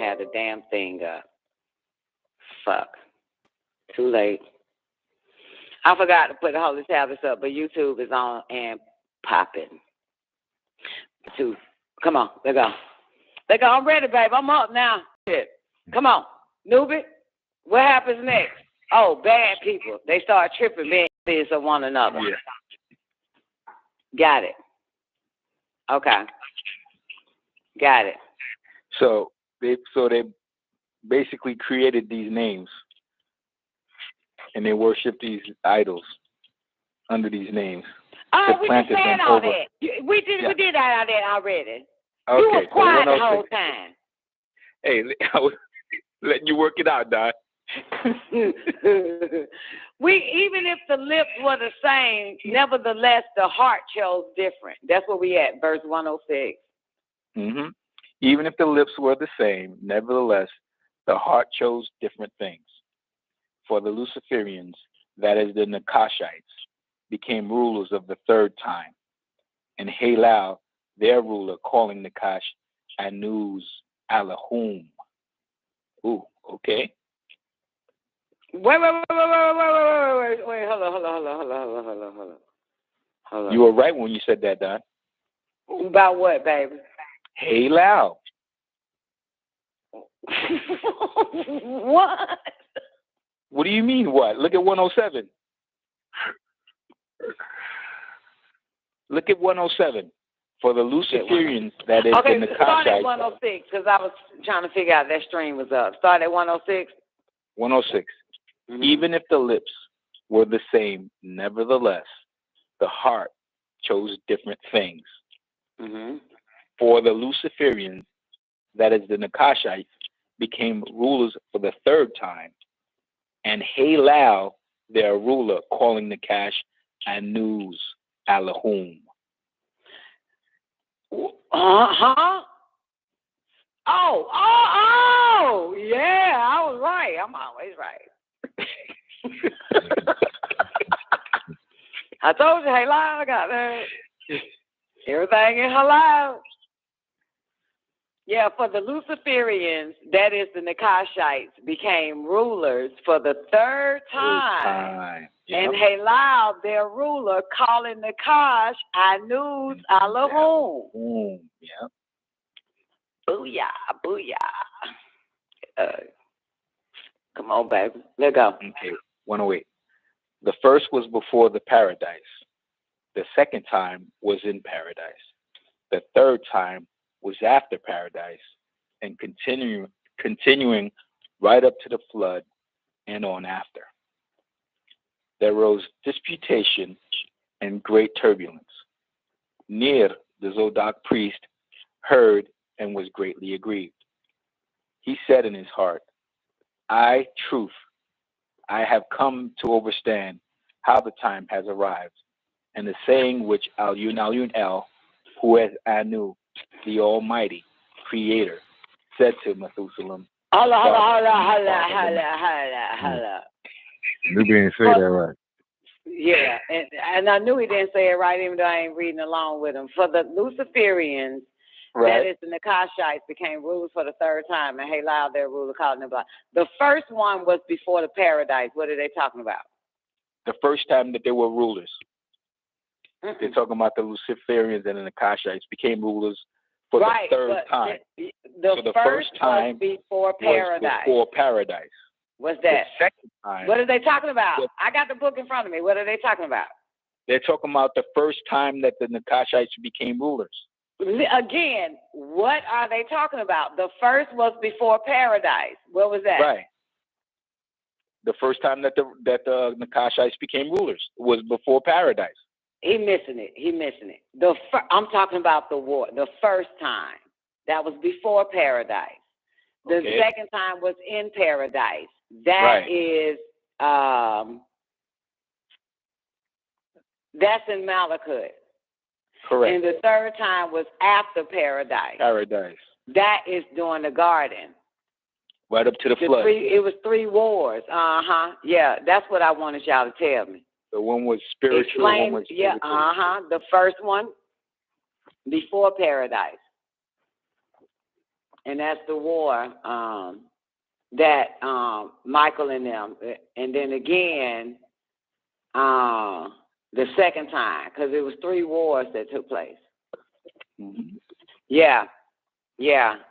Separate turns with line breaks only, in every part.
have the damn thing up. Fuck. Too late. I forgot to put the Holy Tablets up, but YouTube is on and popping. Come on, let's go. Let's go. I'm ready, babe. I'm up now. Shit. Come on. Newbie, what happens next? Oh, bad people. They start tripping being of one another.
Yeah.
Got it. Okay. Got it.
So they basically created these names, and they worship these idols under these names.
Oh, we just said all that. We did that already.
Okay,
You were quiet the whole time.
Hey, I was letting you work it out, Don.
Even if the lips were the same, nevertheless the heart chose different. That's where we at, verse 106.
Mm-hmm. Even if the lips were the same, nevertheless the heart chose different things. For the Luciferians, that is the Nakashites, became rulers of the third time, and Halal, their ruler, calling Nakash Anuz Alahum. Ooh, okay.
Wait, hold on.
You were right when you said that, Don.
About what, baby?
Halal.
What?
What do you mean, what? Look at 107. Look at 107. For the Luciferians, that is
okay,
the Nakashites.
Start at 106, because I was trying to figure out that stream was up. Start at 106.
106. Mm-hmm. Even if the lips were the same, nevertheless, the heart chose different things.
Mm-hmm.
For the Luciferians, that is the Nakashites, became rulers for the third time, and Halal, their ruler, calling Nakash Anuz Alahum.
Uh-huh. Oh, yeah, I was right. I'm always right. I told you, halal, I got that. Everything in halal. Yeah, for the Luciferians, that is the Nakashites, became rulers for the third time. Yep. And Halal, their ruler, calling Nakash Anuz Alahum.
Yep.
Booyah, booyah. Come on, baby. Let's go.
Okay, 108. The first was before the paradise. The second time was in paradise. The third time was after paradise, and continuing right up to the flood and on after. There rose disputation and great turbulence. Nir, the Zodok priest, heard and was greatly aggrieved. He said in his heart, I, truth, I have come to understand how the time has arrived, and the saying which Al-Yun El, who is Anu, the Almighty Creator, said to Methuselah.
Holla.
You didn't say that right.
Yeah, and I knew he didn't say it right, even though I ain't reading along with him. For the Luciferians, that is the Nakashites, became rulers for the third time, and Halal, their ruler, called them. The first one was before the paradise. What are they talking about?
The first time that they were rulers. They're talking about the Luciferians and the Nakashites became rulers for the third time.
The first time was before paradise.
Was before paradise.
What's that?
The second time.
What are they talking about? I got the book in front of me. What are they talking about?
They're talking about the first time that the Nakashites became rulers.
Again, what are they talking about? The first was before paradise. What was that?
Right. The first time that the Nakashites became rulers was before paradise.
He missing it. I'm talking about the war. The first time. That was before paradise. The second time was in paradise. That is, that's in Malachut.
Correct.
And the third time was after paradise. That is during the garden.
Right up to the flood.
It was 3 wars. Yeah, that's what I wanted y'all to tell me.
The one was spiritual. One was
spiritual. Yeah, The first one before paradise. And that's the war that Michael and them, and then again the second time, because it was 3 wars that took place. Yeah,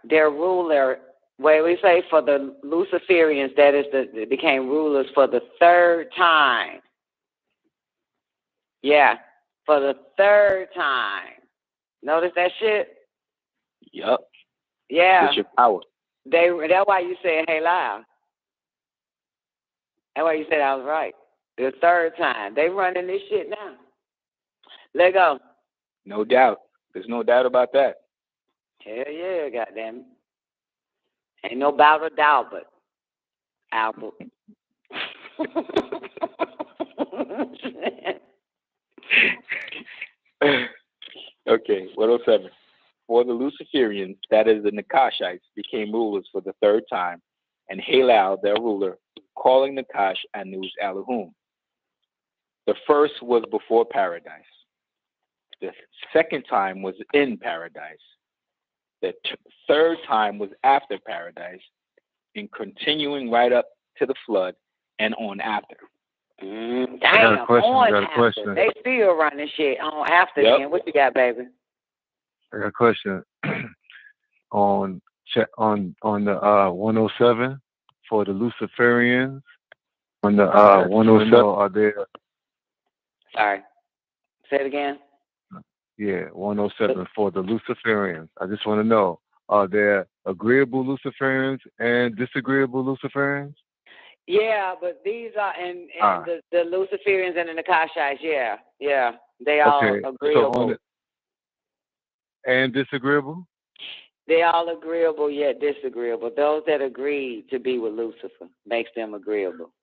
their ruler. Wait, we say for the Luciferians, that is they became rulers for the 3rd time. Yeah, for the 3rd time. Notice that shit?
Yup.
Yeah.
It's your power.
That's why you said, hey, loud. That's why you said I was right. The 3rd time. They running this shit now. Let go.
No doubt. There's no doubt about that.
Hell yeah, goddamn it. Ain't no doubt or doubt, but Albert.
Okay, 107. For the Luciferians, that is the Nakashites, became rulers for the 3rd time, and Halal, their ruler, calling Nakash Anuz Alahum. The first was before paradise. The 2nd time was in paradise. The 3rd time was after paradise, and continuing right up to the flood and on after.
Damn, on after. They still running shit on after then. What you got, baby?
I got a question on the 107 for the Luciferians. On the 107, are there?
Sorry, say it again.
Yeah, 107 for the Luciferians. I just want to know, are there agreeable Luciferians and disagreeable Luciferians?
Yeah, but these are and the Luciferians and the Nakashites. Yeah, they all agreeable.
So and disagreeable?
They all agreeable yet disagreeable. Those that agree to be with Lucifer makes them agreeable.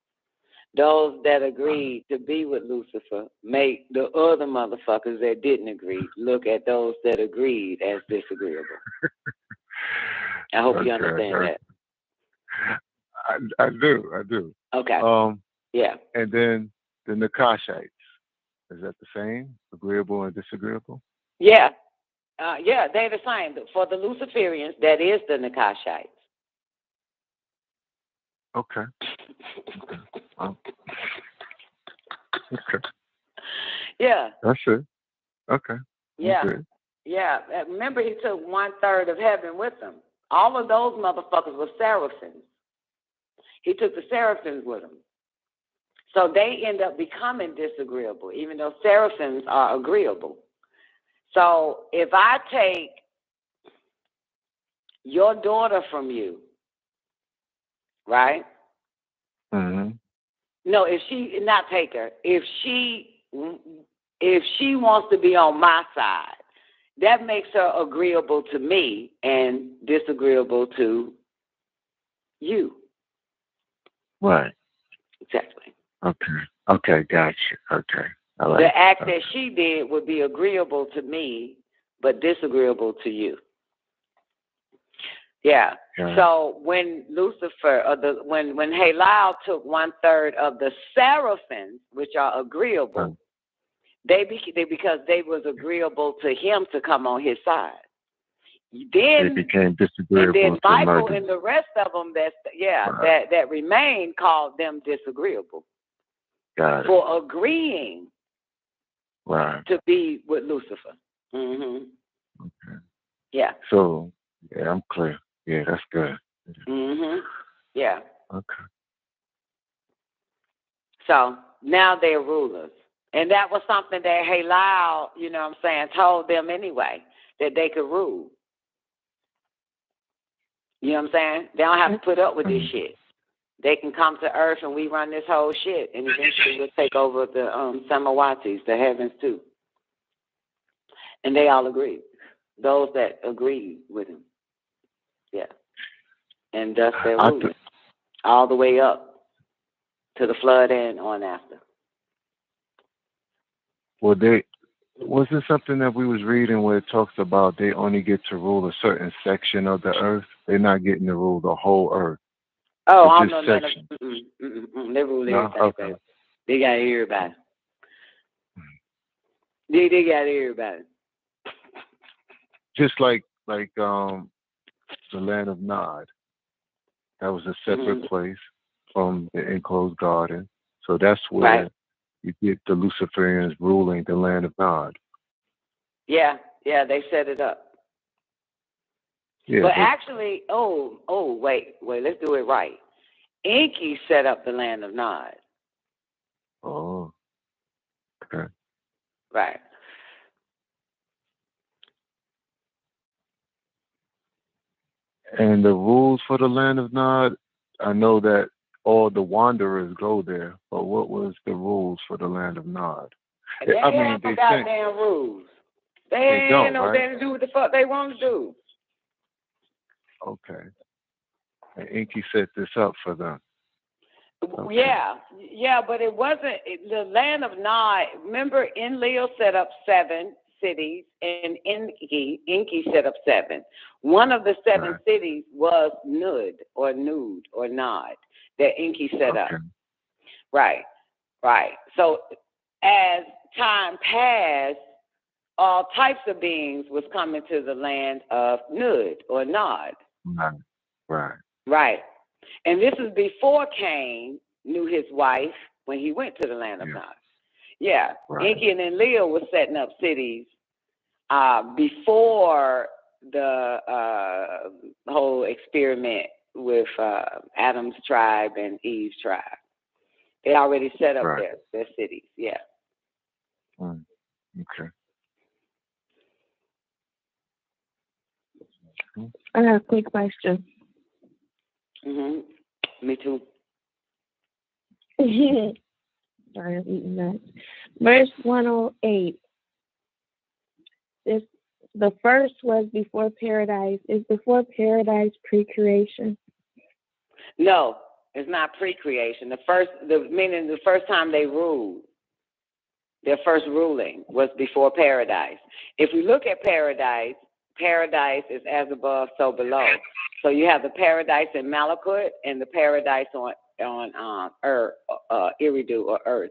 Those that agreed to be with Lucifer make the other motherfuckers that didn't agree look at those that agreed as disagreeable. I hope you understand that.
I do.
Okay. Yeah.
And then the Nakashites, is that the same? Agreeable and disagreeable?
Yeah. They're the same. For the Luciferians, that is the Nakashites.
Okay. Okay.
Yeah.
That's it. Okay.
Yeah.
Okay.
Yeah. Remember, he took 1/3 of heaven with him. All of those motherfuckers were seraphims. He took the seraphims with him. So they end up becoming disagreeable, even though seraphims are agreeable. So if I take your daughter from you, right?
Mm-hmm.
No, if she not take her, if she wants to be on my side, that makes her agreeable to me and disagreeable to you.
Right.
Exactly.
Okay, gotcha. Okay.
The act that she did would be agreeable to me, but disagreeable to you. Yeah. So when Lucifer, when Halal took 1/3 of the seraphims, which are agreeable, because they was agreeable to him to come on his side. Then
they became disagreeable.
And then Michael and the rest of them that remained called them disagreeable.
Got it.
For agreeing to be with Lucifer. Mm-hmm.
Okay.
Yeah.
So I'm clear. Yeah, that's good.
Mm-hmm. Yeah.
Okay.
So now they're rulers. And that was something that Halal, told them anyway, that they could rule. You know what I'm saying? They don't have to put up with this shit. They can come to earth and we run this whole shit. And eventually we'll take over the Samawatis, the heavens too. And they all agreed. Those that agreed with him. Yeah. And thus they're ruling. All the way up to the flood and on after.
Well, was there something that we was reading where it talks about they only get to rule a certain section of the earth? They're not getting to rule the whole earth.
Oh, I don't know none of they rule everything. Okay. They got to hear about it. They got to hear about it.
Just like the land of Nod. That was a separate place from the enclosed garden. So that's where you get the Luciferians ruling the land of Nod.
Yeah, they set it up. Yeah, but actually, wait, let's do it right. Enki set up the land of Nod.
Oh, okay.
Right.
And the rules for the land of Nod, I know that all the wanderers go there, but what was the rules for the land of Nod?
They have no goddamn rules. They ain't no damn to do what the fuck they want to do.
Okay. And Enki set this up for them.
Okay. Yeah, but it wasn't the land of Nod. Remember, Enlil set up 7 cities, and Enki set up 7. One of the 7 cities was Nud or Nod that Enki set up. Right. So as time passed, all types of beings was coming to the land of Nud or Nod. Right. And this is before Cain knew his wife when he went to the land of Nod. Yeah. Enki and Enlil was setting up cities before the whole experiment with Adam's tribe and Eve's tribe. They already set up their cities. Yeah.
Okay.
I have a quick question.
Me too.
Sorry, I'm eating that. Verse 108. The first was before paradise. Is before paradise pre-creation?
No, it's not pre-creation. Meaning the first time they ruled, their first ruling was before paradise. If we look at paradise is as above, so below. So you have the paradise in Malachut and the paradise on earth, Eridu or earth.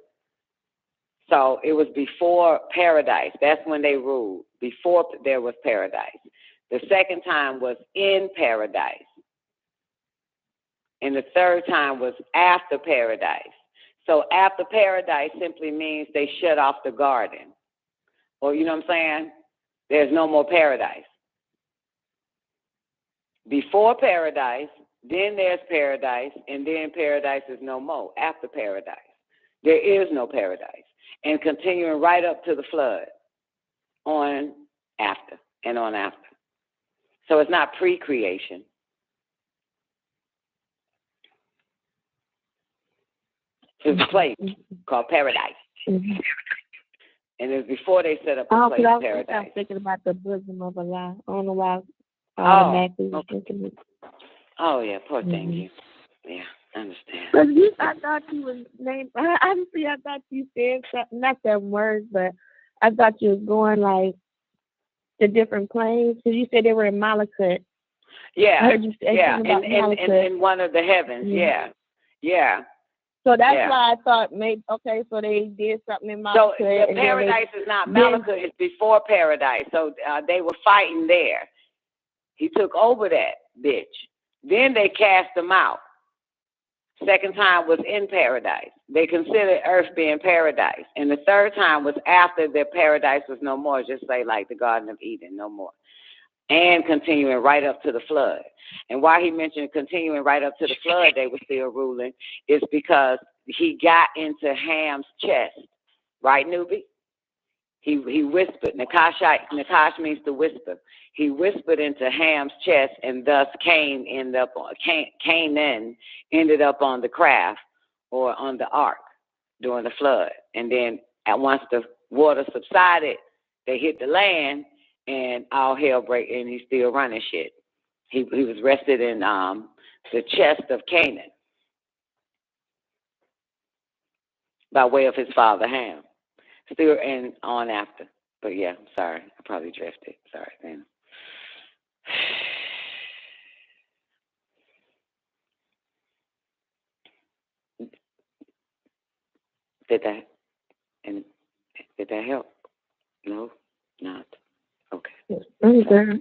So it was before paradise. That's when they ruled, before there was paradise. The second time was in paradise. And the third time was after paradise. So after paradise simply means they shut off the garden. Or you know what I'm saying? There's no more paradise. Before paradise, then there's paradise, and then paradise is no more after paradise. There is no paradise. And continuing right up to the flood, on after and on after. So it's not pre-creation. It's a place called paradise. And it's before they set up the place paradise.
I was thinking about the bosom of Allah. I don't know why automatically thinking it.
Oh, yeah, poor thing. You. Yeah, I understand.
But I thought you was named. Honestly, I thought you said something, not that word, but I thought you was going like to different planes because you said they were in Malachut.
Yeah,
I heard you say
in one of the heavens. Yeah.
So that's why I thought maybe so they did something in Malachut.
So the paradise is not Malachut; it's before paradise. So they were fighting there. He took over that bitch. Then they cast him out. Second time was in paradise. They considered earth being paradise. And the third time was after their paradise was no more, just say like the Garden of Eden, no more. And continuing right up to the flood. And why he mentioned continuing right up to the flood, they were still ruling, is because he got into Ham's chest. Right, newbie? He whispered. Nakash means to whisper. He whispered into Ham's chest, and thus Canaan ended up on the craft or on the ark during the flood. And then once the water subsided, they hit the land, and all hell break, and he's still running shit. He was rested in the chest of Canaan by way of his father Ham. Still and on after. But yeah, I'm sorry. I probably drifted. Sorry, man. Did that help? No? Not? Okay.
Okay.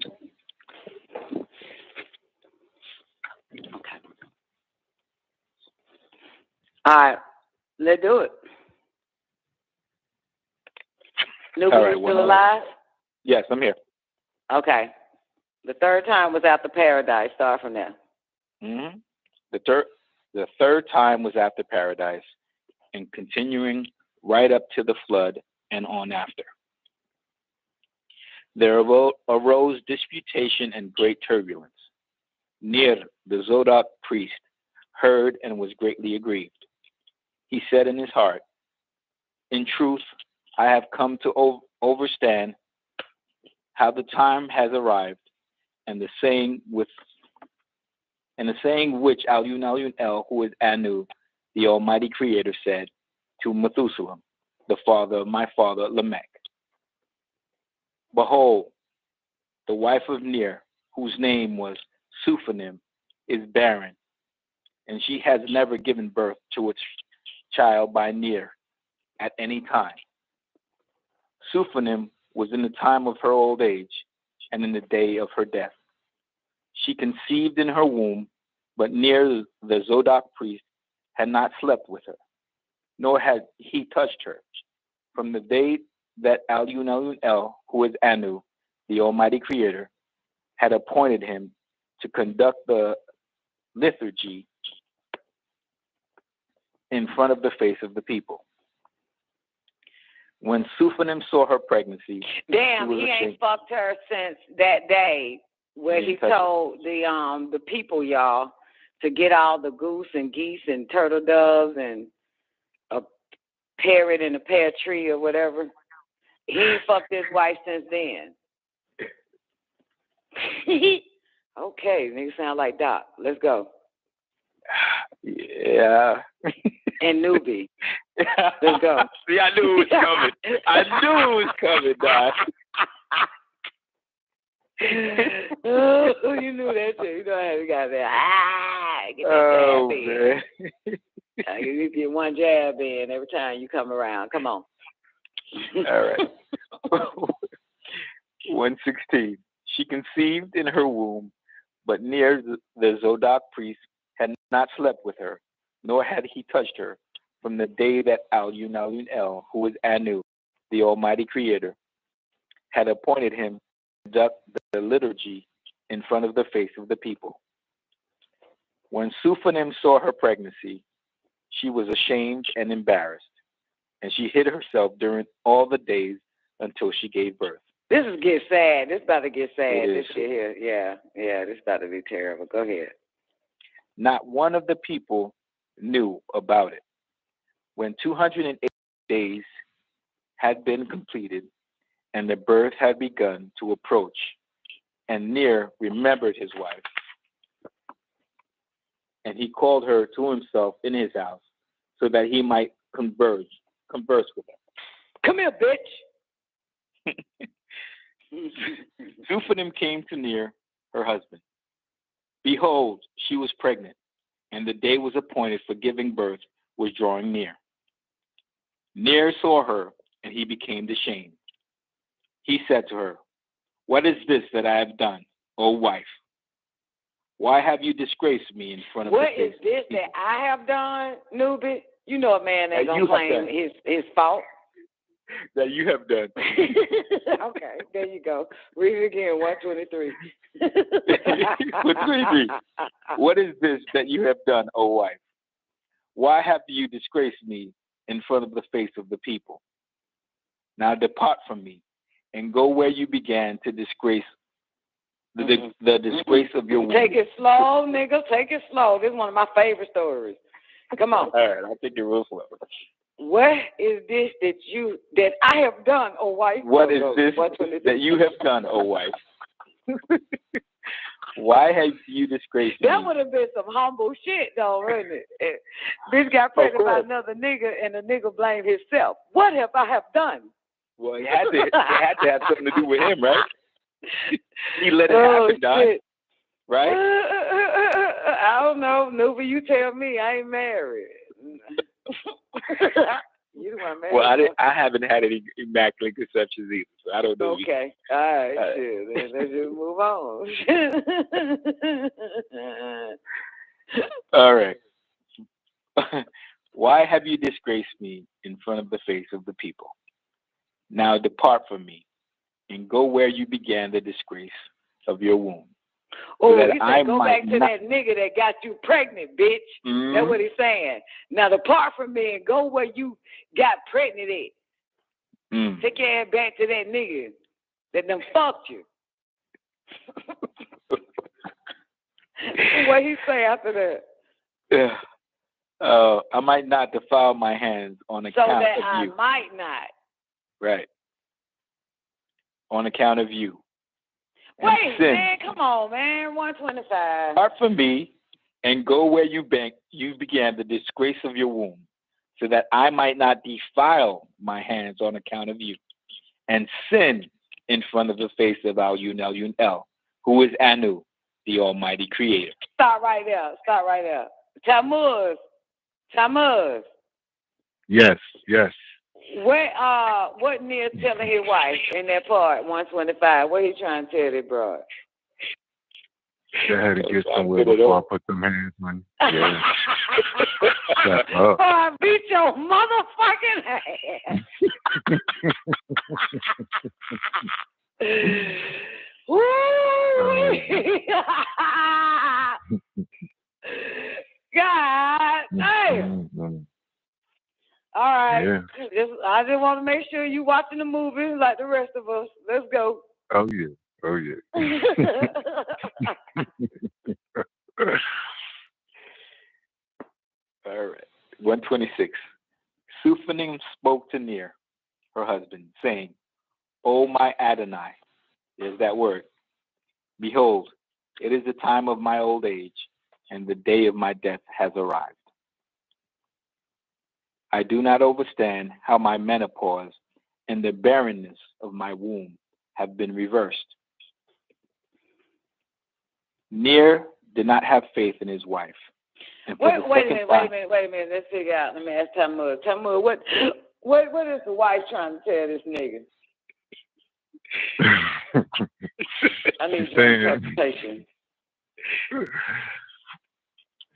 All right, let's do it. Newbie, you still alive?
Yes, I'm here.
Okay. The third time was after paradise. Start from there.
Mm-hmm. The third time was after paradise, and continuing right up to the flood and on after. There arose disputation and great turbulence. Nir, the Zodok priest, heard and was greatly aggrieved. He said in his heart, "In truth, I have come to overstand how the time has arrived, and the saying which Alun El, who is Anu, the Almighty Creator, said to Methuselah, the father of my father Lamech. Behold, the wife of Nir, whose name was Suphanim, is barren, and she has never given birth to a child by Nir at any time. Suphanim was in the time of her old age and in the day of her death. She conceived in her womb, but Nir, the Zodok priest, had not slept with her, nor had he touched her, from the day that Alun El, who is Anu, the Almighty Creator, had appointed him to conduct the liturgy in front of the face of the people. When Suphanim saw her pregnancy,
damn, he ain't fucked her since that day where he told the people, y'all, to get all the goose and geese and turtle doves and a parrot and a pear tree or whatever. He ain't fucked his wife since then. Okay, nigga sound like Doc. Let's go.
Yeah.
And Newbie. Let's go.
See, I knew it was coming. I knew it was coming, Doc.
Oh, you knew that shit. You know how you got that. Get that jab in. Man. You get one jab in every time you come around. Come on.
All right. 116. She conceived in her womb, but Nir, the Zodok priest, had not slept with her, nor had he touched her, from the day that Alun El, who is Anu, the Almighty Creator, had appointed him to conduct the liturgy in front of the face of the people. When Suphanim saw her pregnancy, she was ashamed and embarrassed, and she hid herself during all the days until she gave birth.
This is get sad. This about to get sad. This shit here. Yeah, this about to be terrible. Go ahead.
Not one of the people knew about it. When 208 days had been completed and the birth had begun to approach, and Nir remembered his wife, and he called her to himself in his house so that he might converse with her. Come here, bitch. Suphanim came to Nir, her husband. Behold, she was pregnant, and the day was appointed for giving birth was drawing near. Nir saw her, and he became ashamed. He said to her, "What is this that I have done, O wife? Why have you disgraced me in front of the face?
What is this that I have done, Newbie? You know a man ain't gonna claim his fault.
That you have done."
Okay, there you go. Read it again, 123.
123. What is this that you have done, O wife? Why have you disgraced me in front of the face of the people? Now depart from me and go where you began to disgrace the disgrace of your womb.
Take it slow, nigga. Take it slow. This is one of my favorite stories. Come on.
All right, I'll take it real slow.
What is this that I have done, O wife?
What is this that you have done, O wife? Why have you disgraced me?
That would have been some humble shit, though, wouldn't it? Bitch got pregnant by another nigga, and the nigga blamed himself. What have I have done?
Well, it had to have something to do with him, right? He let it happen, Don. Right?
I don't know. Nuva, you tell me. I ain't married. You weren't married.
Well, I haven't had any immaculate conceptions either, so I don't know.
Okay. All right. Shit. Let's just move on.
All right. Why have you disgraced me in front of the face of the people? Now depart from me and go where you began the disgrace of your womb.
Oh, he said, go back to that nigga that got you pregnant, bitch. Mm-hmm. That's what he's saying. Now depart from me and go where you got pregnant at. Mm. Take your ass back to that nigga that done fucked you. What he say after that?
Yeah. I might not defile my hands on account of you.
So that I might not.
Right. On account of you.
Wait, man, come on, man. 125.
Depart from me and go where you began the disgrace of your womb, so that I might not defile my hands on account of you, and sin in front of the face of Al-Yun-El, who is Anu, the Almighty Creator.
Stop right there. Tammuz.
Yes.
What Neil telling his wife in that part, 125? What he trying to tell that broad?
They had to get somewhere before I put them hands on. Yeah.
I beat your motherfucking ass. God, hey. All right. Yeah. I just want to make sure you watching the movie like the rest of us. Let's go.
Oh yeah.
All right. 126. Suphanim spoke to Ner, her husband, saying, "O my Adonai," there's that word. "Behold, it is the time of my old age, and the day of my death has arrived. I do not understand how my menopause and the barrenness of my womb have been reversed." Ner did not have faith in his wife.
Wait a minute. Let's figure out. Let me ask Tammuz. Tammuz, what is the wife trying to tell this nigga? I need your interpretation.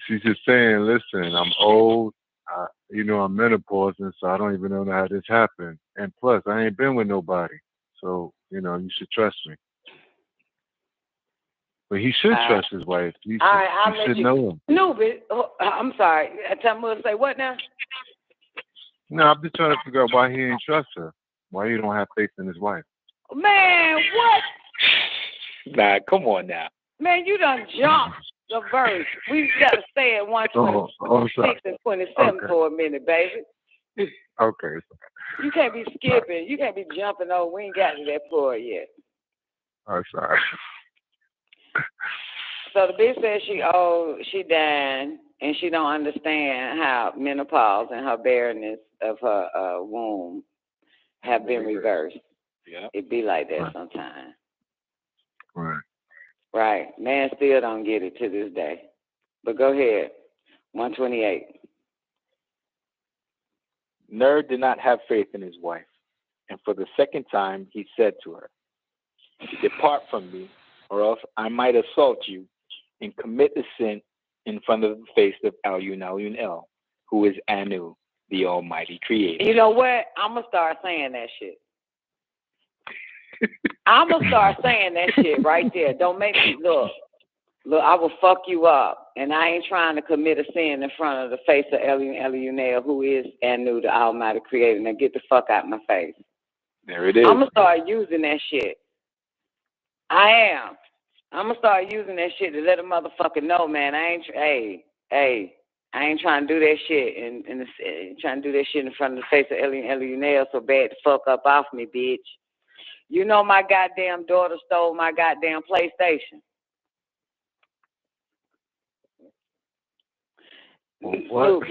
She's just saying, listen, I'm old. I'm menopausing, so I don't even know how this happened. And plus, I ain't been with nobody. So, you should trust me. But he should trust his wife. He should know him.
No, but I'm sorry. Tammuz say what now?
No, I'm just trying to figure out why he ain't trust her. Why he don't have faith in his wife.
Man, what?
Nah, come on now.
Man, you done jumped the verse. We got to stay at 126 and 27 for a minute, baby.
Okay.
You can't be skipping. You can't be jumping over. We ain't got to that part yet.
Oh, sorry.
So the bitch says she died, and she don't understand how menopause and her barrenness of her womb have been reversed.
Yeah.
It be like that sometimes.
Right.
Man still don't get it to this day. But go ahead. 128.
Ner did not have faith in his wife, and for the second time he said to her, "Depart from me, or else I might assault you and commit a sin in front of the face of Al-Yun-El, who is Anu, the Almighty Creator."
You know what? I'm going to start saying that shit. I'm going to start saying that shit right there. Don't make me look, I will fuck you up. And I ain't trying to commit a sin in front of the face of El-Yunel, who is Anu, the Almighty Creator. Now get the fuck out of my face.
There it is.
I'm going to start using that shit. I am. I'm going to start using that shit to let a motherfucker know, man. I ain't trying to do that shit and trying to do that shit in front of the face of El-Yunel so bad to fuck up off me, bitch. You know my goddamn daughter stole my goddamn PlayStation.
What?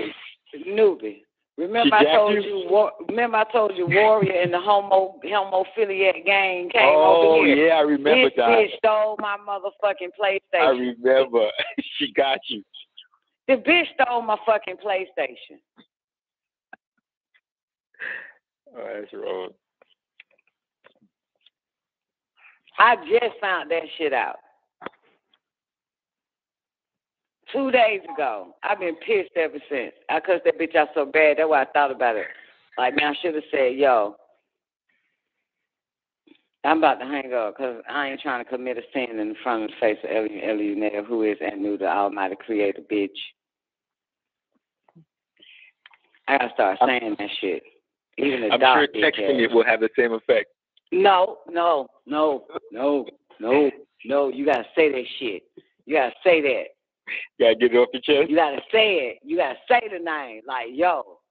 Newbie. Remember I told you Warrior and the homophiliac gang came over here.
Oh, yeah, I remember that.
This bitch stole my motherfucking PlayStation.
I remember. She got you.
The bitch stole my fucking PlayStation.
Oh, that's wrong.
I just found that shit out. 2 days ago. I've been pissed ever since. I cussed that bitch out so bad. That's why I thought about it. Like, man, I should have said, yo, I'm about to hang up because I ain't trying to commit a sin in front of the face of Eliunel, who is Anu, the Almighty Creator, bitch. I gotta start saying that shit. Even the
I'm
dark
sure texting it will have the same effect.
No. You gotta say that shit. You gotta say that.
You gotta get it off your chest.
You gotta say it. You gotta say the name. Like, yo,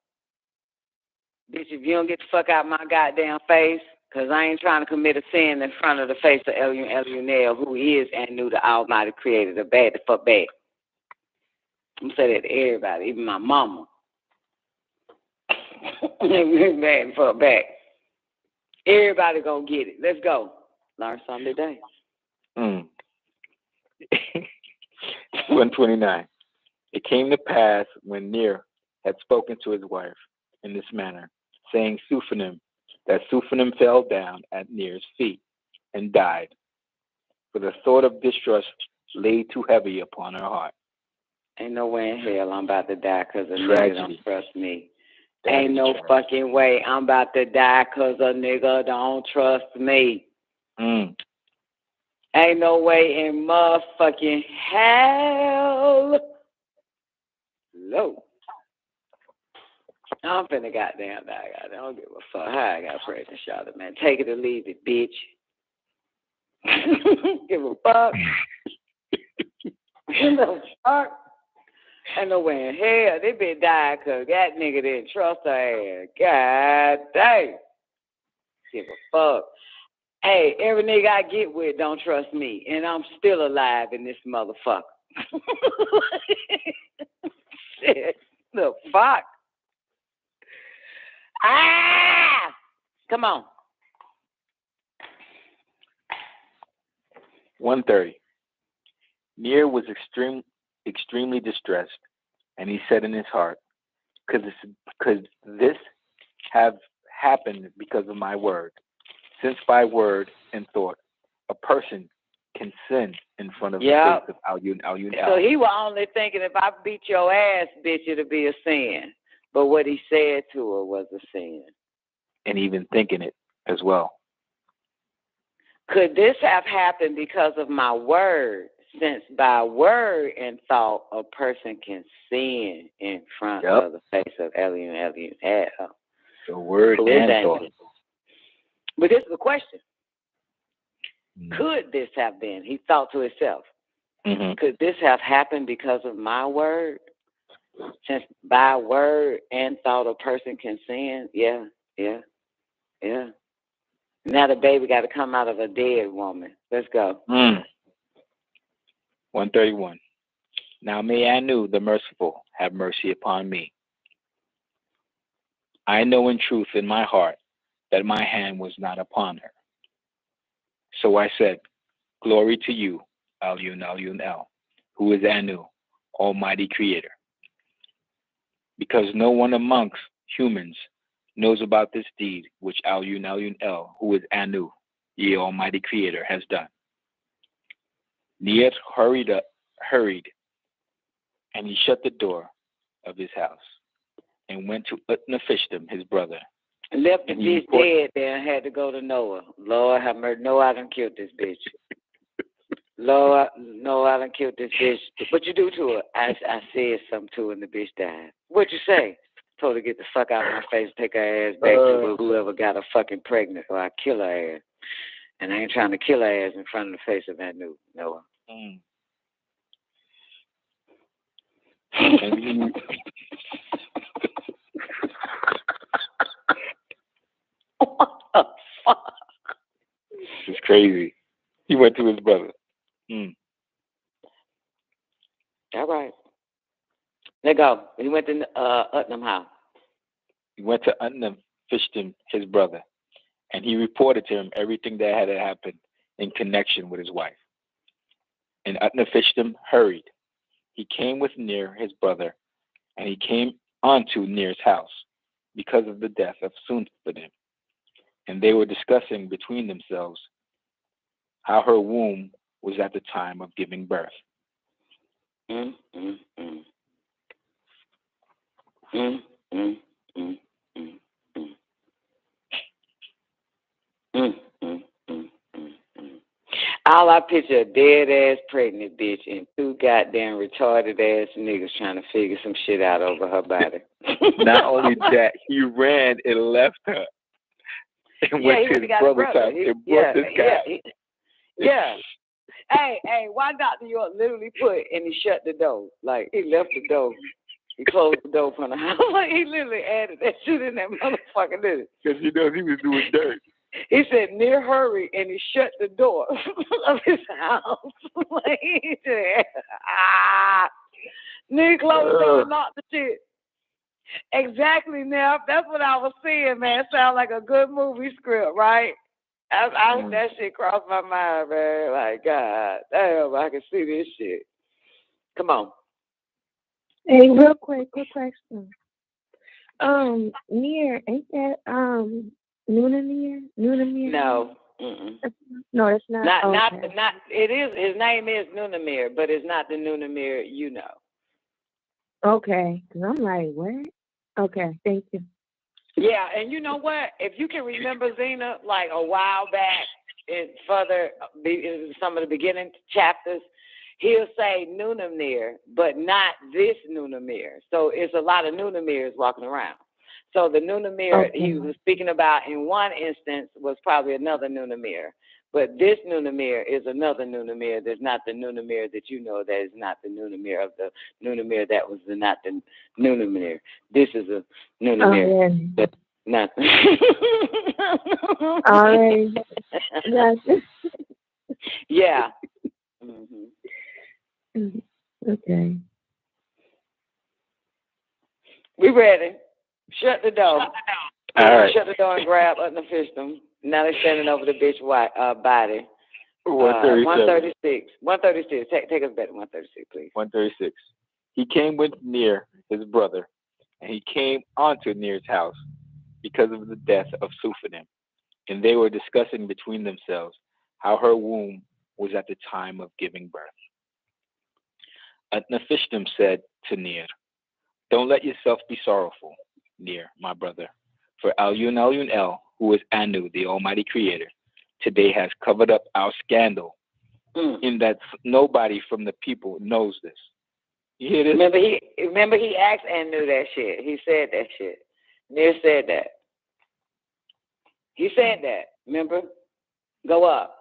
bitch, if you don't get the fuck out of my goddamn face, because I ain't trying to commit a sin in front of the face of Eliunel, who is Anu, the Almighty Creator, the bad the fuck bad. I'm saying that to everybody, even my mama. Bad the fuck back. Everybody gonna get it. Let's go. Learn something today.
129. It came to pass when Ner had spoken to his wife in this manner, saying Suphanim, that Suphanim fell down at Ner's feet and died, for the thought of distrust lay too heavy upon her heart.
Ain't no way in hell I'm about to die because a
Tragedy.
nigga don't trust me. Ain't no fucking way I'm about to die because a nigga don't trust me. Ain't no way in motherfucking hell. No. I'm finna goddamn die. I don't give a fuck how I got pregnant, Charlotte, man. Take it or leave it, bitch. Give a fuck. Give a fuck. Ain't no way in hell. They been dying because that nigga didn't trust her ass. God dang. Give a fuck. Hey, every nigga I get with don't trust me, and I'm still alive in this motherfucker. Shit. The fuck? Ah! Come on.
130. Ner was extremely distressed, and he said in his heart, because this have happened because of my word. Since by word and thought, a person can sin in front of the face of Alun.
So he was only thinking, if I beat your ass, bitch, it'll be a sin. But what he said to her was a sin.
And even thinking it as well.
Could this have happened because of my word? Since by word and thought, a person can sin in front of the face of Eliun.
The word and thought.
But this is the question. Could this have been? He thought to himself. Could this have happened because of my word? Since by word and thought a person can sin? Yeah. Now the baby got to come out of a dead woman. Let's go.
131. Now may Anu, the merciful, have mercy upon me. I know in truth in my heart that my hand was not upon her. So I said, glory to you, Alun, who is Anu, Almighty Creator. Because no one amongst humans knows about this deed which Alun, who is Anu, ye Almighty Creator, has done. Ner hurried, and he shut the door of his house, and went to Utnapishtim, his brother.
Left the bitch dead there and had to go to Noah. Lord have mercy. Noah, I done killed this bitch. Lord, no, I done killed this bitch. What you do to her? I said something to her and the bitch died. What'd you say? Told her to get the fuck out of my face, take her ass back to whoever got her fucking pregnant, or I kill her ass. And I ain't trying to kill her ass in front of the face of that new Noah. What the fuck?
This is crazy. He went to his brother.
All right. Let go. He went to Utnam house.
He went to Utnapishtim, his brother, and he reported to him everything that had happened in connection with his wife. And Utnapishtim hurried. He came with Ner, his brother, and he came unto Ner's house because of the death of Suphanim. And they were discussing between themselves how her womb was at the time of giving birth.
Mm, mm, mm. Mm, mm, mm, mm, mm. Mm, mm, mm, mm, mm. All I picture a dead ass pregnant bitch and two goddamn retarded ass niggas trying to figure some shit out over her body.
Not only that, he ran and left her and went to his brother's house and brought this guy.
Yeah. Hey, why Dr. York literally put and he shut the door? Like, he left the door. He closed the door from the house. He literally added that shit in that motherfucker, didn't he?
Because he knows he was doing dirt.
He said, near hurry, and he shut the door of his house. Like, he said, nigga closed the door and locked the shit. Exactly, now. That's what I was seeing, man. Sound like a good movie script, right? That shit crossed my mind, man. Like, God damn, I can see this shit. Come on.
Hey, real quick question. Near, ain't that Nunamir?
No.
No, it's not.
Not. It is. His name is Nunamir, but it's not the Nunamir you know.
Okay, because I'm like, what? Okay, thank you.
Yeah, and you know what? If you can remember, Zena, like a while back, in some of the beginning chapters, he'll say Nunamir, but not this Nunamir. So it's a lot of Nunamirs walking around. So the Nunamir he was speaking about in one instance was probably another Nunamir. But this Nunamir is another Nunamir. There's not the Nunamir that you know that is not the Nunamir of the Nunamir that was not the Nunamir. This is a Nunamir. That's not.
All right.
Yeah. Mm-hmm.
Okay.
We ready. Shut the door.
All right.
Shut the door and grab up the fistrum. Now they're standing over the bitch body.
136.
136. Take us back to 136, please.
136. He came with Near, his brother, and he came onto Near's house because of the death of Suphanim. And they were discussing between themselves how her womb was at the time of giving birth. Nephishtim said to Near, "Don't let yourself be sorrowful, Near, my brother, for Elyon El, who is Anu, the Almighty Creator, today has covered up our scandal, in that nobody from the people knows this." You hear this?
Remember he asked Anu that shit. He said that shit. Near said that. He said that. Remember? Go up.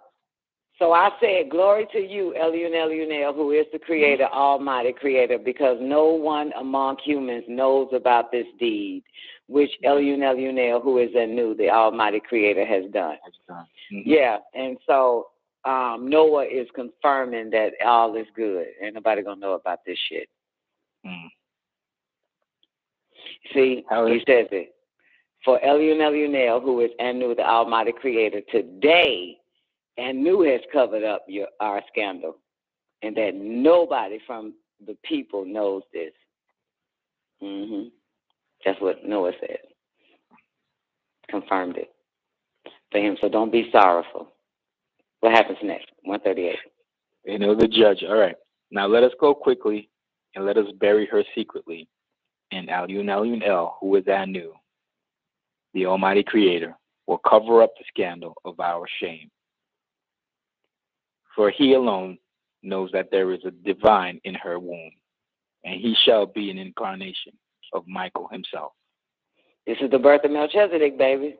So I said, glory to you, Elyon, who is the Creator, Almighty Creator, because no one among humans knows about this deed, which Elyon, who is Anu, the Almighty Creator, has done. Mm-hmm. Yeah, and so Noah is confirming that all is good. Ain't nobody gonna know about this shit. See, he says it. For Elyon, who is Anu, the Almighty Creator, today Anu has covered up our scandal, and that nobody from the people knows this. That's what Noah said. Confirmed it for him. So don't be sorrowful. What happens next? 138.
You know the judge. All right. Now let us go quickly and let us bury her secretly. And Elyon El, who is Anu, the Almighty Creator, will cover up the scandal of our shame. For he alone knows that there is a divine in her womb, and he shall be an incarnation of Michael himself.
This is the birth of Melchizedek, baby.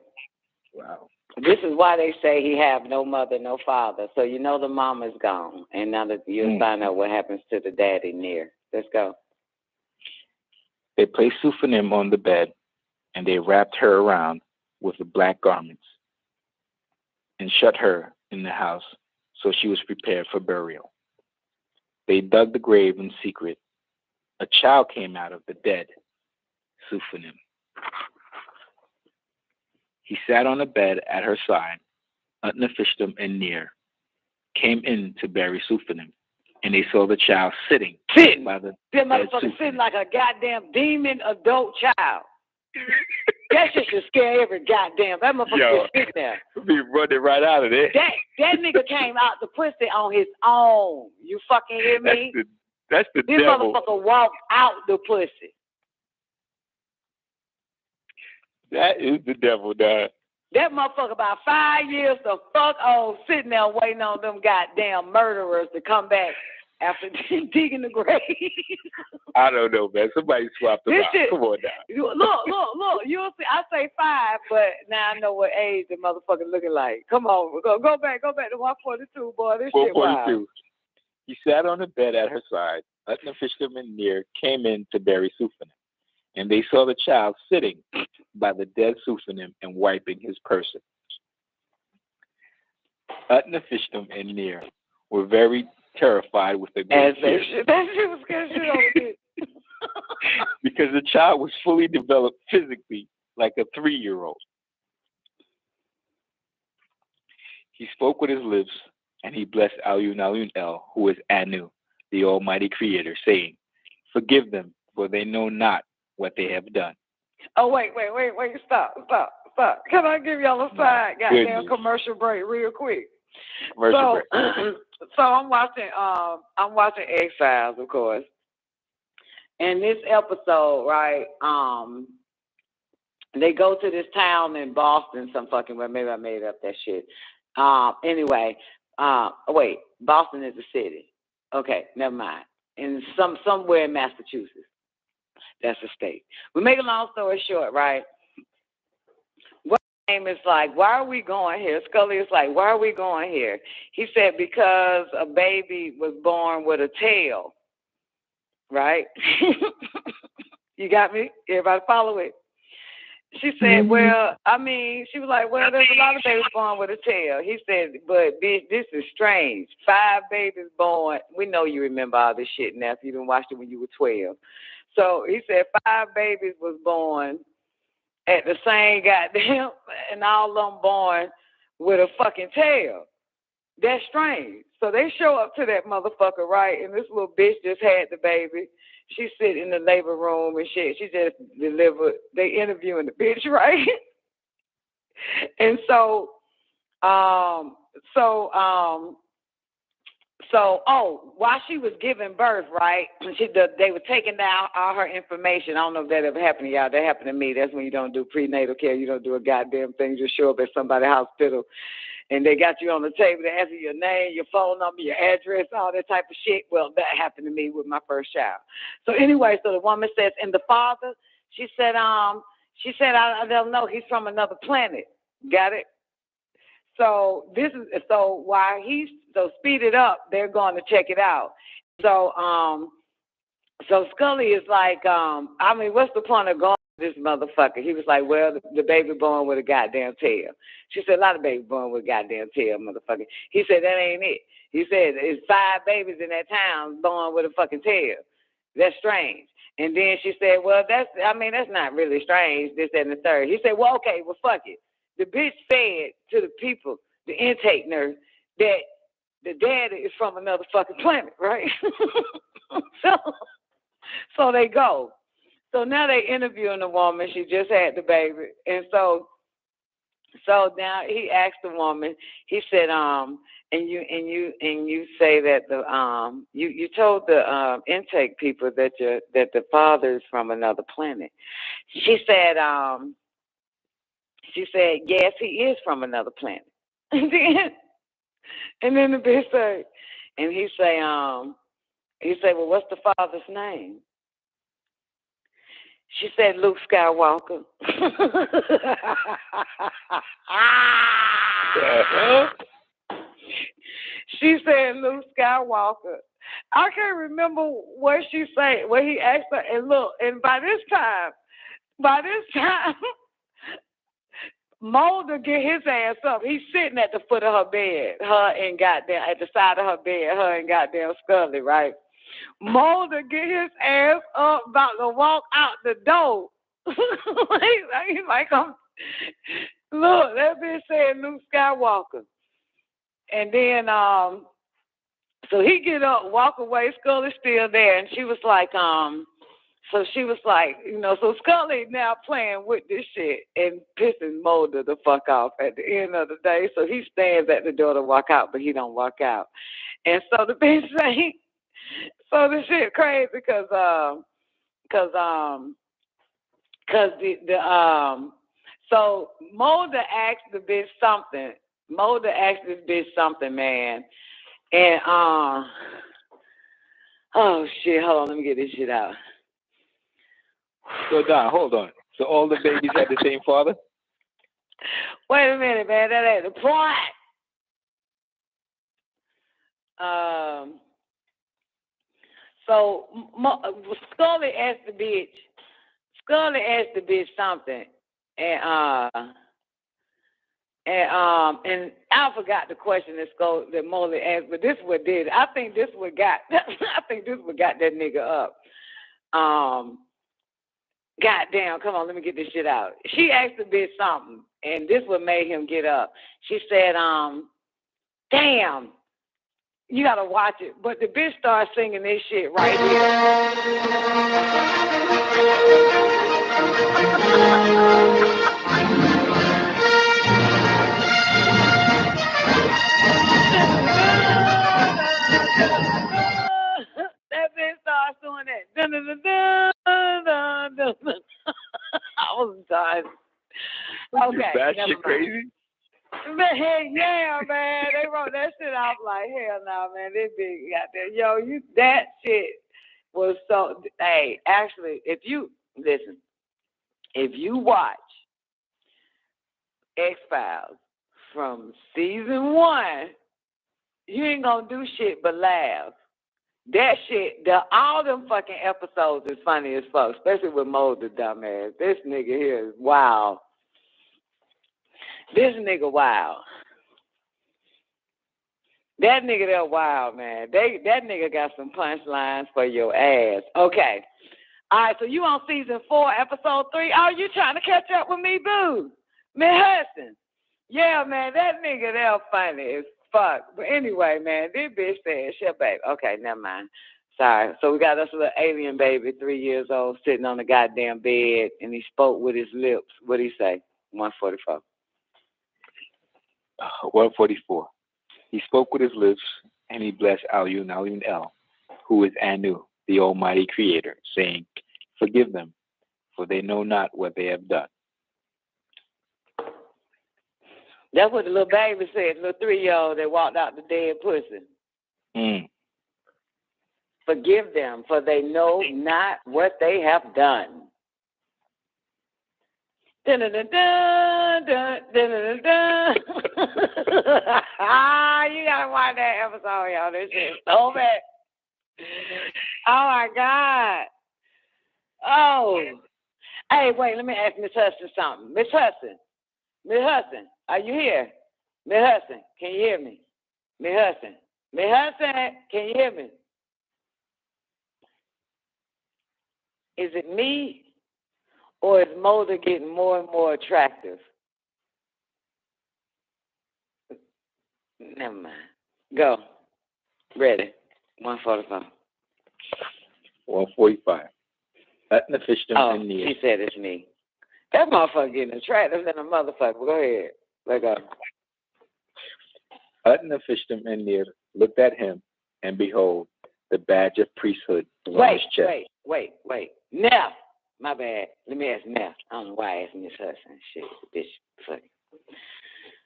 Wow.
This is why they say he have no mother, no father. So you know the mama's gone. And now that you'll find out what happens to the daddy Near. Let's go.
They placed Suphanim on the bed, and they wrapped her around with the black garments and shut her in the house, so she was prepared for burial. They dug the grave in secret. A child came out of the dead, Suphanim. He sat on a bed at her side. Nephishtim and Near came in to bury Suphanim, and they saw the child sitting by the
dead motherfucker sitting like a goddamn demon adult child. That shit should scare every goddamn. That motherfucker just sitting there.
Be running right out of there.
That nigga came out the pussy on his own. You fucking hear me?
That's the
this
devil.
This motherfucker walked out the pussy.
That is the devil, dog.
That motherfucker about 5 years the fuck old, sitting there waiting on them goddamn murderers to come back after digging the grave.
I don't know, man. Somebody swapped them out.
Shit,
come on now.
Look. You'll see. I say 5, but now I know what age the motherfucker looking like. Come on, go back to 142, boy. This
142.
shit wild.
He sat on the bed at her side. Utna Fishman and Near came in to bury Sufanim, and they saw the child sitting by the dead Sufanim and wiping his person. Utna Fishman and Near were very terrified with the great fear.
That shit was good shit on it.
Because the child was fully developed physically like a 3-year-old. He spoke with his lips, and he blessed Alun El, who is Anu, the Almighty Creator, saying, "Forgive them, for they know not what they have done."
Oh, wait. Stop. Can I give y'all a side goddamn commercial break real quick? So I'm watching X-Files, of course. And this episode, right, they go to this town in Boston, some fucking way. Maybe I made up that shit. Anyway, wait, Boston is a city. Okay, never mind. In somewhere in Massachusetts. That's a state. We make a long story short, right? What name is like, why are we going here? Scully is like, why are we going here? He said, because a baby was born with a tail. Right? You got me? Everybody follow it? She said, well, I mean, she was like, well, there's a lot of babies born with a tail. He said, but bitch, this is strange. 5 babies born. We know you remember all this shit now if you didn't watch it when you were 12. So he said 5 babies was born at the same goddamn, and all of them born with a fucking tail. That's strange. So they show up to that motherfucker, right? And this little bitch just had the baby. She sit in the labor room and shit. She just delivered. They interviewing the bitch, right? And so, while she was giving birth, right? They were taking down all her information. I don't know if that ever happened to y'all. That happened to me. That's when you don't do prenatal care. You don't do a goddamn thing. You just show up at somebody's hospital. And they got you on the table to ask you your name, your phone number, your address, all that type of shit. Well, that happened to me with my first child. So anyway, so the woman says, and the father, she said, I don't know. He's from another planet. Got it? So while speed it up, they're going to check it out. So Scully is like, what's the point of going? This motherfucker. He was like, well, the baby born with a goddamn tail. She said, a lot of babies born with a goddamn tail, motherfucker. He said, that ain't it. He said, it's 5 babies in that town born with a fucking tail. That's strange. And then she said, well, that's not really strange, this, that, and the third. He said, well, okay, well, fuck it. The bitch said to the people, the intake nurse, that the daddy is from another fucking planet, right? So they go. So now they interviewing the woman. She just had the baby, and so now he asked the woman. He said, and you say that you told the intake people that the father is from another planet. She said, yes, he is from another planet. And then the bitch say, and he say, well, what's the father's name? She said, Luke Skywalker. She said, Luke Skywalker. I can't remember what she said, what he asked her. And look, and by this time, Mulder get his ass up. He's sitting at the foot of her bed, at the side of her bed, her and goddamn Scully, right? Mulder get his ass up, about to walk out the door. He's like, look, that bitch said Luke Skywalker. And then, so he get up, walk away, Scully's still there, and she was like, so Scully now playing with this shit and pissing Mulder the fuck off at the end of the day. So he stands at the door to walk out, but he don't walk out. And so the bitch say, So the shit crazy because so Mulder asked the bitch something. Mulder asked this bitch something, man. And oh shit, hold on, let me get this shit out.
So Don, hold on. So all the babies had the same father?
Wait a minute, man, that ain't the point. So Scully asked the bitch something, and I forgot the question that Molly asked, but this what did it. I think this what got that nigga up. Goddamn, come on, let me get this shit out. She asked the bitch something, and this what made him get up. She said, damn, you gotta watch it. But the bitch started singing this shit right That bitch started doing that. I was done. Okay.
That shit crazy?
Man, yeah, man. They wrote that shit off like, hell no, man. This big got there. Yo, that shit was so. Hey, actually, if you watch X-Files from season 1, you ain't gonna do shit but laugh. That shit, all them fucking episodes is funny as fuck, especially with Mulder, dumbass. This nigga here is wild. This nigga wild. That nigga there wild, man. That nigga got some punchlines for your ass. Okay. All right, so you on season 4, episode 3. Oh, you trying to catch up with me, boo? Me Hudson. Yeah, man, that nigga there funny as fuck. But anyway, man, this bitch said, shit, baby. Okay, never mind. Sorry. So we got us a little alien baby, 3 years old, sitting on the goddamn bed, and he spoke with his lips. What'd he say? 144.
144. He spoke with his lips, and he blessed Alyun El, who is Anu, the Almighty Creator, saying, forgive them, for they know not what they have done.
That's what the little baby said, the little 3-year-old that walked out the dead pussy. Forgive them, for they know not what they have done. Dun, dun, dun, dun, dun, dun, dun, dun. You gotta watch that episode, y'all. This shit is so bad. Oh my God. Oh. Hey, wait, let me ask Miss Hudson something. Miss Hudson, are you here? Miss Hudson, can you hear me? Miss Hudson, can you hear me? Is it me, or is Mulder getting more and more attractive? Never mind. Go. Ready. 145.
145.
She said it's me. That motherfucker getting attractive than a motherfucker. Go ahead. Let go.
Utnafishtim and Nir looked at him, and behold, the badge of priesthood was on his chest.
Wait. Now, my bad. Let me ask now. I don't know why I asked Miss Hudson. Shit, bitch, fucking.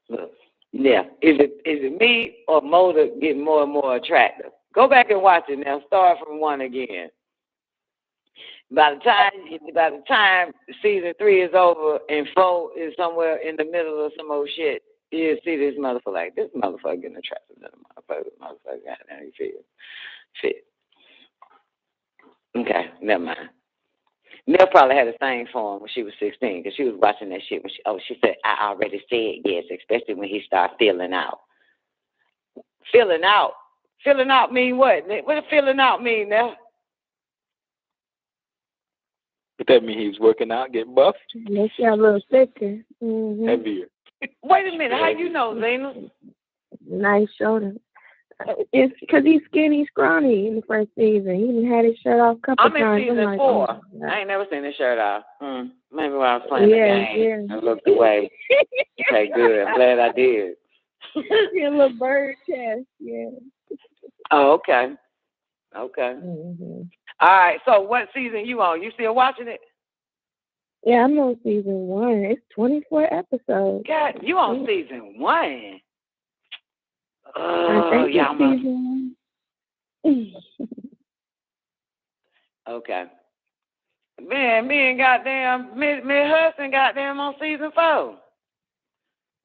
Look, now, is it me or Mulder getting more and more attractive? Go back and watch it now. Start from 1 again. By the time season 3 is over and 4 is somewhere in the middle of some old shit, you'll see this motherfucker like, this motherfucker getting attractive than a motherfucker got down here fit. Okay, never mind. Mel probably had a thing for him when she was 16 because she was watching that shit when she said, I already said yes, especially when he started feeling out. Feeling out? Feeling out mean what? What does feeling out mean now?
But that mean he was working out, getting buff?
Makes you a little thicker. Mm-hmm.
Heavier.
Wait a minute, how you know, Zena?
Nice shoulder. It's because he's skinny, scrawny in the first season. He even had his shirt off a couple times.
I'm in season 4. I ain't never seen his shirt off. Maybe while I was playing the game. I looked away. Okay, good. I'm glad I did.
Your little bird chest, yeah.
Oh, okay. Okay.
Mm-hmm.
All right. So what season you on? You still watching it?
Yeah, I'm on season 1. It's 24 episodes.
God, you on season 1?
I think
yeah,
it's season 1.
Okay. Man, me and goddamn, me husband goddamn on season 4.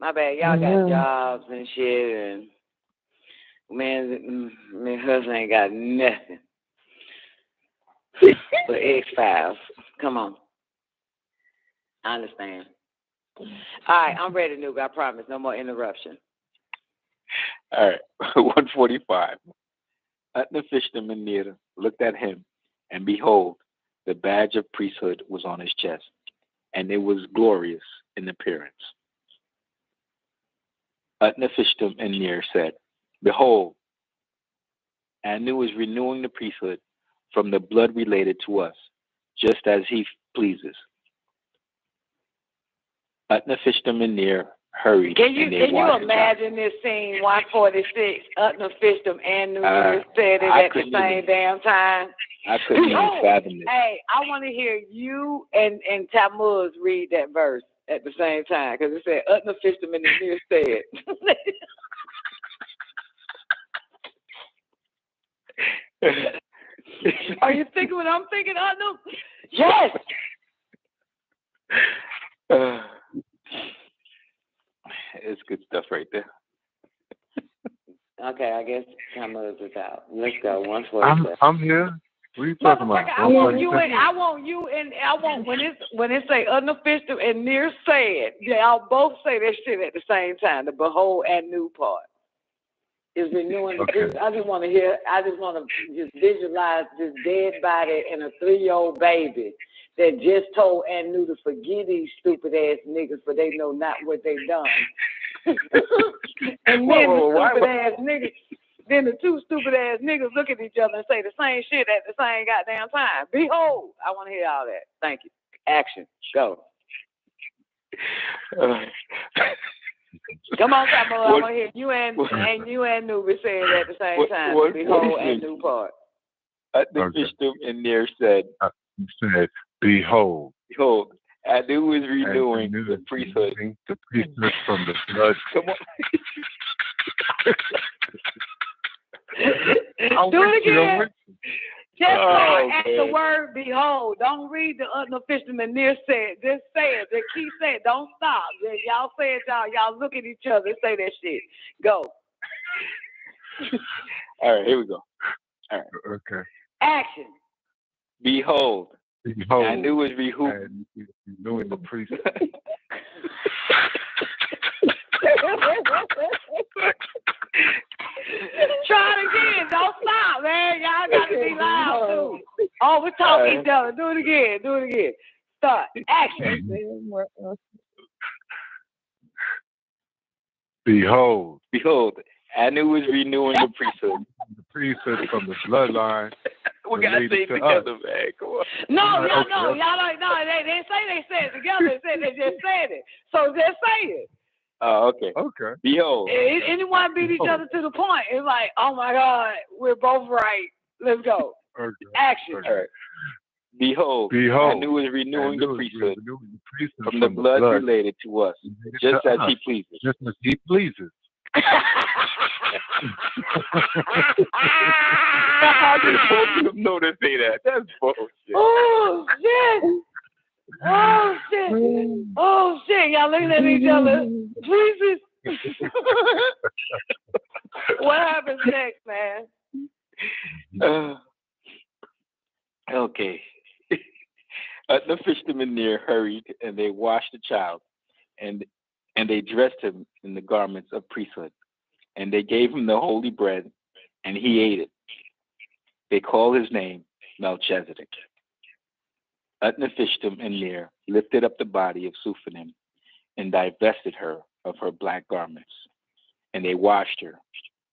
My bad, y'all got jobs and shit, and man, me husband ain't got nothing but X-Files. Come on. I understand. All right, I'm ready, Noob. I promise. No more interruption.
All right, 145. Utnapishtim looked at him, and behold, the badge of priesthood was on his chest, and it was glorious in appearance. Utnapishtim said, behold, Anu is renewing the priesthood from the blood related to us, just as he pleases. Utnapishtim hurried.
Can you imagine this scene, 146, Utnapishtim and New Year said it at the same damn time?
I couldn't even fathom it.
Hey, I want to hear you and Tammuz read that verse at the same time, because it said Utnapishtim and New Year said. Are you thinking what I'm thinking, Utnap? Yes!
It's good stuff right there.
Okay, I guess Tammuz is out. Let's go. 147.
I'm here. What are you talking about?
I want you and when it say Utnapishtim and Near said, y'all both say that shit at the same time. The behold and new part is renewing. Okay. I just want to just visualize this dead body and a 3-year-old baby that just told Anu to forgive these stupid ass niggas, for they know not what they done. And then the two stupid ass niggas look at each other and say the same shit at the same goddamn time. Behold, I want to hear all that. Thank you. Action. Go. Come on, Tammuz. I want to hear you and Nubi say it at the same time. Behold and new part.
Utnapishtim and Ner said,
behold.
Behold, Anu is renewing the priesthood.
The priesthood from the blood.
Come on.
Do it again. Just at the word behold. Don't read the Utnapishtim and Ner said. Just say it. Just keep saying it. Don't stop. Y'all say it, y'all look at each other and say that shit. Go.
All right, here we go. All right.
Okay.
Action.
Behold. Anu is
renewing the priesthood.
Try it again. Don't stop, man. Y'all got to be loud, too. Oh, we're talking each other. Do it again. Start. Action.
Behold.
Anu is renewing the priesthood.
The priesthood from the bloodline.
We got to say it together, man. Come on.
No, y'all don't. They didn't say they said it together. They just said it. So just say it.
Oh, okay. Behold.
Anyone beat each other to the point. It's like, oh my God, we're both right. Let's go.
Okay.
Action.
All right. Behold, Anu is renewing the priesthood from the blood related to us, just as he pleases.
Just as he pleases.
How did both of them know to say that? That's bullshit.
Oh, shit. Y'all looking at each other. Jesus. What happens next, man?
Okay. The fishermen there hurried, and they washed the child, and they dressed him in the garments of priesthood, and they gave him the holy bread, and he ate it. They called his name Melchizedek. Utnapishtim and Ner lifted up the body of Suphanim and divested her of her black garments, and they washed her,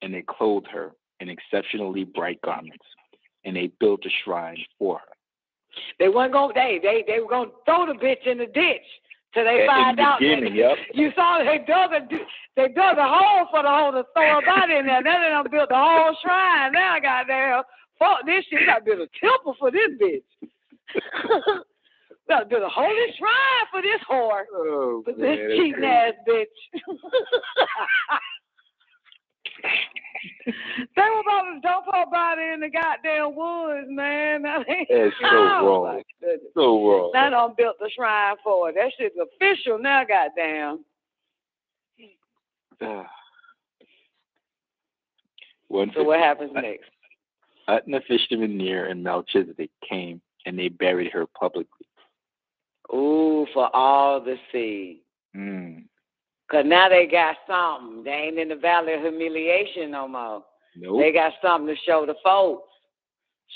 and they clothed her in exceptionally bright garments, and they built a shrine for her.
They weren't going. They were going to throw the bitch in the ditch till they find out.
Yep.
You saw they dug a hole for the hole to throw her body in there. Then they done built the whole shrine. Now, goddamn, fuck this shit. We got to build a temple for this bitch. We got to build a holy shrine for this whore.
Oh,
for this cheating ass bitch. They were about to dump her body in the goddamn woods, man.
That's so wrong. So wrong.
Now done built the shrine for it. That shit's official now, goddamn. So what happens next?
Utnapishtim and Ner and Melchizedek came and they buried her publicly.
Ooh, for all to see. Because now they got something. They ain't in the valley of humiliation no more.
Nope.
They got something to show the folks,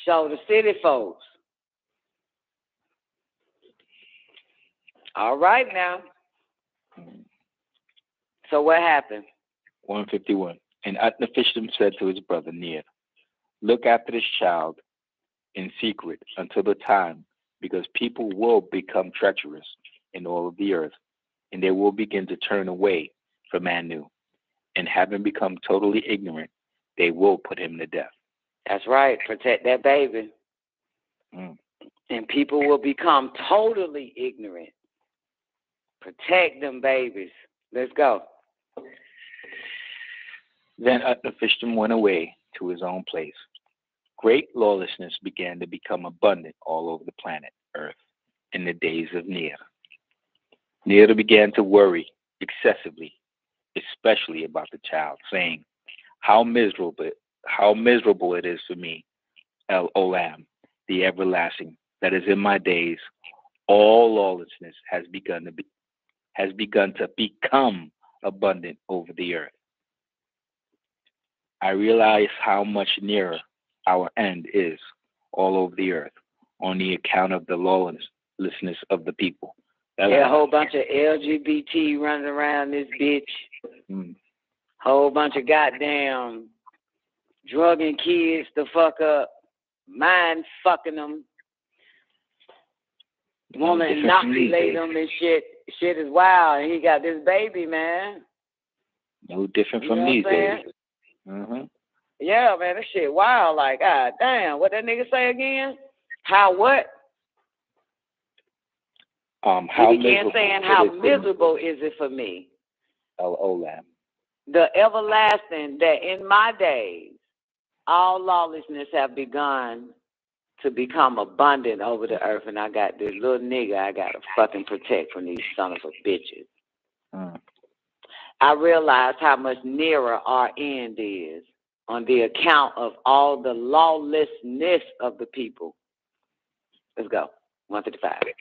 show the city folks. All right now. So what happened?
151. And Utnapishtim said to his brother Ner, look after this child in secret until the time, because people will become treacherous in all of the earth, and they will begin to turn away from Anu. And having become totally ignorant, they will put him to death.
That's right. Protect that baby. And people will become totally ignorant. Protect them babies. Let's go.
Then Utnapishtim went away to his own place. Great lawlessness began to become abundant all over the planet Earth in the days of Ner. Ner began to worry excessively, especially about the child, saying, how miserable it is for me, El Olam, the everlasting, that is in my days, all lawlessness has begun to become abundant over the earth. I realize how much nearer our end is all over the earth on the account of the lawlessness of the people.
A whole bunch of LGBT running around this bitch. Whole bunch of goddamn drugging kids to fuck up, mind fucking them, want to inoculate them and shit. Shit is wild, and he got this baby, man.
No different from these days.
Yeah, man, this shit wild. Like, god damn, what that nigga say again? How what?
How
he began saying, how miserable is it for me?
El Olam.
The everlasting, that in my days, all lawlessness have begun to become abundant over the earth, and I got this little nigga I got to fucking protect from these sons of bitches. I realized how much nearer our end is on the account of all the lawlessness of the people. Let's go. 155.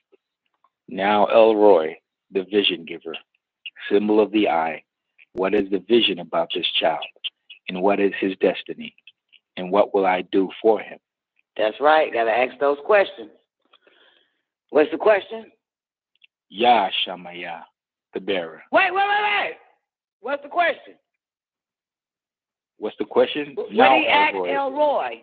Now El Roy, the vision giver, symbol of the eye, what is the vision about this child? And what is his destiny? And what will I do for him?
That's right. Got to ask those questions. What's the question?
Yah Shamaya, the bearer.
Wait. What's the question?
What's the question?
What did he ask El Roy?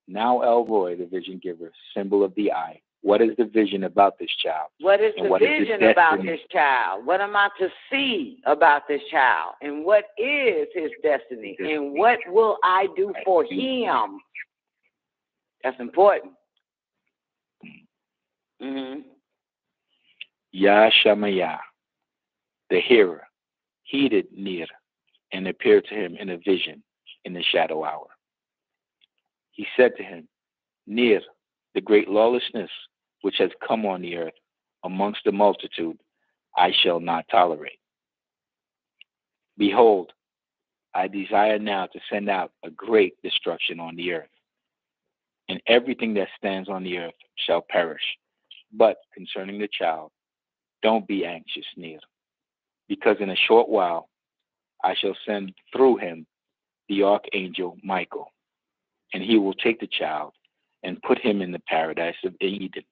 Now El Roy, the vision giver, symbol of the eye. What is the vision about this child?
What is the vision about this child? What am I to see about this child? And what is his destiny? And what will I do for him? That's important.
Yah Shamaya, the hearer, heeded Ner and appeared to him in a vision in the shadow hour. He said to him, Ner, the great lawlessness which has come on the earth amongst the multitude, I shall not tolerate. Behold, I desire now to send out a great destruction on the earth, and everything that stands on the earth shall perish. But concerning the child, don't be anxious, Ner, because in a short while I shall send through him the archangel Michael, and he will take the child and put him in the paradise of Eden,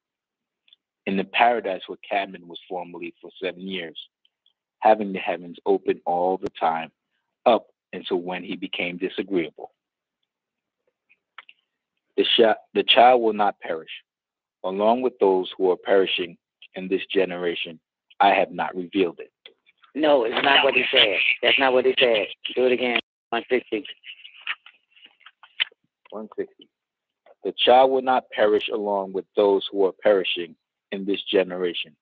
in the paradise where Cadman was formerly for 7 years, having the heavens open all the time, up until when he became disagreeable. The child will not perish, along with those who are perishing in this generation. I have not revealed it.
No, it's not what he said. That's not what he said. Do it again. 160.
160. The child will not perish along with those who are perishing in this generation,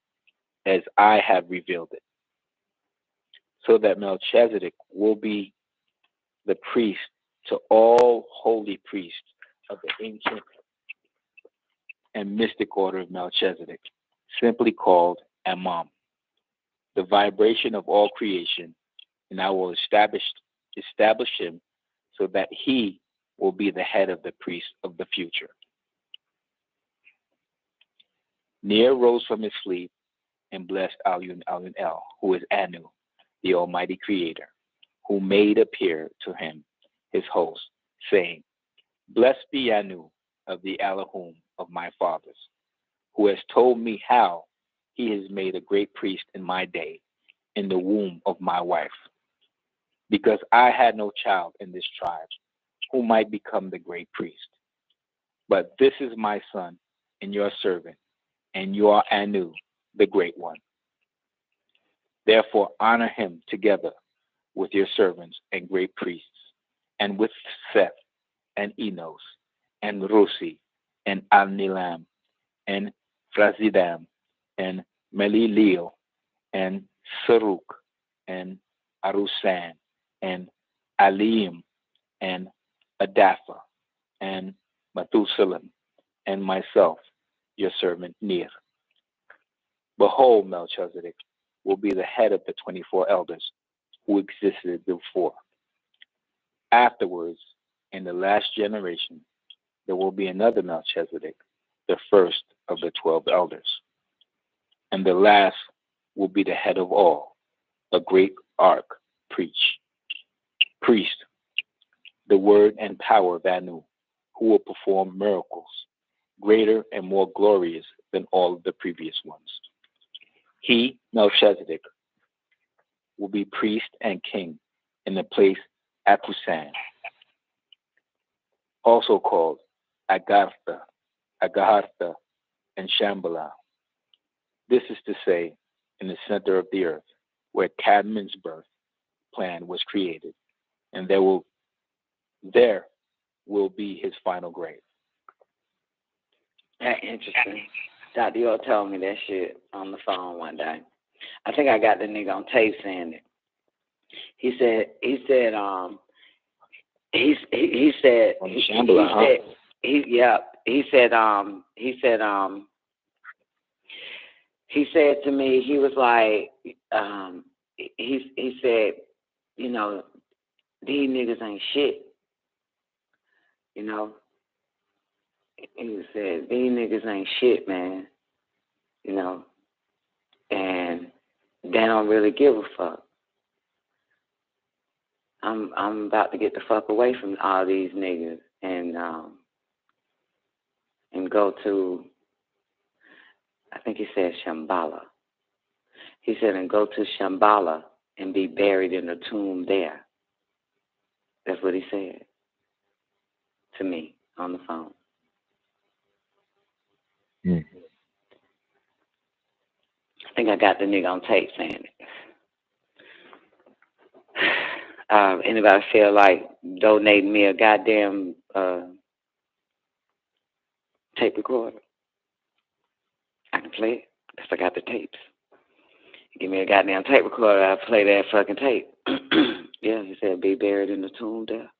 as I have revealed it, so that Melchizedek will be the priest to all holy priests of the ancient and mystic order of Melchizedek, simply called Amam, the vibration of all creation, and I will establish him so that he will be the head of the priests of the future. Ner rose from his sleep and blessed Alun El, who is Anu, the Almighty Creator, who made appear to him his host, saying, Blessed be Anu of the Elohim of my fathers, who has told me how he has made a great priest in my day, in the womb of my wife, because I had no child in this tribe who might become the great priest. But this is my son and your servant, and you are Anu, the great one. Therefore honor him together with your servants and great priests, and with Seth and Enos and Rusi and Al-Nilam and Frazidam and Melilio and Saruk and Arusan and Alim and Adapha and Methuselah and myself, your servant Ner. Behold, Melchizedek will be the head of the 24 elders who existed before. Afterwards, in the last generation, there will be another Melchizedek, the first of the 12 elders. And the last will be the head of all, a great priest, the word and power of Anu, who will perform miracles, greater and more glorious than all of the previous ones. He, Melchizedek, will be priest and king in the place Apusan, also called Agartha, and Shambhala. This is to say, in the center of the earth, where Cadmon's birth plan was created, and there will be his final grave.
That's interesting. Dr. York told me that shit on the phone one day. I think I got the nigga on tape saying it. He said, to me, he was like, he said, you know, these niggas ain't shit, you know. He said, these niggas ain't shit, man, you know, and they don't really give a fuck. I'm about to get the fuck away from all these niggas and go to, I think he said Shambhala. He said, and go to Shambhala and be buried in a tomb there. That's what he said to me on the phone.
Mm.
I think I got the nigga on tape saying it. Anybody feel like donating me a goddamn tape recorder? I can play it because I got the tapes. Give me a goddamn tape recorder, I'll play that fucking tape. Yeah, he said, be buried in the tomb there.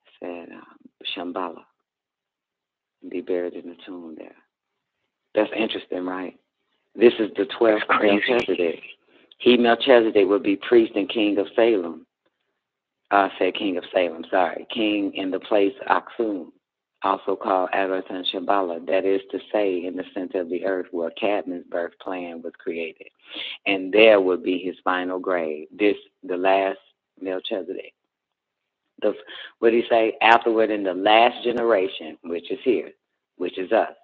He said, Shambhala. Be buried in the tomb there. That's interesting, right? This is the 12th Melchizedek. He, Melchizedek, will be priest and king of Salem. I said king of Salem, sorry. King in the place Aksum, also called Agartha and Shambhala. That is to say, in the center of the earth where Cadmon's birth plan was created. And there would be his final grave. This, the last Melchizedek. What did he say? Afterward, in the last generation, which is here, which is us,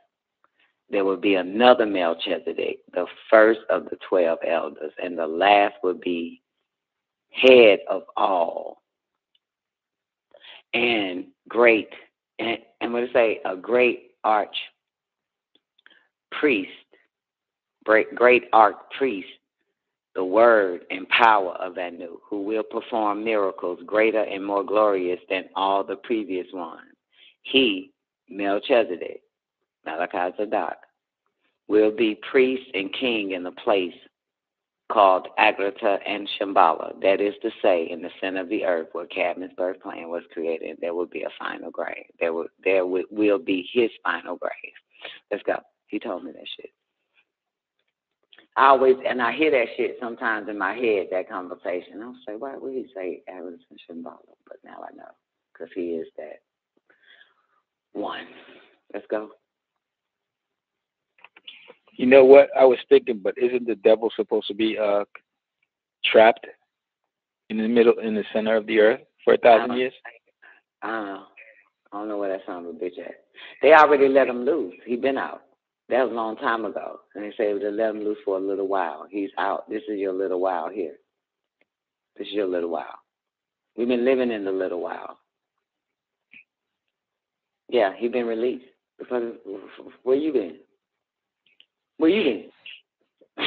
there will be another Melchizedek, the first of the 12 elders, and the last will be head of all. And great, and what did it say? A great arch priest, great arch priest, the word and power of Anu, who will perform miracles greater and more glorious than all the previous ones. He, Melchizedek, Malachi Zadok, will be priest and king in the place called Agartha and Shambhala. That is to say, in the center of the earth where Cadmon's birth plan was created, there will be a final grave. There will be his final grave. Let's go. He told me that shit. I hear that shit sometimes in my head, that conversation. I'll say, why would he say Agartha and Shambhala? But now I know, because he is that one. Let's go.
You know what? I was thinking, but isn't the devil supposed to be trapped in the middle, in the center of the earth for 1,000 years?
I don't know where that son of a bitch at. They already let him loose. He been out. That was a long time ago. And they say they let him loose for a little while. He's out. This is your little while here. This is your little while. We've been living in the little while. Yeah, he been released. Because where you been? Where you been?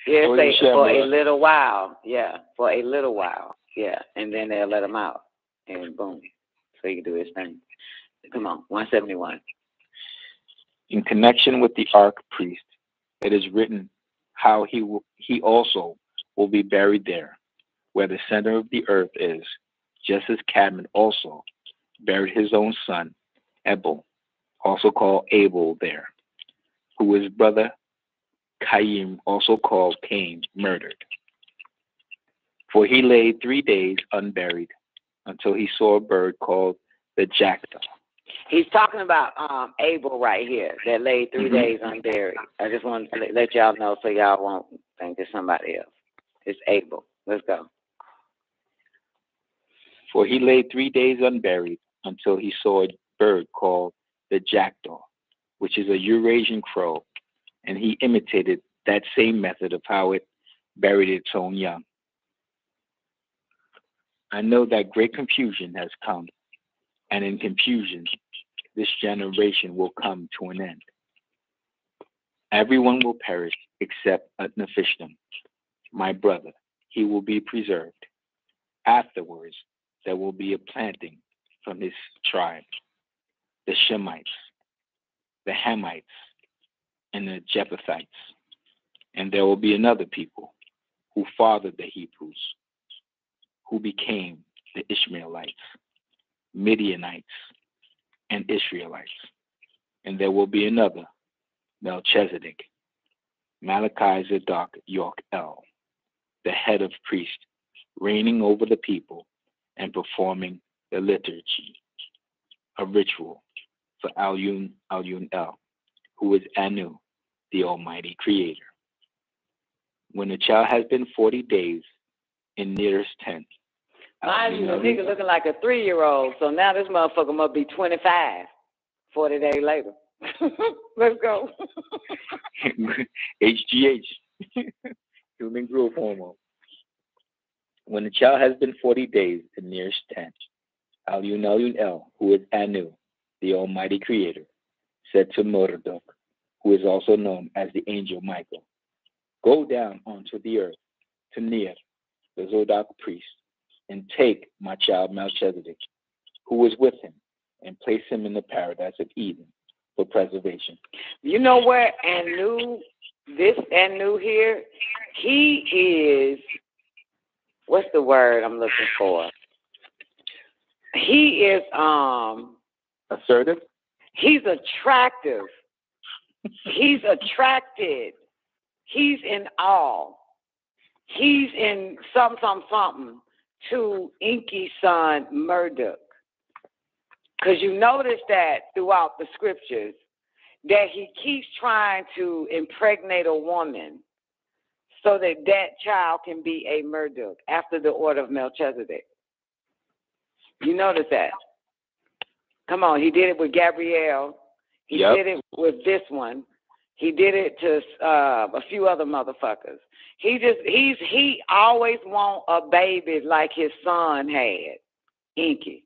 Yeah, say for a little while. Yeah, for a little while. Yeah, and then they'll let him out, and boom, so he can do his thing. Come on, 171.
In connection with the ark priest, it is written how he also will be buried there, where the center of the earth is, just as Cadmon also buried his own son, Abel, also called Abel, there, who his brother Cain, also called Cain, murdered. For he lay 3 days unburied until he saw a bird called the jackdaw.
He's talking about Abel right here that laid 3 days unburied. I just wanted to let y'all know so y'all won't think it's somebody else. It's Abel. Let's go.
For he lay 3 days unburied until he saw a bird called the jackdaw, which is a Eurasian crow, and he imitated that same method of how it buried its own young. I know that great confusion has come, and in confusion this generation will come to an end. Everyone will perish except Nephishtim, my brother. He will be preserved. Afterwards, there will be a planting from his tribe, the Shemites, the Hamites, and the Jephthhites. And there will be another people who fathered the Hebrews, who became the Ishmaelites, Midianites, and Israelites. And there will be another, Melchizedek, Malachi Zadok York El, the head of priest, reigning over the people and performing the liturgy, a ritual for Alyun El, who is Anu, the Almighty Creator. When the child has been 40 days in nearest tent.
Mind you, the nigga looking like a 3-year-old, so now this motherfucker must be 25, 40 days later. Let's go.
HGH, human growth hormone. When the child has been 40 days in nearest tent, Alyun El, who is Anu, the Almighty Creator, said to Mordok, who is also known as the angel Michael, go down onto the earth to Ner, the Zadok priest, and take my child Melchizedek, who was with him, and place him in the paradise of Eden for preservation.
You know where Anu, this Anu here, he is, what's the word I'm looking for? He is
assertive.
He's attractive. He's attracted. He's in awe. He's in something to Inky's son Marduk. Because you notice that throughout the scriptures that he keeps trying to impregnate a woman so that that child can be a Marduk after the order of Melchizedek. You notice that? Come on, he did it with Gabrielle. He did it with this one. He did it to a few other motherfuckers. He always want a baby like his son had, Inky.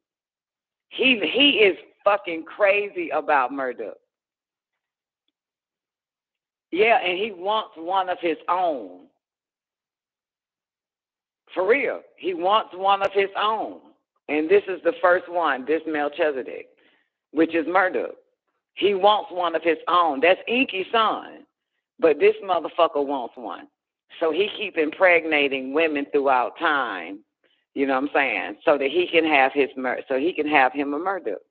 He is fucking crazy about Marduk. Yeah, and he wants one of his own. For real, he wants one of his own. And this is the first one, this Melchizedek, which is Marduk. He wants one of his own. That's Enki's son. But this motherfucker wants one. So he keep impregnating women throughout time, you know what I'm saying, so that he can have him a Marduk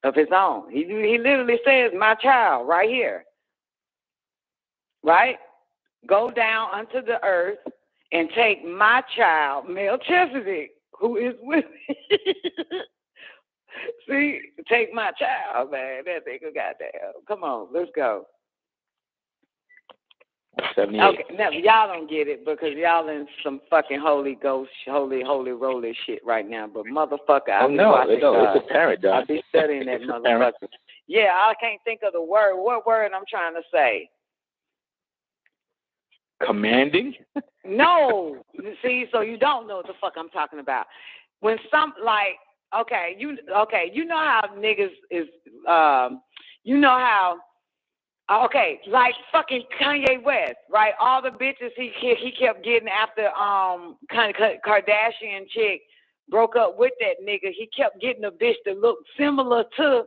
of his own. He literally says, my child, right here. Right? Go down unto the earth and take my child, Melchizedek, who is with me. See, take my child, man. That nigga goddamn. Come on, let's go.
78.
Okay, now y'all don't get it because y'all in some fucking Holy Ghost, holy roly shit right now. But motherfucker,
it's a paradigm.
I be studying that motherfucker. Yeah, I can't think of the word. What word I'm trying to say?
Commanding?
No. See, so you don't know what the fuck I'm talking about. When some you know how niggas is like fucking Kanye West, right? All the bitches he kept getting after Kardashian chick broke up with that nigga. He kept getting a bitch that looked similar to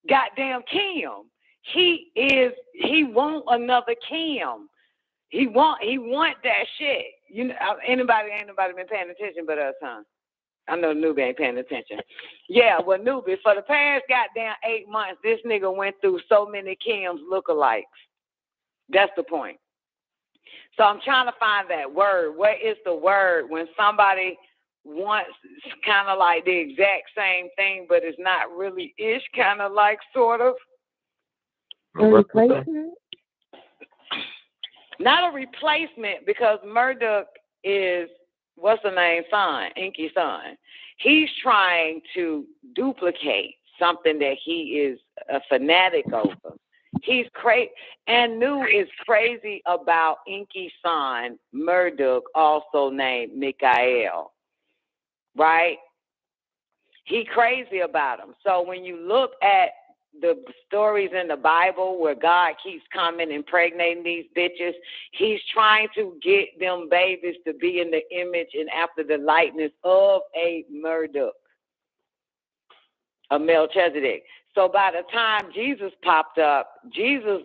goddamn Kim. He want another Kim. He want that shit. You know, ain't nobody been paying attention but us, huh? I know Newbie ain't paying attention. Yeah, well, Newbie, for the past goddamn 8 months, this nigga went through so many Kims lookalikes. That's the point. So I'm trying to find that word. What is the word when somebody wants kind of like the exact same thing, but it's not really ish, kind of like sort of?
A replacement?
Not a replacement, because Marduk is, what's the name, son, Enki's son. He's trying to duplicate something that he is a fanatic over. He's crazy. And Nu is crazy about Enki's son, Marduk, also named Mikael. Right? He crazy about him. So when you look at the stories in the Bible where God keeps coming and impregnating these bitches, he's trying to get them babies to be in the image and after the likeness of a Marduk, a Melchizedek. So by the time Jesus popped up, Jesus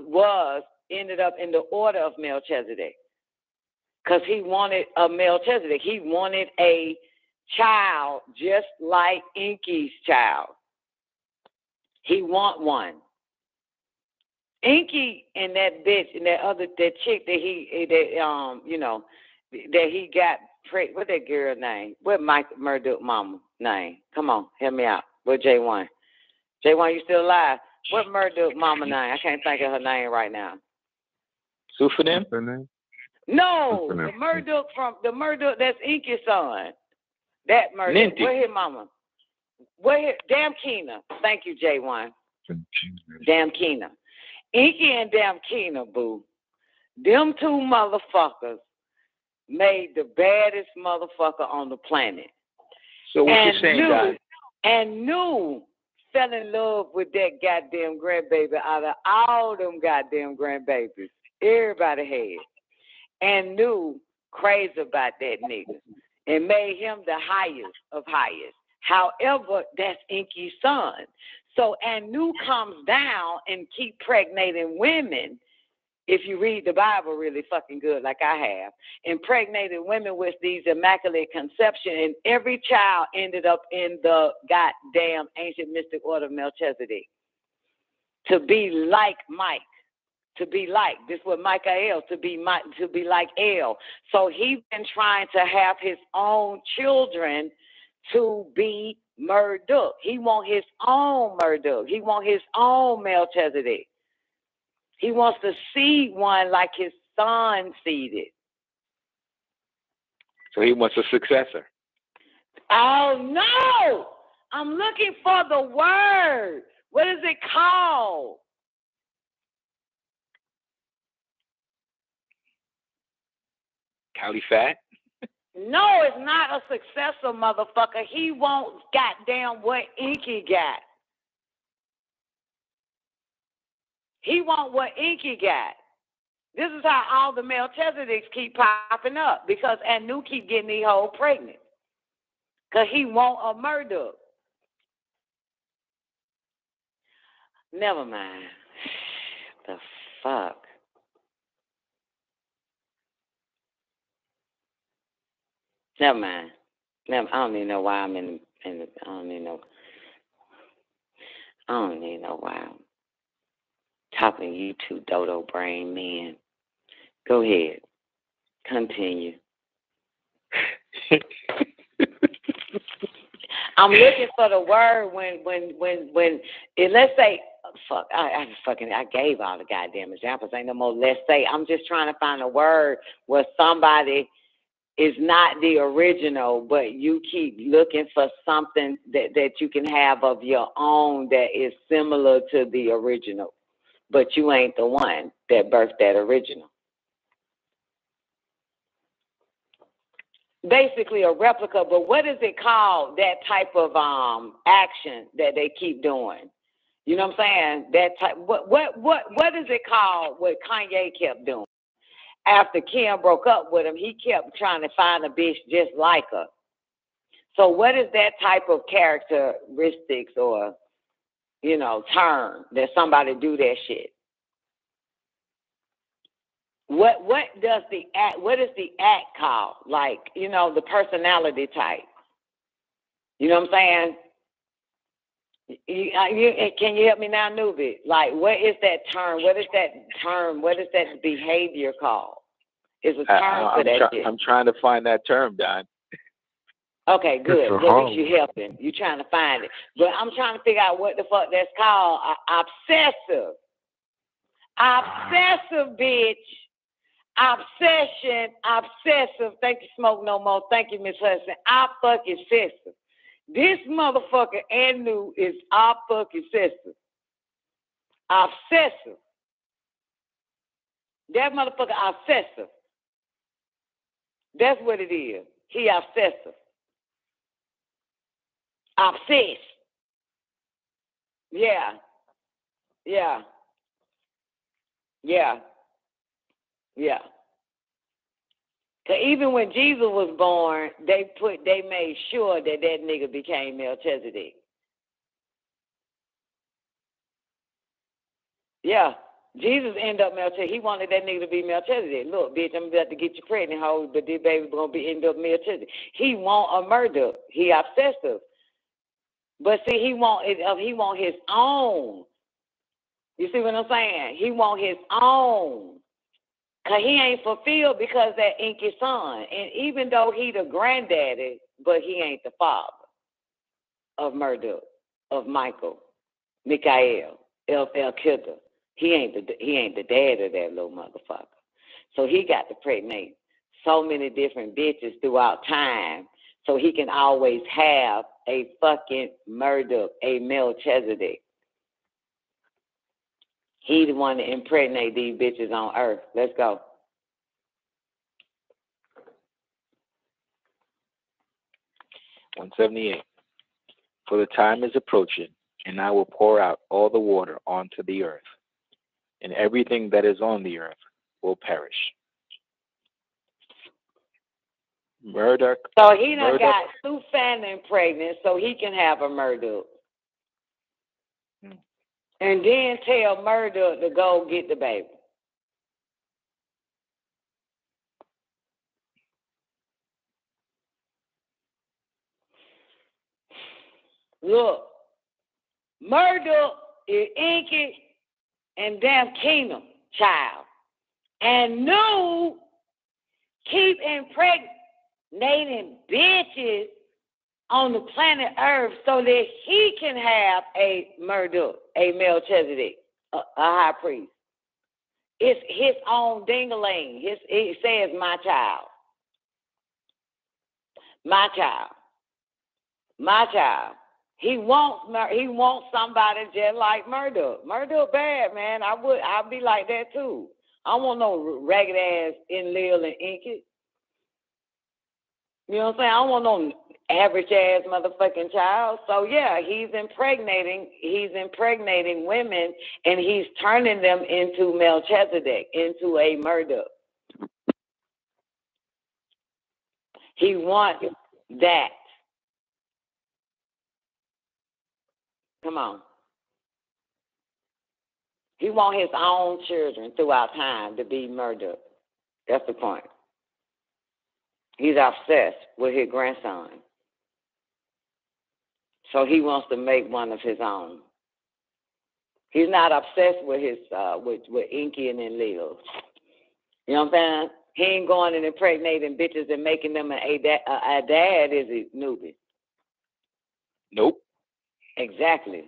ended up in the order of Melchizedek because he wanted a Melchizedek. He wanted a child just like Enki's child. He want one. Enki and that bitch and that chick that he got pregnant. What that girl name? What Mike Marduk mama name? Come on, help me out. What J1? J1, you still alive? What Marduk mama name? I can't think of her name right now.
Sufanim?
No, the Marduk that's Enki's son. That Marduk.
Ninti.
Where his mama? Damn Keena. Thank you, J1. Damn Keena. Enki and Damn Keena, boo. Them two motherfuckers made the baddest motherfucker on the planet.
So what you saying, guys?
And Nu fell in love with that goddamn grandbaby out of all them goddamn grandbabies. Everybody had. And Nu crazy about that nigga and made him the highest of highest. However, that's Enki's son. So Anu comes down and keep pregnating women, if you read the Bible really fucking good like I have, impregnated women with these immaculate conception, and every child ended up in the goddamn ancient mystic order of Melchizedek. To be like Mike. To be like, this was Michael, to be like El. So he's been trying to have his own children to be Marduk. He want his own Marduk. He want his own Melchizedek. He wants to seed one like his son seeded.
So he wants a successor.
Oh, no! I'm looking for the word. What is it called?
Caliphate?
No, it's not a successor, motherfucker. He wants goddamn what Enki got. He want what Enki got. This is how all the Melchizedeks keep popping up, because Anu keep getting these hoes pregnant. Because he want a Murdoch. Never mind. The fuck? Never mind. I don't even know why I'm in the I don't even know why I'm talking to you two dodo brain men. Go ahead. Continue. I'm looking for the word when let's say, fuck, I gave all the goddamn examples. Ain't no more let's say. I'm just trying to find a word where somebody is not the original, but you keep looking for something that you can have of your own that is similar to the original, but you ain't the one that birthed that original. Basically a replica, but what is it called, that type of action that they keep doing? You know what I'm saying? That type, what is it called, what Kanye kept doing? After Kim broke up with him, he kept trying to find a bitch just like her. So what is that type of characteristics or, term that somebody do that shit? What is the act called? Like, the personality type. You know what I'm saying? Can you help me now, Newbie? Like, what is that term? What is that behavior called? Is a term for that shit.
I'm trying to find that term, Don.
Okay, good. Well, at least you're helping. You're trying to find it. But I'm trying to figure out what the fuck that's called. Obsessive. Obsessive, bitch. Obsessive. Thank you, Smoke No More. Thank you, Miss Hudson. Fucking obsessive. This motherfucker Anu is fucking obsessive. Obsessive. That motherfucker obsessive. That's what it is. He obsessive. Obsessed. Yeah. Cause even when Jesus was born, they made sure that nigga became Melchizedek. Yeah. Jesus ended up Melchizedek. He wanted that nigga to be Melchizedek. Look, bitch, I'm about to get you pregnant, hoe, but this baby gonna end up Melchizedek. He want a murder. He obsessive. But see, he want his own. You see what I'm saying? He want his own. Because he ain't fulfilled because that inky son. And even though he the granddaddy, but he ain't the father of Murdoch, of Michael, Mikael, El-Kidder. He ain't the dad of that little motherfucker. So he got to pregnate so many different bitches throughout time so he can always have a fucking Murdoch, a Melchizedek. He the one to impregnate these bitches on earth. Let's go.
$178. For the time is approaching, and I will pour out all the water onto the earth, and everything that is on the earth will perish. Murdoch.
So he done got Sue Fannin pregnant so he can have a Murdoch. And then tell Murdoch to go get the baby. Look, Murdoch is Inky and damn Kingdom child. And New keep impregnating bitches on the planet Earth so that he can have a Murdoch, a Melchizedek, a high priest. It's his own ding-a-ling. He says, my child. My child. My child. He wants somebody just like Murdoch. Murdoch bad, man. I'd be like that too. I don't want no ragged ass Enlil and Inky. You know what I'm saying? I don't want no average ass motherfucking child. So yeah, he's impregnating women and he's turning them into Melchizedek, into a Murdoch. He wants that. Come on. He want his own children throughout time to be murdered. That's the point. He's obsessed with his grandson. So he wants to make one of his own. He's not obsessed with his with Inky and Lil. You know what I'm saying? He ain't going and impregnating bitches and making them a dad, is he, newbie?
Nope.
Exactly.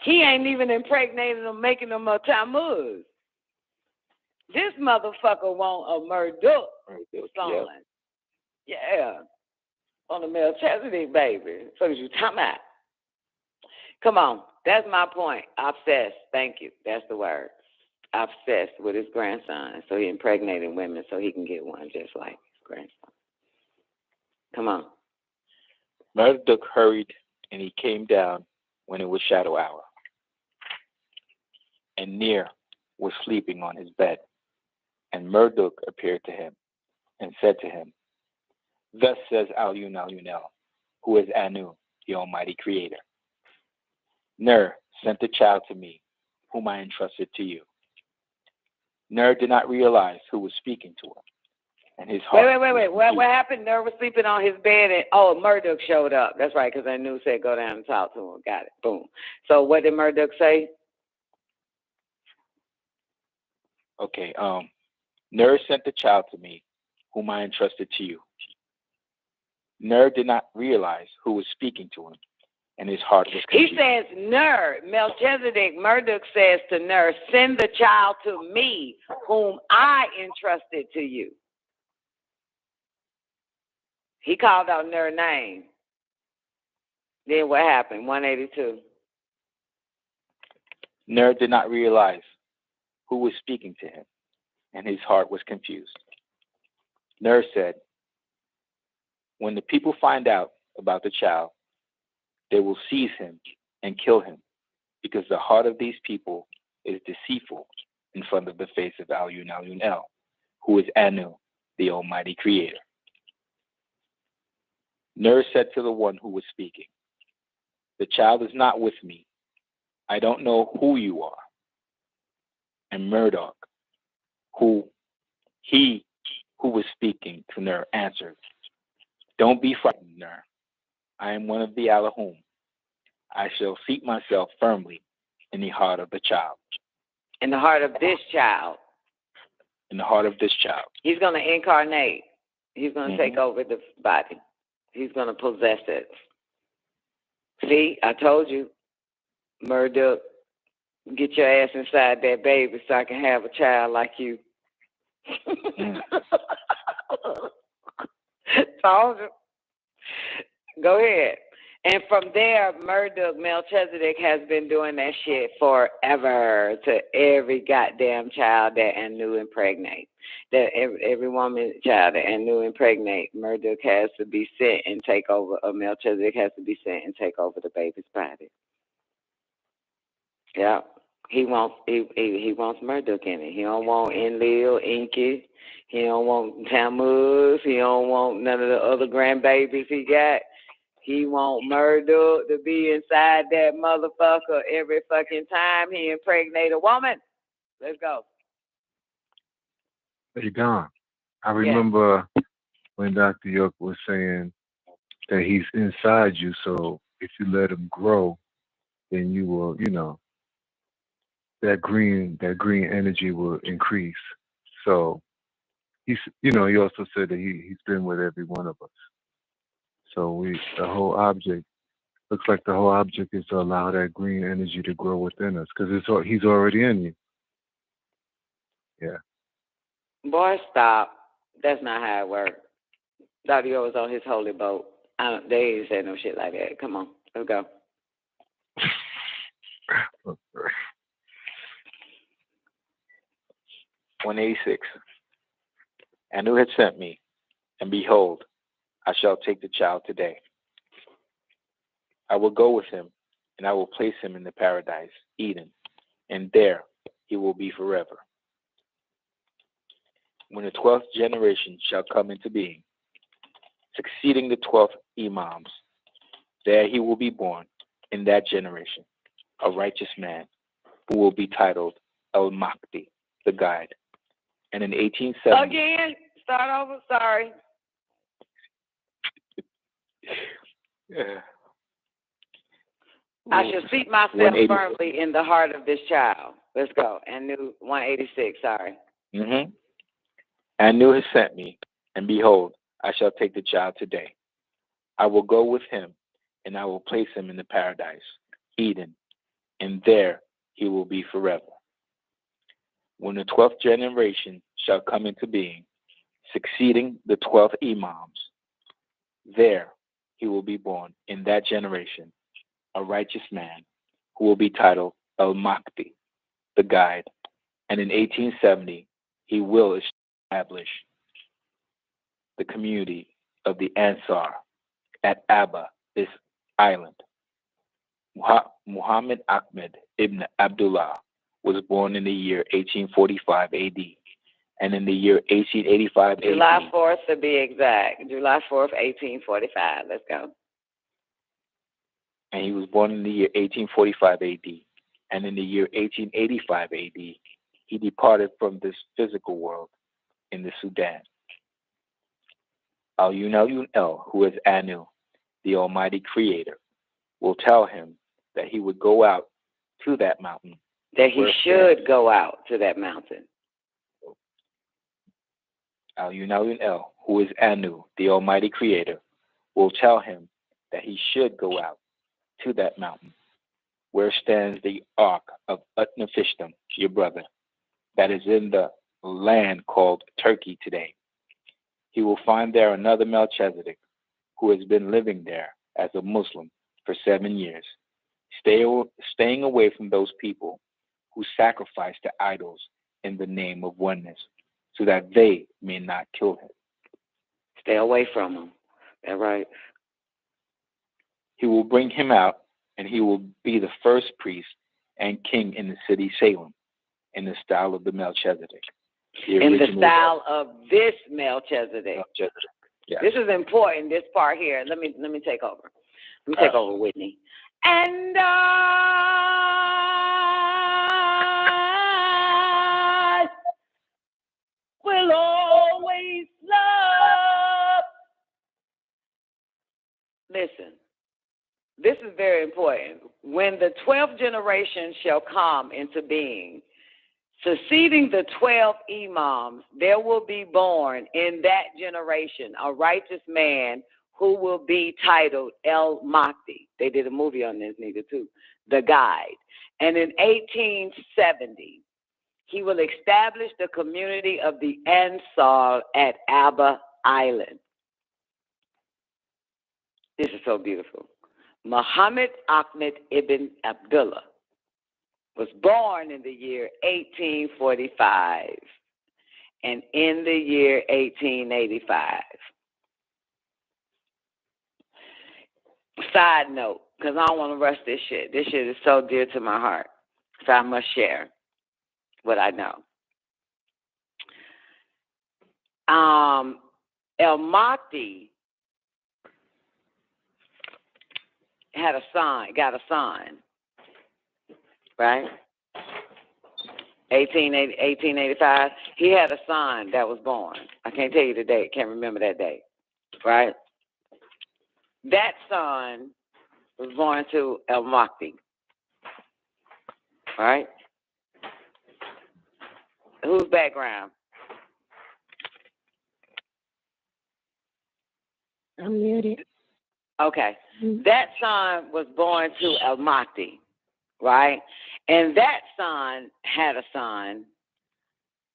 He ain't even impregnating them, making them a Tammuz. This motherfucker want a Murdoch son. Yeah. On the Melchizedek baby. So you talking about? Come on. That's my point. Obsessed. Thank you. That's the word. Obsessed with his grandson. So he impregnating women so he can get one just like his grandson. Come on.
Murdoch hurried, and he came down when it was shadow hour. And Ner was sleeping on his bed. And Murdoch appeared to him and said to him, "Thus says Al-Yunel, who is Anu, the Almighty Creator. Ner sent the child to me, whom I entrusted to you." Ner did not realize who was speaking to him. And his heart.
Wait. What happened? Ner was sleeping on his bed, and Murdoch showed up. That's right, because Anu said go down and talk to him. Got it. Boom. So what did Murdoch say?
Okay. Ner sent the child to me, whom I entrusted to you. Ner did not realize who was speaking to him, and his heart was confused.
He says, Ner, Melchizedek, Murdoch says to Ner, send the child to me, whom I entrusted to you. He called out Ner's name. Then what happened? 182.
Ner did not realize who was speaking to him, and his heart was confused. Ner said, when the people find out about the child, they will seize him and kill him, because the heart of these people is deceitful in front of the face of Al-Yunel, who is Anu, the Almighty Creator. Ner said to the one who was speaking, "The child is not with me. I don't know who you are." And Murdoch, who was speaking to Ner, answered, "Don't be frightened, Ner. I am one of the Allahum. I shall seat myself firmly in the heart of the child."
In the heart of this child.
In the heart of this child.
He's going to incarnate. He's going to take over the body. He's going to possess it. See, I told you, Murdoch, get your ass inside that baby so I can have a child like you. Told you. Go ahead. And from there, Murdoch, Melchizedek has been doing that shit forever to every goddamn child that Anu impregnate. That every woman child that Anu impregnate, Murdoch has to be sent and take over, or Melchizedek has to be sent and take over the baby's body. Yeah. He wants Murdoch in it. He don't want Enlil, Inky. He don't want Tammuz. He don't want none of the other grandbabies he got. He want Murdoch to be inside that motherfucker every fucking time he impregnate a woman. Let's go.
Hey, Don, I remember when Dr. York was saying that he's inside you, so if you let him grow, then you will, that green energy will increase. So he also said that he's been with every one of us. So the whole object is to allow that green energy to grow within us, because he's already in you. Yeah.
Boy, stop. That's not how it works. Dr. York was on his holy boat. They ain't say no shit like that. Come on, let's go.
186. Anu had sent me, and behold, I shall take the child today. I will go with him, and I will place him in the paradise, Eden, and there he will be forever. When the 12th generation shall come into being, succeeding the 12th Imams. There he will be born in that generation, a righteous man who will be titled Al-Mahdi, the guide. And in 1870...
Again, start over, sorry. I shall seat myself firmly in the heart of this child. Let's go. And new 186, sorry.
Anu has sent me, and behold, I shall take the child today. I will go with him, and I will place him in the paradise, Eden, and there he will be forever. When the 12th generation shall come into being, succeeding the 12th Imams, there he will be born in that generation, a righteous man who will be titled Al-Mahdi, the guide. And in 1870, he will establish the community of the Ansar at Abba, this island. Muhammad Ahmed ibn Abdullah was born in the year 1845 AD, and in the year 1885 AD.
July 4th to be exact. July 4th, 1845. Let's go.
And he was born in the year 1845 AD, and in the year 1885 AD, he departed from this physical world in the Sudan. Al-Yunal, who is Anu, the Almighty Creator, will tell him that he would go out to that mountain.
That he should go out to that mountain.
Al-Yunal, who is Anu, the Almighty Creator, will tell him that he should go out to that mountain, where stands the Ark of Utnapishtim, your brother, that is in the land called Turkey today. He will find there another Melchizedek, who has been living there as a Muslim for 7 years, staying away from those people who sacrifice to idols in the name of oneness, so that they may not kill him.
Stay away from him. That's right.
He will bring him out, and he will be the first priest and king in the city Salem, in the style of the Melchizedek.
In the style of this Melchizedek.
Yes.
This is important, this part here. Let me take over. Let me take over, Whitney. And I will always love. Listen, this is very important. When the 12th generation shall come into being, succeeding the 12 Imams, there will be born in that generation a righteous man who will be titled El-Mahdi. They did a movie on this nigga too, The Guide. And in 1870, he will establish the community of the Ansar at Abba Island. This is so beautiful. Muhammad Ahmed ibn Abdullah was born in the year 1845 and in the year 1885. Side note, because I don't want to rush this shit. This shit is so dear to my heart, so I must share what I know. El-Mahdi got a son, right? 1885. He had a son that was born. I can't tell you the date. Can't remember that date, right? That son was born to El-Mahdi, right? Whose background?
I'm muted.
Okay. That son was born to El-Mahdi, right? And that son had a son,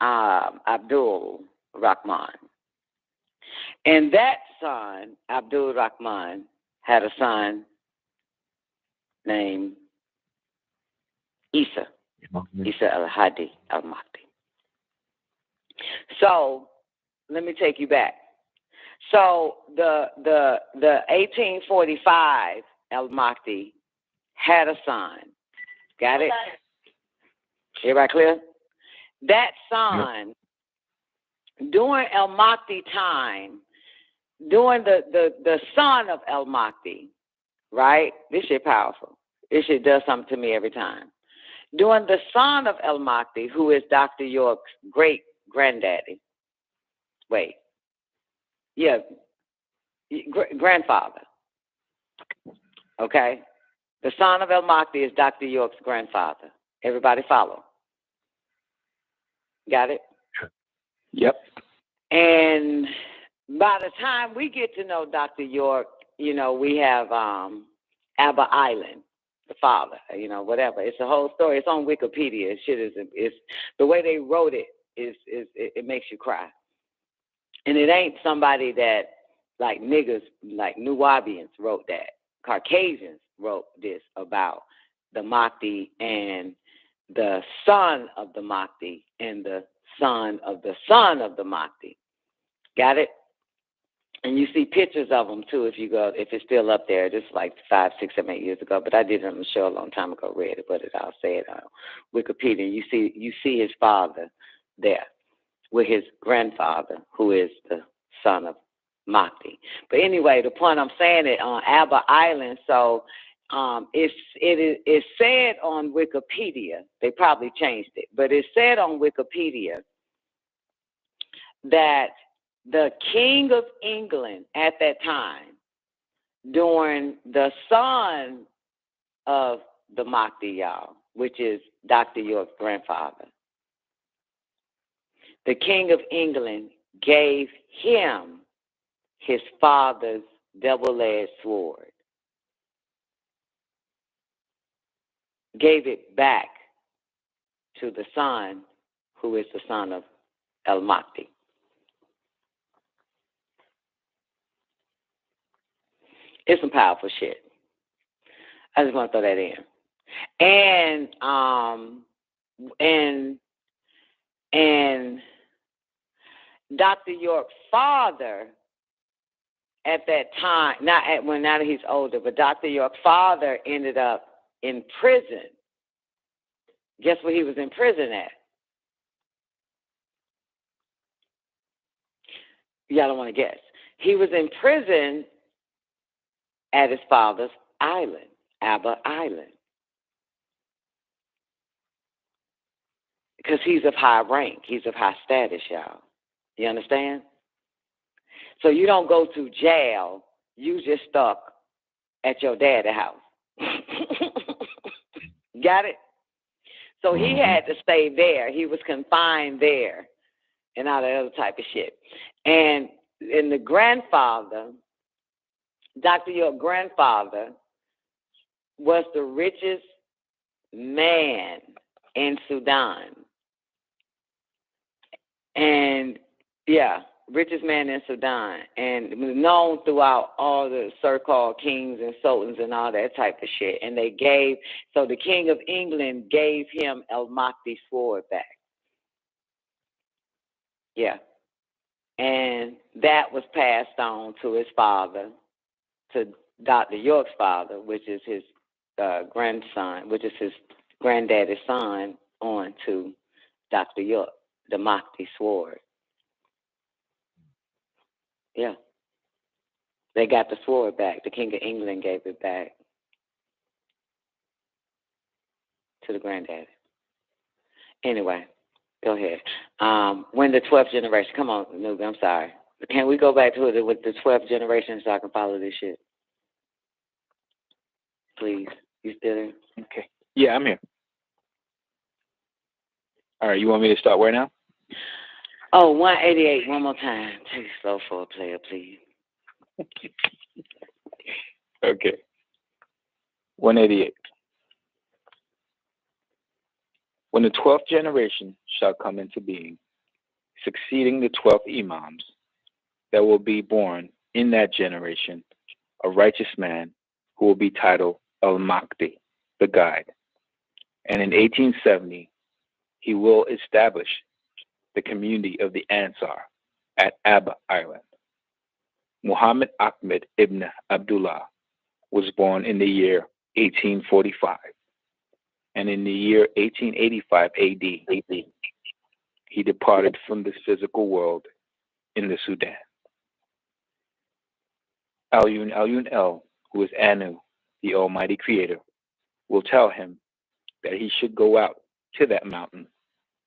Abdul Rahman. And that son, Abdul Rahman, had a son named Isa al-Hadi al-Mahdi. So, let me take you back. So, the 1845 al-Mahdi had a son. Got it? Everybody clear? That son, during al-Mahdi time, during the son of El Mahdi, right? This shit powerful. This shit does something to me every time. During the son of El Mahdi, who is Dr. York's great granddaddy. Wait. Yeah. Grandfather. Okay? The son of El Mahdi is Dr. York's grandfather. Everybody follow? Got it?
Yep.
And by the time we get to know Dr. York, we have Abba Island, the father, whatever. It's a whole story. It's on Wikipedia. It's the way they wrote it it makes you cry. And it ain't somebody that like niggas, like Nuwabians wrote that. Caucasians wrote this about the Mahdi and the son of the Mahdi and the son of the son of the Mahdi. Got it? And you see pictures of them too if it's still up there. This is like 5, 6, 7, 8 years ago, but I did it on the show a long time ago, read it, but I'll say it on Wikipedia. You see his father there with his grandfather, who is the son of Mahdi. But anyway, the point I'm saying it on Abba Island, so it's said on Wikipedia, they probably changed it, but it's said on Wikipedia that the King of England at that time, during the son of the Mahdi, y'all, which is Dr. York's grandfather, the King of England gave him his father's double-edged sword, gave it back to the son, who is the son of El Mahdi. It's some powerful shit. I just want to throw that in. And Dr. York's father at that time, now that he's older, but Dr. York's father ended up in prison. Guess where he was in prison at? Y'all don't want to guess. He was in prison at his father's island, Abba Island. Because he's of high rank. He's of high status, y'all. You understand? So you don't go to jail. You just stuck at your daddy's house. Got it? So he had to stay there. He was confined there and all that other type of shit. And the grandfather, Dr. York's grandfather, was the richest man in Sudan. And, richest man in Sudan. And was known throughout all the so-called kings and sultans and all that type of shit. And so the King of England gave him El Mahdi's sword back. Yeah. And that was passed on to his father, to Dr. York's father, which is his grandson, which is his granddaddy's son, on to Dr. York, the Mahdi sword. Yeah. They got the sword back. The King of England gave it back to the granddaddy. Anyway, go ahead. When the 12th generation, come on, Nubi, I'm sorry. Can we go back to it with the 12th generation so I can follow this shit? Please. You still there?
Okay. Yeah, I'm here. All right, you want me to start where now?
Oh, 188, one more time. Take it slow for a player, please.
Okay. 188. When the 12th generation shall come into being, succeeding the 12 imams, there will be born in that generation a righteous man who will be titled Al-Mahdi, the guide. And in 1870, he will establish the community of the Ansar at Abba Island. Muhammad Ahmed ibn Abdullah was born in the year 1845. And in the year 1885 AD, he departed from this physical world in the Sudan. Alyun El, who is Anu, the Almighty Creator, will tell him that he should go out to that mountain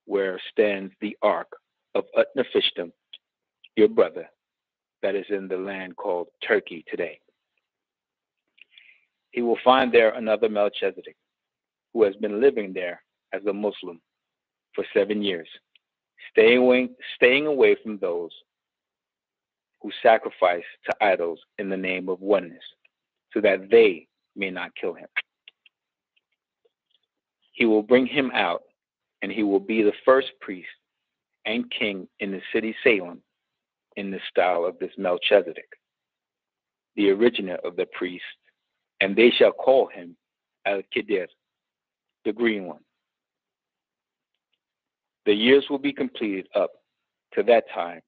where stands the Ark of Utnapishtim, your brother, that is in the land called Turkey today. He will find there another Melchizedek, who has been living there as a Muslim for 7 years, staying away from those who sacrifice to idols in the name of oneness, so that they may not kill him. He will bring him out, and he will be the first priest and king in the city Salem in the style of this Melchizedek, the originator of the priest, and they shall call him Al-Kidir, the Green One. The years will be completed up to that time,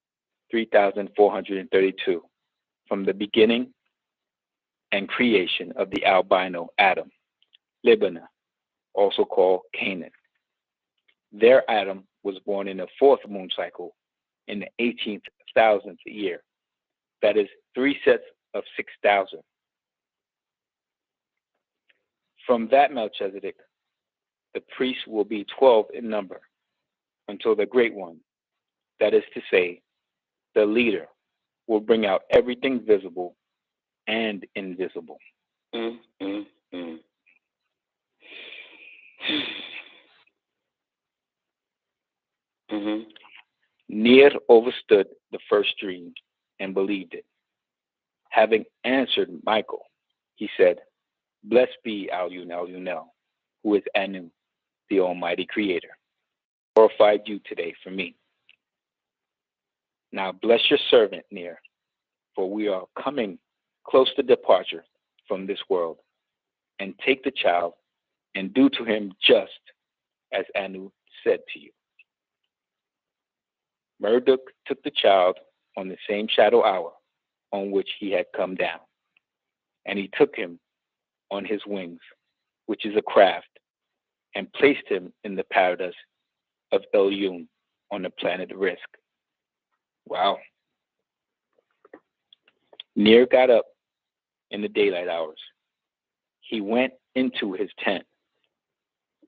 3,432, from the beginning and creation of the albino Adam, Libana, also called Canaan. Their Adam was born in the fourth moon cycle in the 18,000th year. That is 3 sets of 6,000. From that Melchizedek, the priests will be 12 in number until the Great One, that is to say, the leader, will bring out everything visible and invisible. Nir overstood the first dream and believed it. Having answered Michael, he said, "Blessed be Alyun, who is Anu, the Almighty Creator, glorified you today for me. Now bless your servant Nir, for we are coming close to departure from this world, and take the child and do to him just as Anu said to you." Marduk took the child on the same shadow hour on which he had come down, and he took him on his wings, which is a craft, and placed him in the paradise of Elyun on the planet Risk. Wow. Nir got up in the daylight hours. He went into his tent,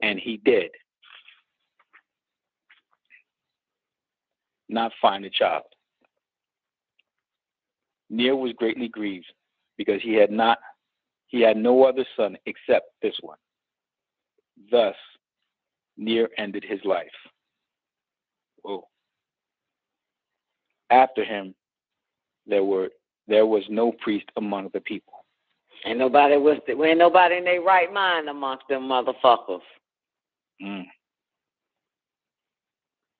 and he did not find the child. Nir was greatly grieved because he had no other son except this one. Thus, Nir ended his life. Whoa. After him, there was no priest among the people.
Ain't nobody in their right mind amongst them motherfuckers.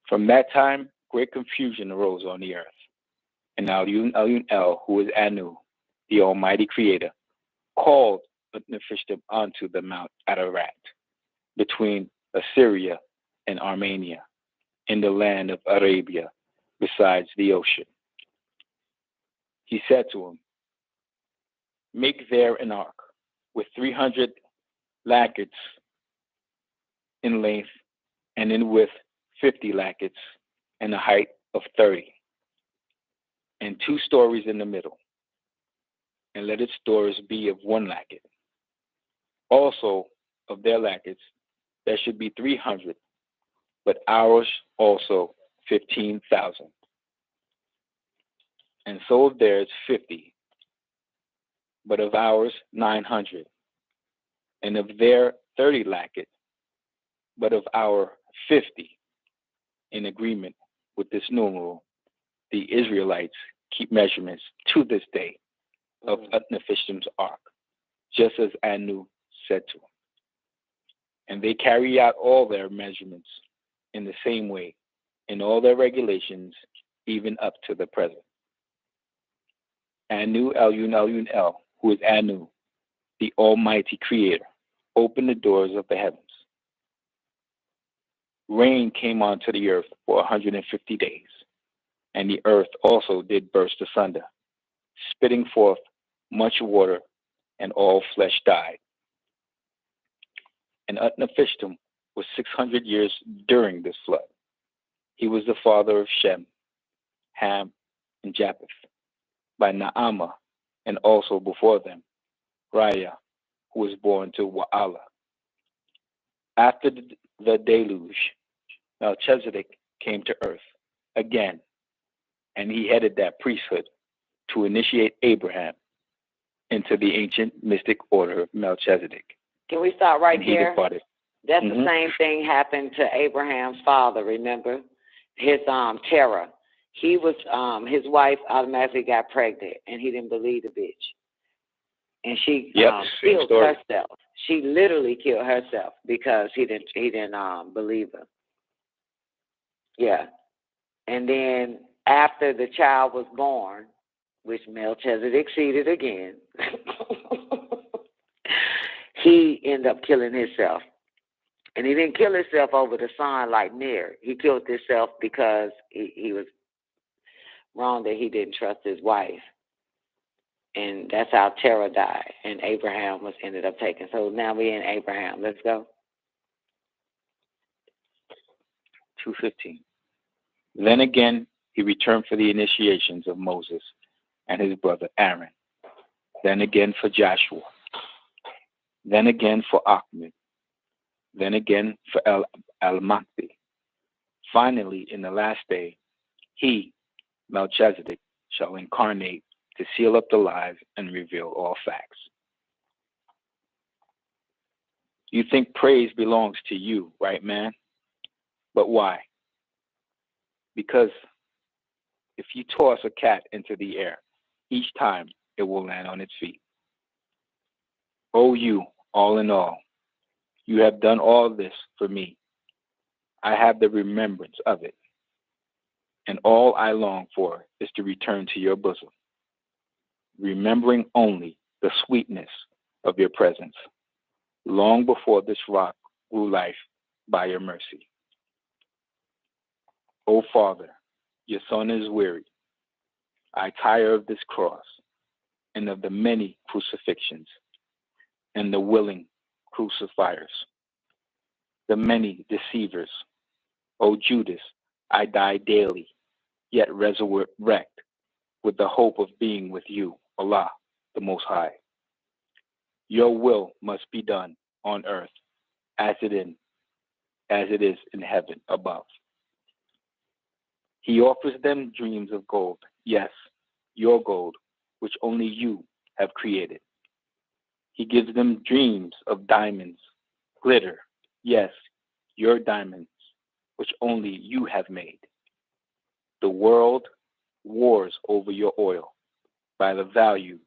From that time, great confusion arose on the earth. And Alyun El, who is Anu, the Almighty Creator, called Utnapishtim onto the Mount Ararat, between Assyria and Armenia, in the land of Arabia, besides the ocean. He said to him, "Make there an ark with 300 lackets in length, and in width 50 lackets, and a height of 30, and 2 stories in the middle, and let its doors be of 1 lacket. Also of their lackets there should be 300, but ours also 15,000. And so of theirs 50, but of ours 900, and of their 30 lacket, but of our 50. In agreement with this numeral, the Israelites keep measurements to this day of Utnapishtim's ark, just as Anu said to him. And they carry out all their measurements in the same way, in all their regulations, even up to the present. Anu, Alyun El, who is Anu, the Almighty Creator, opened the doors of the heavens. Rain came onto the earth for 150 days, and the earth also did burst asunder, spitting forth much water, and all flesh died. And Utnapishtim was 600 years during this flood. He was the father of Shem, Ham, and Japheth. By Naamah, and also before them, Raya, who was born to Wa'ala. After the deluge, Melchizedek came to earth again, and he headed that priesthood to initiate Abraham into the ancient mystic order of Melchizedek.
Can we stop right
And he
here?
departed.
That's the same thing happened to Abraham's father, remember? His Terah. He was his wife automatically got pregnant and he didn't believe the bitch. And she killed herself. She literally killed herself because he didn't believe her. Yeah. And then after the child was born, which Melchizedek seeded again, he ended up killing himself. And he didn't kill himself over the son like Ner. He killed himself because he was wrong that he didn't trust his wife. And that's how Terah died. And Abraham ended up taken. So now we're in Abraham. Let's go.
2:15. Then again, he returned for the initiations of Moses and his brother Aaron. Then again for Joshua. Then again for Ahmed. Then again for Al-Mahdi. Finally, in the last day, he, Melchizedek, shall incarnate to seal up the lies and reveal all facts. You think praise belongs to you, right, man? But why? Because if you toss a cat into the air, each time it will land on its feet. Oh, you, all in all, you have done all this for me. I have the remembrance of it. And all I long for is to return to your bosom, remembering only the sweetness of your presence, long before this rock grew life by your mercy. O Father, your Son is weary. I tire of this cross and of the many crucifixions and the willing crucifiers, the many deceivers. O Judas, I die daily, yet resurrect with the hope of being with you, Allah, the Most High. Your will must be done on earth as it is in heaven above. He offers them dreams of gold, yes, your gold, which only you have created. He gives them dreams of diamonds, glitter, yes, your diamonds, which only you have made. The world wars over your oil by the value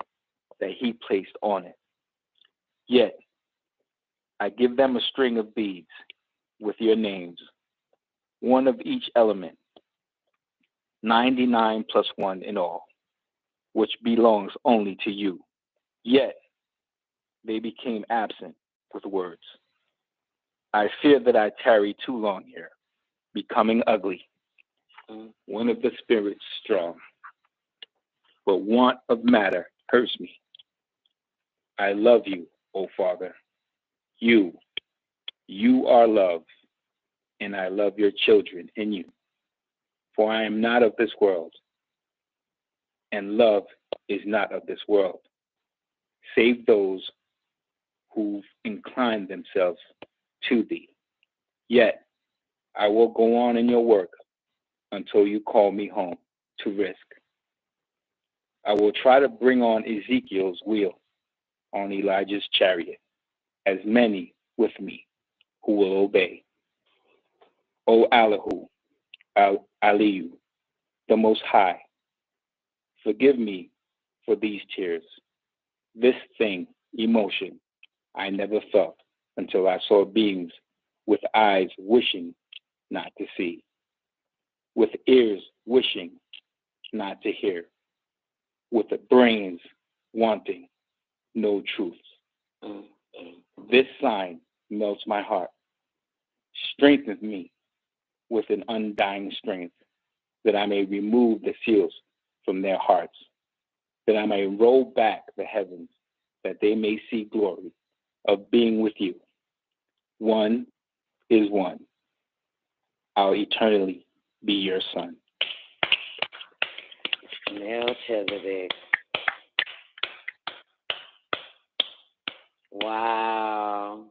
that he placed on it. Yet, I give them a string of beads with your names, one of each element, 99 plus 1 in all, which belongs only to you. Yet, they became absent with words. I fear that I tarry too long here, becoming ugly, one of the spirits strong, but want of matter hurts me. I love you, O Father. You are love, and I love your children in you. For I am not of this world, and love is not of this world, save those who've inclined themselves to thee. Yet I will go on in your work until you call me home to risk. I will try to bring on Ezekiel's wheel on Elijah's chariot, as many with me who will obey. O Allahu, Aliyu, the Most High, forgive me for these tears. This thing, emotion, I never felt until I saw beings with eyes wishing not to see, with ears wishing not to hear, with the brains wanting no truths. This sign melts my heart, strengthens me with an undying strength, that I may remove the seals from their hearts, that I may roll back the heavens, that they may see glory of being with you. One is one. I'll eternally be your son.
Melchizedek. Wow.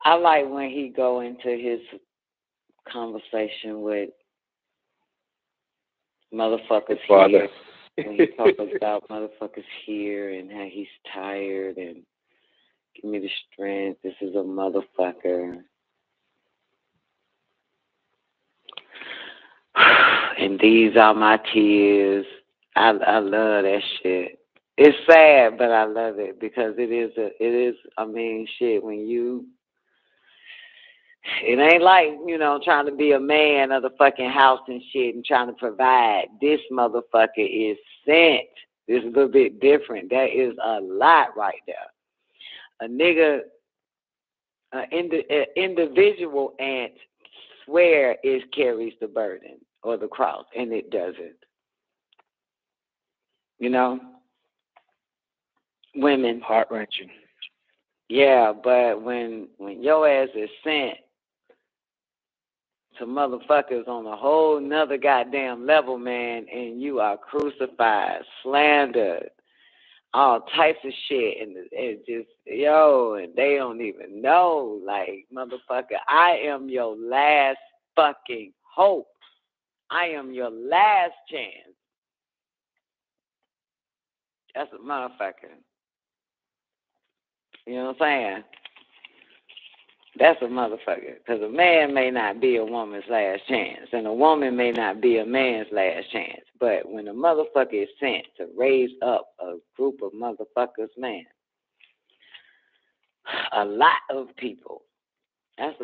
I like when he go into his conversation with motherfuckers here. When he talks about motherfuckers here and how he's tired and give me the strength. This is a motherfucker. And these are my tears. I love that shit. It's sad, but I love it because it is, shit, when you, it ain't like, trying to be a man of the fucking house and shit and trying to provide. This motherfucker is sent. It's a little bit different. That is a lot right there. A nigga, individual ant swear it carries the burden or the cross, and it doesn't. Women.
Heart-wrenching.
Yeah, but when your ass is sent to motherfuckers on a whole nother goddamn level, man, and you are crucified, slandered, all types of shit, and just, and they don't even know, like, motherfucker, I am your last fucking hope. I am your last chance. That's a motherfucker. You know what I'm saying? That's a motherfucker. Because a man may not be a woman's last chance, and a woman may not be a man's last chance. But when a motherfucker is sent to raise up a group of motherfuckers, man, a lot of people, that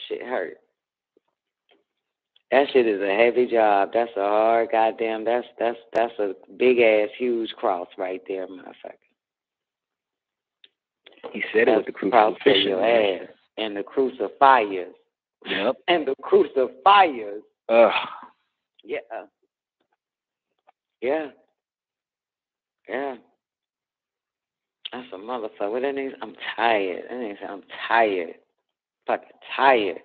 shit hurt. That shit is a heavy job. That's a hard goddamn. That's a big ass huge cross right there, motherfucker.
He said it was the crucifixion.
Your ass. And the crucifiers.
Yep.
And the crucifiers.
Ugh.
Yeah. Yeah. Yeah. That's a motherfucker. What that means? I'm tired. That means I'm tired. Fucking tired.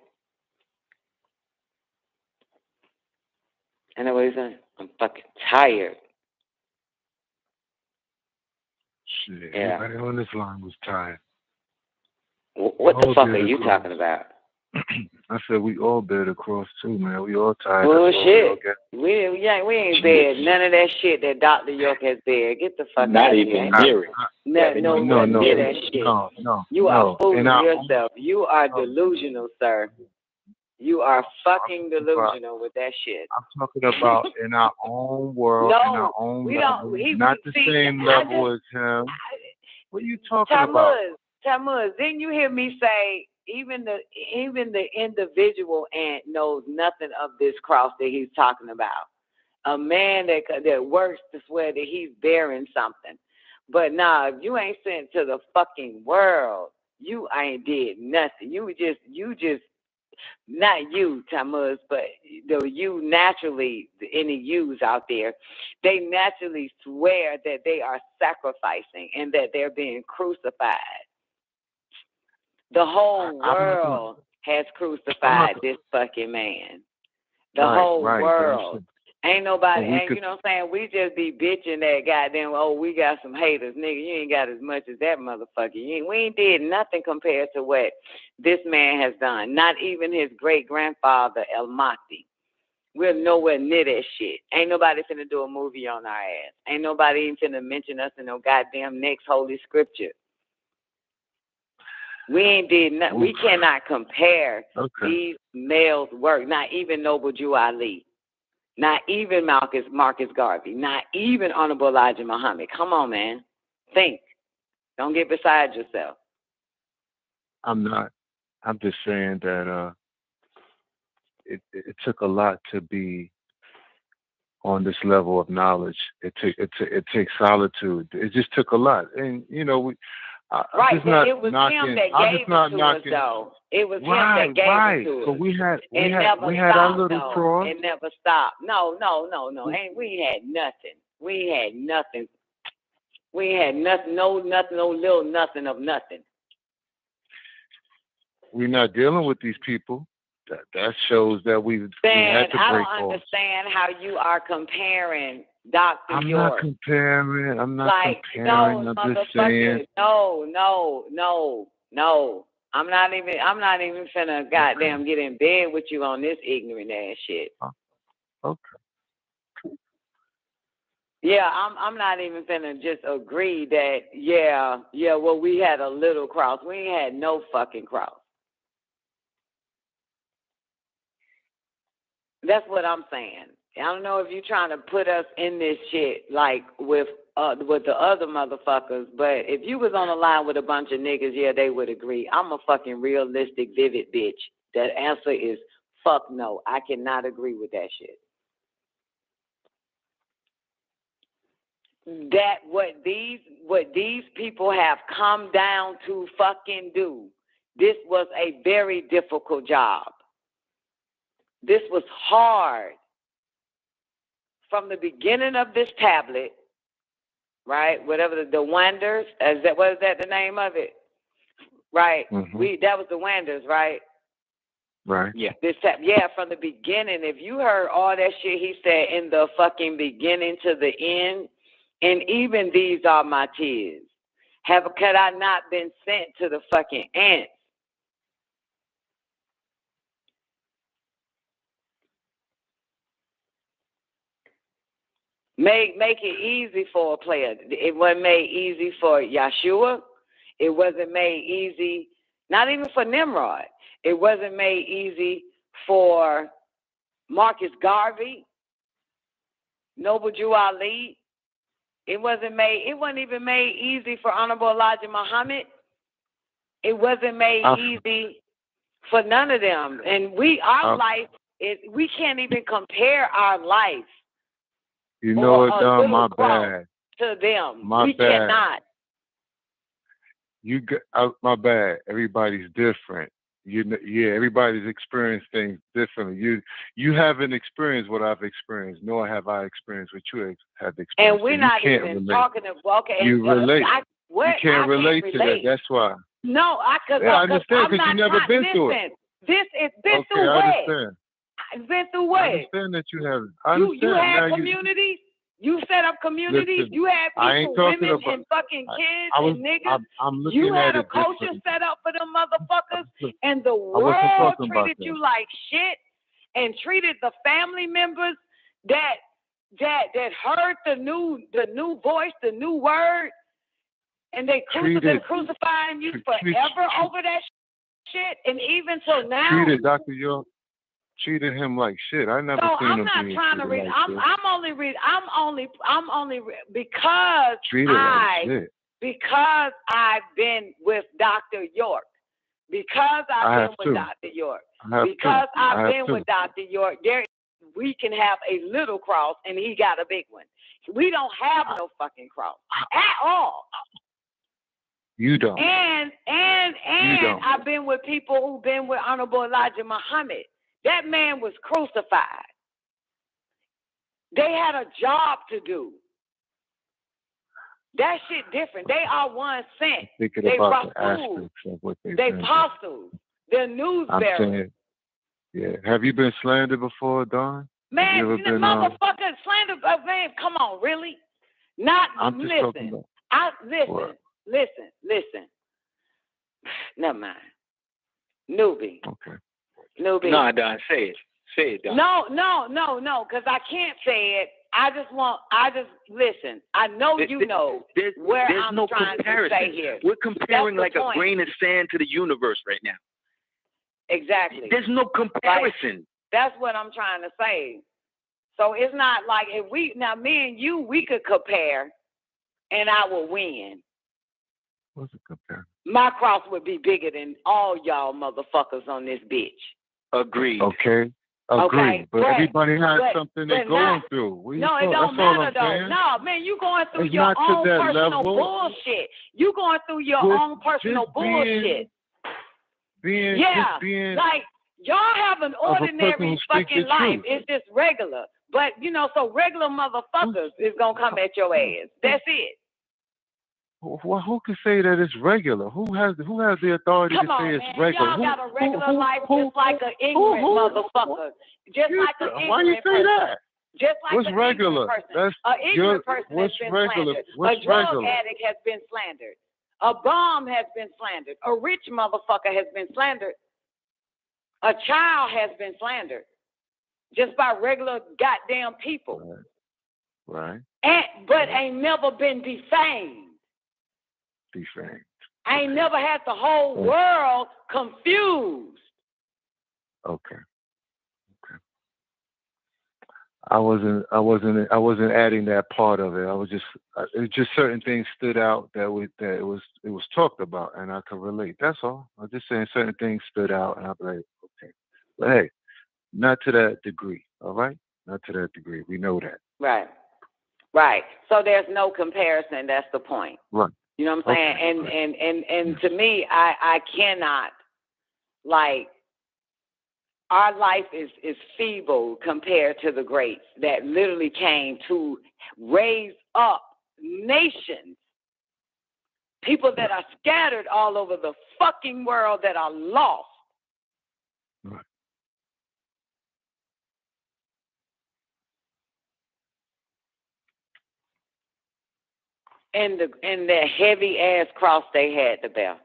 And what he's saying? I'm fucking tired.
Shit, everybody on this line was tired.
What the fuck are you talking about?
I said we all bear the cross too, man. We all tired.
Bullshit. We ain't bared none of that shit that Dr. York has bared. Get the fuck out of here.
Not even near it.
No, that shit.
No.
You are fooling yourself. You are delusional, sir. You are fucking delusional with that shit.
I'm talking about in our own world, in our own level. Not the same level as him. What are you talking about?
Tammuz, didn't you hear me say even the individual ant knows nothing of this cross that he's talking about? A man that works to swear that he's bearing something. But nah, if you ain't sent to the fucking world, you ain't did nothing. You just not you, Tammuz, but the you naturally, any yous out there, they naturally swear that they are sacrificing and that they're being crucified. The whole world has crucified this fucking man. The whole world. Ain't nobody, you know what I'm saying? We just be bitching that goddamn, we got some haters. Nigga, you ain't got as much as that motherfucker. We ain't did nothing compared to what this man has done. Not even his great-grandfather, El Mahdi. We're nowhere near that shit. Ain't nobody finna do a movie on our ass. Ain't nobody even finna mention us in no goddamn next holy scripture. We ain't did nothing. We cannot compare these males' work. Not even Noble Jew Ali. Not even Marcus Garvey. Not even Honorable Elijah Muhammad. Come on, man. Think. Don't get beside yourself.
I'm not. I'm just saying that it took a lot to be on this level of knowledge. It takes solitude. It just took a lot, and
it was him that gave it to us, though. It was him that gave it to us.
So we had our little cross.
It never stopped. No. We had nothing. We had nothing. No little nothing of nothing.
We're not dealing with these people. That shows that we had to break
I don't understand how you are comparing Dr. York.
Not comparing. I'm not
like,
comparing.
No,
I'm just
motherfucker.
saying.
No. I'm not even finna goddamn get in bed with you on this ignorant ass shit.
Okay.
Yeah, I'm not even finna just agree that, well, we had a little cross. We ain't had no fucking cross. That's what I'm saying. I don't know if you're trying to put us in this shit like with the other motherfuckers, but if you was on the line with a bunch of niggas, yeah, they would agree. I'm a fucking realistic, vivid bitch. That answer is fuck no. I cannot agree with that shit. That what these people have come down to fucking do. This was a very difficult job. This was hard. From the beginning of this tablet, right? Whatever the Wanders, what is that the name of it? Right.
Mm-hmm.
That was the Wanders, right?
Right.
Yeah.
From the beginning. If you heard all that shit he said in the fucking beginning to the end, and even these are my tears. Could I not been sent to the fucking ants? Make it easy for a player. It wasn't made easy for Yeshua. It wasn't made easy, not even for Nimrod. It wasn't made easy for Marcus Garvey, Noble Jew Ali. It wasn't even made easy for Honorable Elijah Muhammad. It wasn't made easy for none of them. And life, we can't even compare our life.
You know what, Don? My bad.
To them.
My
we
bad.
Cannot.
My bad. Everybody's different. Everybody's experienced things differently. You haven't experienced what I've experienced, nor have I experienced what you have experienced.
And we're not even talking about. Okay,
you relate. You can't relate to that. That's why.
No, I
understand because you've never been through it.
This is been
okay,
through
I
what?
understand.
It's been through what?
I understand that you have. I understand.
You had communities. You set up communities.
Listen,
you had people, women, and fucking kids and niggas.
I'm looking
you had
at
a culture set up for them motherfuckers, and the world treated you like shit, and treated the family members that heard the new voice, the new word, and they're crucifying you forever over that shit, and even till now.
Treated Dr. York. Treated him like shit. I never seen him being treated like shit. I'm only because because I've been with Dr. York. Because I've been with Dr. York. Because I've been with Dr. York. We can have a little cross and he got a big one. We don't have no fucking cross at all. You don't.
And I've been with people who've been with Honorable Elijah Muhammad. That man was crucified. They had a job to do. That shit different. They are one sent.
They about the aspects of what
they apostles. They're news bearers.
Yeah. Have you been slandered before, Don?
Man, motherfucker, slander. Man, come on, really? Not.
I'm just talking about.
Listen. Never mind. Newbie.
Okay.
Newbie.
No, Don, say it, Don.
No, because I can't say it. I just listen. I know you know where I'm
no
trying
comparison.
to say here.
We're comparing like a grain of sand to the universe right now.
Exactly.
There's no comparison.
Right. That's what I'm trying to say. So it's not like if me and you, we could compare, and I will win.
What's a comparison?
My cross would be bigger than all y'all motherfuckers on this bitch.
Agreed.
Okay. Agreed. But everybody has something they're going through.
It don't matter though. No, man, you going through your own personal bullshit. You going through your own personal bullshit. Like y'all have an ordinary fucking life. It's just regular. But so regular motherfuckers is gonna come at your ass. That's it.
Well, who can say that it's regular? Who has the authority to say it's regular?
Y'all got a regular life just like an ignorant motherfucker. Just like an ignorant
Why you say that?
Just like
what's regular?
An ignorant person has been slandered. A drug addict has been slandered. A bum has been slandered. A rich motherfucker has been slandered. A child has been slandered. Just by regular goddamn people.
Right.
But ain't never been defamed. Ain't never had the whole world confused.
Okay. I wasn't adding that part of it. I was just certain things stood out that it was talked about, and I could relate. That's all. I was just saying certain things stood out, and I'm like, okay, but hey, not to that degree. All right, not to that degree. We know that.
Right. So there's no comparison. That's the point.
Right.
You know what I'm saying? Okay. And to me, I cannot, like, our life is feeble compared to the greats that literally came to raise up nations. People that are scattered all over the fucking world that are lost.
Right.
And the heavy ass cross they had to bear.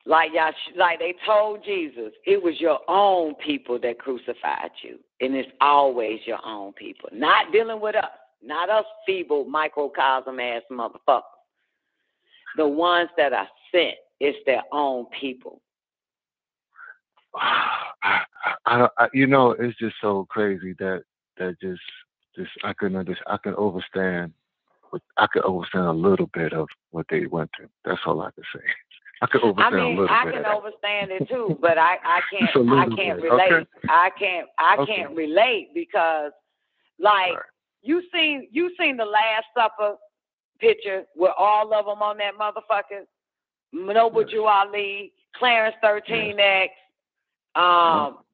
Like they told Jesus, it was your own people that crucified you. And it's always your own people. Not dealing with us. Not us feeble microcosm ass motherfuckers. The ones that are sent, it's their own people.
It's just so crazy that just I can understand a little bit of what they went through. That's all I can say. I can understand a little bit.
I can understand it too, but I can't relate.
Okay.
I can't relate because, like, you seen the Last Supper picture with all of them on that motherfucker. Noble Jew Ali, Clarence 13X,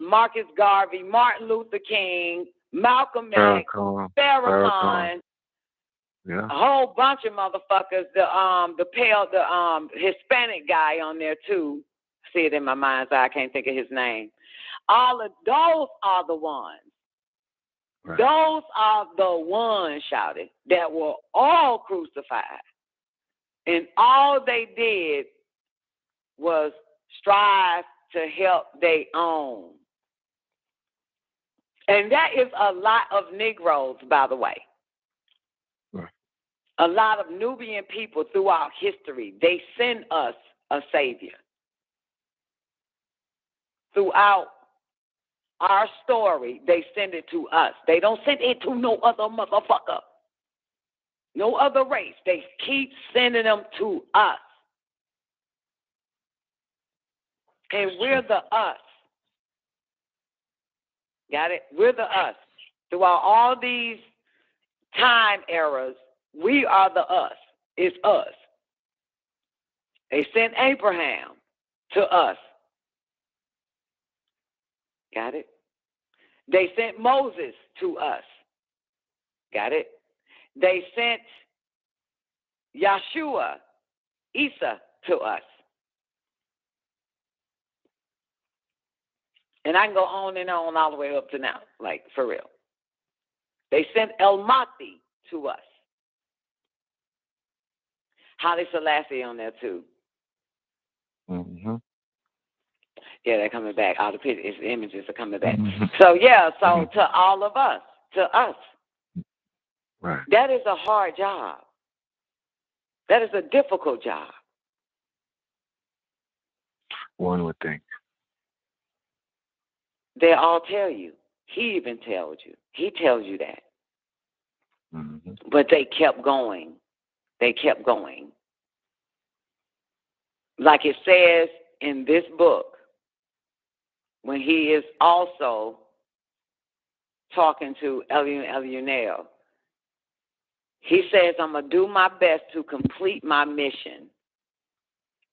Marcus Garvey, Martin Luther King, Malcolm X, Farrakhan.
Yeah.
A whole bunch of motherfuckers. The Hispanic guy on there too. I see it in my mind's eye. I can't think of his name. All of those are the ones. Right. Those are the ones, shouted, that were all crucified. And all they did was strive to help their own. And that is a lot of Negroes, by the way. A lot of Nubian people throughout history, they send us a savior. Throughout our story, they send it to us. They don't send it to no other motherfucker, no other race. They keep sending them to us. And we're the us. Got it? We're the us. Throughout all these time eras, we are the us. It's us. They sent Abraham to us. Got it? They sent Moses to us. Got it? They sent Yeshua, Isa, to us. And I can go on and on all the way up to now, like, for real. They sent El Mahdi to us. Haile Selassie on there too.
Mm-hmm.
Yeah, they're coming back. All the pictures, images are coming back. Mm-hmm. So to all of us, to us.
Right.
That is a hard job. That is a difficult job.
One would think.
They all tell you. He even tells you. He tells you that.
Mm-hmm.
But they kept going. They kept going. Like it says in this book, when he is also talking to Elionel, he says, I'm going to do my best to complete my mission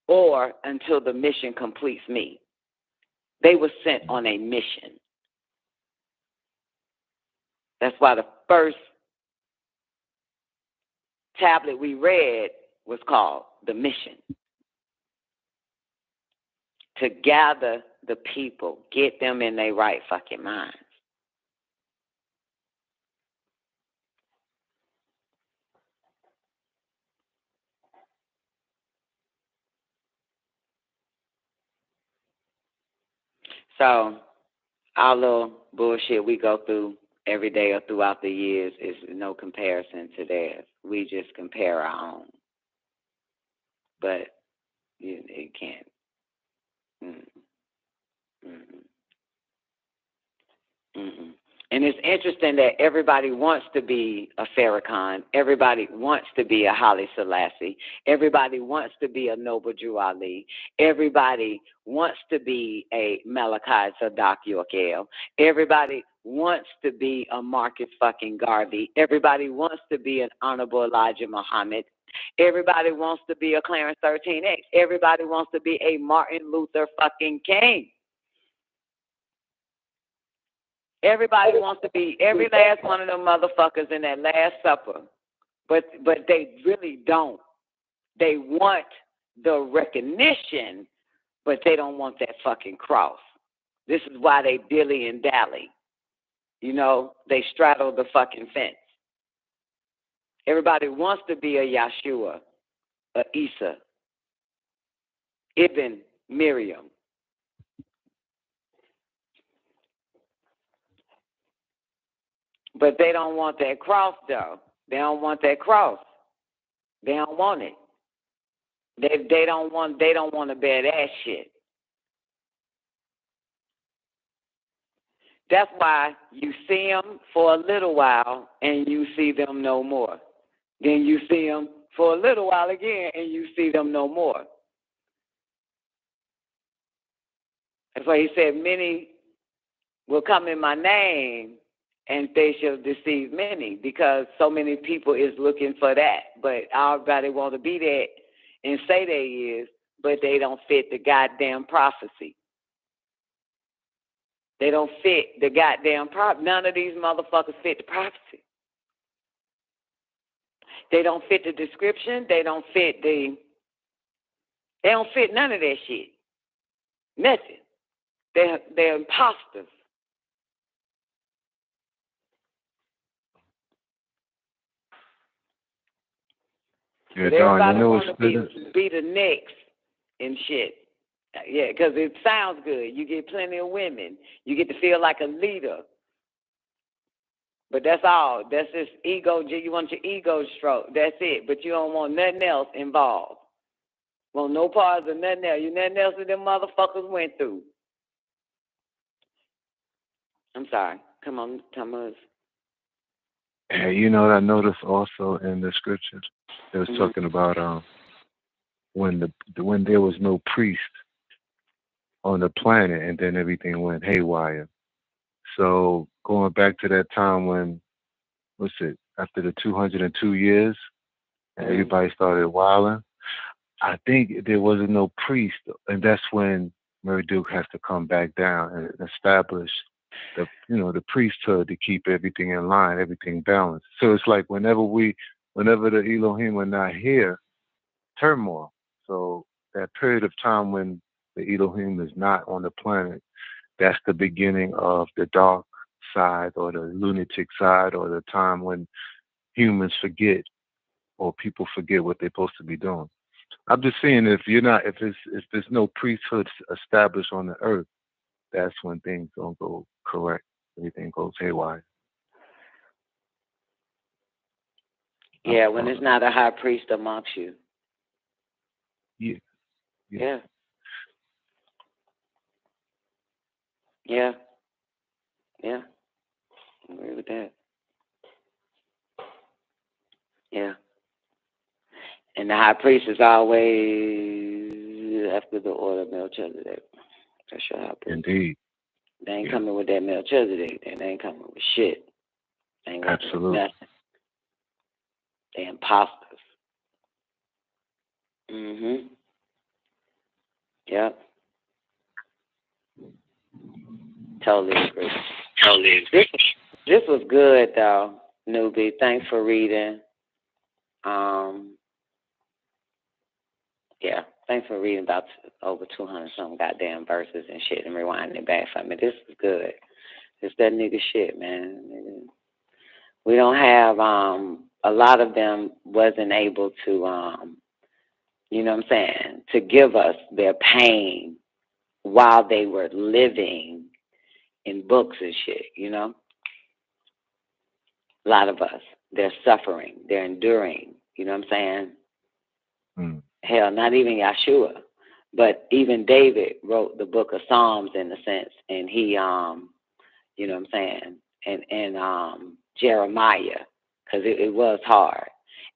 or until the mission completes me. They were sent on a mission. That's why the first tablet we read was called The Mission. To gather the people, get them in their right fucking minds. So our little bullshit we go through every day or throughout the years is no comparison to theirs. We just compare our own. But it can't. And it's interesting that everybody wants to be a Farrakhan. Everybody wants to be a Haile Selassie. Everybody wants to be a Noble Drew Ali. Everybody wants to be a Malachi Sadak Yorkel. Everybody wants to be a Marcus fucking Garvey. Everybody wants to be an Honorable Elijah Muhammad. Everybody wants to be a Clarence 13X. Everybody wants to be a Martin Luther fucking King. Everybody wants to be every last one of them motherfuckers in that Last Supper. But they really don't. They want the recognition, but they don't want that fucking cross. This is why they dilly and dally. You know, they straddle the fucking fence. Everybody wants to be a Yahshua, a Isa, Ibn Miriam. But they don't want that cross, though. They don't want that cross. They don't want it. They don't want to bear that shit. That's why you see them for a little while and you see them no more. Then you see them for a little while again and you see them no more. That's why he said, many will come in my name and they shall deceive many, because so many people is looking for that. But everybody want to be that and say they is, but they don't fit the goddamn prophecy. They don't fit the goddamn prophecy. None of these motherfuckers fit the prophecy. They don't fit the description. They don't fit none of that shit. Nothing. They're imposters.
Yeah,
everybody
Don,
want to be the next and shit. Yeah, because it sounds good. You get plenty of women. You get to feel like a leader. But that's all. That's just ego. You want your ego stroke. That's it. But you don't want nothing else involved. Want no parts of nothing else. You nothing else that them motherfuckers went through. I'm sorry. Come on, Thomas.
Hey, you know what I noticed also in the scriptures? It was talking about when there was no priest on the planet, and then everything went haywire. So going back to that time when, after the 202 years, and everybody started wilding, I think there wasn't no priest, and that's when Marduk has to come back down and establish the priesthood to keep everything in line, everything balanced. So it's like whenever the Elohim are not here, turmoil. So that period of time when the Elohim is not on the planet, that's the beginning of the dark side or the lunatic side, or the time when humans forget or people forget what they're supposed to be doing. I'm just saying, if there's no priesthood established on the earth, that's when things don't go correct. Everything goes haywire.
Yeah, when there's not a high priest amongst you.
Yeah.
Yeah. Yeah. Yeah. I agree with that. Yeah. And the high priest is always after the order of Melchizedek. That's your high priest.
Indeed.
They ain't coming with that Melchizedek. They ain't coming with shit. They ain't
Absolutely.
Nothing. They imposters. Yep. Totally agree. This was good though, newbie. Thanks for reading. Yeah, thanks for reading about over 200 some goddamn verses and shit and rewinding it back for me. This is good. It's that nigga shit, man. We don't have a lot of them wasn't able to you know what I'm saying, to give us their pain while they were living in books and shit, you know? A lot of us, they're suffering, they're enduring, you know what I'm saying?
Mm.
Hell, not even Yeshua, but even David wrote the book of Psalms in a sense, and he, you know what I'm saying, and Jeremiah, because it was hard.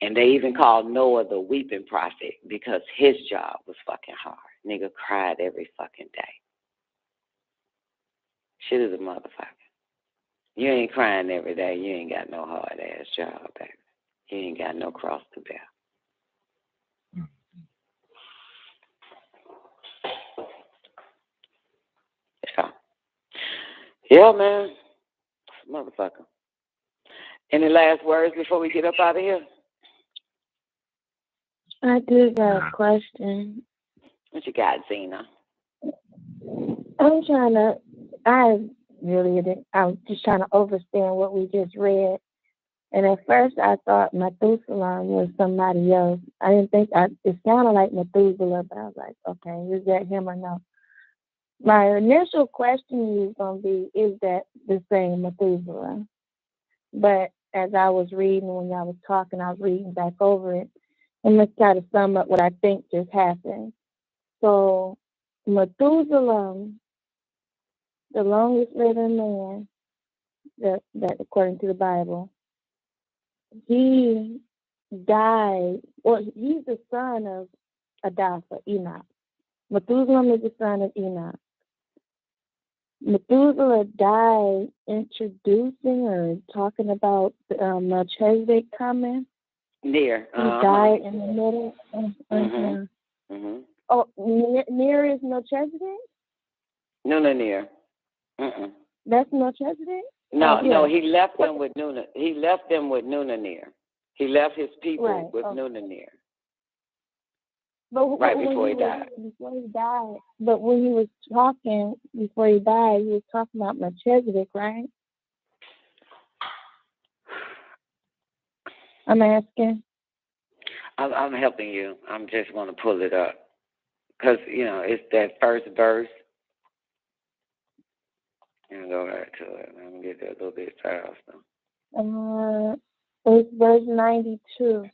And they even called Noah the weeping prophet because his job was fucking hard. Nigga cried every fucking day. Shit is a motherfucker. You ain't crying every day. You ain't got no hard-ass job, baby. You ain't got no cross to bear. Yeah, man. Motherfucker. Any last words before we get up out of here?
I do got a question.
What you got, Zena?
I'm just trying to understand what we just read. And at first I thought Methuselah was somebody else. I didn't think, it sounded like Methuselah, but I was like, okay, is that him or no? My initial question is going to be, is that the same Methuselah? But as I was reading, when y'all was talking, I was reading back over it. And let's try to sum up what I think just happened. So Methuselah, the longest living man, that according to the Bible, he died, or he's the son of Adapha, Enoch. Methuselah is the son of Enoch. Methuselah died introducing or talking about Melchizedek coming.
Near.
He died in the middle. Oh, near is Melchizedek?
No, near.
That's Melchizedek?
No, he left them with Nuna. He left them with Nuna near. He left his people with Nuna near.
But
before he died.
But when he was talking before he died, he was talking about Melchizedek, right? I'm asking.
I'm helping you. I'm just going to pull it up. Because, it's that first verse. I'm going to go back to it. I'm going to get there a little bit faster.
It's verse 92.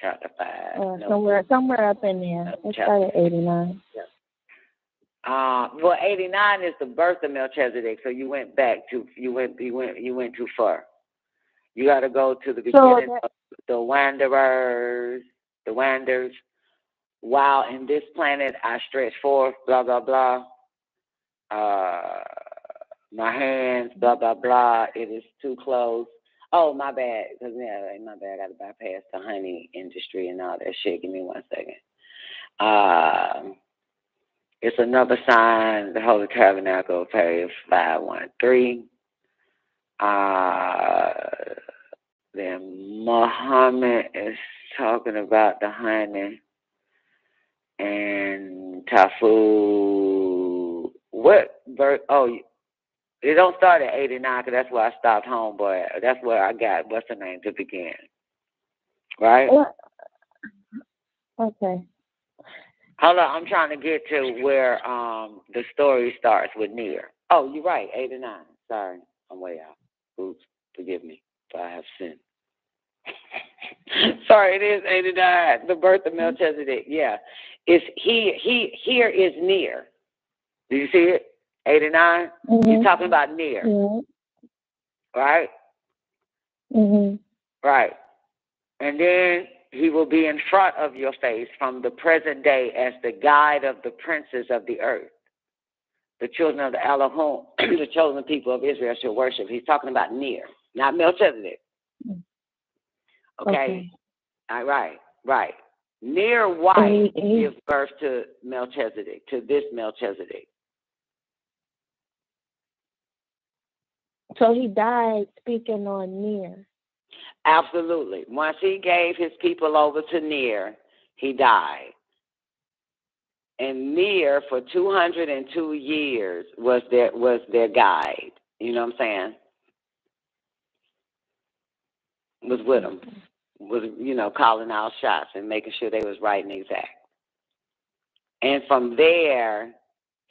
Chapter 5.
Somewhere up in there. It started 89.
Well, 89 is the birth of Melchizedek. So you went back to you went too far. You got to go to the beginning of the wanderers. The wanderers. While in this planet I stretch forth, blah blah blah. My hands, blah blah blah. It is too close. Oh, my bad. Because, my bad. I got to bypass the honey industry and all that shit. Give me 1 second. It's another sign, the Holy Tabernacle, page 513. Then Muhammad is talking about the honey and Tafu. What verse? Oh, it don't start at 89 because that's where I stopped, homeboy. That's where I got what's the name to begin. Right?
Okay.
Hold on, I'm trying to get to where the story starts with Near. Oh, you're right, 89. Sorry, I'm way out. Oops, forgive me if I have sinned. Sorry, it is 89. The birth of Melchizedek. Yeah, it's here is Near. Do you see it? 89. He's talking about Near. Right. Right. And then he will be in front of your face from the present day as the guide of the princes of the earth. The children of the Elohim, the chosen people of Israel shall worship. He's talking about Near, not Melchizedek. Okay. All right. Right. Near white gives birth to Melchizedek, to this Melchizedek.
So he died speaking on Near.
Absolutely. Once he gave his people over to Near, he died. And Near for 202 years was their guide. You know what I'm saying? Was with them. Was, calling out shots and making sure they was right and exact. And from there,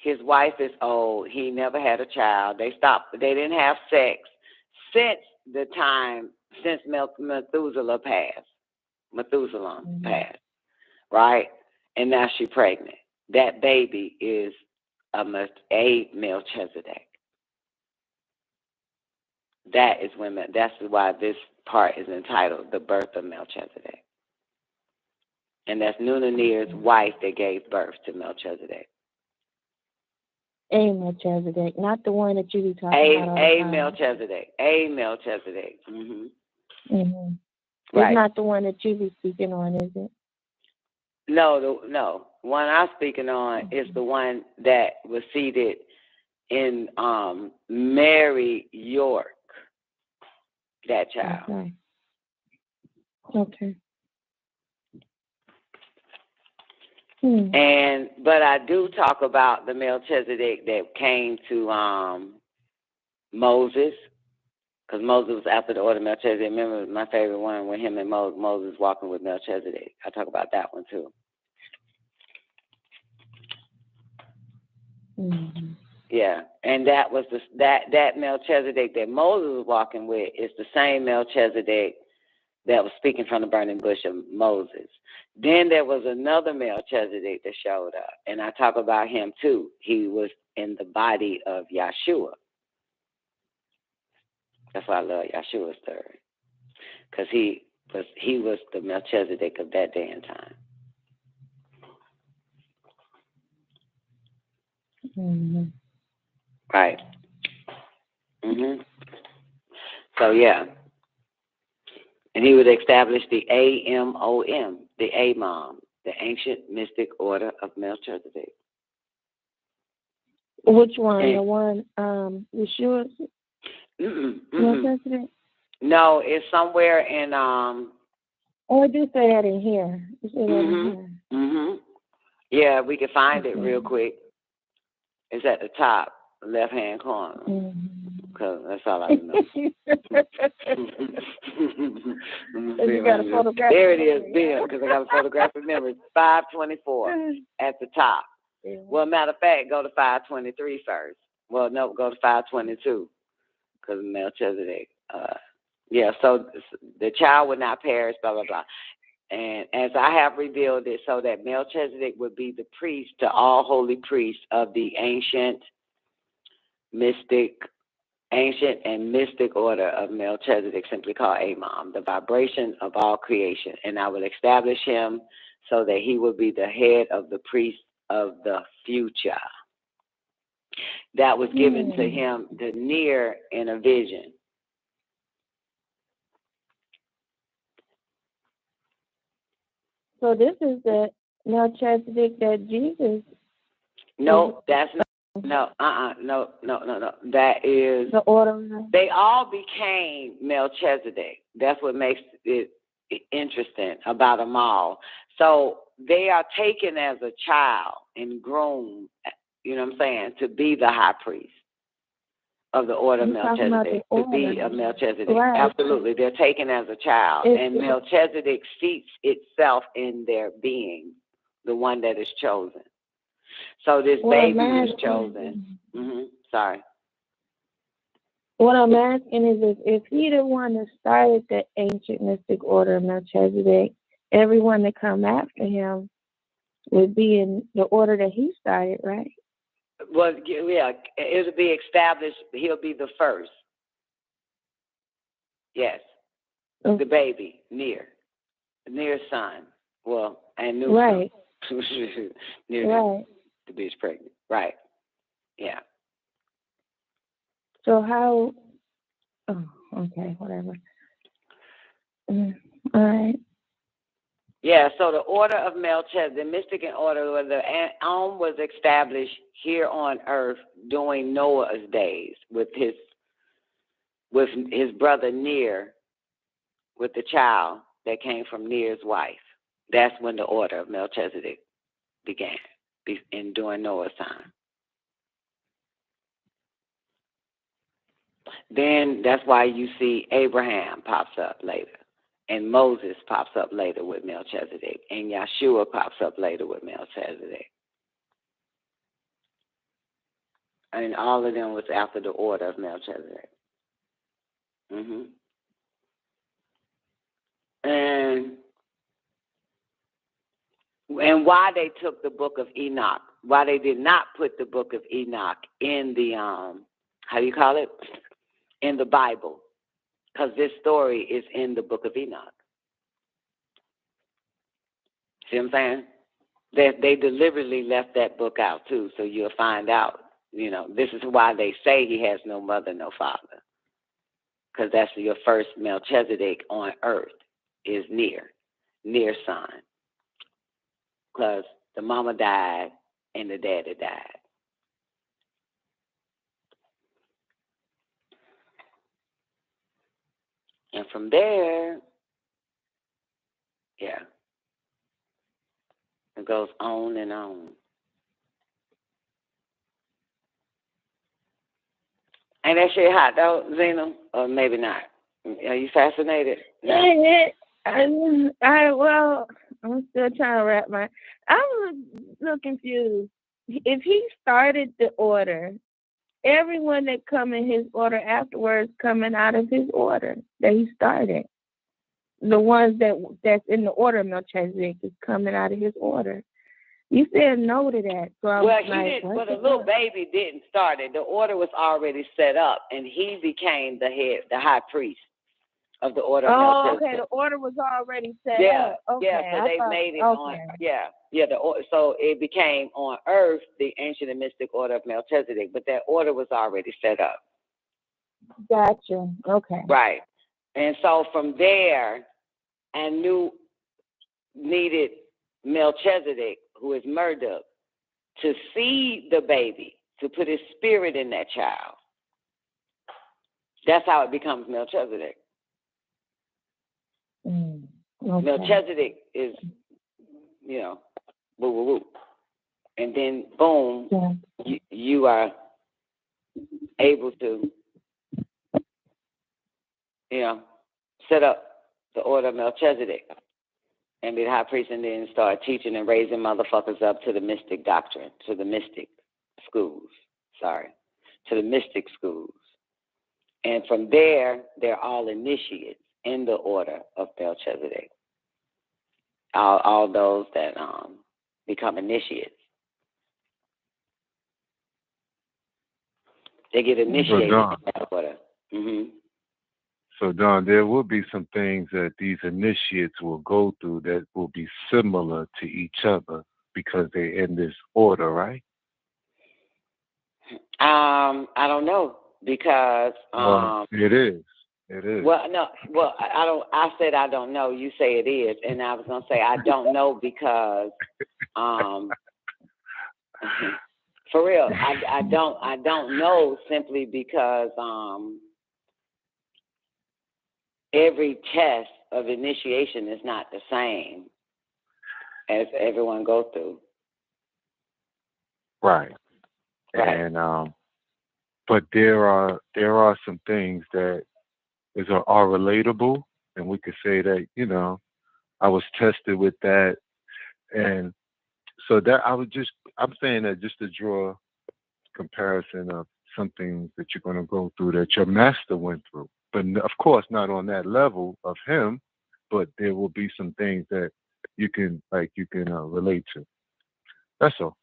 his wife is old. He never had a child. They didn't have sex since Methuselah passed. Methuselah passed, right? And now she's pregnant. That baby is a Melchizedek. That's why this part is entitled The Birth of Melchizedek. And that's Nunanir's wife that gave birth to Melchizedek.
A Melchizedek, not the one that you be talking about. A
Melchizedek. Mm-hmm.
Mm-hmm.
Right.
It's not the one that you be speaking on, is it?
No. One I'm speaking on is the one that was seated in Mary York. That child.
Okay.
But I do talk about the Melchizedek that came to Moses, because Moses was after the order of Melchizedek. Remember my favorite one when him and Moses walking with Melchizedek. I talk about that one too.
Mm-hmm.
Yeah, and that was that Melchizedek that Moses was walking with is the same Melchizedek that was speaking from the burning bush of Moses. Then there was another Melchizedek that showed up, and I talk about him too. He was in the body of Yahshua. That's why I love Yahshua's story, because he was the Melchizedek of that day and time.
Mm-hmm.
Right. Mhm. So yeah. And he would establish the AMOM, the AMOM, the Ancient Mystic Order of Melchizedek.
Which one? The one, Yeshua? Melchizedek?
No, it's somewhere in
Oh, I do say that in here. You say that in here.
Yeah, we can find it real quick. It's at the top, left-hand corner. Because that's all I know.
You got a photograph.
There it is, Bill, because I got a photographic memory. 524 at the top. Yeah. Well, matter of fact, go to 523 first. Well, no, go to 522 because Melchizedek. Yeah, so the child would not perish, blah, blah, blah. And as I have revealed it, so that Melchizedek would be the priest to all holy priests of the ancient and mystic order of Melchizedek, simply called Amam, the vibration of all creation. And I will establish him so that he will be the head of the priest of the future. That was given to him, the near in a vision.
So this is the Melchizedek that Jesus...
No, that's not. No. That is
the order.
They all became Melchizedek. That's what makes it interesting about them all. So they are taken as a child and groomed, you know what I'm saying, to be the high priest of the order of Melchizedek, to be a Melchizedek. Right. Absolutely. They're taken as a child. And Melchizedek seats itself in their being, the one that is chosen. So this baby was chosen. Sorry.
What I'm asking is if he the one that started the ancient mystic order of Melchizedek, everyone that come after him would be in the order that he started, right?
Well, yeah, it'll be established. He'll be the first. Yes. The baby, near son. Well, and new
right.
son.
Right.
To be pregnant. Right. Yeah.
So how? Oh, okay, whatever. All right.
Yeah. So the order of Melchizedek, the mystic order, where the was established here on earth during Noah's days with his brother Ner, with the child that came from Ner's wife. That's when the order of Melchizedek began, during Noah's time. Then that's why you see Abraham pops up later, and Moses pops up later with Melchizedek, and Yahshua pops up later with Melchizedek. And all of them was after the order of Melchizedek. And why they took the book of Enoch, why they did not put the book of Enoch in the, how do you call it, in the Bible, because this story is in the book of Enoch. See what I'm saying? They deliberately left that book out too, so you'll find out, you know, this is why they say he has no mother, no father, because that's your first Melchizedek on earth is near son, because the mama died and the daddy died. And from there, yeah, it goes on and on. Ain't that shit hot though, Zena? Or maybe not. Are you fascinated? No.
Well, I'm still trying to wrap my. I'm a little confused. If he started the order, everyone that come in his order afterwards coming out of his order that he started. The ones that's in the order of Melchizedek is coming out of his order. You said no to that. So I was like,
didn't. But the little baby didn't start it. The order was already set up, and he became the head, the high priest of the order of Melchizedek.
Okay. The order was already set up. Okay.
Yeah. So they made it on. Yeah. So it became on earth the ancient and mystic order of Melchizedek, but that order was already set up.
Gotcha. Okay.
Right. And so from there, and needed Melchizedek, who is Marduk, to seed the baby, to put his spirit in that child. That's how it becomes Melchizedek.
Okay.
Melchizedek is, you know, woo, woo, woo. And then, boom, you are able to, you know, set up the order of Melchizedek and be the high priest, and then start teaching and raising motherfuckers up to the mystic doctrine, to the mystic schools. And from there, they're all initiates in the order of Melchizedek. All those that become initiates. They get initiated in that order.
So, Don, there will be some things that these initiates will go through that will be similar to each other because they're in this order, right?
I don't know because
it is. It is.
Well, no. Well, I don't. I said I don't know. You say it is, and I was gonna say I don't know because, for real, I don't know simply because every test of initiation is not the same as everyone goes through.
Right. And but there are some things that are relatable, and we could say that, you know, I was tested with that, and so that I'm saying that just to draw comparison of some things that you're going to go through that your master went through, but of course not on that level of him, but there will be some things that you can relate to. That's all.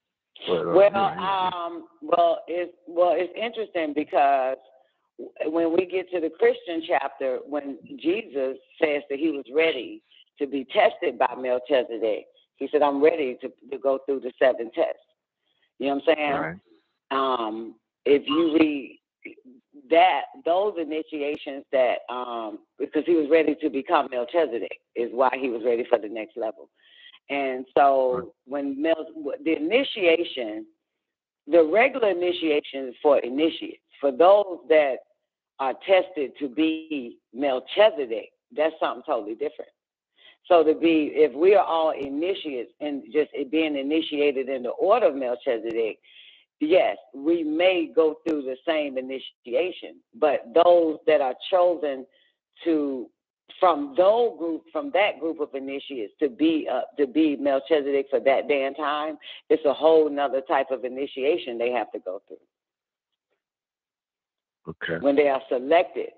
But,
it's interesting because when we get to the Christian chapter, when Jesus says that he was ready to be tested by Melchizedek, he said, I'm ready to go through the 7 tests. You know what I'm saying?
Right.
If you read those initiations that, because he was ready to become Melchizedek is why he was ready for the next level. And so when the initiation, the regular initiation is for initiates. For those that are tested to be Melchizedek, that's something totally different. So if we are all initiates and just being initiated in the order of Melchizedek, yes, we may go through the same initiation, but those that are chosen from that group of initiates to be Melchizedek for that day and time, it's a whole nother type of initiation they have to go through.
Okay.
When they are selected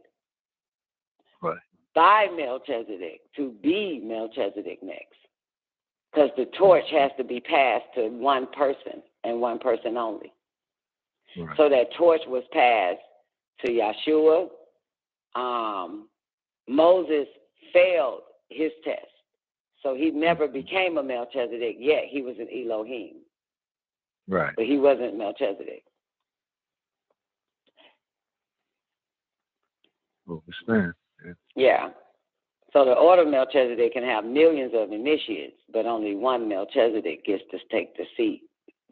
Right.
by Melchizedek to be Melchizedek next. Because the torch has to be passed to one person and one person only.
Right.
So that torch was passed to Yahshua. Moses failed his test. So he never became a Melchizedek, yet he was an Elohim.
Right.
But he wasn't Melchizedek.
Understand.
Yeah. So the order of Melchizedek can have millions of initiates, but only one Melchizedek gets to take the seat.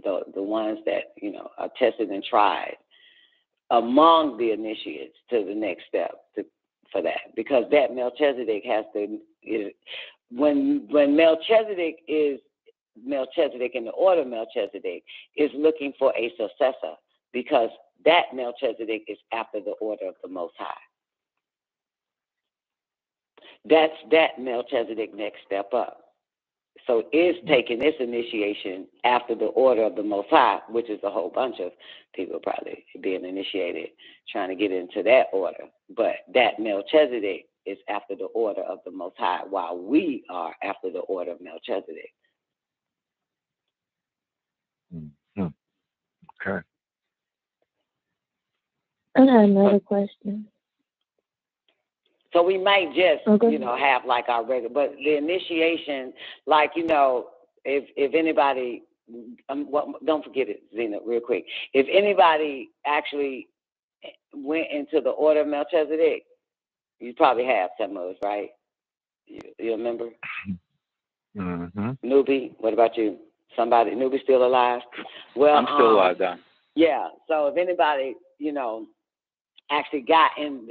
The ones that, are tested and tried among the initiates to the next step for that. Because that Melchizedek has to, when Melchizedek is Melchizedek in the order of Melchizedek is looking for a successor, because that Melchizedek is after the order of the Most High. That's that Melchizedek next step up. So it's taking this initiation after the order of the Most High, which is a whole bunch of people probably being initiated, trying to get into that order. But that Melchizedek is after the order of the Most High, while we are after the order of Melchizedek.
Mm-hmm. Okay.
I got another question.
So we might just, have like our regular, but the initiation, like, if anybody, don't forget it, Zena, real quick. If anybody actually went into the order of Melchizedek, you probably have some of us, right? You remember?
Mm-hmm.
Newbie, what about you? Somebody, Newbie still alive? Well,
I'm still alive, Don.
Yeah, so if anybody, actually got in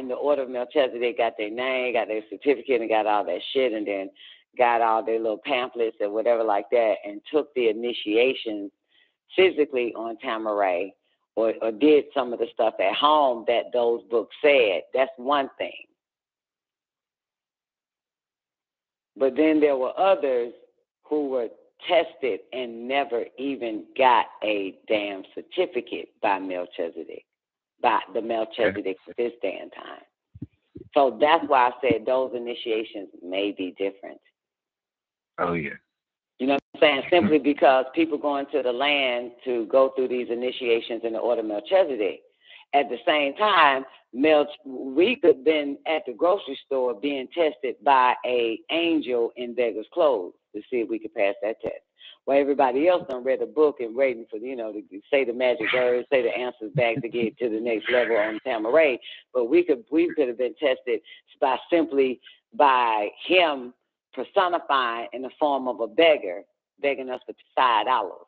the order of Melchizedek, got their name, got their certificate, and got all that shit, and then got all their little pamphlets or whatever like that, and took the initiation physically on Tamaray, or did some of the stuff at home that those books said, that's one thing. But then there were others who were tested and never even got a damn certificate by Melchizedek. By the Melchizedek at this day and time. So that's why I said those initiations may be different.
Oh, yeah.
You know what I'm saying? Simply because people go into the land to go through these initiations in the order of Melchizedek. At the same time, we could have been at the grocery store being tested by an angel in beggar's clothes to see if we could pass that test. While everybody else done read a book and waiting for, to say the magic words, say the answers back to get to the next level on Tamaray. But we could have been tested simply by him personifying in the form of a beggar, begging us for $5.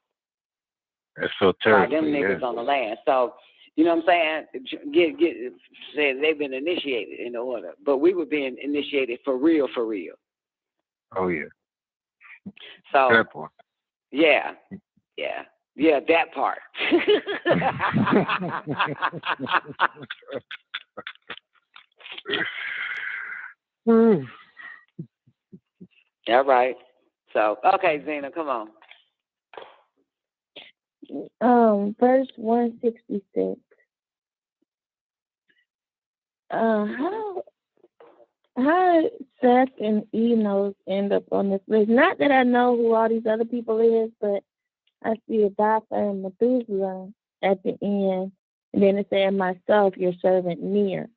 Esoterically,
them niggas on the land. So, you know what I'm saying? Say they've been initiated in the order, but we were being initiated for real, for real.
Oh, yeah.
So,
that part.
Yeah, that part. All right. So, okay, Zena, come on.
Verse 166. How did Seth and Enos end up on this list? Not that I know who all these other people is, but I see Adapha and Methuselah at the end, and then it said, myself, your servant, near.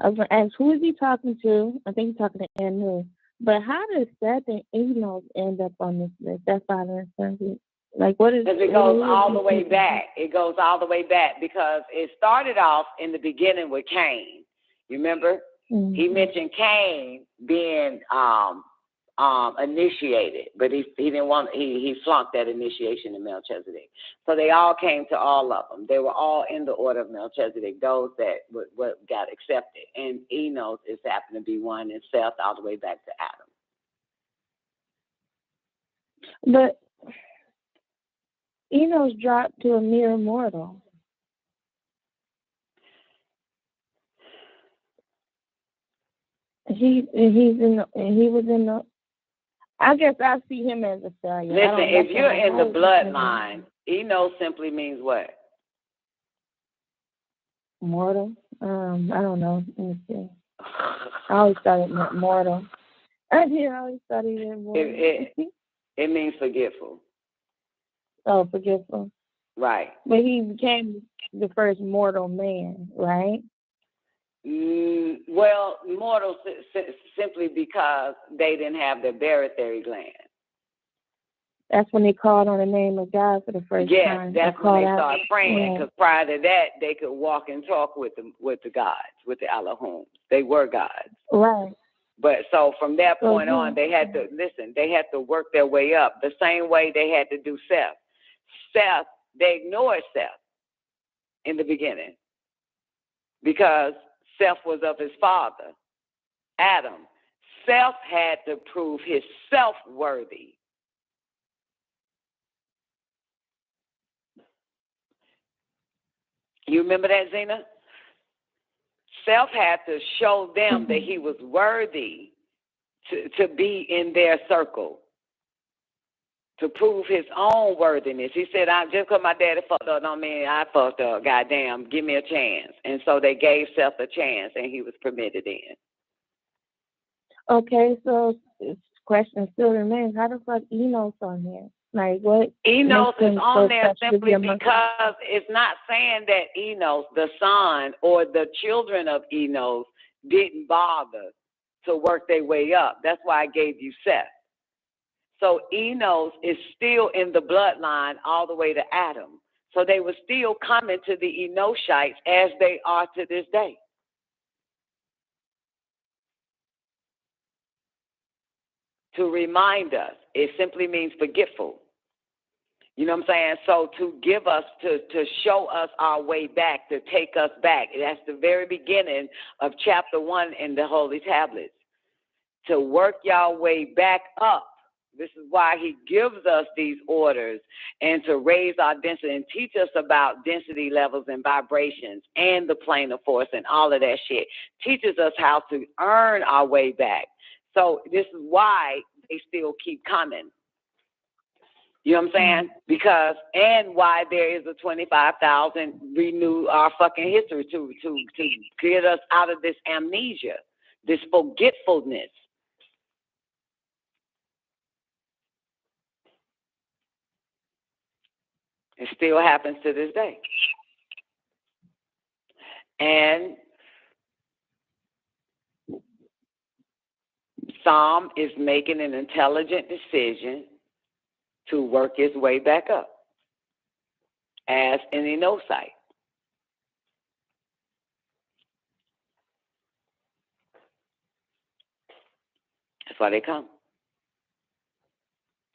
I was going to ask, who is he talking to? I think he's talking to Anu. But how did Seth and Enos end up on this list? That's Father and Son. Like, what is?
Because it goes all the way back. It goes all the way back because it started off in the beginning with Cain. You remember? Mm-hmm. He mentioned Cain being initiated, but he didn't want. He flunked that initiation in Melchizedek. So they all came to all of them. They were all in the order of Melchizedek. Those that got accepted, and Enos is happened to be one, and Seth all the way back to Adam.
But Enos dropped to a mere mortal. He was in the. I guess I see him as a failure.
Listen, if you're in the bloodline, Enos simply means what?
Mortal. I don't know. Let me see. I always thought it meant mortal. I always thought it meant mortal.
It means forgetful.
Oh, forgetful.
Right.
But he became the first mortal man, right?
Well, mortal simply because they didn't have their barytheric gland.
That's when they called on the name of God for the first time.
Yes, that's when they started praying, because prior to that, they could walk and talk with the gods, with the Elohim. They were gods.
Right.
But so from that point on, they had to, they had to work their way up, the same way they had to do Seth. Seth, they ignored Seth in the beginning because Seth was of his father, Adam. Seth had to prove himself worthy. You remember that, Zena? Seth had to show them that he was worthy to be in their circle, to prove his own worthiness. He said, "I'm just because my daddy fucked up don't mean I fucked up. Goddamn, give me a chance." And so they gave Seth a chance, and he was permitted in.
Okay, so this question still remains: how the fuck Enos on here? Like, what?
Enos is on there simply because it's not saying that Enos, the son or the children of Enos, didn't bother to work their way up. That's why I gave you Seth. So Enos is still in the bloodline all the way to Adam. So they were still coming to the Enoshites as they are to this day. To remind us, it simply means forgetful. You know what I'm saying? So to give us, to show us our way back, to take us back. That's the very beginning of chapter 1 in the Holy Tablets. To work your way back up. This is why he gives us these orders, and to raise our density and teach us about density levels and vibrations and the plane of force and all of that shit. Teaches us how to earn our way back. So this is why they still keep coming. You know what I'm saying? Because, and why there is a 25,000 renew our fucking history to get us out of this amnesia, this forgetfulness. It still happens to this day. And Psalm is making an intelligent decision to work his way back up as an Enosite. That's why they come.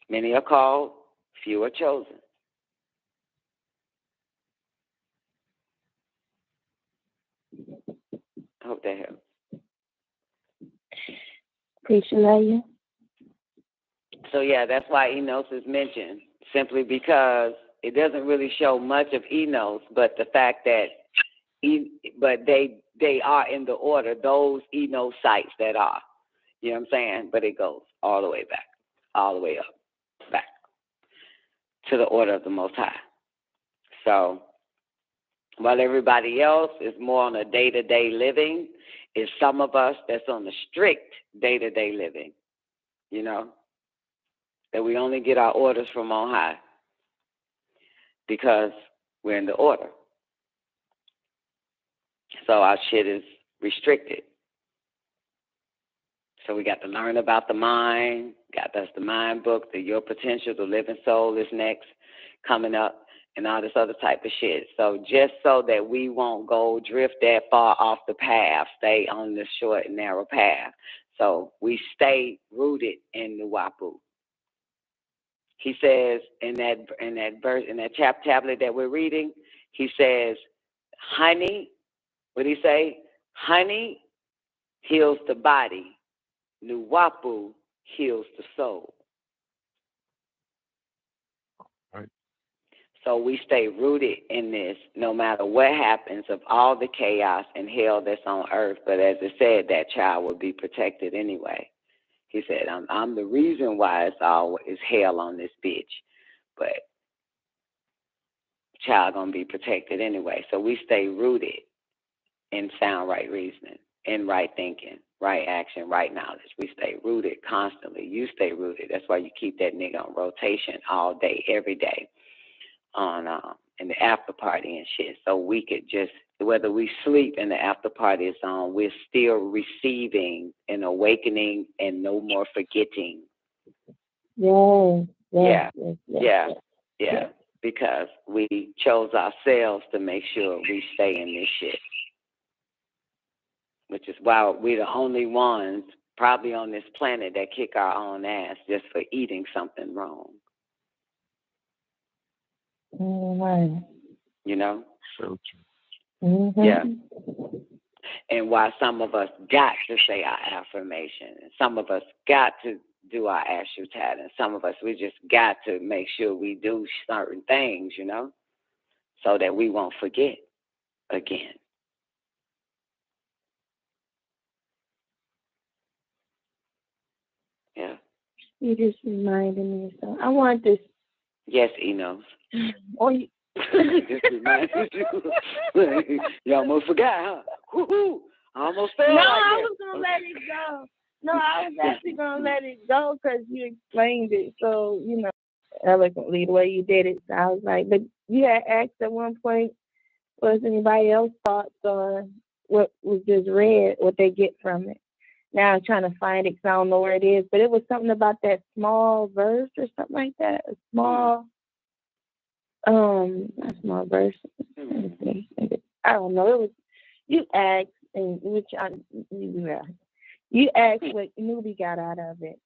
Many are called, few are chosen. I hope that helps.
Appreciate you.
So yeah, that's why Enos is mentioned, simply because it doesn't really show much of Enos, but the fact that they are in the order, those Enosites that are. You know what I'm saying? But it goes all the way back, all the way up, back to the order of the Most High. So while everybody else is more on a day-to-day living, it's some of us that's on the strict day-to-day living, you know, that we only get our orders from on high because we're in the order. So our shit is restricted. So we got to learn about the mind, got us the mind book, the Your Potential, the Living Soul is next, coming up, and all this other type of shit. So just so that we won't go drift that far off the path, stay on the short and narrow path. So we stay rooted in the Wapu. He says in that verse, in that tablet that we're reading, he says, honey, what did he say? Honey heals the body. Nuwapu heals the soul.
Right.
So we stay rooted in this no matter what happens of all the chaos and hell that's on earth. But as it said, that child will be protected anyway. He said, I'm the reason why it's hell on this bitch. But child gonna be protected anyway. So we stay rooted in sound right reasoning, in right thinking, right action, right knowledge. We stay rooted constantly. You stay rooted. That's why you keep that nigga on rotation all day, every day, on in the after party and shit. So we could just, whether we sleep and the after party is on, we're still receiving and awakening and no more forgetting. Yeah. Because we chose ourselves to make sure we stay in this shit. Which is why we're the only ones probably on this planet that kick our own ass just for eating something wrong.
Right.
You know?
So true.
Mm-hmm.
Yeah. And why some of us got to say our affirmation, and some of us got to do our ashutat, and some of us, we just got to make sure we do certain things, you know, so that we won't forget again. Yeah.
You just reminded me of something. I want this.
Yes, Enos.
Oh, you.
Just reminded you. You almost forgot, huh? Woo-hoo. I almost fell.
No, I was going to let it go. No, I was actually going to let it go because you explained it so, you know, eloquently the way you did it. So I was like, but you had asked at one point, was anybody else thoughts on what was just read, what they get from it? Now I'm trying to find it because I don't know where it is, but it was something about that small verse or something like that. A small, not small verse. I don't know. It was, you asked, and you asked what Newbie got out of it.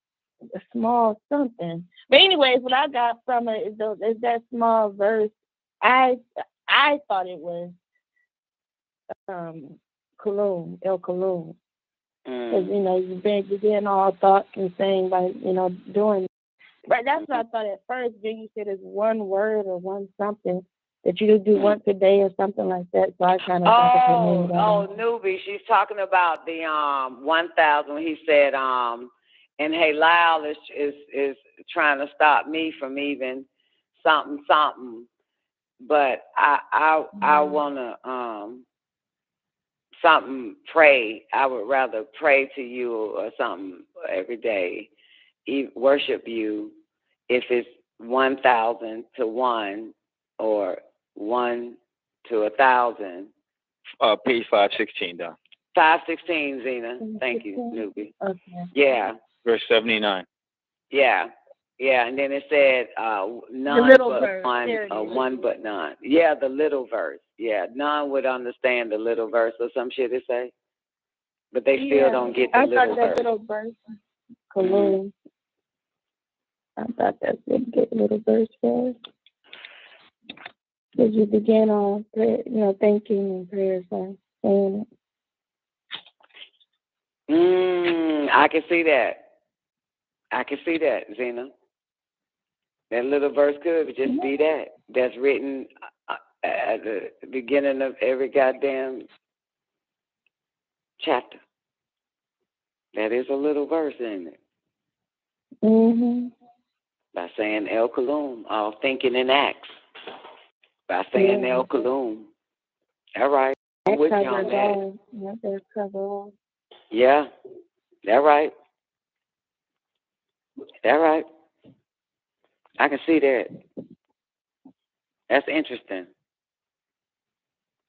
A small something. But anyways, what I got from it is that small verse. I thought it was Kulum, El Kulum. Because, you know, you've been all thoughts and saying, like, you know, doing. Right, that's what I thought at first. Then you said it's one word or one something that you do once a day or something like that. So I kind of thought it was
Newbie, she's talking about the 1,000 when he said, and hey, Lyle is trying to stop me from even something. But I wanna something pray. I would rather pray to you or something every day, worship you. If it's 1,000 to 1 or 1 to 1,000.
Page 516, Don.
516, Zena. Thank you, Newbie.
Okay.
Yeah.
Verse 79.
Yeah. Yeah, and then it said none but one but none. Yeah, the little verse. Yeah, none would understand the little verse or some shit it say. But they still don't get the little verse. I thought that little verse.
Kulum. I thought that's what get little verse was. Because you began on prayer, you know, thanking and prayers by saying
it. I can see that. Zena. That little verse could just be that. That's written at the beginning of every goddamn chapter. That is a little verse, isn't it?
Mm-hmm.
By saying El Kulum, all thinking and acts. By saying El Kulum. All right. I'm with you on that.
Yeah, there's cover all.
Yeah. That right. I can see that. That's interesting.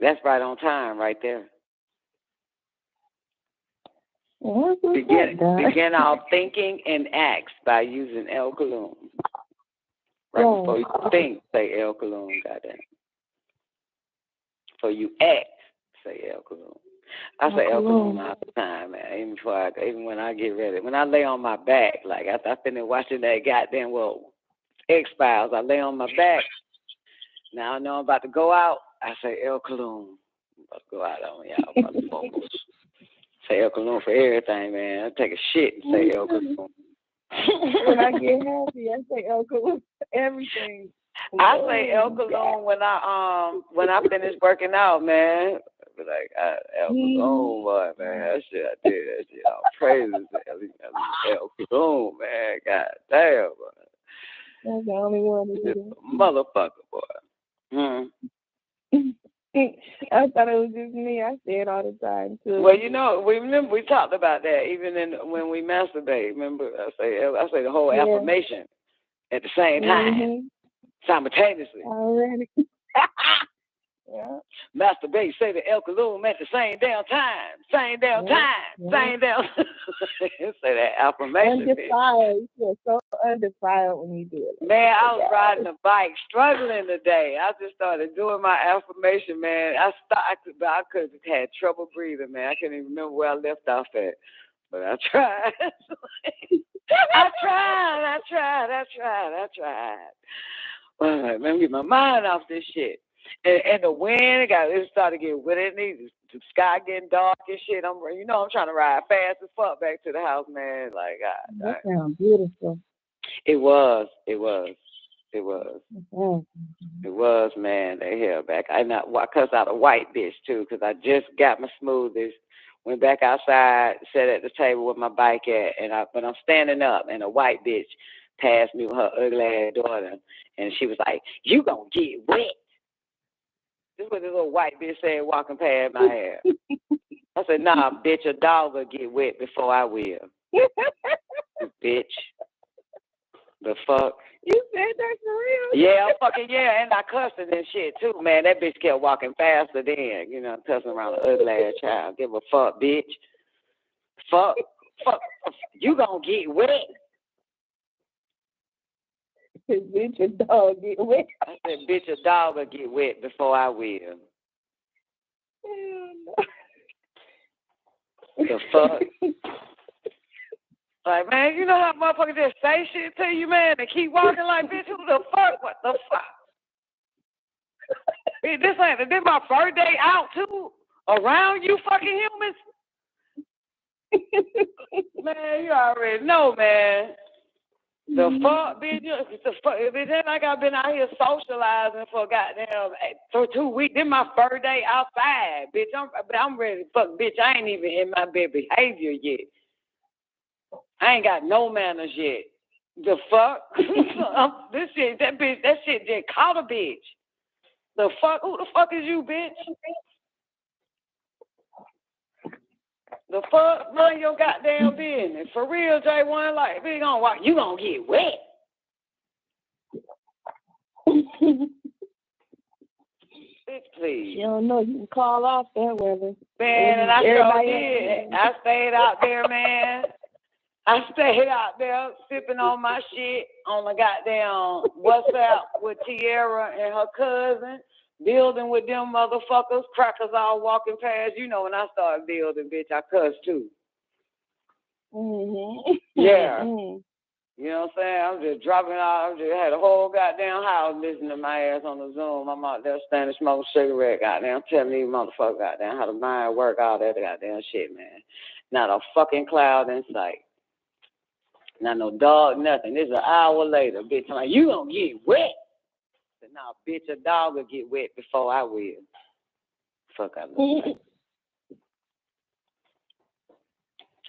That's right on time right there. Begin our thinking and acts by using El Kulum. Right before you think, say El Kulum, goddamn. Before you act, say El Kulum. I say El Kulum all the time, man. Even when I get ready, when I lay on my back, like after I finish watching that goddamn X-Files, I lay on my back. Now I know I'm about to go out. I say El Kulum. I'm about to go out on y'all motherfuckers. Say El Kulum for everything, man. I take a shit and say El Kulum.
When I get happy, I say El Kulum for everything.
I say El Kulum when I finish working out, man. Be like, El Kulum, boy, man. That shit I did. That shit all praises. El Kulum, man. God damn, boy.
That's the only one to do.
Motherfucker, boy.
I thought it was just me. I say it all the time too.
Well, you know, we talked about that even when we masturbate. Remember, I say the whole affirmation at the same time, simultaneously.
Already. Yeah.
Masturbate, say the El Kalum at the same damn time. Same damn time. Same damn. Say that affirmation.
Undefiled. You're so undefiled when you do it.
Man, I was riding a bike, struggling today. I just started doing my affirmation, man. I could have had trouble breathing, man. I can't even remember where I left off at. But I tried. I tried. Well, let me get my mind off this shit. And the wind, it started getting windy. The sky getting dark and shit. I'm trying to ride fast as fuck back to the house, man. Like, God.
That sounds beautiful.
It was, man. They held back. I cussed out a white bitch too, because I just got my smoothies. Went back outside, sat at the table with my bike at, but I'm standing up, and a white bitch passed me with her ugly ass daughter, and she was like, "You gonna get wet." This is what this little white bitch said walking past my hair. I said, "Nah, bitch, a dog will get wet before I will." Bitch. The fuck?
You said that for real?
Yeah, and I cussed her and shit too, man. That bitch kept walking faster then, cussing around an ugly ass child. Give a fuck, bitch. Fuck. You gonna get wet.
Bitch, a dog get wet.
I said, bitch, a dog will get wet before I will. The fuck? Like, man, you know how motherfuckers just say shit to you, man, and keep walking like, bitch, who the fuck? What the fuck? This my birthday out, too? Around you fucking humans? Man, you already know, man. The fuck, bitch? Bitch, ain't like I've been out here socializing for for 2 weeks. This my first day outside, bitch. I'm ready to fuck, bitch. I ain't even in my bad behavior yet. I ain't got no manners yet. The fuck? That shit just caught a bitch. The fuck? Who the fuck is you, bitch? The fuck? Run your goddamn business. For real, J1, like, we gonna walk. You gonna get wet. Bitch, please.
You don't know. You can call off that weather.
Man, and I sure did. I stayed out there, man. I stayed out there sipping on my shit on the goddamn WhatsApp with Tierra and her cousin, building with them motherfuckers, crackers all walking past. You know, when I started building, bitch, I cussed too. Yeah. You know what I'm saying? I'm just dropping out. I just had a whole goddamn house listening to my ass on the Zoom. I'm out there standing smoking cigarette, goddamn, telling these motherfuckers, goddamn, how the mind work, all that goddamn shit, man. Not a fucking cloud in sight. Not no dog, nothing. This is an hour later, bitch. I'm like, you gonna get wet. I said, nah, bitch, a dog will get wet before I will. Fuck, I look like.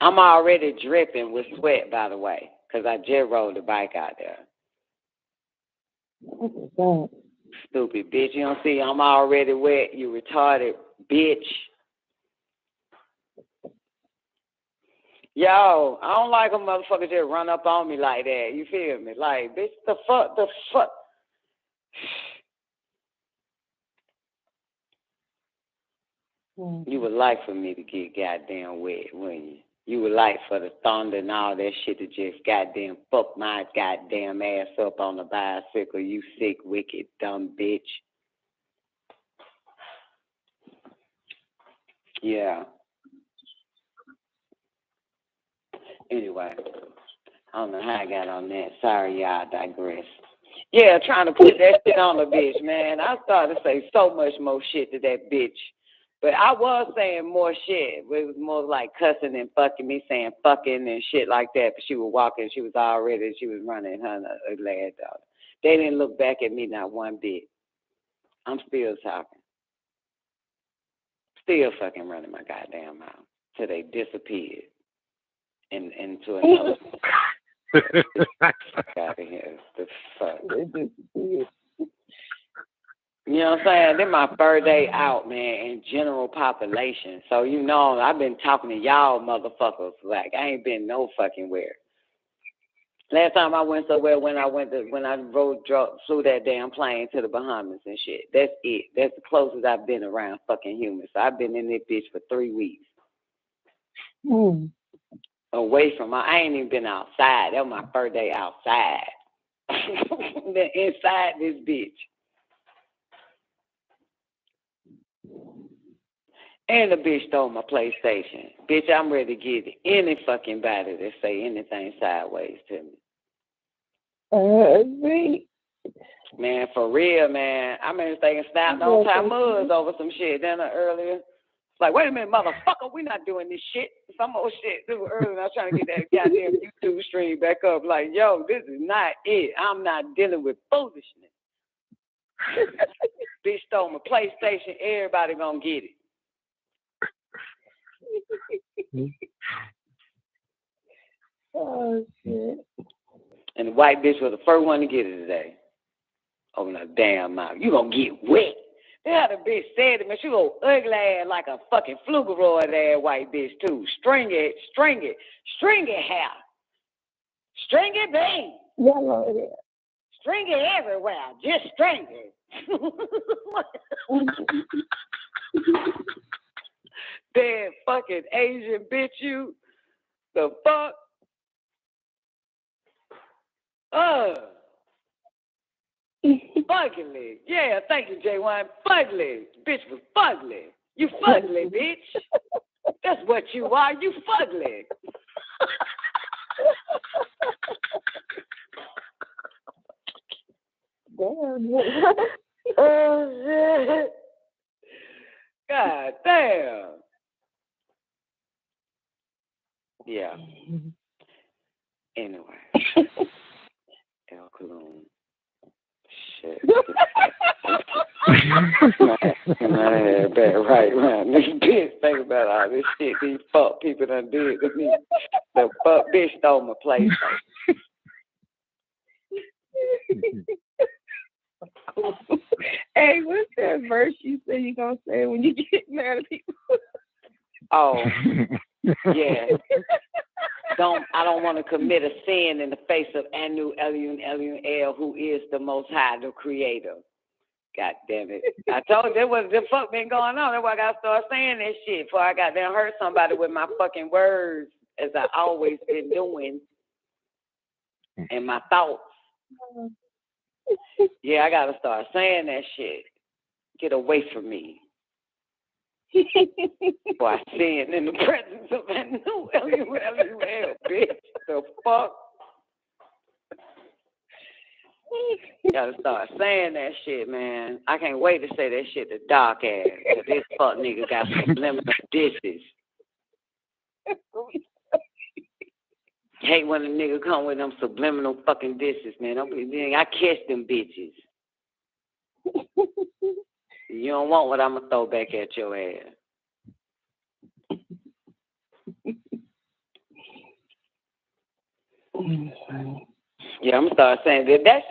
I'm already dripping with sweat, by the way, because I just rode the bike out there. Stupid bitch. You don't see I'm already wet, you retarded bitch. Yo, I don't like a motherfucker just run up on me like that. You feel me? Like, bitch, the fuck? You would like for me to get goddamn wet, wouldn't you? You would like for the thunder and all that shit to just goddamn fuck my goddamn ass up on the bicycle, you sick, wicked, dumb bitch. Yeah. Anyway, I don't know how I got on that. Sorry, y'all, I digress. Yeah, trying to put that shit on the bitch, man. I started to say so much more shit to that bitch. But I was saying more shit. It was more like cussing and fucking me, saying fucking and shit like that. But she was walking, she was running her lad daughter. They didn't look back at me not one bit. I'm still talking. Still fucking running my goddamn mouth till they disappeared. Into another. Fuck out of here. The fuck. You know what I'm saying? This my third day out, man, in general population. So, you know, I've been talking to y'all motherfuckers like I ain't been no fucking where. Last time I went somewhere when I flew that damn plane to the Bahamas and shit. That's it. That's the closest I've been around fucking humans. So I've been in this bitch for 3 weeks. Away from I ain't even been outside. That was my first day outside. Been inside this bitch. And the bitch stole my PlayStation. Bitch, I'm ready to get any fucking body that say anything sideways to me.
Agree.
Man, for real, man. I remember thinking snapped on time muds over some shit then earlier. It's like, wait a minute, motherfucker, we not doing this shit. Some old shit too earlier. I was trying to get that goddamn YouTube stream back up. Like, yo, this is not it. I'm not dealing with foolishness. Bitch stole my PlayStation. Everybody gonna get it.
Oh, shit.
And the white bitch was the first one to get it today. Open her damn mouth. You gonna get wet. That the bitch said to me, she go ugly ass like a fucking flugeroid ass white bitch too. String it hair. String it, babe.
Yellow it is.
String it everywhere. Just string it. Damn fucking Asian bitch, you. The fuck? Fugly. Yeah, thank you, J1. Fugly. Bitch was fugly. You fugly, bitch. That's what you are. You fugly.
Damn.
Oh, shit. God damn. Yeah. Anyway. El Cologne. Shit. Right, man. This bitch think about all this shit these fuck people done did to me. The fuck bitch stole my place.
Hey, what's that verse you say you gonna say when you get mad at people?
Oh, yeah. I don't want to commit a sin in the face of Anu Elion El, who is the Most High, the Creator. God damn it! I told you the fuck been going on. That's why I gotta start saying that shit before I got down hurt somebody with my fucking words, as I always been doing, and my thoughts. Yeah, I gotta start saying that shit. Get away from me. Boy, I sin in the presence of Anu Elion, bitch. The fuck? Gotta start saying that shit, man. I can't wait to say that shit to Doc ass. This fuck nigga got subliminal disses. Hate when a nigga come with them subliminal fucking disses, man. I catch them bitches. You don't want what I'm gonna throw back at your ass. Yeah, I'm gonna start saying that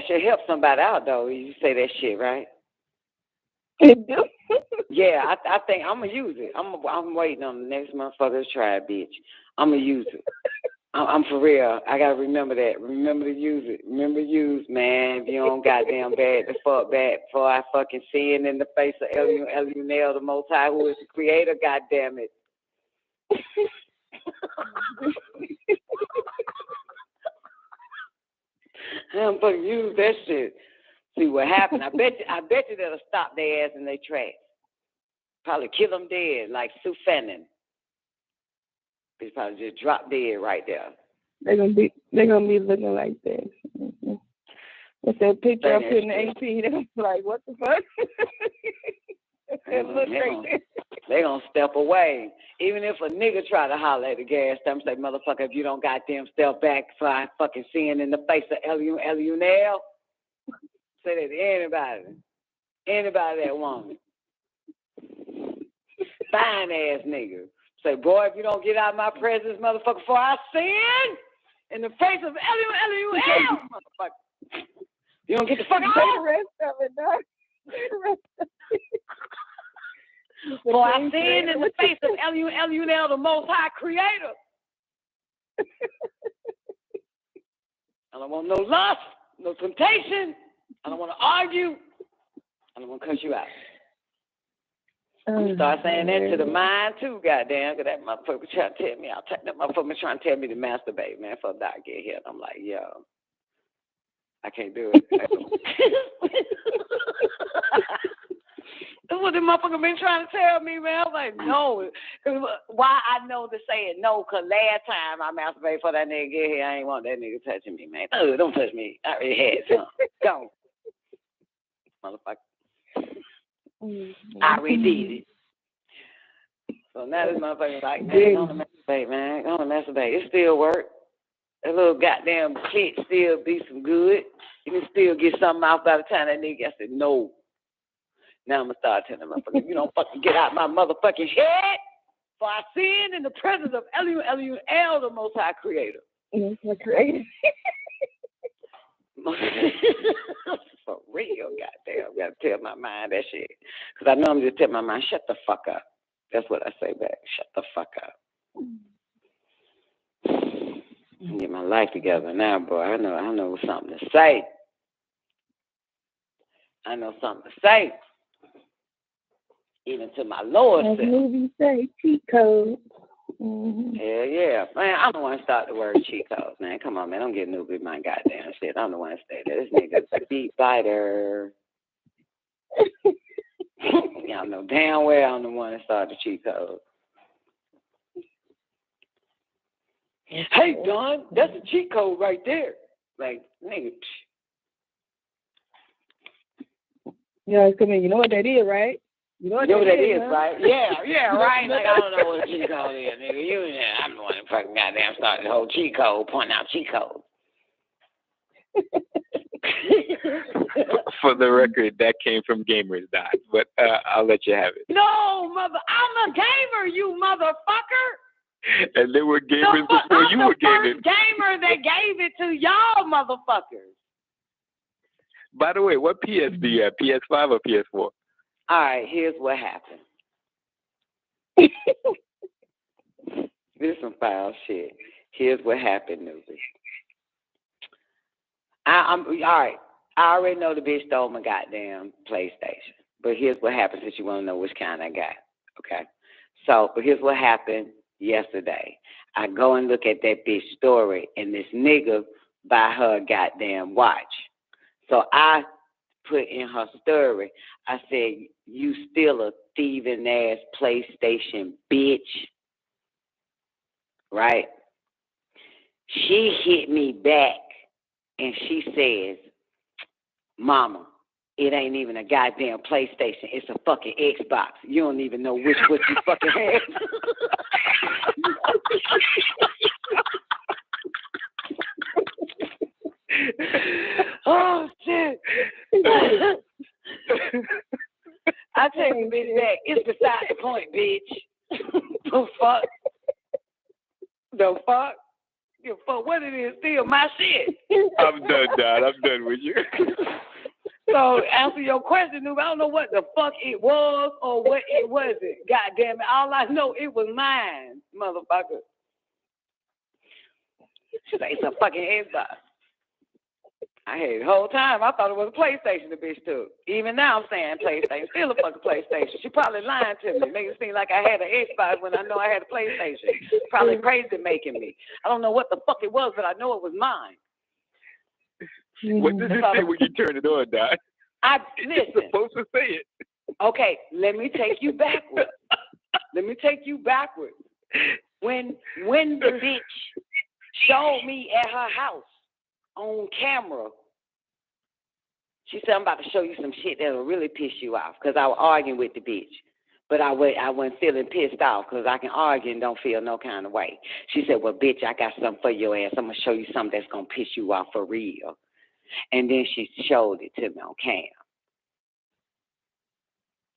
should help somebody out though. You say that shit, right?
It do.
Yeah, I think I'm gonna use it. I'm waiting on the next motherfucker to try it, bitch. I'm gonna use it. I'm for real. I gotta remember that. Remember to use it. Remember to use, man. If you don't goddamn bad the fuck back before I fucking see it in the face of Elion, the Most High, who is the Creator. Goddamn it. I'm gonna use that shit. See what happened. I bet you that'll stop their ass in their tracks. Probably kill them dead like Sue Fannin. They probably just drop dead right there.
They're gonna be looking like that. Mm-hmm. If that picture up in the AP, they're gonna be like, what the fuck?
They gonna step away. Even if a nigga try to holler at the gas station, say, motherfucker, if you don't goddamn step back before I fucking seeing in the face of Elion, say that to anybody that wants it. Fine ass nigga. Say, boy, if you don't get out of my presence, motherfucker, before I sin in the face of Elion, motherfucker. You don't get the fucking
the rest of it, dog.
For I stand in the face of Elunel, the Most High Creator. I don't want no lust, no temptation. I don't want to argue. I don't want to cut you out. I'm going to start saying that to the mind, too, goddamn, because that motherfucker trying to tell me, that motherfucker trying to tell me to masturbate, man, for a dog get here. And I'm like, yo, I can't do it. That's what the motherfucker been trying to tell me, man. I'm like, no. Why I know to say it no, because last time I masturbated for that nigga get here, I ain't want that nigga touching me, man. Oh, don't touch me. I already had some. Go. Motherfucker. I already did it. So now this motherfucker's like, man, go to masturbate, man. Go to masturbate. It still work. That little goddamn clit still be some good. You can still get something out by the time that nigga. I said, no. Now I'm going to start telling the motherfucker, you don't fucking get out my motherfucking head, for I sin in the presence of Elunel, the Most High Creator.
Most High Creator.
For real, goddamn. I got to tell my mind that shit. Because I know I'm just telling my mind, shut the fuck up. That's what I say back. Shut the fuck up. I get my life together now, boy. I know something to say. I know something to say. Even to my Lord self.
As movies say, cheat code. Mm-hmm.
Hell yeah. Man, I'm the one to start the word cheat codes, man. Come on, man. Don't get new with my goddamn shit. I'm the one to say that. This nigga's a deep biter. Y'all know damn well I'm the one to start the cheat code. Hey, Don, that's a cheat code right there. Like, nigga.
Yeah, come in. You know what that is, right? You know what that is,
right? Yeah, right. Like, I don't know what a cheat code is, nigga. I'm the one that fucking goddamn started the whole cheat code, pointing out cheat code.
For the record, that came from Gamers Dot, but I'll let you have it.
No, I'm a gamer, you motherfucker.
And there were gamers before you were gaming.
I'm the first gamer that gave it to y'all motherfuckers.
By the way, what PS do you have? PS5 or PS4?
All right, here's what happened. This is some foul shit. Here's what happened, newbie. I'm all right. I already know the bitch stole my goddamn PlayStation. But here's what happened since you want to know which kind I got. Okay? But here's what happened yesterday. I go and look at that bitch story, and this nigga buy her a goddamn watch. So I put in her story, I said, you still a thieving ass PlayStation bitch. Right? She hit me back, and she says, Mama, it ain't even a goddamn PlayStation. It's a fucking Xbox. You don't even know which one you fucking have. Oh, shit. I take the bitch back. It's beside the point, bitch. The fuck? The fuck? The fuck? What it is? Still my shit.
I'm done, Dad. I'm done with you.
So, answer your question, Noob. I don't know what the fuck it was or what it wasn't. God damn it. All I know, it was mine, motherfucker. She's like, it's a fucking Xbox. I had it the whole time. I thought it was a PlayStation the bitch took. Even now I'm saying PlayStation. Still a fucking PlayStation. She probably lying to me. Make it seem like I had an Xbox when I know I had a PlayStation. Probably crazy making me. I don't know what the fuck it was, but I know it was mine.
What does it say when you turn it on, Doc?
Listen.
It's supposed to say it.
Okay, let me take you backwards. When the bitch showed me at her house on camera, she said, I'm about to show you some shit that'll really piss you off, because I was arguing with the bitch. But I wasn't feeling pissed off, because I can argue and don't feel no kind of way. She said, well, bitch, I got something for your ass. I'm going to show you something that's going to piss you off for real. And then she showed it to me on cam.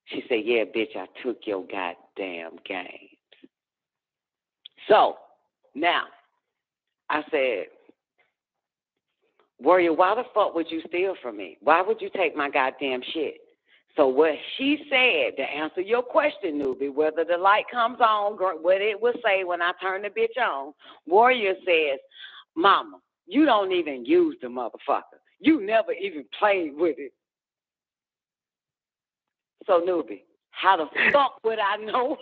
She said, yeah, bitch, I took your goddamn games. So, now, I said, Warrior, why the fuck would you steal from me? Why would you take my goddamn shit? So what she said, to answer your question, Newbie, whether the light comes on, what it will say when I turn the bitch on, Warrior says, Mama, you don't even use the motherfucker. You never even played with it. So, Newbie, how the fuck would I know?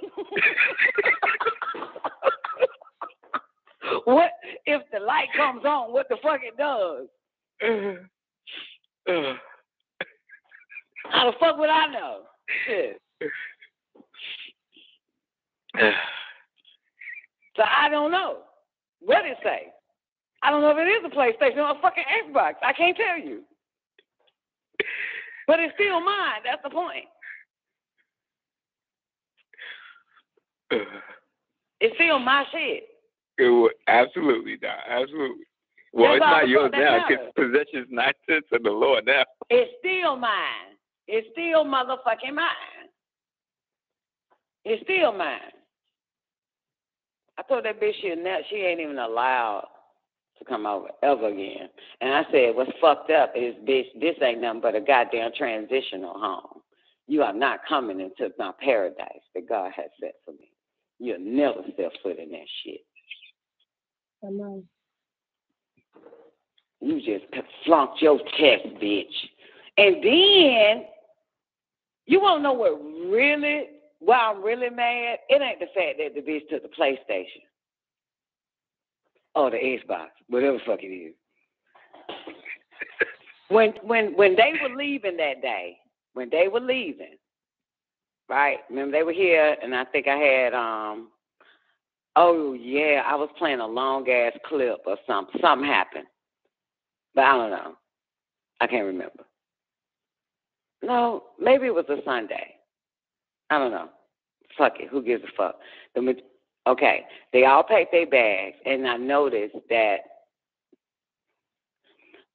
What if the light comes on, what the fuck it does? How the fuck would I know? Shit. So I don't know. What it say? I don't know if it is a PlayStation or a fucking Xbox. I can't tell you. But it's still mine. That's the point. It's still my shit.
Absolutely not. Absolutely. Well, it's not yours now because possession is not to the Lord now.
It's still mine. It's still motherfucking mine. It's still mine. I told that bitch she ain't even allowed to come over ever again. And I said, what's fucked up is, bitch, this ain't nothing but a goddamn transitional home. You are not coming into my paradise that God has set for me. You'll never step foot in that shit.
I know.
You just flunked your test, bitch. And then, you won't know why I'm really mad? It ain't the fact that the bitch took the PlayStation. Or the Xbox, whatever the fuck it is. When they were leaving that day, right? Remember they were here, and I think I had, I was playing a long-ass clip or something. Something happened. But I don't know. I can't remember. No, maybe it was a Sunday. I don't know. Fuck it. Who gives a fuck? Okay. They all packed their bags, and I noticed that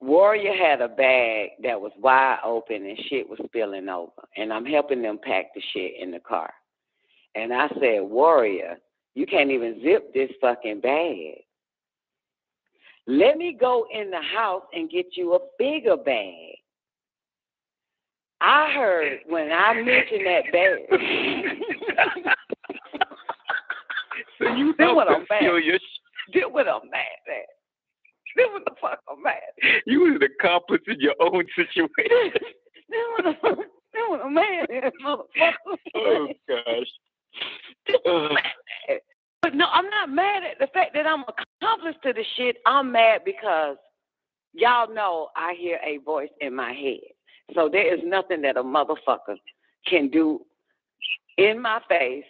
Warrior had a bag that was wide open and shit was spilling over. And I'm helping them pack the shit in the car. And I said, Warrior, you can't even zip this fucking bag. Let me go in the house and get you a bigger bag. I heard when I mentioned that bag.
So you
did what I'm mad.
Did
what I'm mad at. Did what the fuck I'm mad at.
You was an accomplice in your own situation.
Did what I'm mad at, motherfucker.
Oh, gosh.
But no, I'm not mad at the fact that I'm accomplice to the shit. I'm mad because y'all know I hear a voice in my head. So there is nothing that a motherfucker can do in my face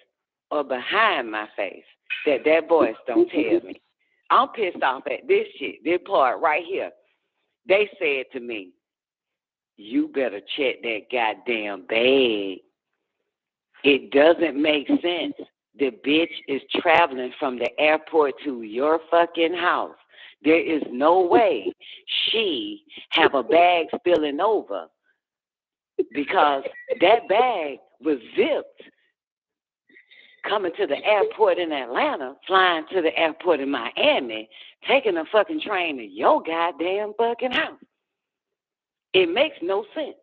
or behind my face that voice don't tell me. I'm pissed off at this shit, this part right here. They said to me, you better check that goddamn bag. It doesn't make sense. The bitch is traveling from the airport to your fucking house. There is no way she have a bag spilling over because that bag was zipped coming to the airport in Atlanta, flying to the airport in Miami, taking a fucking train to your goddamn fucking house. It makes no sense.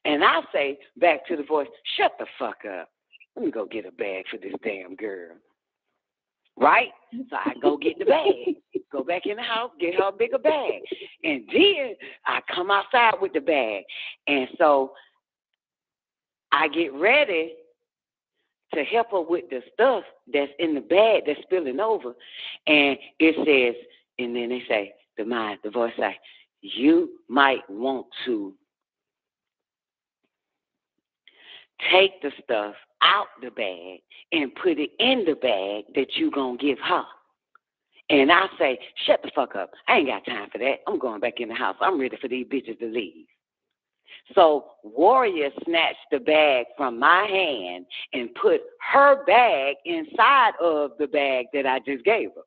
And I say back to the voice, shut the fuck up. Let me go get a bag for this damn girl. Right? So I go get the bag. Go back in the house, get her a bigger bag. And then I come outside with the bag. And so I get ready to help her with the stuff that's in the bag that's spilling over. And it says, and then they say, the voice say, you might want to take the stuff out the bag and put it in the bag that you gonna give her. And I say, shut the fuck up. I ain't got time for that. I'm going back in the house. I'm ready for these bitches to leave. So Warrior snatched the bag from my hand and put her bag inside of the bag that I just gave her.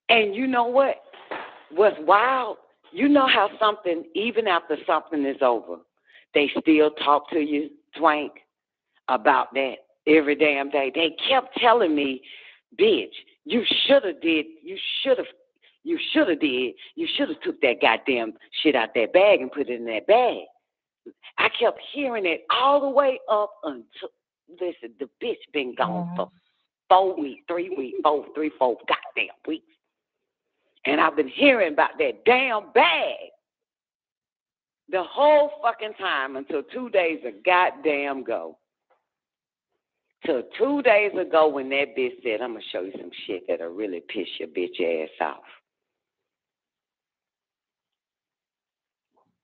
And you know what? What's wild? You know how something, even after something is over, they still talk to you, Twank, about that every damn day. They kept telling me, bitch, you should have took that goddamn shit out that bag and put it in that bag. I kept hearing it all the way up until, listen, the bitch been gone for 4 weeks, 3 weeks, 4 goddamn weeks. And I've been hearing about that damn bag the whole fucking time until 2 days ago goddamn go. Till 2 days ago when that bitch said, I'm going to show you some shit that'll really piss your bitch ass off.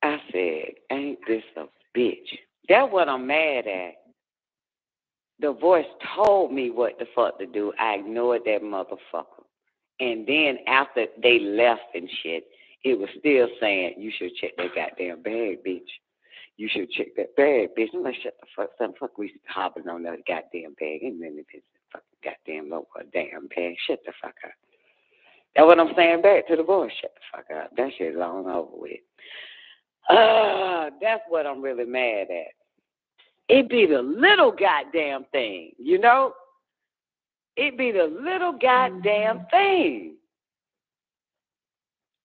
I said, ain't this a bitch? That's what I'm mad at. The voice told me what the fuck to do. I ignored that motherfucker. And then after they left and shit, it was still saying, you should check that goddamn bag, bitch. You should check that bag, bitch. I'm like, shut the fuck up. Fuck, we hopping on that goddamn bag. Ain't many bitches fucking goddamn low damn bag. Shut the fuck up. That's what I'm saying back to the boys. Shut the fuck up. That shit's long over with. That's what I'm really mad at. It be the little goddamn thing, you know? It be the little goddamn thing.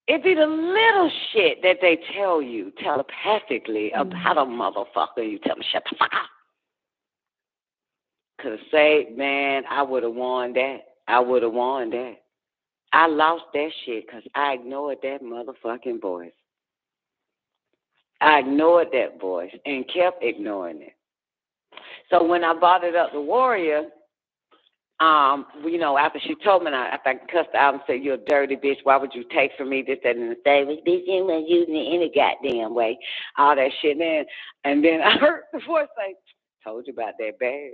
It be the little shit that they tell you telepathically about a motherfucker. You tell them, shut the fuck up. Could have said, man, I would have won that. I would have won that. I lost that shit because I ignored that motherfucking voice. I ignored that voice and kept ignoring it. So when I brought it up to Warrior, you know, after she told me, after I cussed her out and said, you're a dirty bitch, why would you take from me this, that, and the thing? Bitch, you ain't using it any goddamn way. All that shit. And then I heard the voice say, told you about that bag.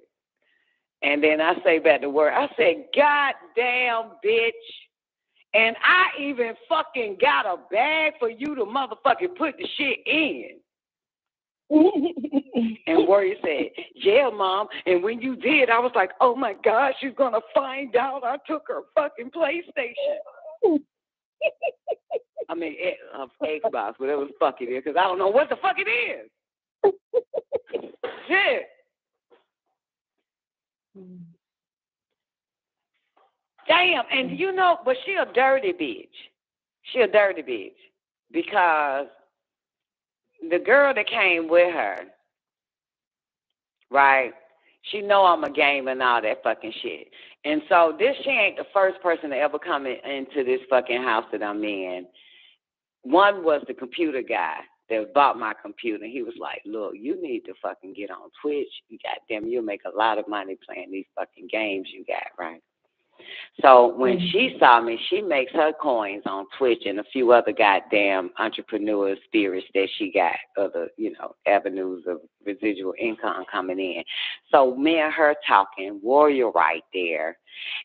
And then I say back the word, I said, goddamn bitch. And I even fucking got a bag for you to motherfucking put the shit in. And Warrior said, yeah, Mom. And when you did, I was like, oh, my God, she's going to find out I took her fucking PlayStation. I mean, Xbox, whatever the fuck it is, because I don't know what the fuck it is. Shit. Damn. And, you know, but she a dirty bitch. She a dirty bitch because the girl that came with her, right, she know I'm a gamer and all that fucking shit. And so she ain't the first person to ever come into this fucking house that I'm in. One was the computer guy that bought my computer. He was like, look, you need to fucking get on Twitch. Goddamn, you'll make a lot of money playing these fucking games you got, right? So when she saw me, she makes her coins on Twitch and a few other goddamn entrepreneur spirits that she got, other, you know, avenues of residual income coming in. So me and her talking, Warrior right there,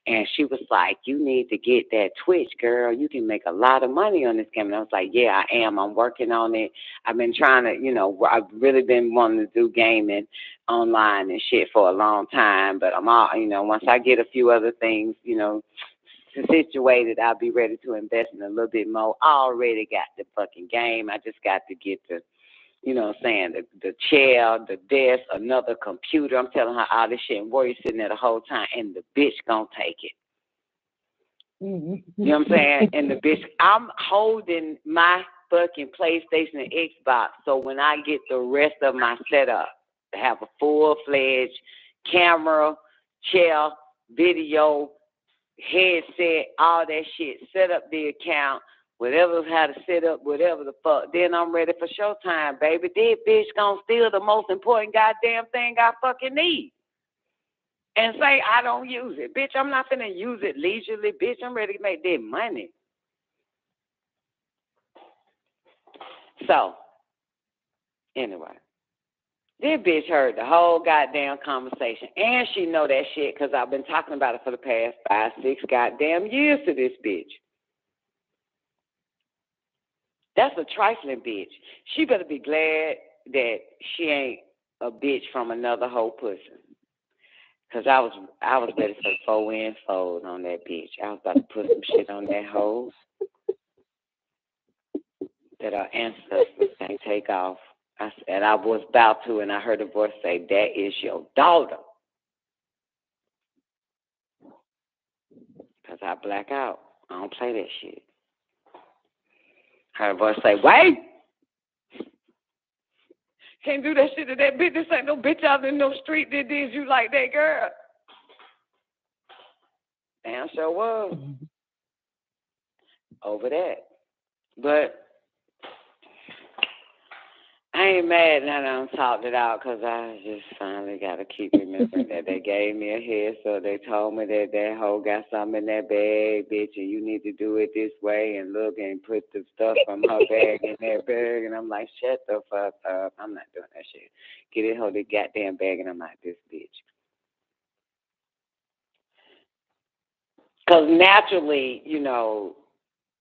and she was like, you need to get that Twitch, girl. You can make a lot of money on this game. And I was like, yeah, I am. I'm working on it. I've been trying to, you know, I've really been wanting to do gaming online and shit for a long time, but I'm all, you know, once I get a few other things, you know, situated, I'll be ready to invest in a little bit more. I already got the fucking game. I just got to get the, you know what I'm saying, the chair, the desk, another computer. I'm telling her all this shit, and Warrior sitting there the whole time, and the bitch gonna take it. You know what I'm saying? And the bitch, I'm holding my fucking PlayStation and Xbox, so when I get the rest of my setup, to have a full-fledged camera, chair, video, headset, all that shit, set up the account, whatever, how to set up, whatever the fuck, then I'm ready for showtime, baby. This bitch gonna steal the most important goddamn thing I fucking need and say I don't use it. Bitch, I'm not finna use it leisurely. Bitch, I'm ready to make that money. So, anyway. This bitch heard the whole goddamn conversation, and she know that shit because I've been talking about it for the past 5, 6 goddamn years to this bitch. That's a trifling bitch. She better be glad that she ain't a bitch from another whole pussy. Because I was ready for the 4-in fold on that bitch. I was about to put some shit on that hoe that our ancestors can't take off. And I was about to, and I heard a voice say, that is your daughter. Because I black out. I don't play that shit. Heard a voice say, wait. Can't do that shit to that bitch. This ain't no bitch out in no street that did you like that, girl. Damn sure was. Over that. But I ain't mad now that I'm talked it out because I just finally got to keep remembering that they gave me a head, so they told me that that hoe got something in that bag, bitch, and you need to do it this way and look and put the stuff from her bag in that bag. And I'm like, shut the fuck up. I'm not doing that shit. Get it, hold the goddamn bag, and I'm like, this bitch. Because naturally, you know,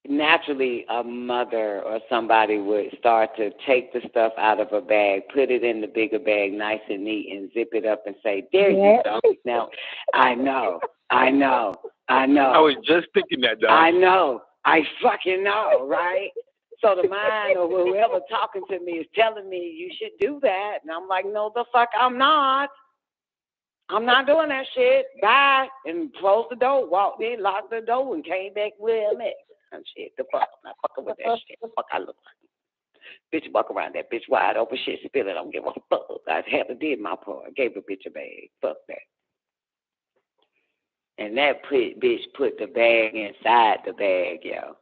a mother or somebody would start to take the stuff out of a bag, put it in the bigger bag nice and neat, and zip it up and say, there you go. Now, I know.
I was just thinking that, dog.
I know. I fucking know, right? So the mind or whoever talking to me is telling me you should do that. And I'm like, no, the fuck I'm not. I'm not doing that shit. Bye. And closed the door, walked in, locked the door, and came back with me. Shit, the fuck, I'm not fucking with that shit. The fuck I look like. Bitch walk around that bitch wide open shit, spill it, I don't give a fuck. I haven't did my part. I gave a bitch a bag. Fuck that. And that bitch put the bag inside the bag, yo.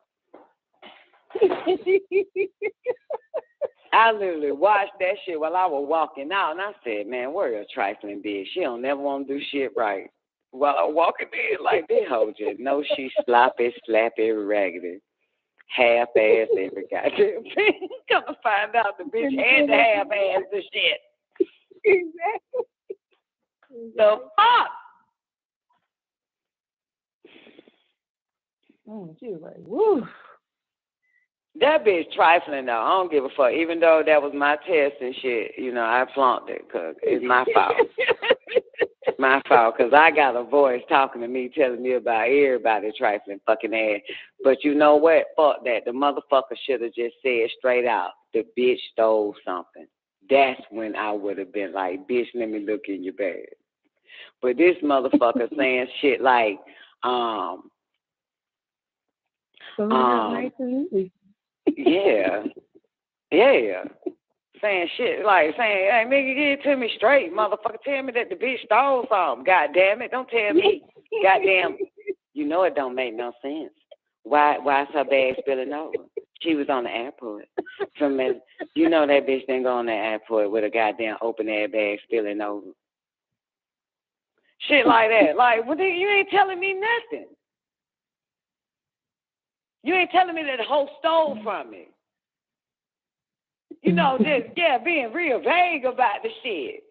I literally watched that shit while I was walking out, and I said, man, where a trifling bitch. She don't never want to do shit right. While I'm walking in like this hoe just know she sloppy, slappy, raggedy, half-ass every goddamn thing. Come to find out the bitch had to half-ass the shit.
Exactly.
The fuck?
She was like, woo.
That bitch trifling though. I don't give a fuck. Even though that was my test and shit, you know, I flunked it because it's my fault. My fault, because I got a voice talking to me, telling me about everybody trifling fucking ass. But you know what? Fuck that. The motherfucker should have just said straight out, the bitch stole something. That's when I would have been like, bitch, let me look in your bag. But this motherfucker saying shit like, yeah. Saying shit like saying, hey, nigga, give it to me straight, motherfucker. Tell me that the bitch stole something. God damn it. Don't tell me. Goddamn. You know it don't make no sense. Why is her bag spilling over? She was on the airport. You know that bitch didn't go on the airport with a goddamn open air bag spilling over. Shit like that. Like, well, you ain't telling me nothing. You ain't telling me that the hoe stole from me. You know, just, being real vague about the shit.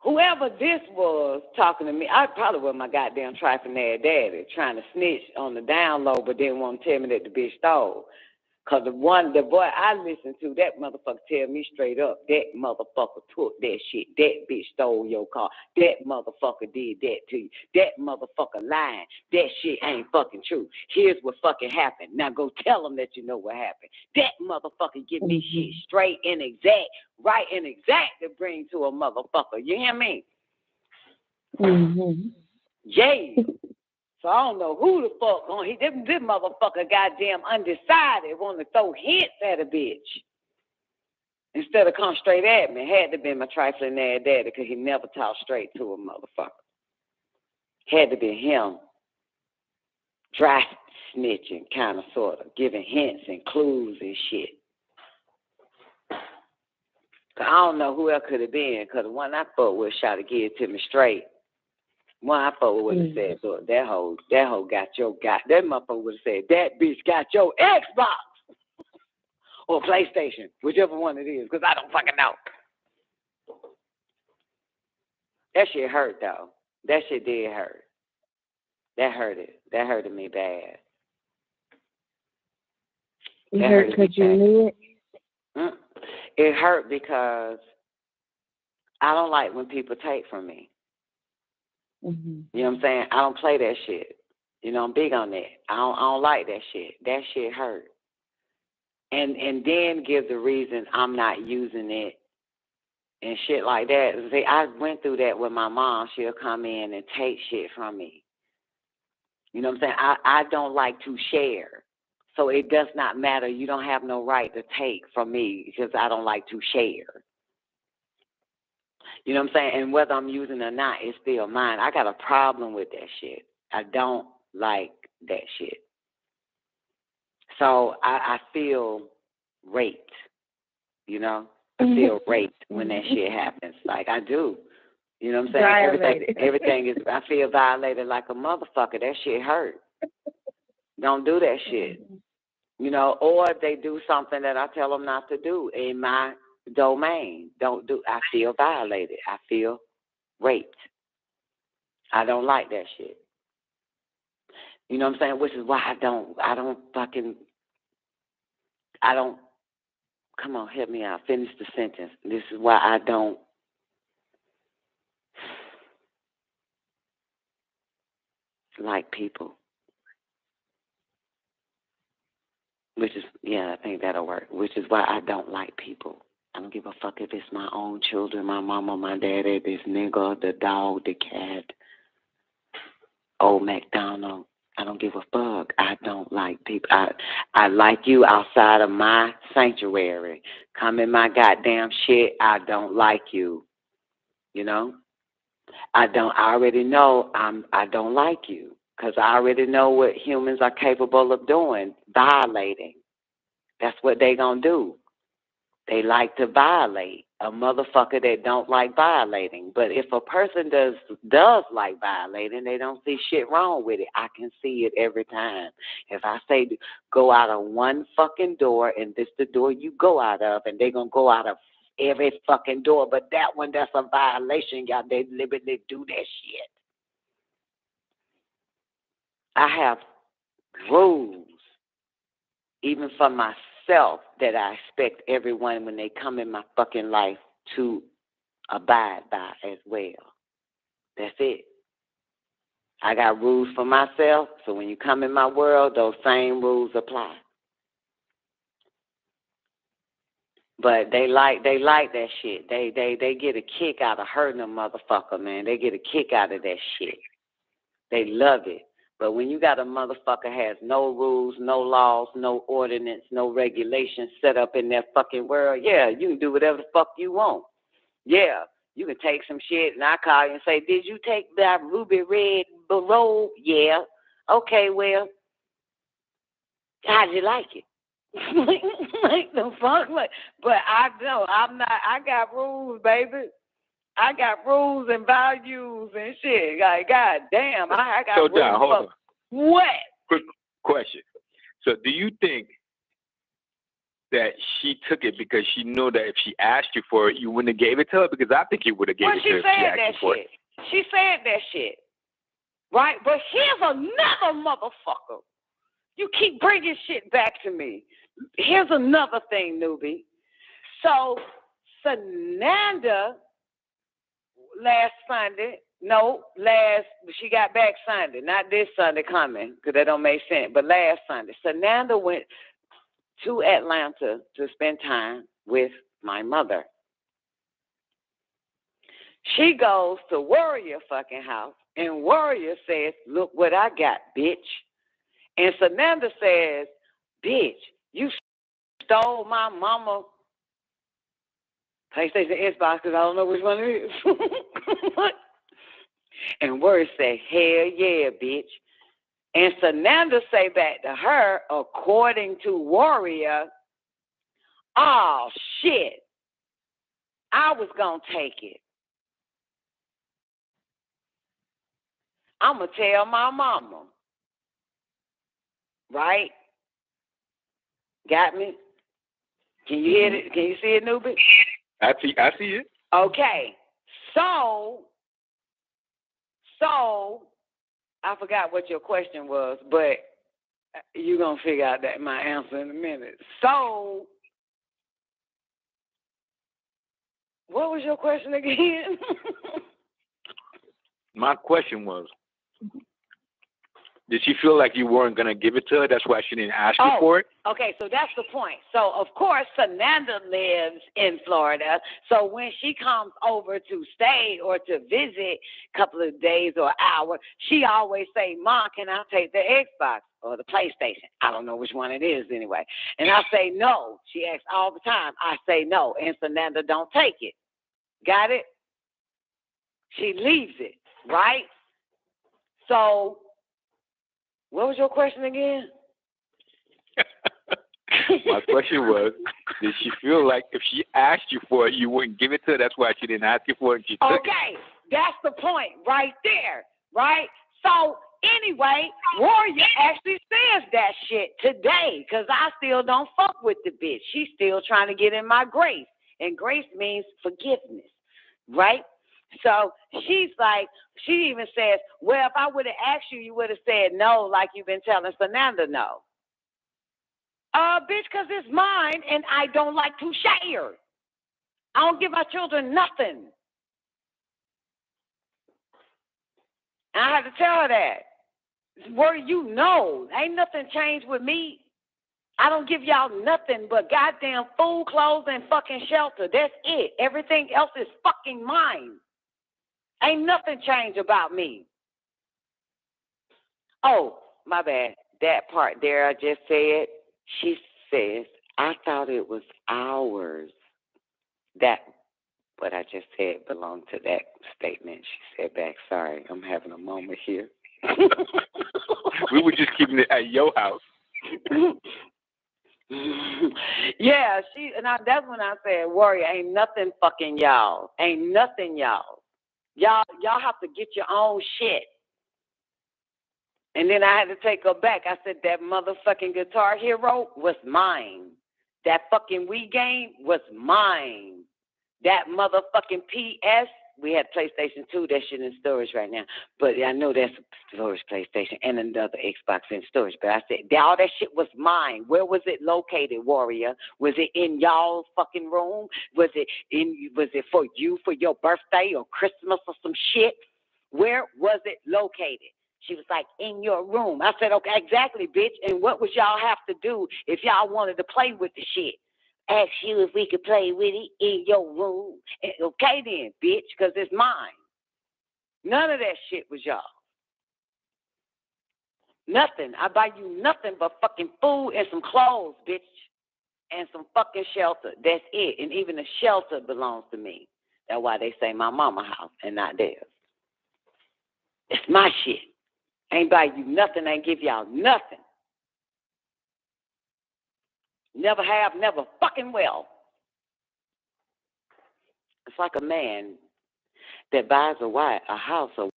Whoever this was talking to me, I probably was my goddamn trifling ass daddy trying to snitch on the down low, but didn't want to tell me that the bitch stole. Because the boy I listened to, that motherfucker tell me straight up, that motherfucker took that shit. That bitch stole your car. That motherfucker did that to you. That motherfucker lying. That shit ain't fucking true. Here's what fucking happened. Now go tell them that you know what happened. That motherfucker give me shit straight and exact, right and exact to bring to a motherfucker. You hear me? Yeah. So I don't know who the fuck on this motherfucker goddamn undecided want to throw hints at a bitch. Instead of come straight at me. Had to be my trifling ass daddy because he never talked straight to a motherfucker. Had to be him. Dry snitching, kind of, sort of. Giving hints and clues and shit. Cause I don't know who else could have been because the one I fucked with shot to give it to me straight. One I fuck would have said, look, that hoe got your that motherfucker would have said, that bitch got your Xbox or PlayStation, whichever one it is, because I don't fucking know. That shit hurt though. That shit did hurt. That hurted. That hurted me bad.
It hurt because you knew it?
It hurt because I don't like when people take from me. You know what I'm saying? I don't play that shit. You know, I'm big on that. I don't like that shit. That shit hurt. And then give the reason I'm not using it and shit like that. See, I went through that with my mom. She'll come in and take shit from me. You know what I'm saying? I don't like to share. So it does not matter. You don't have no right to take from me because I don't like to share. You know what I'm saying? And whether I'm using it or not, it's still mine. I got a problem with that shit. I don't like that shit. So I feel raped, you know? I feel raped when that shit happens. Like, I do. You know what I'm saying? Everything is, I feel violated like a motherfucker. That shit hurt. Don't do that shit. You know, or they do something that I tell them not to do in my domain. Don't do, I feel violated. I feel raped. I don't like that shit. You know what I'm saying? Which is why I don't, come on, help me out. Finish the sentence. This is why I don't like people. Which is, yeah, I think that'll work. Which is why I don't like people. I don't give a fuck if it's my own children, my mama, my daddy, this nigga, the dog, the cat, old MacDonald. I don't give a fuck. I don't like people. I like you outside of my sanctuary. Come in my goddamn shit. I don't like you. You know? I already know I don't like you. Because I already know what humans are capable of doing, violating. That's what they gonna do. They like to violate. A motherfucker that don't like violating. But if a person does like violating, they don't see shit wrong with it. I can see it every time. If I say go out of one fucking door and this the door you go out of, and they gonna go out of every fucking door, but that one, that's a violation. Y'all, they deliberately do that shit. I have rules, even for myself, that I expect everyone when they come in my fucking life to abide by as well. That's it. I got rules for myself, so when you come in my world, those same rules apply. But they like that shit. They get a kick out of hurting a motherfucker, man. They get a kick out of that shit. They love it. But when you got a motherfucker has no rules, no laws, no ordinance, no regulations set up in that fucking world, yeah, you can do whatever the fuck you want. Yeah, you can take some shit and I call you and say, did you take that ruby red robe? Yeah. Okay, well, how'd you like it? Like the fuck? But I know, I got rules, baby. I got rules and values and shit. Like, God damn, I got rules. So, John, hold on. What?
Quick question. So, do you think that she took it because she knew that if she asked you for it, you wouldn't have gave it to her? Because I think you would have gave it to her if she asked you for it.
She said that shit. Right? But here's another motherfucker. You keep bringing shit back to me. Here's another thing, newbie. So, Sananda, she got back Sunday, not this Sunday coming, because that don't make sense, but last Sunday. Sananda went to Atlanta to spend time with my mother. She goes to Warrior fucking house, and Warrior says, look what I got, bitch. And Sananda says, bitch, you stole my mama PlayStation Xbox because I don't know which one it is. And Warrior said, hell yeah, bitch. And Sananda say back to her, according to Warrior, oh, shit, I was going to take it. I'm going to tell my mama. Right? Got me? Can you hear it? Can you see it, newbie?
I see it.
Okay. So I forgot what your question was, but you're going to figure out that my answer in a minute. So, what was your question again?
My question was, did she feel like you weren't going to give it to her? That's why she didn't ask you for it?
Okay, so that's the point. So, of course, Sananda lives in Florida. So when she comes over to stay or to visit a couple of days or hours, she always say, Mom, can I take the Xbox? or the PlayStation. I don't know which one it is anyway. And I say no. She asks all the time. I say no. And Sananda don't take it. Got it? She leaves it, right? So, what was your question again?
My question was, did she feel like if she asked you for it, you wouldn't give it to her? That's why she didn't ask you for it and she took it.
Okay, that's the point right there, right? So, anyway, Warrior actually says that shit today because I still don't fuck with the bitch. She's still trying to get in my grace. And grace means forgiveness, right? So she's like, she even says, well, if I would have asked you, you would have said no, like you've been telling Sananda no. Bitch, because it's mine and I don't like to share. I don't give my children nothing. And I had to tell her that. Where you know, ain't nothing changed with me. I don't give y'all nothing but goddamn food, clothes, and fucking shelter. That's it. Everything else is fucking mine. Ain't nothing changed about me. Oh, my bad. That part there I just said, she says, I thought it was ours. That, what I just said belonged to that statement. She said back, sorry, I'm having a moment here.
We were just keeping it at your house.
Yeah, that's when I said, Warrior, ain't nothing fucking y'all. Ain't nothing y'all. Y'all have to get your own shit. And then I had to take her back. I said, that motherfucking Guitar Hero was mine. That fucking Wii game was mine. That motherfucking PS, we had PlayStation 2, that shit in storage right now. But I know that's storage PlayStation and another Xbox in storage. But I said, all that shit was mine. Where was it located, Warrior? Was it in y'all's fucking room? Was it for you for your birthday or Christmas or some shit? Where was it located? She was like, in your room. I said, okay, exactly, bitch. And what would y'all have to do if y'all wanted to play with the shit? Ask you if we could play with it in your room. And, okay then, bitch, because it's mine. None of that shit was y'all. Nothing. I buy you nothing but fucking food and some clothes, bitch. And some fucking shelter. That's it. And even the shelter belongs to me. That's why they say my mama house and not theirs. It's my shit. Ain't buy you nothing, ain't give y'all nothing. Never have, never fucking will. It's like a man that buys a house or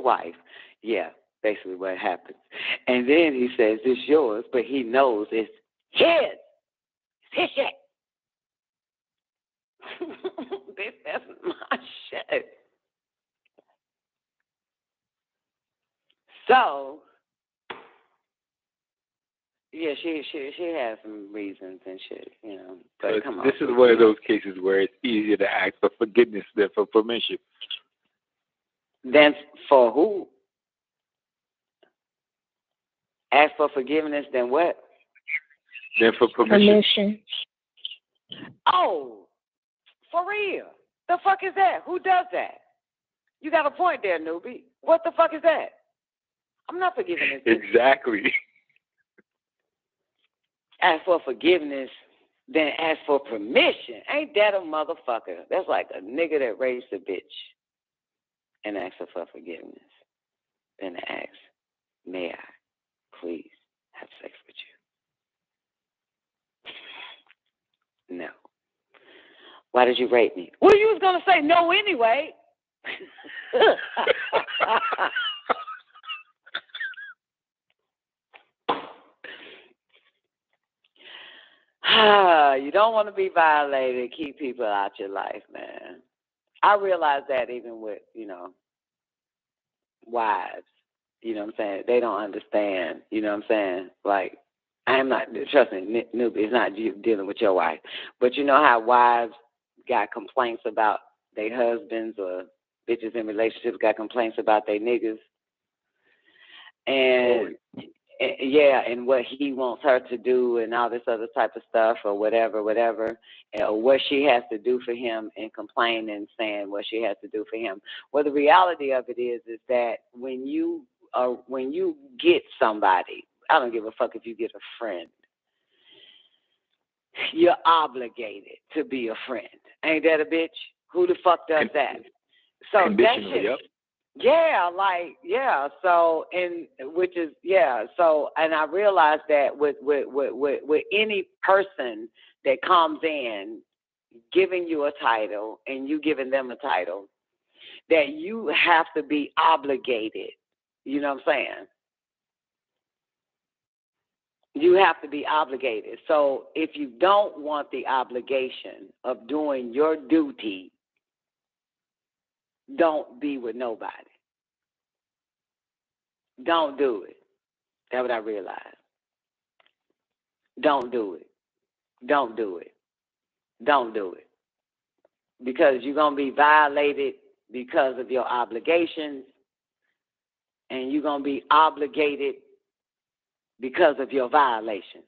wife. Yeah, basically what happens. And then he says it's yours, but he knows it's his. It's his shit. Bitch, that's my shit. So, yeah, she has some reasons and shit, you know. But come on.
This is one of those cases where it's easier to ask for forgiveness than for permission.
Then for who? Ask for forgiveness, then what?
Then for permission.
Oh, for real? The fuck is that? Who does that? You got a point there, newbie. What the fuck is that? I'm not forgiving this.
Exactly.
Ask for forgiveness, then ask for permission. Ain't that a motherfucker? That's like a nigga that raised a bitch and ask her for forgiveness. Then ask, may I please have sex with you? No. Why did you rape me? Well, you was going to say no anyway. You don't want to be violated. Keep people out your life, man. I realize that even with, wives. You know what I'm saying? They don't understand. You know what I'm saying? Like, I'm not, trust me, newbie, it's not you dealing with your wife. But you know how wives got complaints about their husbands or bitches in relationships got complaints about their niggas? And yeah, and what he wants her to do and all this other type of stuff or whatever, or what she has to do for him and complain and saying what she has to do for him. Well, the reality of it is that when you get somebody, I don't give a fuck if you get a friend. You're obligated to be a friend. Ain't that a bitch? Who the fuck does that? So that shit. Yep. Yeah, like, yeah. So, and which is, yeah. So, and I realized that with any person that comes in giving you a title and you giving them a title, that you have to be obligated. You know what I'm saying? You have to be obligated. So if you don't want the obligation of doing your duty, don't be with nobody. Don't do it. That's what I realized. Don't do it. Don't do it. Don't do it. Because you're going to be violated because of your obligations, and you're going to be obligated because of your violations.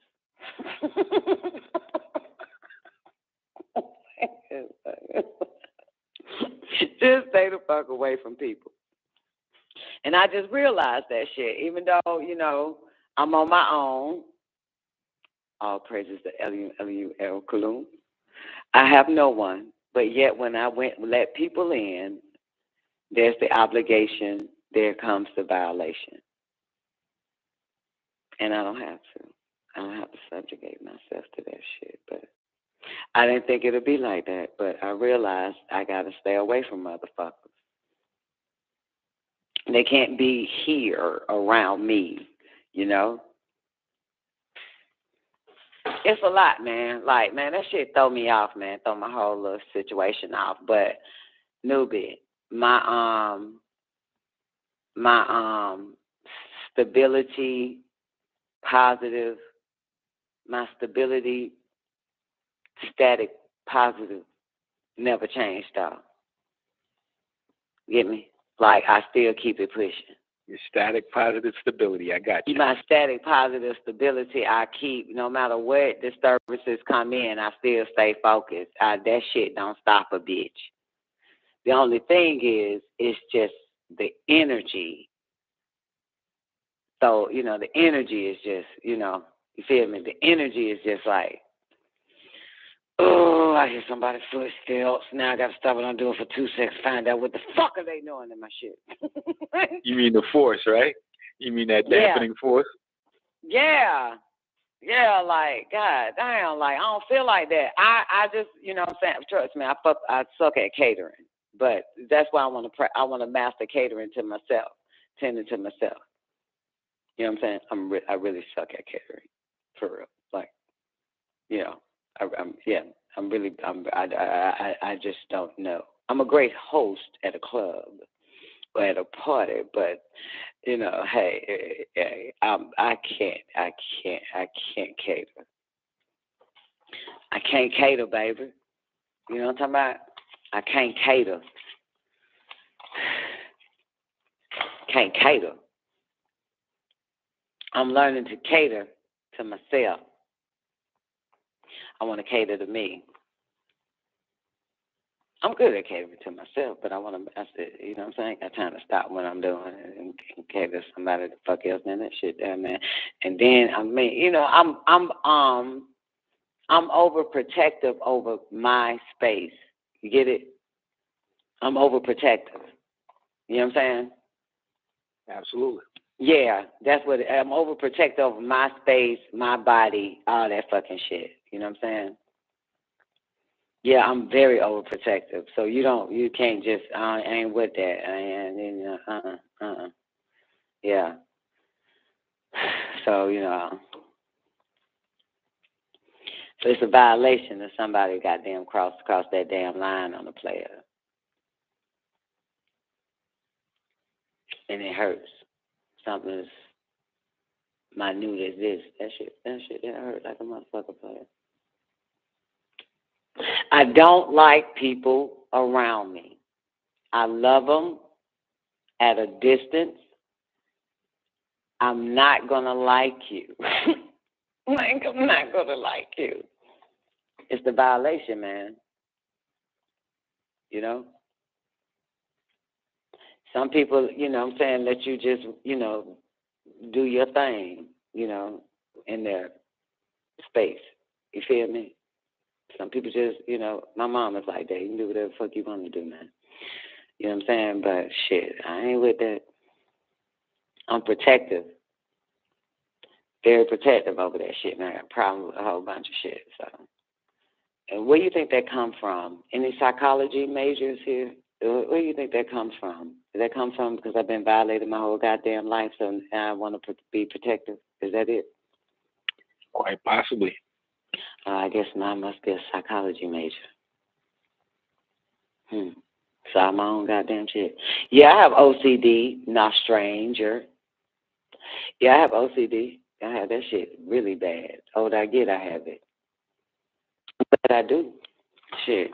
Just stay the fuck away from people. And I just realized that shit, even though, you know, I'm on my own. All praises to El Kulum. I have no one, but yet when I let people in, there's the obligation, there comes the violation. And I don't have to. I don't have to subjugate myself to that shit. But I didn't think it would be like that, but I realized I got to stay away from motherfuckers. They can't be here around me, you know? It's a lot, man. Like, man, that shit throw me off, man. Throw my whole little situation off. But, newbie, my stability, positive, my stability, static, positive, never changed, though. Get me? Like, I still keep it pushing.
Your static, positive stability, I got you.
My static, positive stability, I keep, no matter what disturbances come in, I still stay focused. That shit don't stop a bitch. The only thing is, it's just the energy. So, you know, the energy is just, you know, you feel me? The energy is just like, oh, I hear somebody's footsteps. Now I got to stop what I'm doing for 2 seconds, find out what the fuck are they doing in my shit.
You mean the force, right? You mean that dampening force?
Yeah. Yeah, like, God damn, like, I don't feel like that. I just, you know what I'm saying? Trust me, I suck at catering. But that's why I want to master catering to myself, tending to myself. You know what I'm saying? I really suck at catering, for real. Like, you know, I just don't know. I'm a great host at a club or at a party, but you know, hey, I can't cater. I can't cater, baby. You know what I'm talking about? I can't cater. Can't cater. I'm learning to cater to myself. I want to cater to me. I'm good at catering to myself, but I said, you know what I'm saying? I got time to stop what I'm doing and cater to somebody the fuck else and that shit there, man. And then, I mean, you know, I'm overprotective over my space. You get it? I'm overprotective. You know what I'm saying?
Absolutely.
Yeah, that's what I'm overprotective over my space, my body, all that fucking shit. You know what I'm saying? Yeah, I'm very overprotective. So you can't just, I ain't with that. Yeah. So, you know, so it's a violation if somebody goddamn cross that damn line on the player. And it hurts. Something as minute as this. That hurt like a motherfucker player. I don't like people around me. I love them at a distance. I'm not going to like you. Like, I'm not going to like you. It's the violation, man. You know? Some people, you know what I'm saying, let you just, you know, do your thing, you know, in their space. You feel me? Some people just, you know, my mom is like that. You can do whatever the fuck you want to do, man. You know what I'm saying? But shit, I ain't with that. I'm protective. Very protective over that shit, man. I got a problem with a whole bunch of shit, so. And where do you think that come from? Any psychology majors here? Where do you think that comes from? Does that come from because I've been violated my whole goddamn life, so I want to be protective? Is that it?
Quite possibly.
I guess mine must be a psychology major. So I'm my own goddamn shit. Yeah, I have OCD, not stranger. Yeah, I have OCD. I have that shit really bad. The older I get, I have it. But I do. Shit.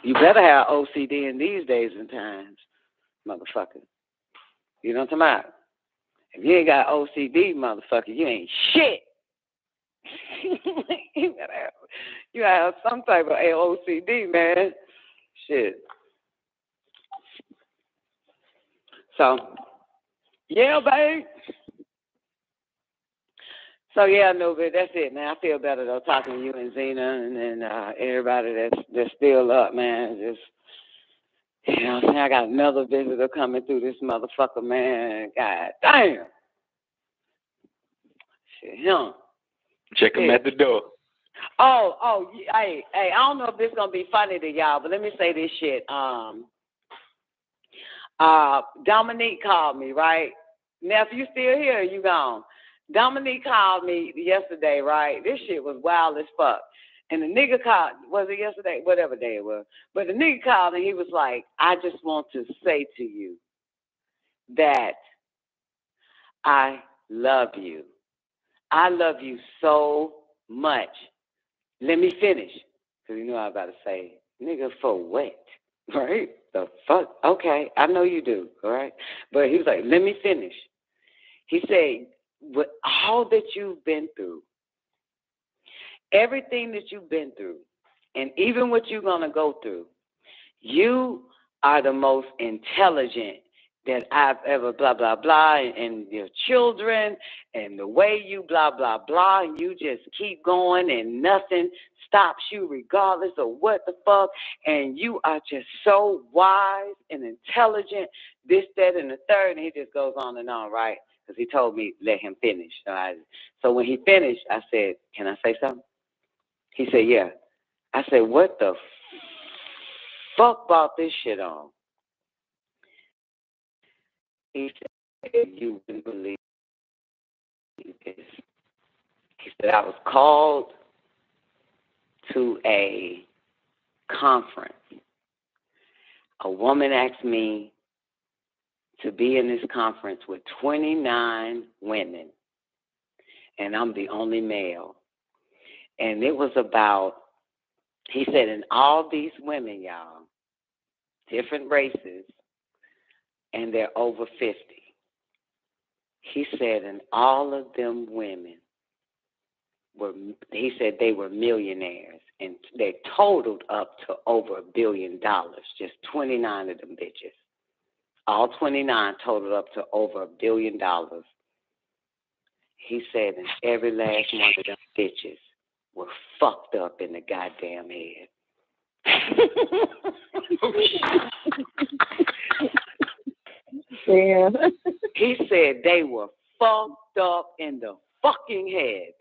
You better have OCD in these days and times, motherfucker. You know what I'm talking about? If you ain't got OCD, motherfucker, you ain't shit. you gotta have some type of OCD, man. Shit. So, yeah, babe. So yeah, Nubia, that's it, man. I feel better though talking to you and Zena and everybody that's still up, man. Just, you know what I'm saying? I got another visitor coming through this motherfucker, man. God damn. Shit, him.
Check him at the door.
Hey, I don't know if this is gonna be funny to y'all, but let me say this shit. Dominique called me, right? Now, if you still here, you gone. Dominique called me yesterday, right? This shit was wild as fuck. And the nigga called, was it yesterday? Whatever day it was. But the nigga called and he was like, I just want to say to you that I love you. I love you so much. Let me finish. Because you know I was about to say, nigga, for what? Right? The fuck? Okay, I know you do, all right? But he was like, let me finish. He said, with all that you've been through, everything that you've been through, and even what you're going to go through, you are the most intelligent that I've ever blah, blah, blah, and your children, and the way you blah, blah, blah, and you just keep going and nothing stops you regardless of what the fuck, and you are just so wise and intelligent, this, that, and the third, and he just goes on and on, right? Because he told me let him finish. So when he finished, I said, can I say something? He said, yeah. I said, what the fuck brought this shit on? He said, you wouldn't believe this. He said, I was called to a conference. A woman asked me to be in this conference with 29 women, and I'm the only male. And it was about, he said, and all these women, y'all, different races, and they're over 50. He said, and all of them women were, he said they were millionaires, and they totaled up to over $1 billion, just 29 of them bitches. All 29 totaled up to over $1 billion. He said, and every last one of them bitches were fucked up in the goddamn head.
Yeah.
He said they were fucked up in the fucking head.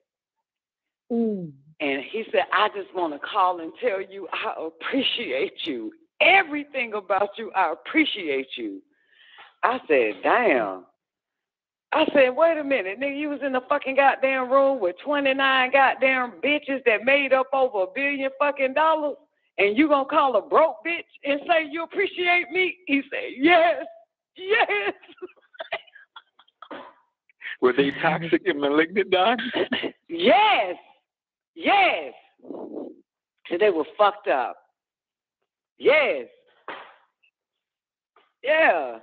And he said, I just want to call and tell you I appreciate you. Everything about you, I appreciate you. I said, damn. I said, wait a minute, nigga, you was in the fucking goddamn room with 29 goddamn bitches that made up over $1 billion fucking dollars, and you gonna call a broke bitch and say you appreciate me? He said, yes, yes.
Were they toxic and malignant, Don?
Yes, yes. So they were fucked up. Yes. Yeah.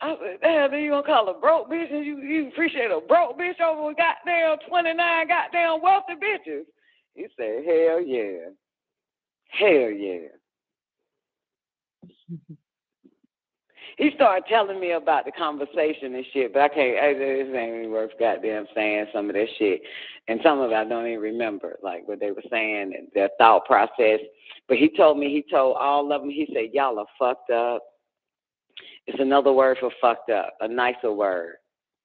I said, damn, then you gonna call a broke bitch and you appreciate a broke bitch over goddamn 29 goddamn wealthy bitches? He said, hell yeah. Hell yeah. He started telling me about the conversation and shit, but I can't. This ain't even worth goddamn saying some of that shit, and some of it I don't even remember, like what they were saying and their thought process. But he told all of them. He said, "Y'all are fucked up." It's another word for fucked up, a nicer word.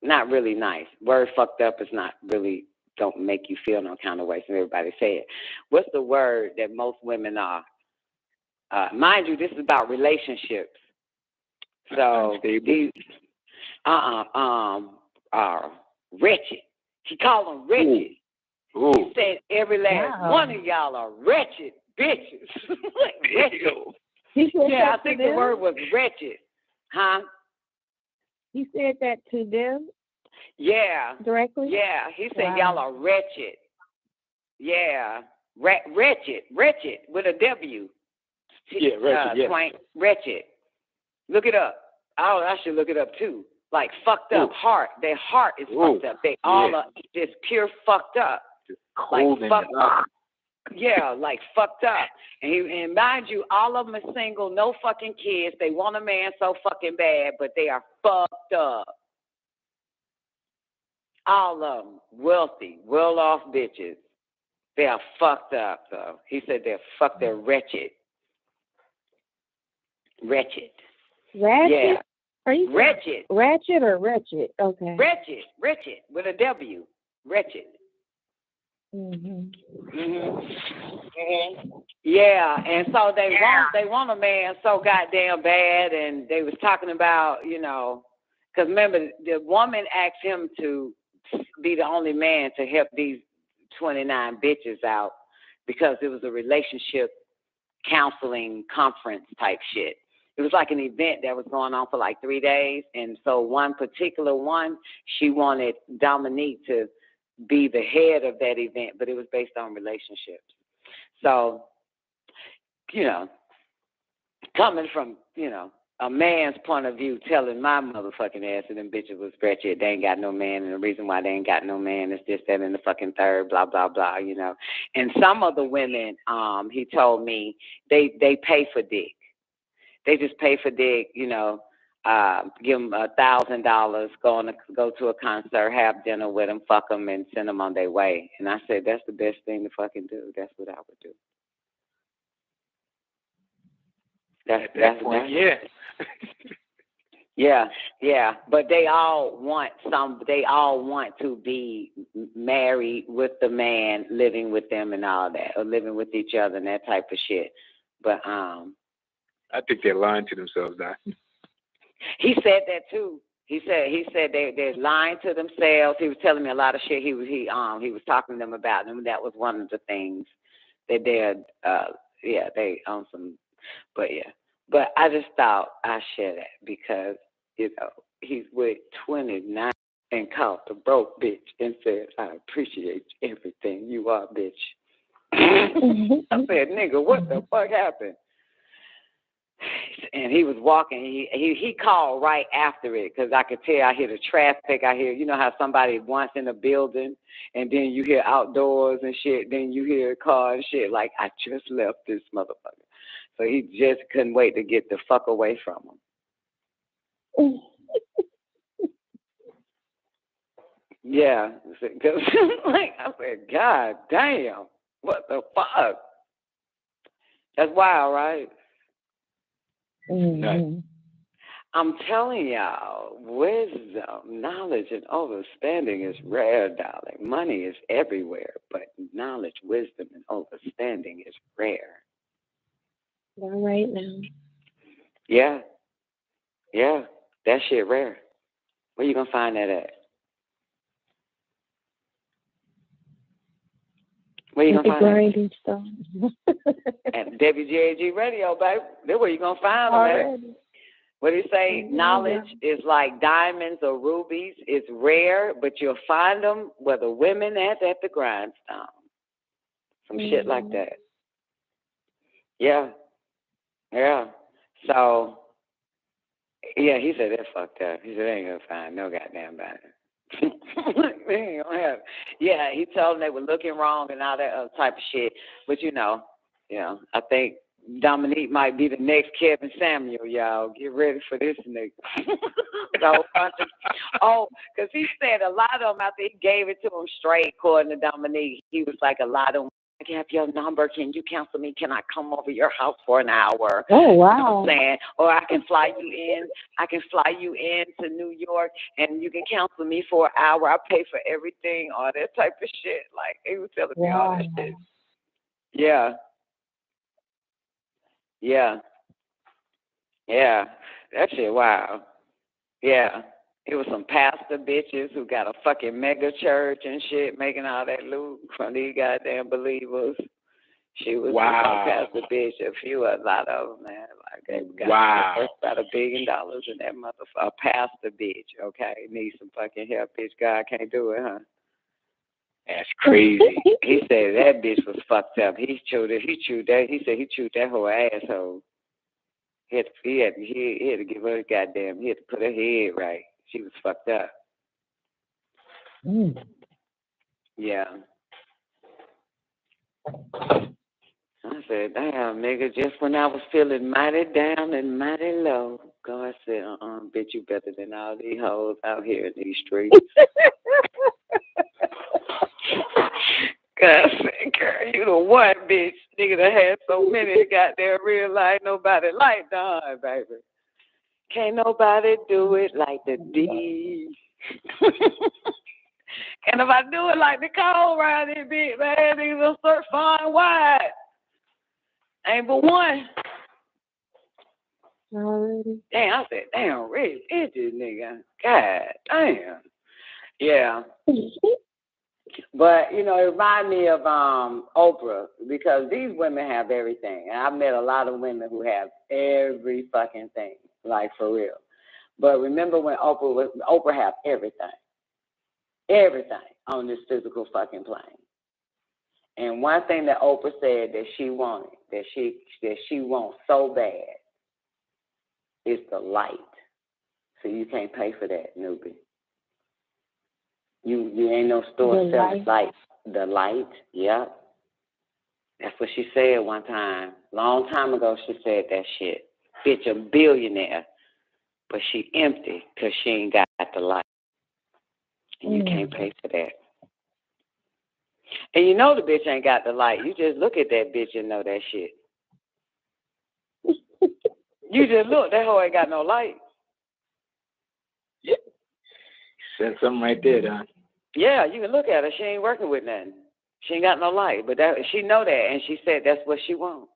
Not really nice. Word fucked up is not really, don't make you feel no kind of way, so everybody say it. What's the word that most women are? Mind you, this is about relationships. So these, wretched. He called them wretched.
Ooh.
He said every last one of y'all are wretched bitches. Wretched. Yeah, I think the word was wretched. Huh?
He said that to them?
Yeah.
Directly?
Yeah, he said y'all are wretched. Yeah. Wretched with a W.
Yeah, wretched.
Twank, wretched. Look it up. Oh, I should look it up too. Like fucked up heart. Their heart is fucked up. They all are just pure fucked up.
Just cold
like fucked up. Yeah, like fucked up. And mind you, all of them are single, no fucking kids. They want a man so fucking bad, but they are fucked up. All of them wealthy, well-off bitches. They are fucked up, though. He said they're wretched. Wretched.
Ratchet?
Yeah.
Are you
wretched?
Ratchet or wretched? Okay.
Wretched with a W. Wretched. Yeah, and so they want a man so goddamn bad, and they was talking about, because remember the woman asked him to be the only man to help these 29 bitches out because it was a relationship counseling conference type shit. It was like an event that was going on for like 3 days, and so one particular one, she wanted Dominique to be the head of that event, but it was based on relationships. So, coming from, a man's point of view, telling my motherfucking ass that them bitches was wretched, they ain't got no man, and the reason why they ain't got no man is this, that, and the fucking third, blah, blah, blah, And some of the women, he told me, they pay for dick. They just pay for dick, give them $1,000, go to a concert, have dinner with them, fuck them, and send them on their way. And I said, that's the best thing to fucking do. That's what I would do. That's yeah. But they all want to be married with the man, living with them and all that, or living with each other and that type of shit. But
I think they're lying to themselves now.
He said that too. He said they're lying to themselves. He was telling me a lot of shit he was talking to them about, and that was one of the things that they on some, but yeah. But I just thought I share that because, he's with 29 and called the broke bitch and said, I appreciate everything you are, bitch. I said, nigga, what the fuck happened? And he was walking. He called right after it because I could tell. I hear the traffic. I hear, how somebody once in a building and then you hear outdoors and shit. Then you hear a car and shit. Like, I just left this motherfucker. So he just couldn't wait to get the fuck away from him. Yeah. Cause, I said, God damn, what the fuck? That's wild, right?
Mm-hmm.
I'm telling y'all, wisdom, knowledge, and understanding is rare, darling. Money is everywhere, but knowledge, wisdom, and understanding is rare.
All right now.
Yeah. That shit rare. Where you gonna find that at? Where you gonna find that? At WGAG Radio, baby. That's where you gonna find them at. What do you say? Mm-hmm. Knowledge is like diamonds or rubies. It's rare, but you'll find them where the women at the grindstone. Some shit like that. Yeah. So, yeah, he said that's fucked up. He said they ain't gonna find no goddamn body. They ain't gonna have. Yeah, he told them they were looking wrong and all that other type of shit. But I think Dominique might be the next Kevin Samuel, y'all. Get ready for this nigga. Because he said a lot of them after he gave it to him straight, according to Dominique, he was like, a lot of them, I have your number. Can you cancel me? Can I come over your house for an hour?
Oh, wow.
You know what I'm saying? Or I can fly you in. I can fly you in to New York, and you can cancel me for an hour. I pay for everything, all that type of shit. Like, he was telling me all that shit. Yeah. Yeah. Yeah. That shit, wow. Yeah. It was some pastor bitches who got a fucking mega church and shit making all that loot from these goddamn believers. She was a pastor bitch, a lot of them, man. Like, they got about $1 billion in that motherfucker. A pastor bitch, okay? Need some fucking help, bitch. God can't do it, huh?
That's crazy.
He said that bitch was fucked up. He said he chewed that whole asshole. He had to give her he had to put her head right. She was fucked up. Yeah. I said, damn, nigga, just when I was feeling mighty down and mighty low, God said, bitch, you better than all these hoes out here in these streets. God said, girl, you the one, bitch. Nigga that had so many goddamn real life, nobody like Don, baby. Can't nobody do it like the D. And if I do it like Nicole around this bitch, man, niggas gonna start flying wide. Ain't but one.
Already.
Damn, I said, damn, Rich, it's this nigga. God damn. Yeah. But, you know, it reminded me of Oprah, because these women have everything. And I've met a lot of women who have every fucking thing, like for real. But remember when Oprah had everything on this physical fucking plane. And one thing that Oprah said that she wanted, that she wants so bad, is the light. So you can't pay for that, newbie. You ain't no store selling light. The light, yep. That's what she said one time. Long time ago she said that shit. Bitch a billionaire, but she empty because she ain't got the light. And you can't pay for that. And you know the bitch ain't got the light. You just look at that bitch and know that shit. You just look, that hoe ain't got no light.
Yeah. Said something right there, Don.
Yeah, you can look at her. She ain't working with nothing. She ain't got no light. But she know that, and she said that's what she wants.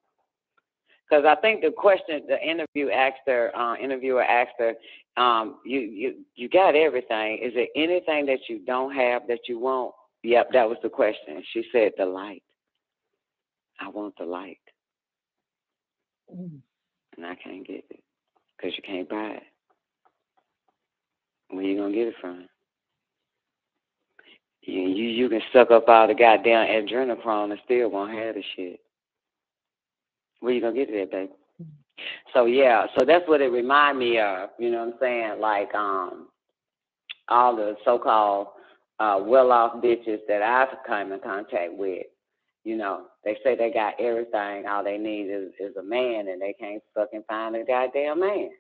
Because I think the question the interviewer asked her, you got everything. Is there anything that you don't have that you want? Yep, that was the question. She said the light. I want the light. And I can't get it because you can't buy it. Where you going to get it from? You can suck up all the goddamn adrenochrome and still won't have the shit. Where you going to get it at, baby? So, yeah, so that's what it remind me of, you know what I'm saying? Like all the so-called well-off bitches that I've come in contact with, you know, they say they got everything. All they need is a man, and they can't fucking find a goddamn man.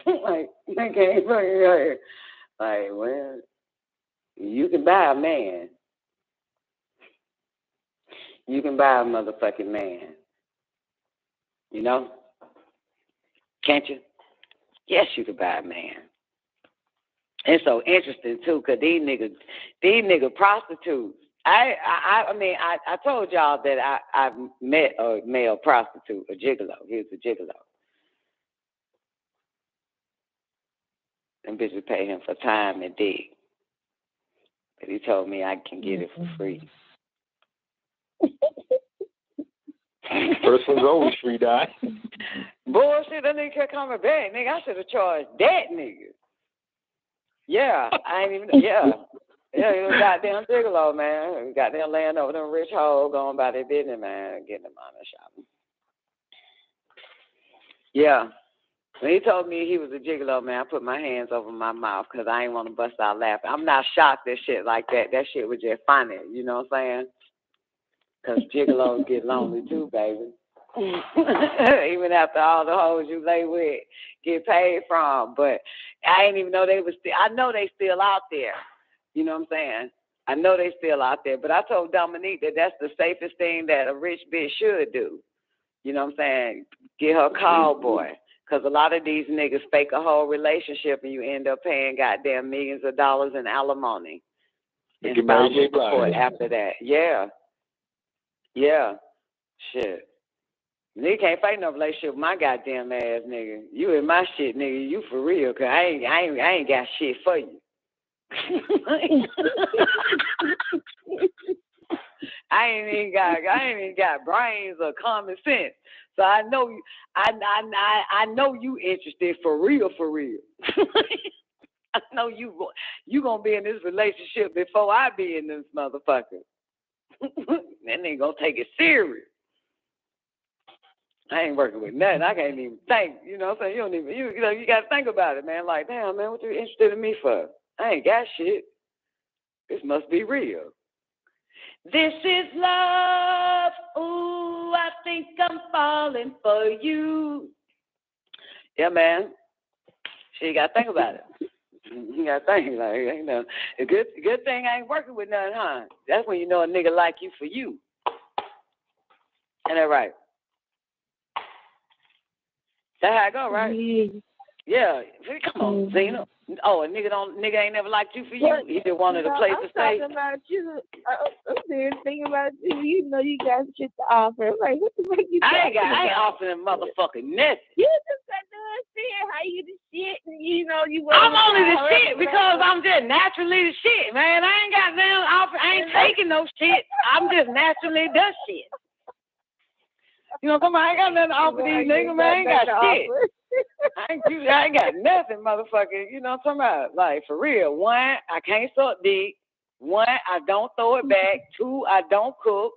Like, they can't fucking, like, well, you can buy a man. You can buy a motherfucking man. You know? Can't you? Yes, you can buy a man. It's so interesting, too, because these nigga prostitutes. I mean, I told y'all that I met a male prostitute, a gigolo. He was a gigolo. Them bitches pay him for time and dick. But he told me I can get it for free.
First one's always free, Don.
Bullshit, that nigga kept coming back. Nigga, I should have charged that nigga. Yeah, I ain't even, yeah. Yeah, he was a goddamn gigolo, man. Goddamn laying over them rich hoes, going by their business, man, getting them on the shopping. Yeah. When he told me he was a gigolo, man, I put my hands over my mouth because I ain't want to bust out laughing. I'm not shocked at shit like that. That shit was just funny, you know what I'm saying? Because gigolos get lonely too, baby. Even after all the hoes you lay with get paid from. But I didn't even know they was still, I know they still out there. You know what I'm saying? I know they still out there. But I told Dominique that that's the safest thing that a rich bitch should do. You know what I'm saying? Get her a call boy. Because a lot of these niggas fake a whole relationship and you end up paying goddamn millions of dollars in alimony. And spousal support after that. Yeah. Yeah. Shit. Nigga can't fight no relationship with my goddamn ass, nigga. You in my shit, nigga. You for real, cause I ain't got shit for you. I ain't even got brains or common sense. So I know you. I know you interested for real, for real. I know you gonna be in this relationship before I be in this motherfucker. That nigga gonna take it serious. I ain't working with nothing. I can't even think. You know what I'm saying? You got to think about it, man. Like, damn, man, what you interested in me for? I ain't got shit. This must be real. This is love. Ooh, I think I'm falling for you. Yeah, man. So you got to think about it. You got to think. Like, you know, a good thing I ain't working with nothing, huh? That's when you know a nigga like you for you. Ain't that right? That's how I go, right? Yeah. Come on, Zena. Oh, a nigga ain't never liked you for you. He just wanted a place to stay.
I'm talking about you. I'm thinking about you. You know you got shit to offer. Like, what the fuck you
I ain't offering motherfucking nothing.
You just got to understand how you the shit, and you know you.
I'm only the shit because I'm just naturally the shit, man. I ain't got nothing offer. I ain't taking no shit. I'm just naturally the shit. You know, come on, I ain't got nothing to offer these niggas, man. I ain't got shit. I ain't got nothing, motherfucker. You know what I'm talking about? Like, for real. One, I can't suck dick. One, I don't throw it back. Two, I don't cook.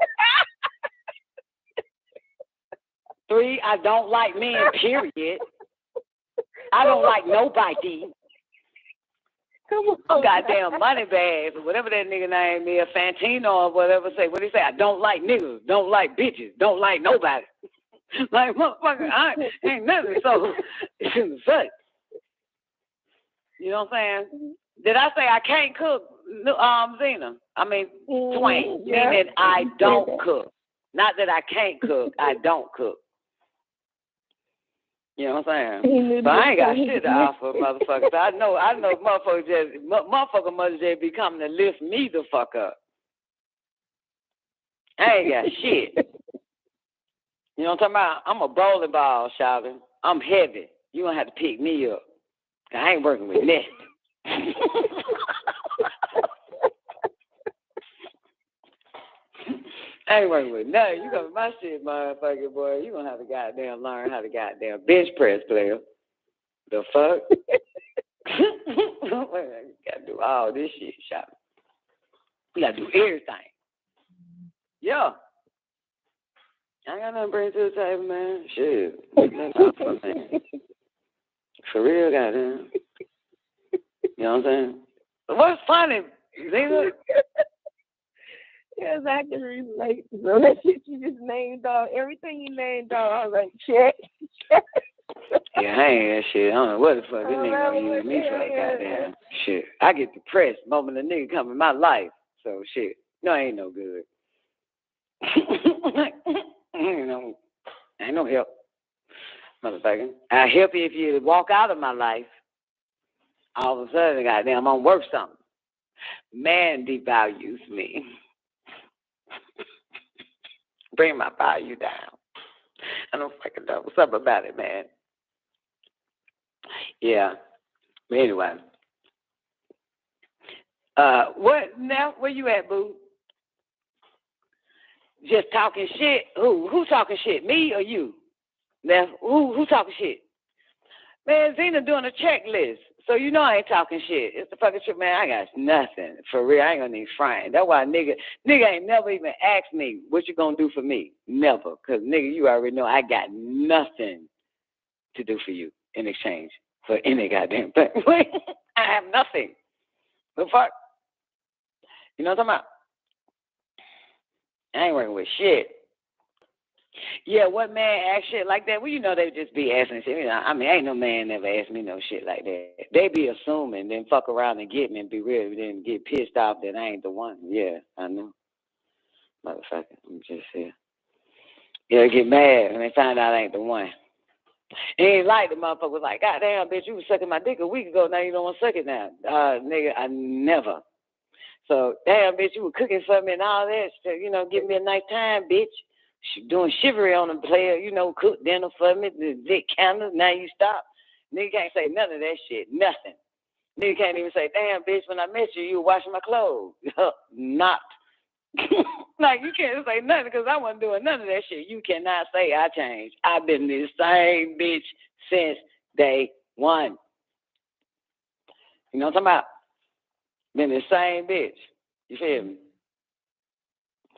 Three, I don't like men, period. I don't like nobody. Come on. Goddamn money bags or whatever that nigga name is, Fantino or whatever say. What he say? I don't like niggas, don't like bitches, don't like nobody. Like, motherfucker, I ain't nothing. So it's in the suck. You know what I'm saying? Did I say I can't cook, Zena? I mean, Twain. Yeah. Meaning I don't cook. Not that I can't cook, I don't cook. You know what I'm saying? But I ain't got shit to offer, motherfuckers. I know motherfucker must just be coming to lift me the fuck up. I ain't got shit. You know what I'm talking about? I'm a bowling ball, shouting. I'm heavy. You gonna have to pick me up. I ain't working with nothing. I ain't working with nothing. You come my shit, motherfucker, boy. You gonna have to goddamn learn how to goddamn bench press, player. The fuck? You gotta do all this shit, shouting. You gotta do everything. Yeah. I ain't got nothing to bring to the table, man. Shit. For real, goddamn. You know what I'm saying? What's funny, Zena?
Because I can relate to so that shit you just named off. Everything you named off, I was like, check.
Yeah, I ain't that shit. I don't know what the fuck this nigga gonna use me for, goddamn. Shit. I get depressed the moment a nigga come in my life. So, shit. No, I ain't no good. Ain't no help, motherfucker. I help you if you walk out of my life. All of a sudden, goddamn, I'm worth something. Man devalues me. Bring my value down. I don't fucking know what's up about it, man. Yeah. But anyway. What now? Where you at, boo? Just talking shit? Who talking shit? Me or you? Now, who talking shit? Man, Zena doing a checklist. So you know I ain't talking shit. It's the fucking shit, man. I got nothing. For real, I ain't gonna need frame. That's why nigga ain't never even asked me what you gonna do for me. Never. Cause nigga, you already know I got nothing to do for you in exchange for any goddamn thing. I have nothing. The fuck? You know what I'm talking about? I ain't working with shit. Yeah, what man ask shit like that? Well, you know they just be asking shit. You know, I mean, ain't no man ever asked me no shit like that. They be assuming, then fuck around and get me and be real, then get pissed off that I ain't the one. Yeah, I know. Motherfucker, I'm just here. Yeah, get mad when they find out I ain't the one. He ain't like the motherfucker was like, God damn, bitch, you was sucking my dick a week ago, now you don't want to suck it now. Nigga, I never. So, damn, bitch, you were cooking for me and all that, so, you know, give me a nice time, bitch. Doing chivalry on the player, you know, cook dinner for me, the dick candles, now you stop. Nigga can't say none of that shit, nothing. Nigga can't even say, damn, bitch, when I met you, you were washing my clothes. Not. Like, you can't say nothing because I wasn't doing none of that shit. You cannot say I changed. I've been the same bitch since day one. You know what I'm talking about? Been the same bitch. You feel me?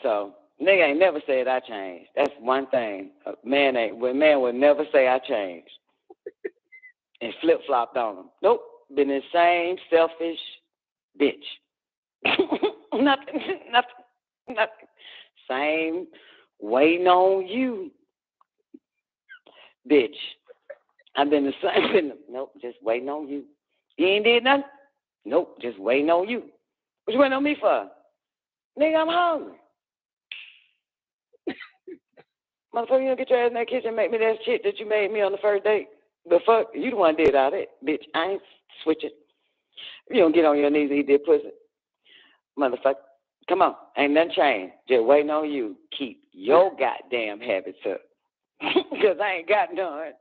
So, nigga ain't never said I changed. That's one thing. Man would never say I changed. And flip-flopped on them. Nope. Been the same selfish bitch. Nothing. Same waiting on you, bitch. I've been the same. Nope, just waiting on you. You ain't did nothing? Nope, just waiting on you. What you waiting on me for? Nigga, I'm hungry. Motherfucker, you don't get your ass in that kitchen and make me that shit that you made me on the first date. The fuck? You the one did all that, bitch. I ain't switching. You don't get on your knees and eat that pussy. Motherfucker. Come on. Ain't nothing changed. Just waiting on you. Keep your goddamn habits up. Because I ain't got none.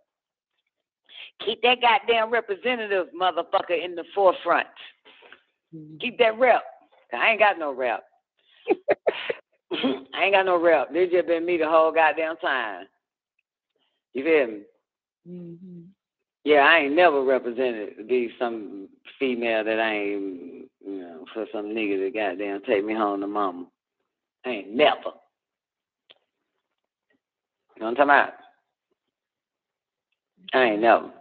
Keep that goddamn representative motherfucker in the forefront. Keep that rep. I ain't got no rep. I ain't got no rep. They just been me the whole goddamn time. You feel me? Mm-hmm. Yeah, I ain't never represented to be some female that I ain't, you know, for some nigga that goddamn take me home to mama. I ain't never. You know what I'm talking about? I ain't never.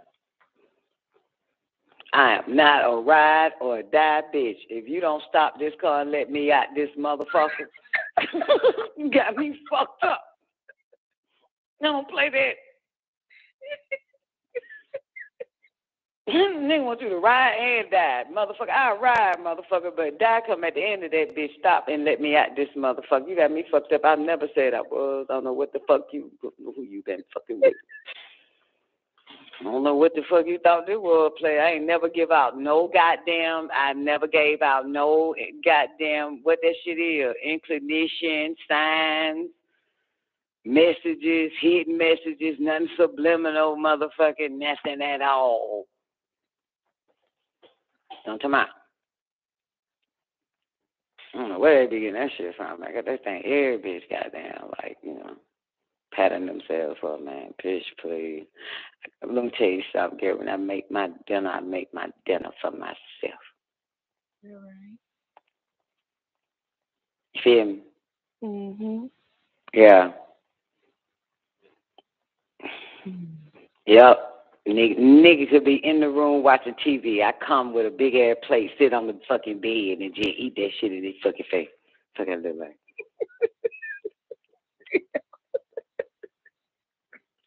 I am not a ride or a die bitch. If you don't stop this car and let me out this motherfucker, you got me fucked up. Don't play that. Nigga want you to ride and die, motherfucker. I'll ride, motherfucker, but die come at the end of that bitch. Stop and let me out this motherfucker. You got me fucked up. I never said I was. I don't know what the fuck who you been fucking with. I don't know what the fuck you thought this was, player. I ain't never give out no goddamn, I never gave out no goddamn, what that shit is, inclination, signs, messages, hidden messages, nothing subliminal, motherfucking nothing at all. Don't come out. I don't know where they be getting that shit from. I got that thing, every bitch goddamn, like, you know, patting themselves for, man. Bitch, please. Let me tell you something, Gary. When I make my dinner, I make my dinner for myself.
You're right.
You feel me?
Mm-hmm.
Yeah. Yep. Nigga could be in the room watching TV. I come with a big ass plate, sit on the fucking bed, and just eat that shit in his fucking face. Fuck I look like.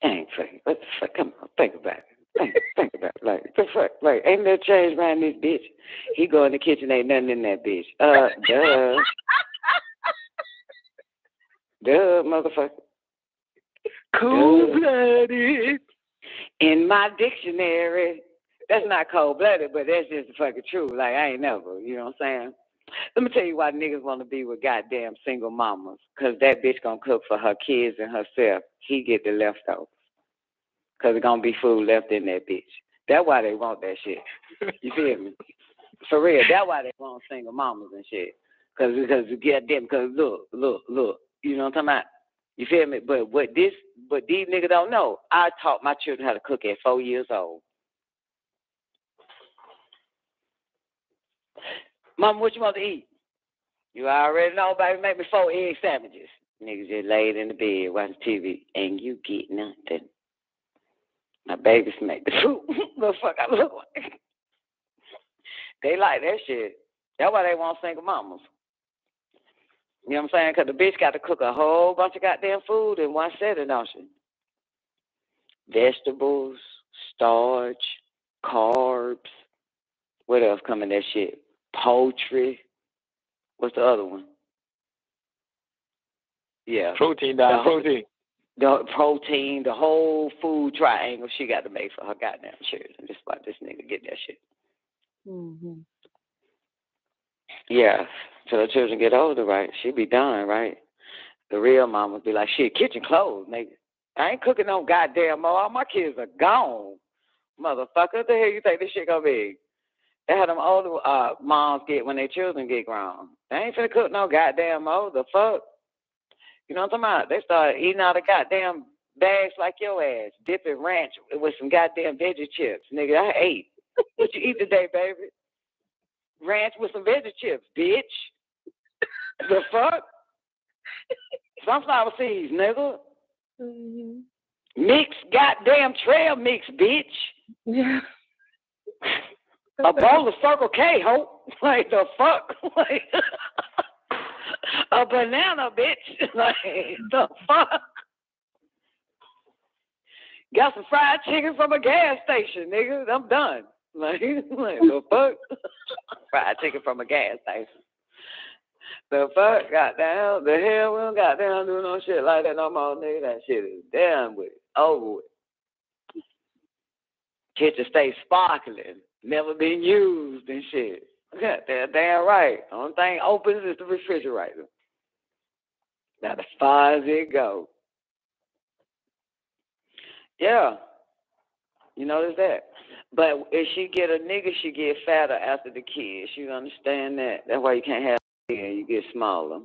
Ain't fucking. What the fuck? Come on, think about it. Think about it. Like, the fuck? Like, ain't no change around this bitch. He go in the kitchen, ain't nothing in that bitch. Duh. Duh, motherfucker. Cold-blooded. In my dictionary, that's not cold-blooded, but that's just the fucking truth. Like, I ain't never, you know what I'm saying? Let me tell you why niggas want to be with goddamn single mamas. Because that bitch going to cook for her kids and herself. He get the leftovers. Because there's going to be food left in that bitch. That's why they want that shit. You feel me? For real, that's why they want single mamas and shit. Because goddamn, because look. You know what I'm talking about? You feel me? But these niggas don't know. I taught my children how to cook at 4 years old. Mama, what you want to eat? You already know, baby. Make me 4 egg sandwiches. Niggas just laid in the bed watching TV. And you get nothing. My babies make the food. The fuck I look like. They like that shit. That's why they want single mamas. You know what I'm saying? Because the bitch got to cook a whole bunch of goddamn food in one setting, don't she? Vegetables, starch, carbs. What else come in that shit? Poultry. What's the other one? Yeah.
Protein, protein.
The protein, the whole food triangle she got to make for her goddamn children. Just like this nigga get that shit.
Mm-hmm.
Yeah. Till the children get older, right? She be done, right? The real mama be like, shit, kitchen closed, nigga. I ain't cooking no goddamn more. All my kids are gone. Motherfucker, what the hell you think this shit gonna be? They had them older moms get when their children get grown. They ain't finna cook no goddamn more. The fuck? You know what I'm talking about? They started eating out of goddamn bags like your ass, dipping ranch with some goddamn veggie chips. Nigga, I ate. What you eat today, baby? Ranch with some veggie chips, bitch. The fuck? Sunflower seeds, nigga.
Mm-hmm.
Mix goddamn trail mix, bitch.
Yeah.
A bowl of Circle K, hope. Like, the fuck? Like, a banana, bitch. Like, the fuck? Got some fried chicken from a gas station, nigga. I'm done. Like the fuck? Fried chicken from a gas station. The fuck? Goddamn. The hell, we don't goddamn do no shit like that no more, nigga. That shit is done with. Over with. Kitchen stay sparkling. Never been used and shit. Goddamn, damn right. Only thing opens is the refrigerator. Now, as far as it goes. Yeah. You notice that? But if she get a nigga, she get fatter after the kids. You understand that? That's why you can't have a nigga. You get smaller.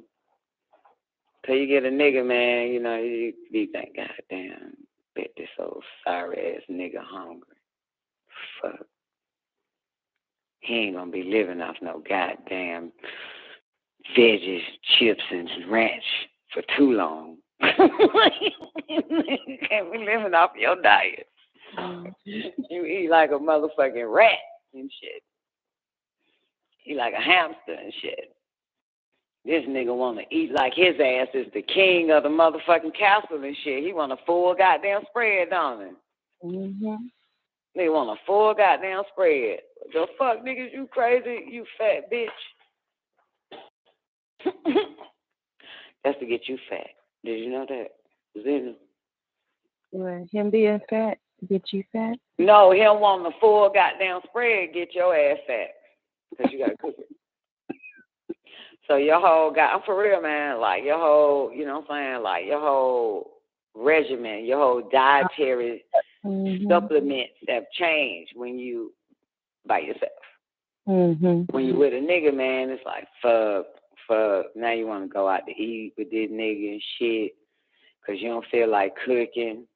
Till you get a nigga, man, you know, you think, goddamn, bet this old sorry-ass nigga hungry. Fuck. He ain't gonna be living off no goddamn veggies, chips, and ranch for too long. You can't be living off your diet. You eat like a motherfucking rat and shit. Eat like a hamster and shit. This nigga want to eat like his ass is the king of the motherfucking castle and shit. He want a full goddamn spread, don't he?
Mm-hmm.
Nigga want a full goddamn spread. The fuck, niggas, you crazy? You fat bitch. That's to get you fat. Did you know that? Zena?
Well, him being fat get you fat?
No, him wanting a full goddamn spread get your ass fat. Because you got to cook it. So your whole, I'm for real, man, like your whole, you know what I'm saying, like your whole regimen, your whole dietary supplements have changed when you by yourself.
Mm-hmm.
When you with a nigga, man, it's like, fuck. Now you want to go out to eat with this nigga and shit because you don't feel like cooking.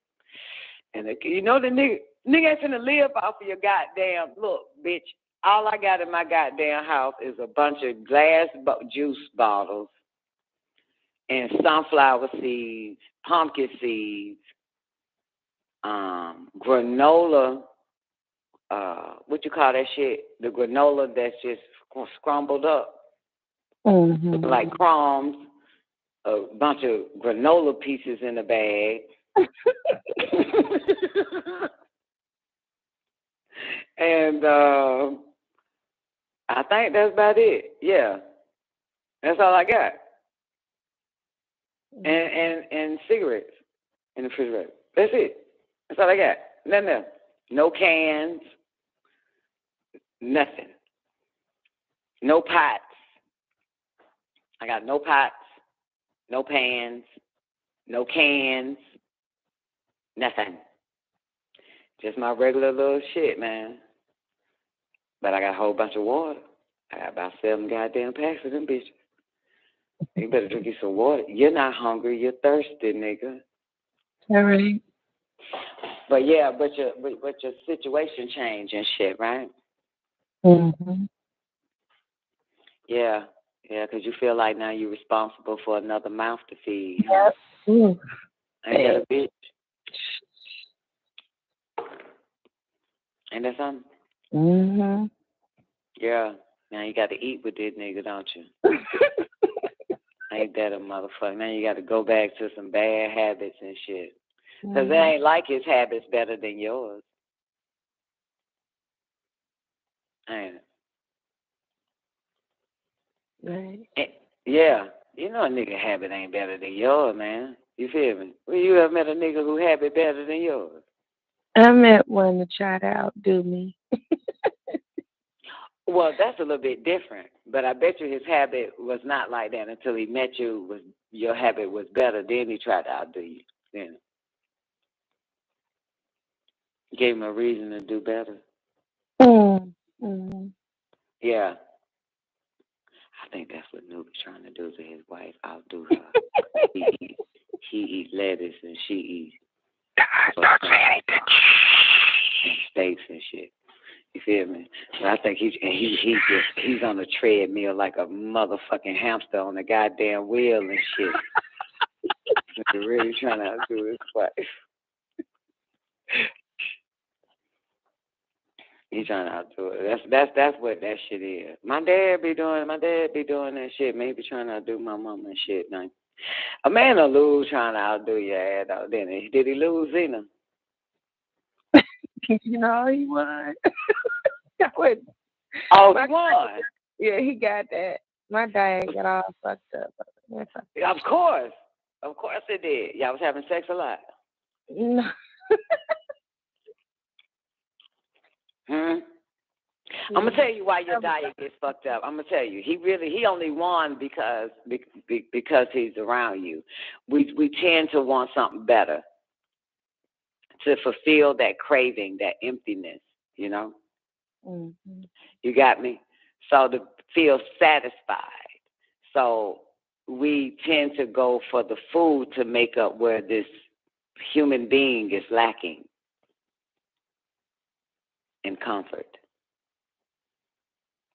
And you know the nigga ain't finna live off of your goddamn, look, bitch, all I got in my goddamn house is a bunch of glass juice bottles and sunflower seeds, pumpkin seeds, granola, what you call that shit? The granola that's just scrambled up, like crumbs, a bunch of granola pieces in a bag. And I think that's about it. Yeah. That's all I got. And cigarettes in the refrigerator. That's it. That's all I got. Nothing else. No cans. Nothing. No pots. I got no pots, no pans, no cans, nothing. Just my regular little shit, man. But I got a whole bunch of water. I got about 7 goddamn packs of them bitches. You better drink you some water. You're not hungry. You're thirsty, nigga.
All right.
But yeah, but your situation changed and shit, right?
Mm-hmm.
Yeah, because you feel like now you're responsible for another mouth to feed.
Yep.
Ain't that a bitch? Ain't that something?
Mm-hmm.
Yeah. Now you got to eat with this nigga, don't you? Ain't that a motherfucker? Now you got to go back to some bad habits and shit. Because it ain't like his habits better than yours. Ain't it?
Right.
Yeah. You know a nigga habit ain't better than yours, man. You feel me? Well, you ever met a nigga who habit better than yours?
I met one to try to outdo me.
Well, that's a little bit different. But I bet you his habit was not like that until he met you. Your habit was better. Then he tried to outdo you. Then gave him a reason to do better.
Mm-hmm.
Yeah. I think that's what Noob's trying to do to his wife. Outdo her. he eats lettuce and she eats and steaks and shit. You feel me? But I think he's on a treadmill like a motherfucking hamster on a goddamn wheel and shit. He's really trying to outdo his wife. He's trying to outdo it. That's what that shit is. My dad be doing that shit. Maybe trying to outdo my mama and shit. Now, a man will lose trying to outdo your ass, though, didn't he? Did he lose, Zena?
You know, he won.
Oh, he won?
Yeah, he got that. My dad got all fucked up.
Of course. Of course it did. Y'all was having sex a lot.
No.
I'm gonna tell you why your diet gets fucked up. I'm gonna tell you. He only won because he's around you. We tend to want something better to fulfill that craving, that emptiness. You know.
Mm-hmm.
You got me. So to feel satisfied. So we tend to go for the food to make up where this human being is lacking in comfort.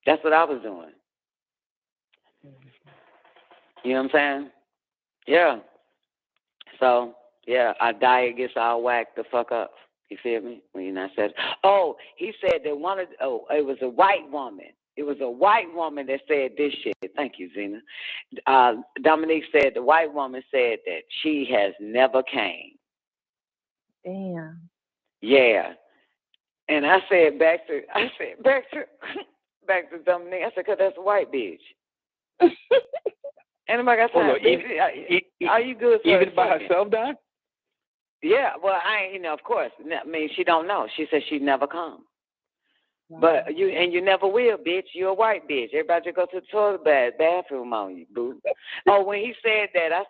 That's what I was doing. You know what I'm saying? Yeah. So, yeah, our diet gets all whacked the fuck up. You feel me? When you're not said, oh, he said that it was a white woman. It was a white woman that said this shit. Thank you, Zena. Dominique said the white woman said that she has never came.
Damn.
Yeah. And I said back to Dominique, I said, 'cause that's a white bitch. Anybody got time? Are you good?
Even by herself, Don?
Yeah, well, of course. I mean, she don't know. She said she'd never come. Wow. But you never will, bitch. You're a white bitch. Everybody just go to the toilet bathroom on you, boo. Oh, when he said that,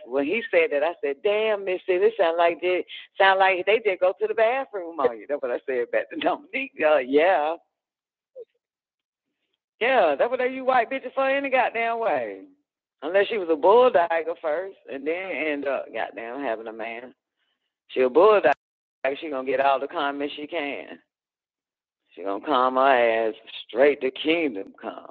when he said that, I said, damn, Missy, this sound like they just go to the bathroom on you. That's what I said back to Dominique. Yeah. Yeah, that's what they use white bitches for any goddamn way. Unless she was a bulldogger first and then end up goddamn having a man. She a bulldogger, she gonna get all the comments she can. She gonna calm her ass straight to kingdom come.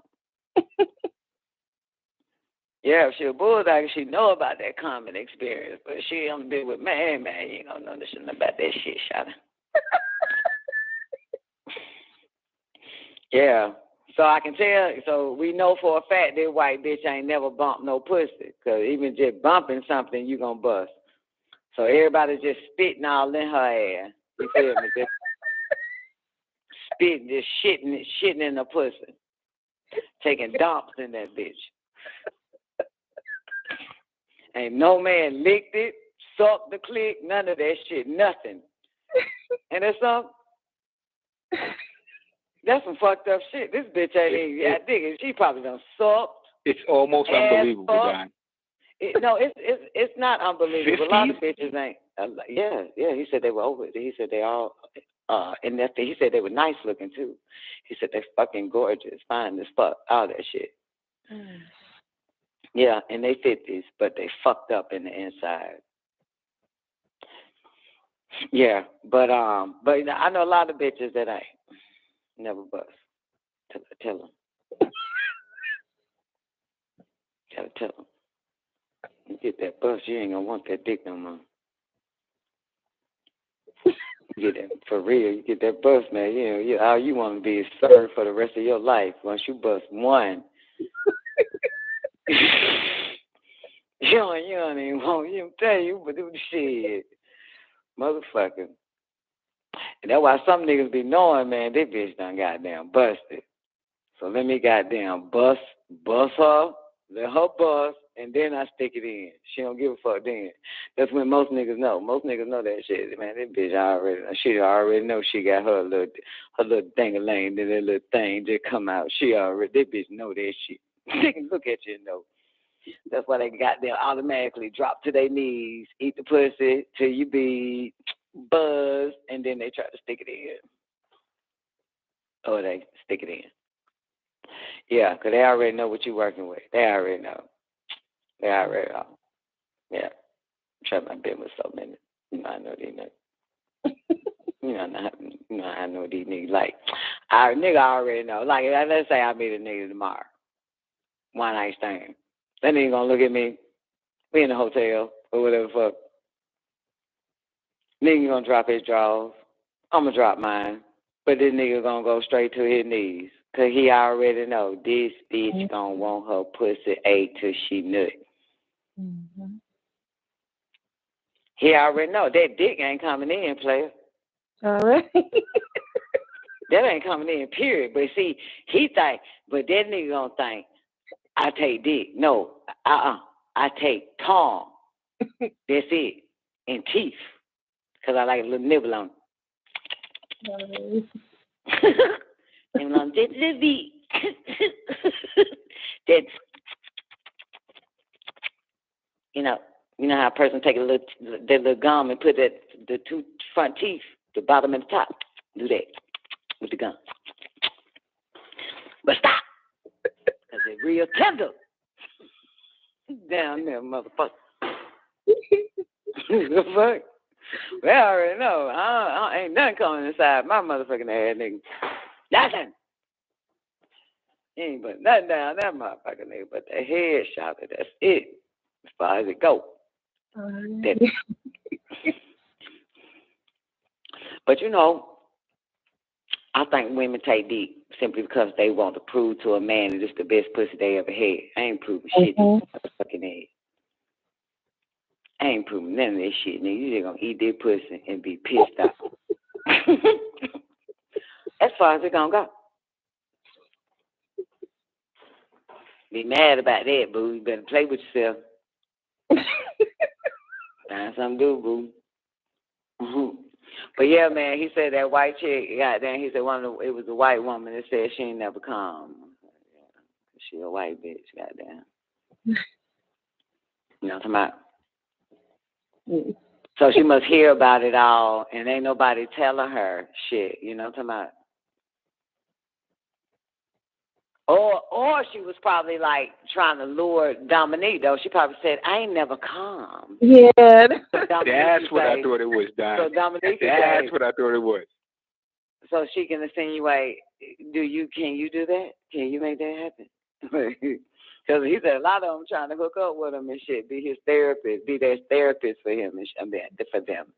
Yeah, if she a bulldogger, she know about that common experience. But she don't be with man, you don't know nothing about that shit, Shada. Yeah. So I can tell, so we know for a fact that white bitch ain't never bumped no pussy. Because even just bumping something, you going to bust. So everybody's just spitting all in her ass. You feel me? Just spitting, just shitting in the pussy. Taking dumps in that bitch. Ain't no man licked it, sucked the click, none of that shit, nothing. And that's something. That's some fucked up shit. This bitch ain't even, I dig it. She probably done sucked.
It's almost unbelievable, Don.
No, it's not unbelievable. 50s? A lot of bitches ain't. Yeah. He said they were over it. He said they all, and he said they were nice looking too. He said they're fucking gorgeous, fine as fuck, all that shit. Yeah, in their 50s, but they fucked up in the inside. Yeah, but I know a lot of bitches that ain't. Never bust. Tell them. Gotta tell them. You get that bust, you ain't gonna want that dick no more. You get that for real. You get that bust, man. All you want to be is served for the rest of your life. Once you bust one. You don't even want you tell you, but do the shit. Motherfucker. And that's why some niggas be knowing, man, this bitch done goddamn busted. So let me goddamn bust her, let her bust, and then I stick it in. She don't give a fuck then. That's when most niggas know. Most niggas know that shit. Man, this bitch she already know she got her little dang-a-lang, then that little thing just come out. This bitch know that shit. They can look at you and know. That's why they got there automatically drop to their knees, eat the pussy till you be buzzed, and then they try to stick it in. Or they stick it in. Yeah, because they already know what you're working with. They already know. Yeah. I've been with so many. You know, I know these niggas. you know, I know these niggas. Like, nigga already know. Like, let's say I meet a nigga tomorrow. One night stand. That nigga gonna look at me. We in the hotel or whatever the fuck. Nigga gonna drop his drawers. I'm gonna drop mine. But this nigga gonna go straight to his knees. Because he already know this bitch gonna want her pussy ate till she nut. Mm-hmm. He already know that dick ain't coming in, player.
All right.
That ain't coming in, period. But see, he think, but that nigga gonna think, I take dick. No, I take tongue. That's it. And teeth. Because I like a little nibble on it. And on this little beat. That's, you know how a person take their little gum and put the two front teeth, the bottom and the top. Do that with the gum. But stop. Because it's real tender. Down there, motherfucker. The fuck? They already know. I ain't nothing coming inside my motherfucking ass, nigga. Nothing. Ain't but nothing down that motherfucking nigga, but the head shouted. That's it. As far as it go. But you know, I think women take dick simply because they want to prove to a man that it's the best pussy they ever had. I ain't proving shit in motherfucking head. I ain't proving none of this shit, nigga. You just gonna eat that pussy and be pissed off. As far as it gonna go. Be mad about that, boo. You better play with yourself. Find something to do, boo. Mm-hmm. But yeah, man, he said that white chick, goddamn, he said it was a white woman that said she ain't never come. She a white bitch, goddamn. You know what I'm talking about? Mm. So she must hear about it all, and ain't nobody telling her shit. You know what I'm talking about? Or she was probably like trying to lure Dominique, though. She probably said, I ain't never come.
Yeah.
That's what I thought it was, Don.
So Dominique
That's what I thought it was.
So she can insinuate, can you do that? Can you make that happen? Because he said a lot of them trying to hook up with him and shit, be his therapist, be their therapist for him and for them.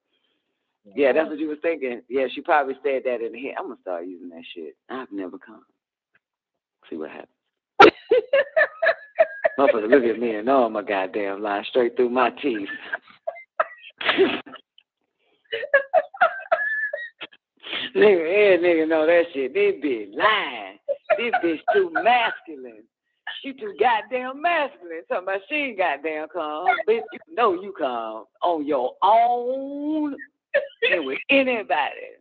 Yeah, that's what you was thinking. Yeah, she probably said that in the head. I'm going to start using that shit. I've never come. See what happens. Motherfucker, look at me and know I'm a goddamn lie straight through my teeth. Nigga know that shit. This bitch lying. This bitch too masculine. She too goddamn masculine. Talking about she ain't goddamn come. Bitch, you know you come on your own and with anybody.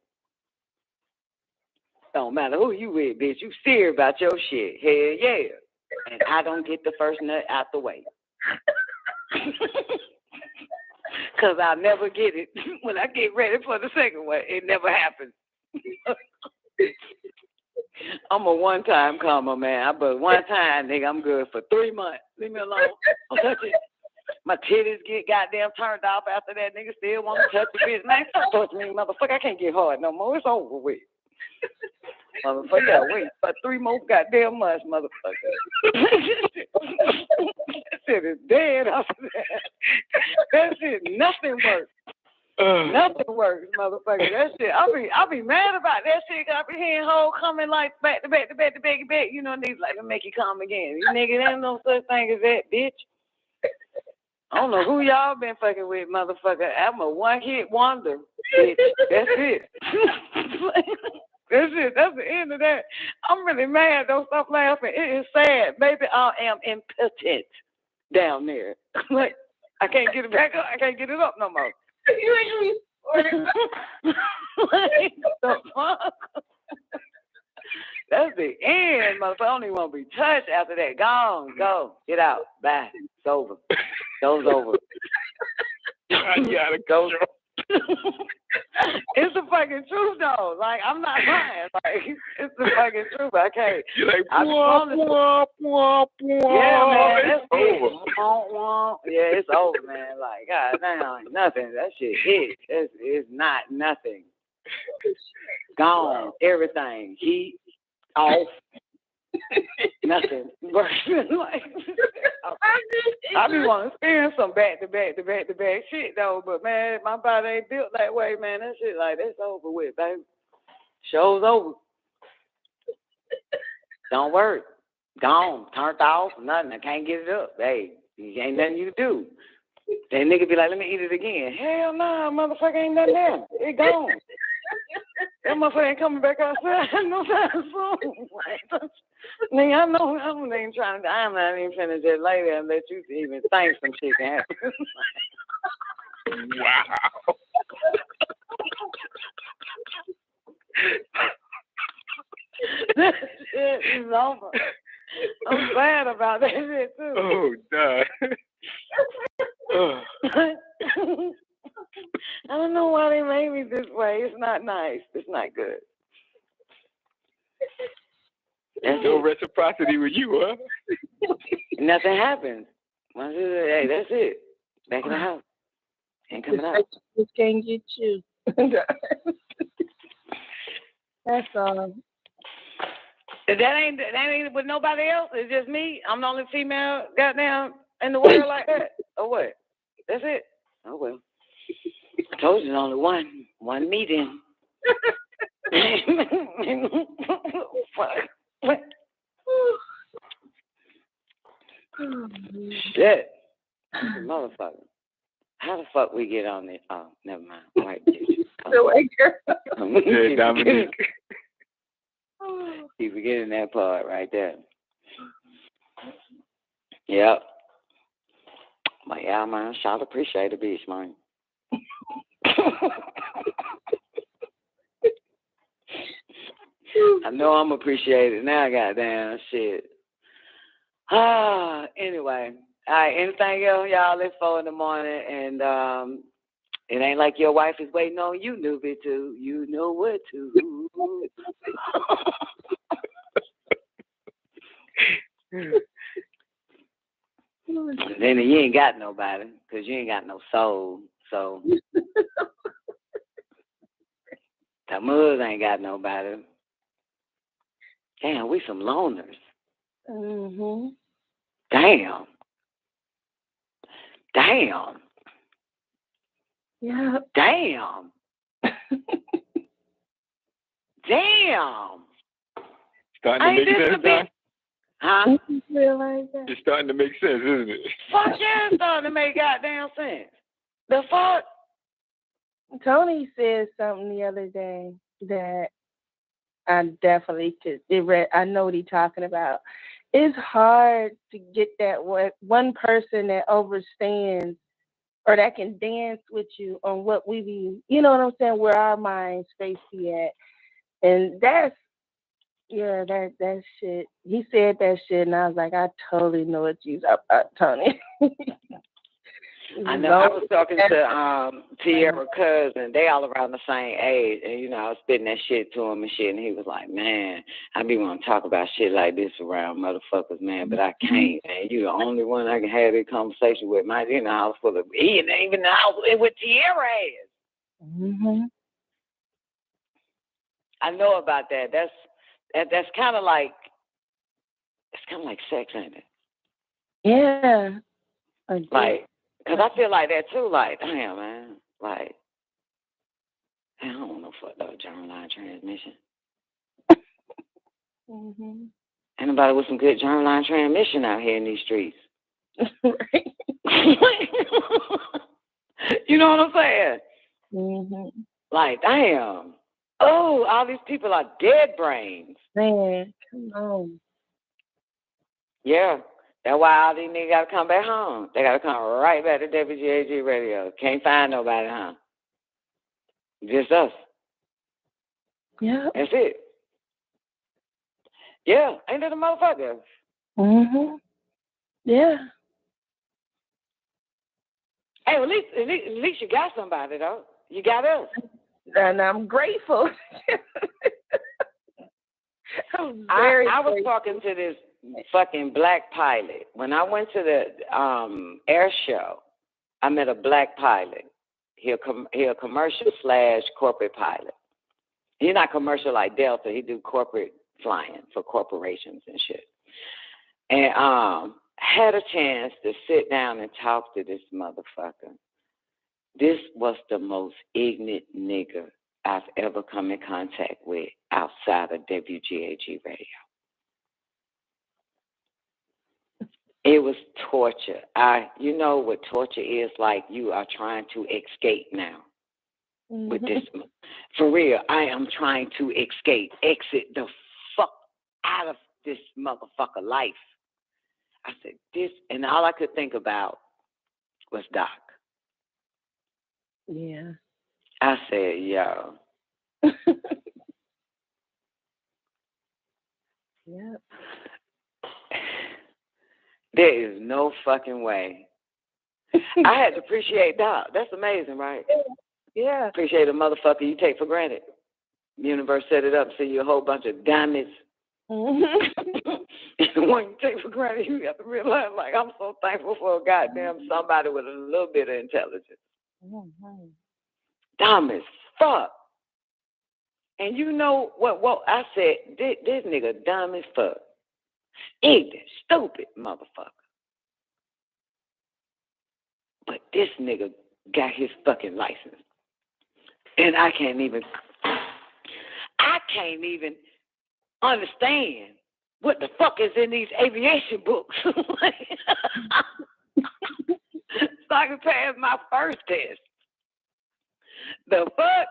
Don't matter who you with, bitch. You serious about your shit. Hell yeah. And I don't get the first nut out the way. Because I'll never get it. When I get ready for the second one, it never happens. I'm a one-time comer, man. But one time, nigga, I'm good for 3 months. Leave me alone. Don't touch it. My titties get goddamn turned off after that. Nigga still want to touch the bitch. Man, stop touching me, motherfucker. I can't get hard no more. It's over with. Motherfucker, yeah, wait for 3 more goddamn months, motherfucker. That shit is dead after that. That shit, nothing works. Nothing works, motherfucker. That shit, I'll be mad about that shit. I be hearing hoes coming like back to back. You know, niggas like to make you come again. You nigga, there ain't no such thing as that, bitch. I don't know who y'all been fucking with, motherfucker. I'm a one-hit wonder. Bitch. That's it. That's it. That's the end of that. I'm really mad. Don't stop laughing. It is sad. Maybe I am impotent down there. Like, I can't get it back up. I can't get it up no more.
You ain't gonna be
Like, the fuck? That's the end, motherfucker. I don't even want to be touched after that. Gone. Go. Get out. Bye. It's over. Show's over.
I gotta go.
It's the fucking truth, though. Like, I'm not lying. Like, it's the fucking truth. I can't.
You're like,
Yeah, man.
It's over.
Yeah, it's over, man. Like, God damn, nothing. That shit hit. It's not nothing. Gone. Everything. Heat. Off. Nothing. Like, I be wanting to experience some back to back shit though, but man, my body ain't built that way, man. That shit like that's over with, baby. Show's over. Don't work. Gone. Turned off. Nothing. I can't get it up. Hey, ain't nothing you can do. That nigga be like, let me eat it again. Hell nah, motherfucker ain't nothing there. It gone. That motherfucker ain't coming back outside no time soon. Nigga, I know I'm ain't trying to. I'm not even finna just lay there and let you even think some shit can happen.
Wow.
That shit is over. I'm sad about that shit too.
Oh, God.
I don't know why they made me this way. It's not nice. It's not good.
There's no reciprocity with you, huh?
Nothing happens. Hey, that's it. Back in the house. Ain't coming out.
Just can't get you. That's all.
That ain't with nobody else. It's just me. I'm the only female goddamn in the world like that. Or what? That's it. Oh well. I told you there's only one meeting. Fuck. Shit. Motherfucker. How the fuck we get on this? Oh, never mind. White bitch.
The white girl.
Yeah, Dominique.
Keep forgetting that part right there. Yep. But yeah, man, shout appreciate the beach, man. I know I'm appreciated now, goddamn shit. Anyway. All right, anything else, y'all? It's 4 in the morning, and it ain't like your wife is waiting on you, newbie, too. You know what to do. Then you ain't got nobody, because you ain't got no soul. So, the mothers ain't got nobody. Damn, we some loners.
Mm-hmm.
Damn.
Yeah.
Damn.
Starting to make sense, huh?
Huh?
Realize that.
It's starting to make sense, isn't it?
Fuck yeah, it's starting to make goddamn sense. The fuck?
Tony said something the other day that I definitely could. I know what he's talking about. It's hard to get that one person that understands or that can dance with you on what we be, you know what I'm saying, where our mind space be at. And that's, yeah, that shit. He said that shit, and I was like, I totally know what you're about, Tony.
I know. I was talking to Tierra's cousin. They all around the same age, and you know, I was spitting that shit to him and shit, and he was like, "Man, I be want to talk about shit like this around motherfuckers, man, but I can't, man. You the only one I can have this conversation with. My in the house full of even the house with Tierra ass."
Mm-hmm.
I know about that. That's kind of like sex, ain't it?
Yeah.
Like. Because I feel like that, too. Like, damn, man. Like, I don't want no fucked up germline transmission.
Mm-hmm.
Ain't nobody with some good germline transmission out here in these streets. You know what I'm saying?
Mm-hmm.
Like, damn. Oh, all these people are dead brains.
Man, come on.
Yeah. That's why all these niggas got to come back home. They got to come right back to WGAG Radio. Can't find nobody, huh? Just us.
Yeah.
That's it. Yeah. Ain't that a motherfucker?
Mm-hmm. Yeah.
Hey, well, at least you got somebody, though. You got us.
And I'm grateful.
I was talking to this fucking black pilot. When I went to the air show, I met a black pilot. He a commercial/corporate pilot. He's not commercial like Delta. He do corporate flying for corporations and shit. And had a chance to sit down and talk to this motherfucker. This was the most ignorant nigga I've ever come in contact with outside of WGAG Radio. It was torture. You know what torture is like? You are trying to escape now with this. For real, I am trying to exit the fuck out of this motherfucker life. I said, this, and all I could think about was Doc.
Yeah.
I said, yo.
Yeah.
There is no fucking way. I had to appreciate Doc. That's amazing, right?
Yeah.
Appreciate a motherfucker you take for granted. The universe set it up, send you a whole bunch of diamonds. And when you take for granted, you have to realize, like, I'm so thankful for a goddamn somebody with a little bit of intelligence. Dumb as fuck. And you know what I said? This nigga dumb as fuck. Ignorant, stupid motherfucker. But this nigga got his fucking license. And I can't even understand what the fuck is in these aviation books. So I can pass my first test. The fuck?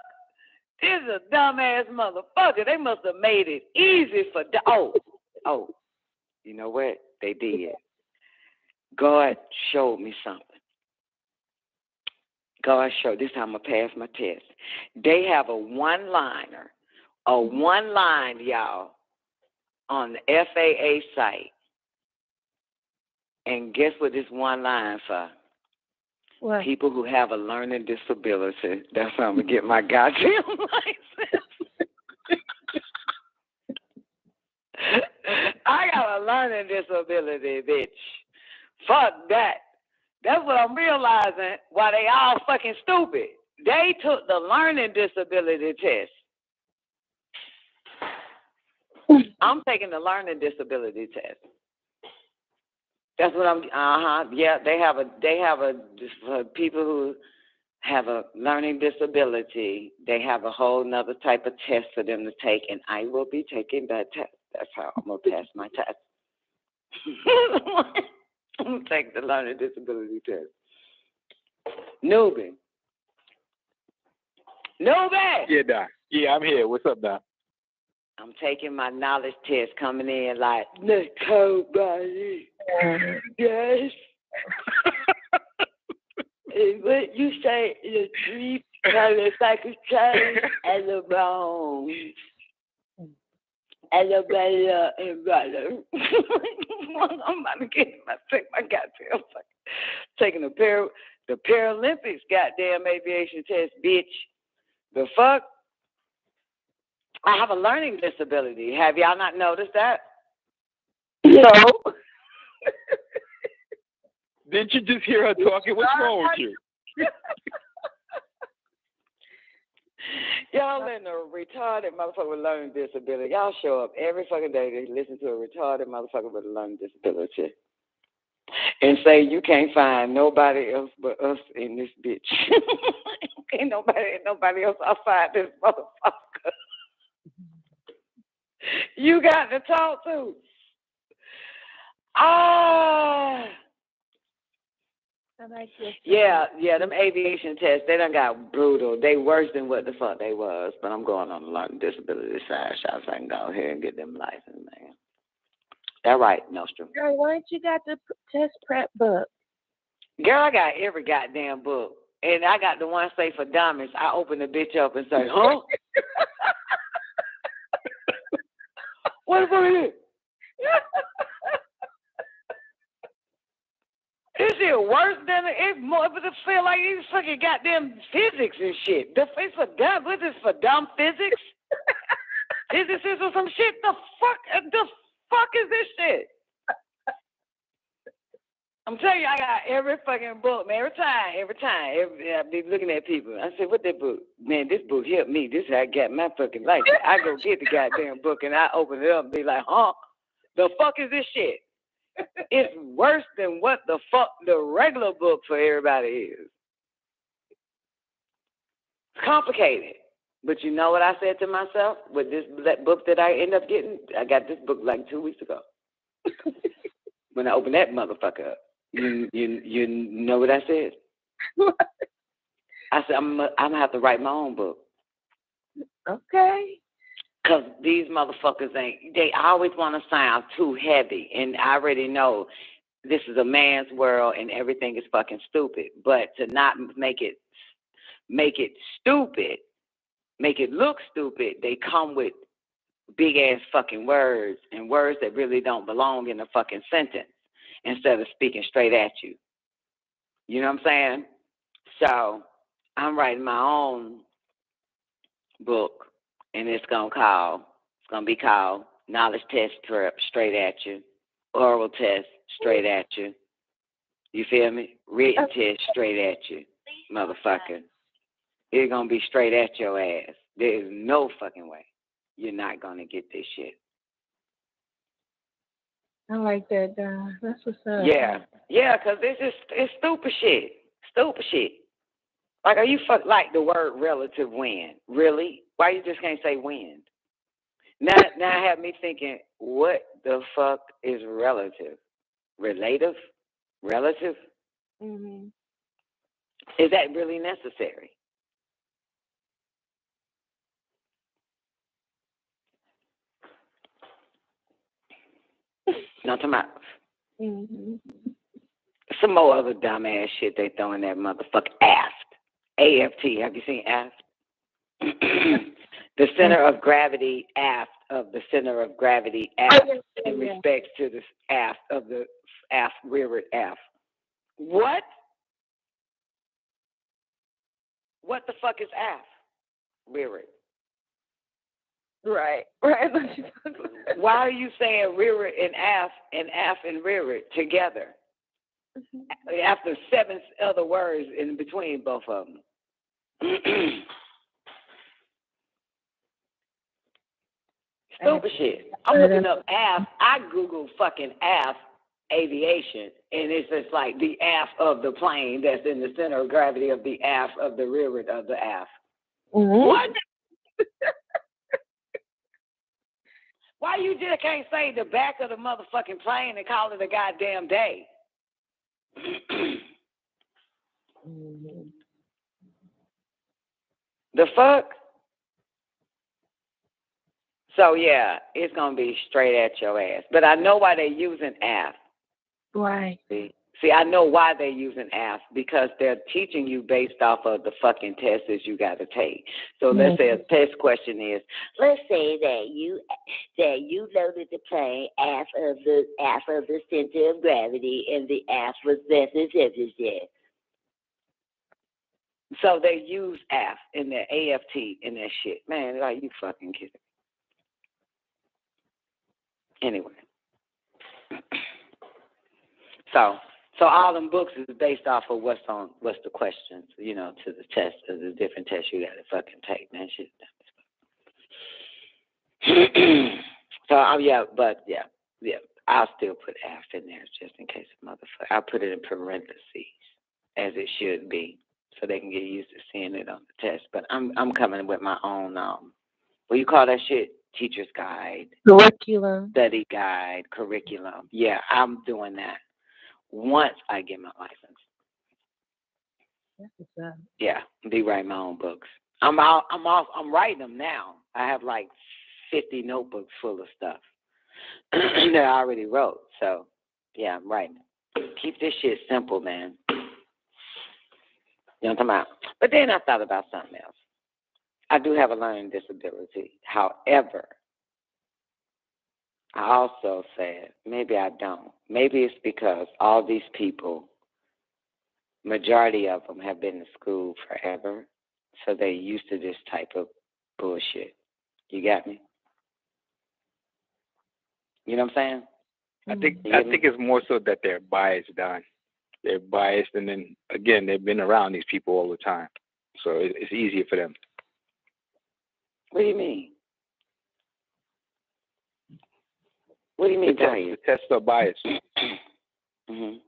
This is a dumbass motherfucker. They must have made it easy for... Oh, you know what? They did. God showed me something. This is how I'm going to pass my test. They have a one-liner, y'all, on the FAA site. And guess what this one line for?
What?
People who have a learning disability. That's how I'm going to get my goddamn license. I got a learning disability, bitch. Fuck that. That's what I'm realizing, why they all fucking stupid. They took the learning disability test. I'm taking the learning disability test. That's what I'm, yeah, they have for people who have a learning disability, they have a whole nother type of test for them to take, and I will be taking that test. That's how I'm going to pass my test. I'm going to take the learning disability test. Newbie.
Yeah, Doc. Yeah, I'm here. What's up, Doc?
I'm taking my knowledge test coming in like, nobody. Yes. What you say, the three polycyclic chains and the bones. And the brother and brother. I'm about to take my goddamn taking the Paralympics goddamn aviation test, bitch. The fuck? I have a learning disability. Have y'all not noticed that?
No.
Didn't you just hear her talking? What's wrong with you?
Y'all in a retarded motherfucker with learning disability. Y'all show up every fucking day to listen to a retarded motherfucker with a learning disability and say you can't find nobody else but us in this bitch. Ain't nobody else outside this motherfucker. You got to talk to.
I like this.
Yeah, them aviation tests, they done got brutal. They worse than what the fuck they was. But I'm going on the learning disability side, so I can go ahead and get them license, man. That right, Nostrum.
Girl, why ain't you got the test prep book?
Girl, I got every goddamn book. And I got the one say for dummies. I open the bitch up and say, huh? What the fuck is it? This shit worse than it's more, but it feel like these fucking goddamn physics and shit. It's for dumb. What is this for dumb physics? Physicists or some shit? The fuck is this shit? I'm telling you, I got every fucking book, man. Every time. I be looking at people. I say, what that book? Man, this book helped me. This is how I got my fucking life. I go get the goddamn book and I open it up and be like, huh? The fuck is this shit? It's worse than what the fuck the regular book for everybody is. It's complicated. But you know what I said to myself with that book that I end up getting? I got this book like 2 weeks ago. When I opened that motherfucker up. You know what I said?
What?
I said, I'm gonna have to write my own book.
Okay.
Because these motherfuckers they always want to sound too heavy. And I already know this is a man's world and everything is fucking stupid. But to not make it stupid, make it look stupid, they come with big ass fucking words and words that really don't belong in a fucking sentence instead of speaking straight at you. You know what I'm saying? So I'm writing my own book. And it's gonna be called Knowledge Test Prep Straight at You, Oral Test Straight at You. You feel me? Written test straight at you, motherfucker. It's gonna be straight at your ass. There is no fucking way you're not gonna get this shit.
I like that, Don. That's what's up.
Yeah, cause it's stupid shit. Stupid shit. Like, are you like the word relative wind? Really? Why you just can't say wind? Now I have me thinking, what the fuck is relative? Relative? Relative?
Mm-hmm.
Is that really necessary? No, come out.
Mm-hmm.
Some more other dumbass shit they throw in that motherfucker. AFT. AFT. Have you seen AFT? The center of gravity aft of the center of gravity aft in respect to the aft of the aft rearward aft. What? What the fuck is aft? Rearward.
Right.
Why are you saying rearward and aft and rearward together? After 7 other words in between both of them. Stupid shit. I'm looking up aft. I Google fucking aft aviation, and it's just like the aft of the plane that's in the center of gravity of the aft of the rearward of the aft. Mm-hmm. What? Why you just can't say the back of the motherfucking plane and call it a goddamn day? The fuck? So yeah, it's gonna be straight at your ass. But I know why they're using aft.
Why?
See, I know why they're using aft, because they're teaching you based off of the fucking tests that you got to take. So let's say a test question is, let's say that you loaded the plane aft of the center of gravity, and the aft was this. So they use aft in their AFT in that shit. Man, like, you fucking kidding. Anyway. So all them books is based off of what's the questions, you know, to the test, to the different tests you got to fucking take, man. Shit. So, I'll still put aft in there just in case of motherfucker. I'll put it in parentheses, as it should be, so they can get used to seeing it on the test. But I'm coming with my own, what do you call that shit? Teacher's guide.
Curriculum.
Study guide, curriculum. Yeah, I'm doing that once I get my license.
That's what's up.
Yeah, be writing my own books. I'm writing them now. I have like 50 notebooks full of stuff that I already wrote. So, yeah, I'm writing. Keep this shit simple, man. You know what I'm talking about? But then I thought about something else. I do have a learning disability. However, I also said, maybe I don't. Maybe it's because all these people, majority of them have been in school forever, so they're used to this type of bullshit. You got me? You know what I'm saying?
I think it's more so that they're biased, Don. They're biased, and then again, they've been around these people all the time, so it's easier for them.
What do you mean? What do you mean bias?
The tests are biased.
Mm-hmm.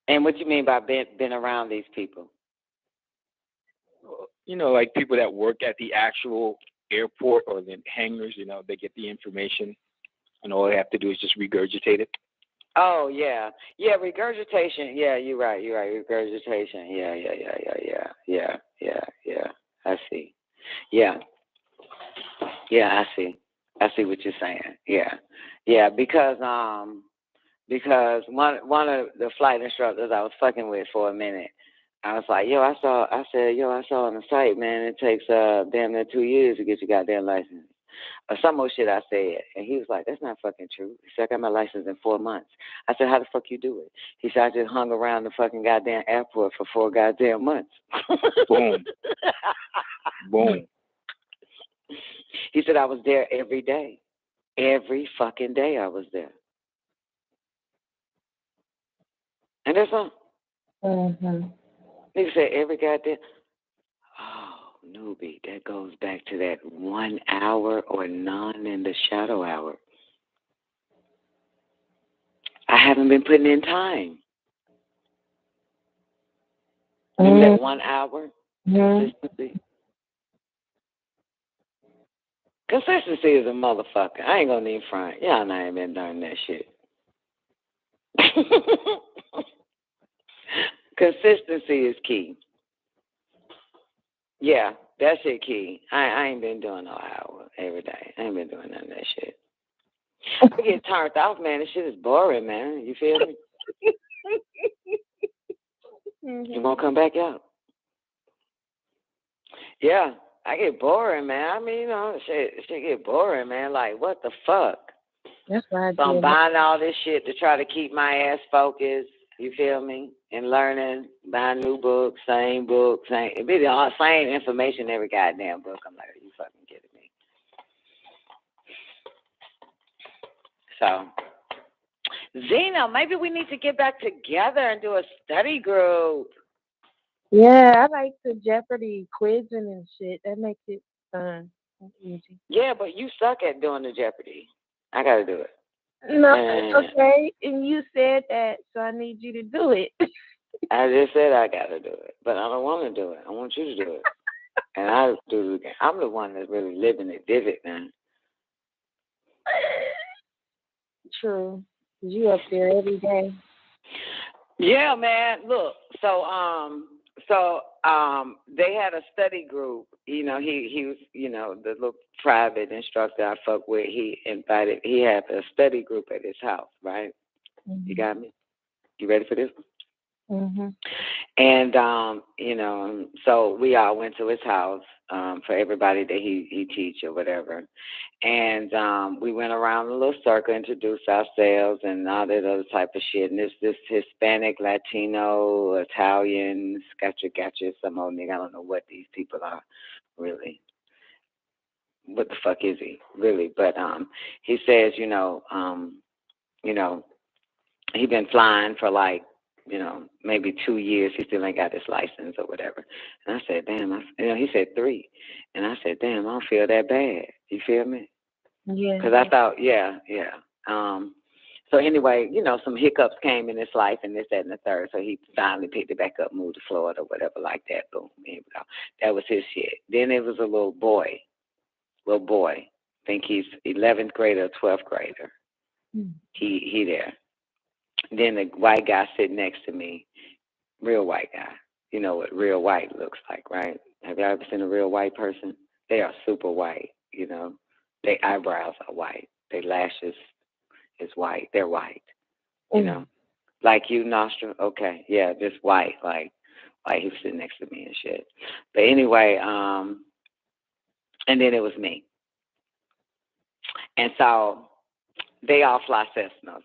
And what do you mean by been around these people?
You know, like people that work at the actual airport or the hangars, you know, they get the information, and all they have to do is just regurgitate it.
Oh, yeah. Yeah, regurgitation. Yeah, you're right. Regurgitation. Yeah. I see. Yeah, I see. I see what you're saying. Yeah, because one of the flight instructors I was fucking with for a minute, I was like, I saw on the site, man, it takes damn near 2 years to get your goddamn license. Or some more shit I said. And he was like, that's not fucking true. He said, I got my license in 4 months. I said, how the fuck you do it? He said, I just hung around the fucking goddamn airport for 4 goddamn months.
Boom. Boom.
He said, I was there every day. Every fucking day I was there. And that's all.
Mm-hmm.
He said, every goddamn... Oh, newbie, that goes back to that 1 hour or none in the shadow hour. I haven't been putting in time. Remember that 1 hour? Consistency? Consistency is a motherfucker. I ain't gonna need front. Y'all not even been doing that shit. Consistency is key. Yeah, that shit key. I ain't been doing no hour every day. I ain't been doing none of that shit. I get turned off, man. This shit is boring, man. You feel me? You won't come back out. Yeah, I get boring, man. I mean, you know, shit get boring, man. Like, what the fuck?
That's why
So I'm buying all this shit to try to keep my ass focused. You feel me? And learning, buying new books, same book, it be the same information every goddamn book. I'm like, are you fucking kidding me? So, Zena, maybe we need to get back together and do a study group.
Yeah, I like the Jeopardy quizzing and shit. That makes it fun. Easy.
Yeah, but you suck at doing the Jeopardy. I gotta do it.
No, okay. And you said that, so I need you to do it.
I just said I gotta do it, but I don't want to do it. I want you to do it. And I do it again. I'm the one that's really living it, did it, man.
True. You up there every day.
Yeah, man. Look, so they had a study group. You know, he was, you know, the little private instructor I fuck with. He had a study group at his house, right? Mm-hmm. You got me? You ready for this one?
Mm-hmm.
And you know, so we all went to his house for everybody that he teach or whatever. And we went around a little circle, introduced ourselves and all that other type of shit. And this Hispanic, Latino, Italian, gotcha, some old nigga. I don't know what these people are, really. What the fuck is he, really? But he says, you know, he been flying for like, you know, maybe 2 years. He still ain't got his license or whatever. And I said, damn. He said 3. And I said, damn, I don't feel that bad. You feel me?
Yeah.
Because I thought, yeah. So anyway, you know, some hiccups came in his life and this, that, and the third. So he finally picked it back up, moved to Florida, whatever like that. Boom. You know, that was his shit. Then it was a little boy. I think he's 11th grader, 12th grader. He there. Then the white guy sitting next to me, real white guy. You know what real white looks like, right? Have you ever seen a real white person? They are super white, you know. Their eyebrows are white. Their lashes is white. They're white, you know. Like you, nostril? Okay, yeah, just white, like he was sitting next to me and shit. But anyway, and then it was me. And so they all fly Cessnas.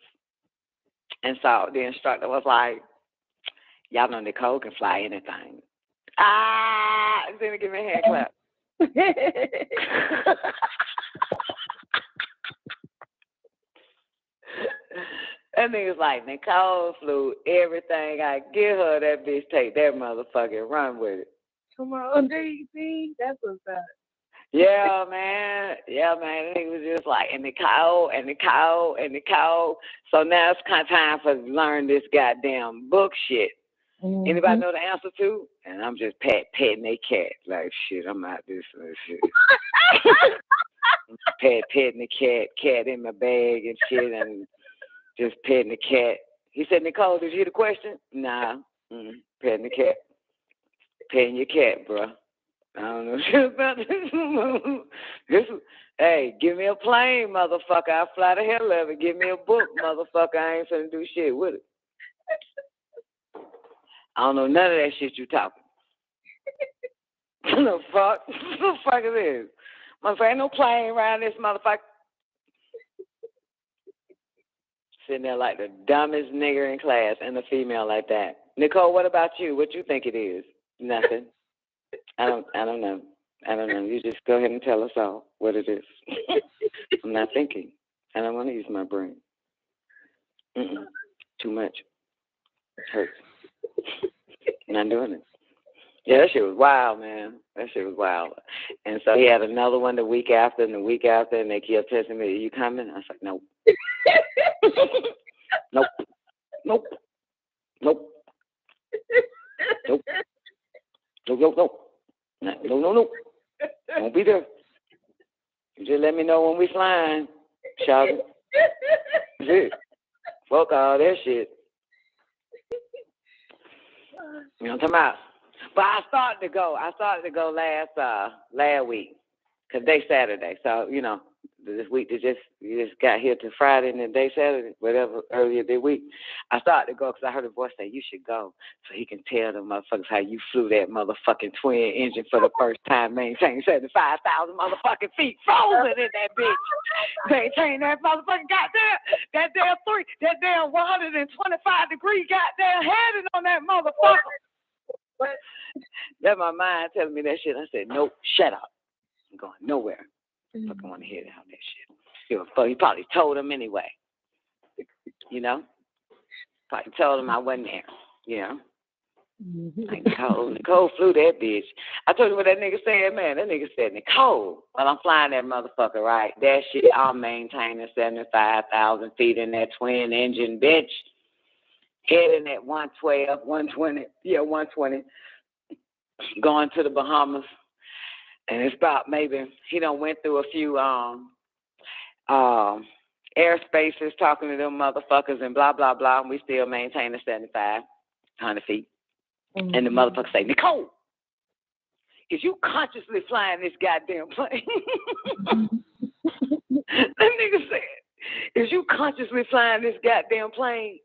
And so the instructor was like, y'all know Nicole can fly anything. Then give me a hand clap. That nigga's like, Nicole flew everything I give her. That bitch take that motherfucker and run with it.
Come on, DP. That's what's up.
Yeah, man. Yeah, man. He was just like, and Nicole. So now it's kind of time for learn this goddamn book shit. Anybody know the answer to? And I'm just petting a cat. Like, shit, I'm out this shit. Petting the cat in my bag and shit, and just petting the cat. He said, Nicole, did you hear the question? Nah. Petting the cat. Petting your cat, bro. I don't know shit about this. Hey, give me a plane, motherfucker. I'll fly the hell out of it. Give me a book, motherfucker. I ain't finna do shit with it. I don't know none of that shit you talking. The fuck? What the fuck is this? Motherfucker, ain't no plane around this motherfucker. Sitting there like the dumbest nigger in class and a female like that. Nicole, what about you? What you think it is? Nothing. I don't know. I don't know. You just go ahead and tell us all what it is. I'm not thinking. I don't want to use my brain. Too much. It hurts. Not doing it. Yeah, that shit was wild, man. That shit was wild. And so he had another one the week after and the week after, and they kept testing me, are you coming? I was like, nope. Nope. Nope. Nope. Nope. Nope. No. Won't be there. You just let me know when we flying, shawty. That's it. Fuck all that shit. You know what I'm talking about? But I started to go last week, because they Saturday. So, you know, this week you just got here to Friday and then day Saturday, whatever, earlier this week. I started to go because I heard a voice say, you should go so he can tell them motherfuckers how you flew that motherfucking twin engine for the first time, maintained 75,000 motherfucking feet, frozen in that bitch. Maintain that motherfucking that damn 125 degree goddamn heading on that motherfucker. That's my mind telling me that shit. I said, nope, shut up. I'm going nowhere. I fucking want to hear that shit. He probably told him anyway. You know? Probably told him I wasn't there. You know? Like Nicole flew that bitch. I told you what that nigga said, man. That nigga said, Nicole, when I'm flying that motherfucker, right? That shit, I'm maintaining 75,000 feet in that twin engine, bitch. Heading at 112, 120. Yeah, 120. Going to the Bahamas. And it's about maybe he done went through a few airspaces talking to them motherfuckers and blah, blah, blah. And we still maintain the 7,500 feet. And the motherfucker say, Nicole, is you consciously flying this goddamn plane? That nigga said, is you consciously flying this goddamn plane?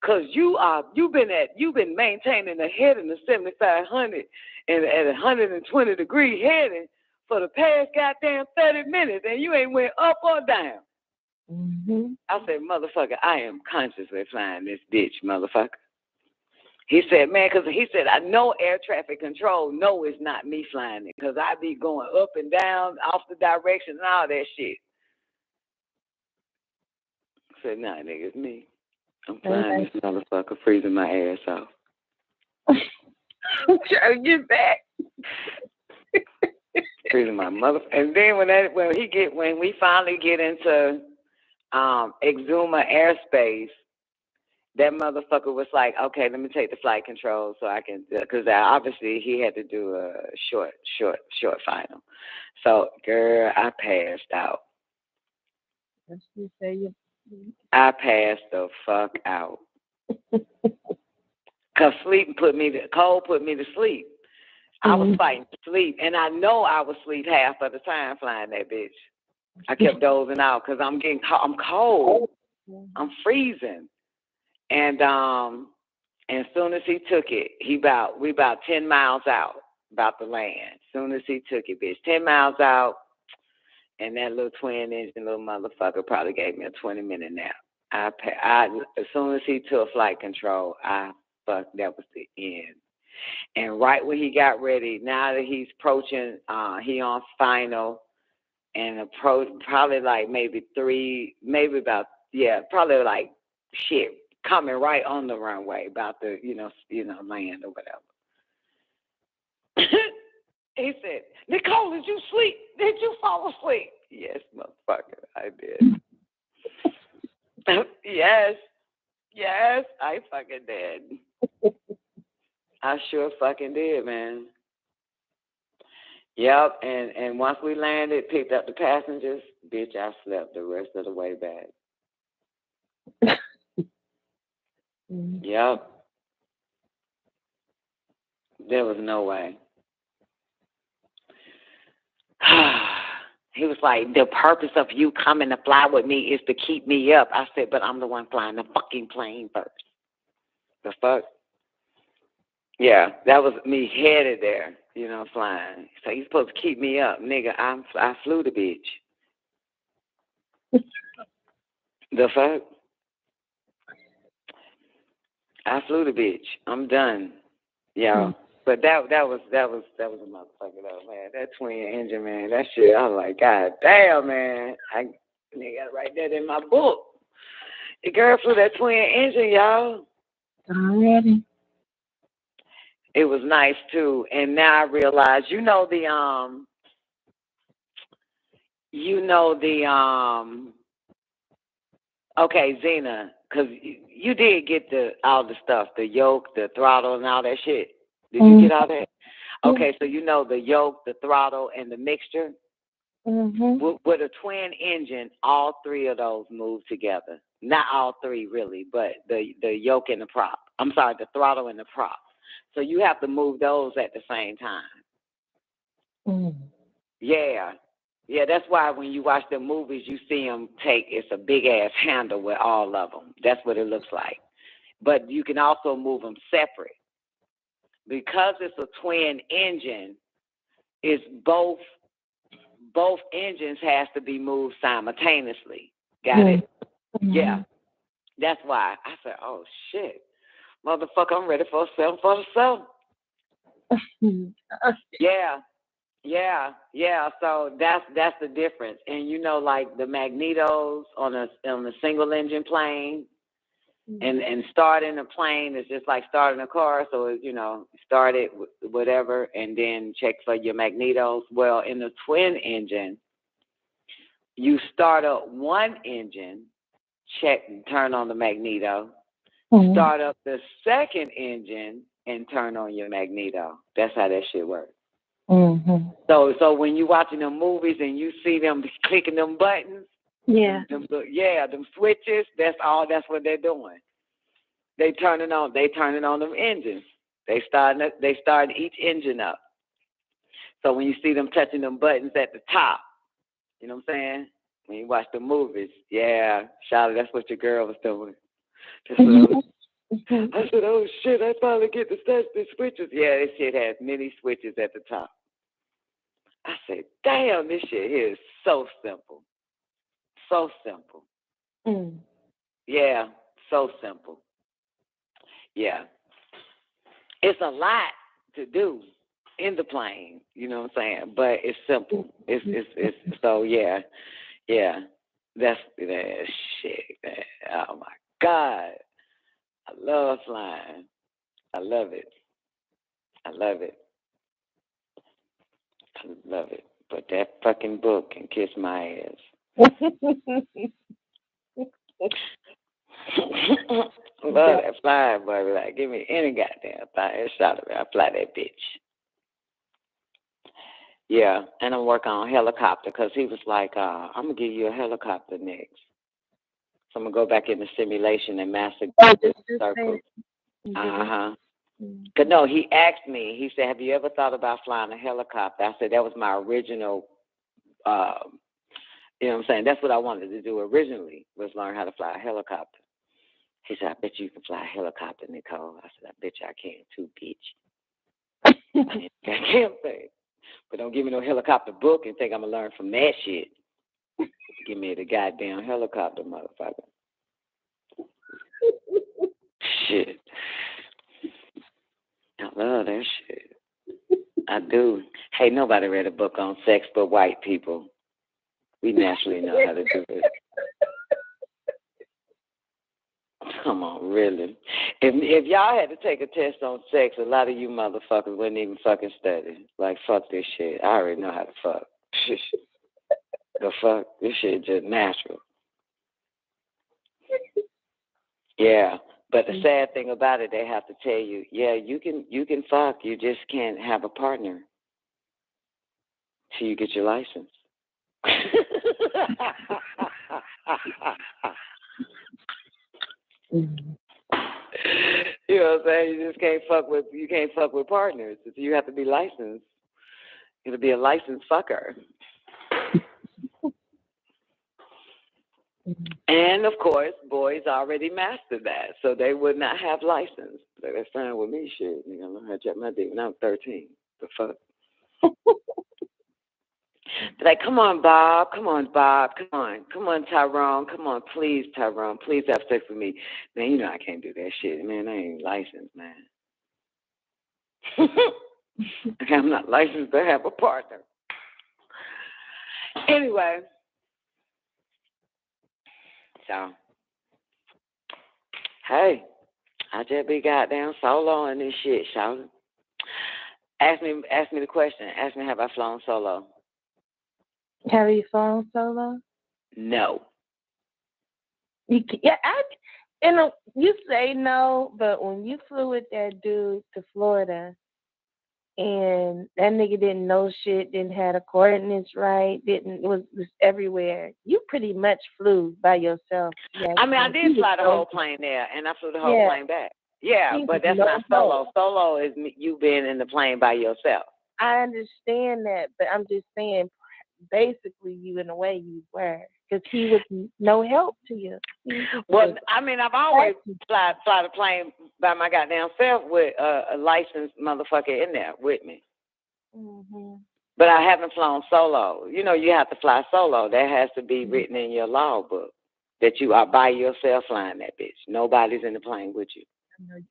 Because you've been maintaining the heading of 7,500 and at 120 degree heading for the past goddamn 30 minutes, and you ain't went up or down. I said, motherfucker, I am consciously flying this bitch, motherfucker. He said, man, because he said, I know air traffic control. No, it's not me flying it, because I be going up and down, off the direction and all that shit. I said, nah, nigga, it's me. I'm flying this motherfucker, freezing my ass off.
I'm trying to get back.
Freezing my mother. And then when we finally get into Exuma airspace, that motherfucker was like, okay, let me take the flight control so I can, because obviously he had to do a short final. So, girl, I passed out. I passed the fuck out. 'Cause cold put me to sleep. I was fighting to sleep, and I know I was asleep half of the time flying that bitch. I kept dozing out because I'm cold. I'm freezing. And as soon as he took it, we about 10 miles out, about to land. As soon as he took it, bitch, 10 miles out, and that little twin engine little motherfucker probably gave me a 20-minute nap. As soon as he took flight control, that was the end. And right when he got ready, now that he's approaching, he on final, and probably like probably like shit, coming right on the runway, about to, land or whatever. He said, "Nicole, did you sleep? Did you fall asleep?" Yes, motherfucker, I did. Yes, I fucking did. I sure fucking did, man. Yep, and once we landed, picked up the passengers, bitch, I slept the rest of the way back. Yep. There was no way. He was like, "The purpose of you coming to fly with me is to keep me up." I said, "But I'm the one flying the fucking plane first." The fuck? Yeah, that was me headed there, flying. So he's supposed to keep me up. Nigga, I flew the bitch. The fuck? I flew the bitch. I'm done. Yeah. But that was a motherfucker though, man. That twin engine, man, that shit, I was like, God damn, man. I gotta write that in my book. The girl flew that twin engine, y'all.
Already.
It was nice too. And now I realize, okay, Zena, because you did get all the stuff, the yoke, the throttle, and all that shit. Did you get all that? Okay, so the yoke, the throttle, and the mixture. With a twin engine, all three of those move together. Not all three, really, but the yoke and the prop. I'm sorry, the throttle and the prop. So you have to move those at the same time. Yeah. Yeah, that's why when you watch the movies, you see them it's a big-ass handle with all of them. That's what it looks like. But you can also move them separate. Because it's a twin engine, it's both engines has to be moved simultaneously. Got it? Yeah. That's why I said, "Oh shit, motherfucker, I'm ready for a 747." Yeah. So that's the difference. And like the magnetos on a single engine plane, and starting a plane is just like starting a car. So start it whatever, and then check for your magnetos. Well, in the twin engine, you start up one engine, check and turn on the magneto. Start up the second engine and turn on your magneto. That's how that shit works. So when you watching them movies and you see them clicking them buttons, them switches, that's what they're doing. They turning on them engines. They starting each engine up. So when you see them touching them buttons at the top, you know what I'm saying? When you watch the movies, Charlotte, that's what your girl was doing. I said, "Oh shit, I finally get to touch the switches." Yeah, this shit has many switches at the top. I said, "Damn, this shit here is so simple. So simple." Yeah, so simple. Yeah. It's a lot to do in the plane, you know what I'm saying? But it's simple. It's so yeah. That's that shit, man. Oh my God. I love flying. I love it. But that fucking book can kiss my ass. Love that flying, boy. Like, give me any goddamn flying shot of it. I fly that bitch. Yeah, and I'm working on a helicopter because he was like, "I'm going to give you a helicopter next." So I'm going to go back in the simulation and master circle. But no, he asked me, he said, have you ever thought about flying a helicopter? I said, that was my original, you know what I'm saying? That's what I wanted to do originally, was learn how to fly a helicopter. He said, I bet you can fly a helicopter, Nicole. I said, I bet you I can too, bitch. I can't say. But don't give me no helicopter book and think I'm going to learn from that shit. Give me the goddamn helicopter, motherfucker. Shit. I love that shit. I do. Hey, nobody read a book on sex but white people. We naturally know how to do it. Come on, really. If y'all had to take a test on sex, a lot of you motherfuckers wouldn't even fucking study. Like, fuck this shit. I already know how to fuck. The fuck? This shit just natural. Yeah. But the sad thing about it, they have to tell you, yeah, you can fuck, you just can't have a partner till you get your license. You know what I'm saying? You just can't fuck with partners. You have to be licensed. You have to be a licensed fucker. And of course, boys already mastered that, so they would not have license. That's fine with me, shit. Nigga, I learned how to check my dick when I was 13. The fuck? Like, come on, Bob. Come on, Tyrone. Come on, please, Tyrone. Please have sex with me. Man, you know I can't do that shit. Man, I ain't licensed, man. I'm not licensed to have a partner. Anyway. So, hey, I just be goddamn solo in this shit, shouting. Ask me the question. Ask me, have I flown solo?
Have you flown solo?
No.
You say no, but when you flew with that dude to Florida, and that nigga didn't know shit, didn't have the coordinates right, was everywhere. You pretty much flew by yourself. Yeah,
I mean, I did fly the whole plane there, and I flew the whole plane back. Yeah, but that's not solo. Solo is you being in the plane by yourself.
I understand that, but I'm just saying, basically, you in a way you were, because he was no help to you.
Well, I mean, I've always fly the plane by my goddamn self with a licensed motherfucker in there with me.
Mm-hmm.
But I haven't flown solo. You know, you have to fly solo. That has to be written in your logbook that you are by yourself flying that bitch. Nobody's in the plane with you.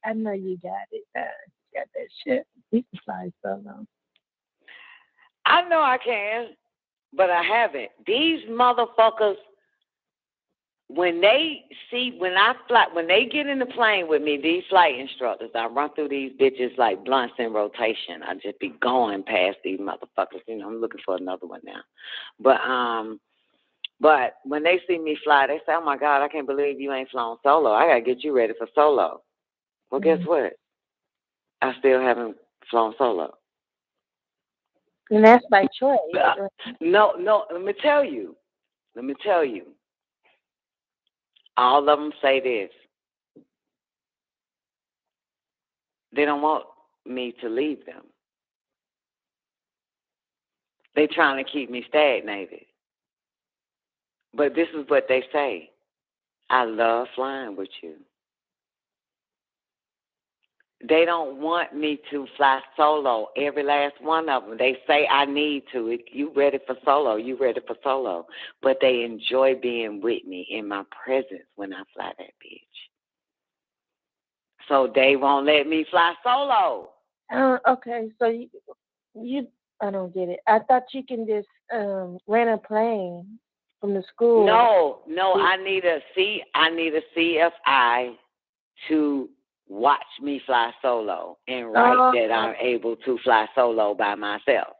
I know you got it. You got that shit. You can fly solo.
I know I can, but I haven't. These motherfuckers, when they get in the plane with me, these flight instructors, I run through these bitches like blunts in rotation. I just be going past these motherfuckers. You know, I'm looking for another one now. But when they see me fly, they say, oh, my God, I can't believe you ain't flown solo. I got to get you ready for solo. Well, guess what? I still haven't flown solo.
And that's by choice.
No, let me tell you. All of them say this. They don't want me to leave them. They're trying to keep me stagnated. But this is what they say. I love flying with you. They don't want me to fly solo, every last one of them. They say I need to. You ready for solo. But they enjoy being with me in my presence when I fly that bitch. So they won't let me fly solo.
Okay, so you I don't get it. I thought you can just rent a plane from the school.
No, I need a CFI to watch me fly solo and write that I'm able to fly solo by myself.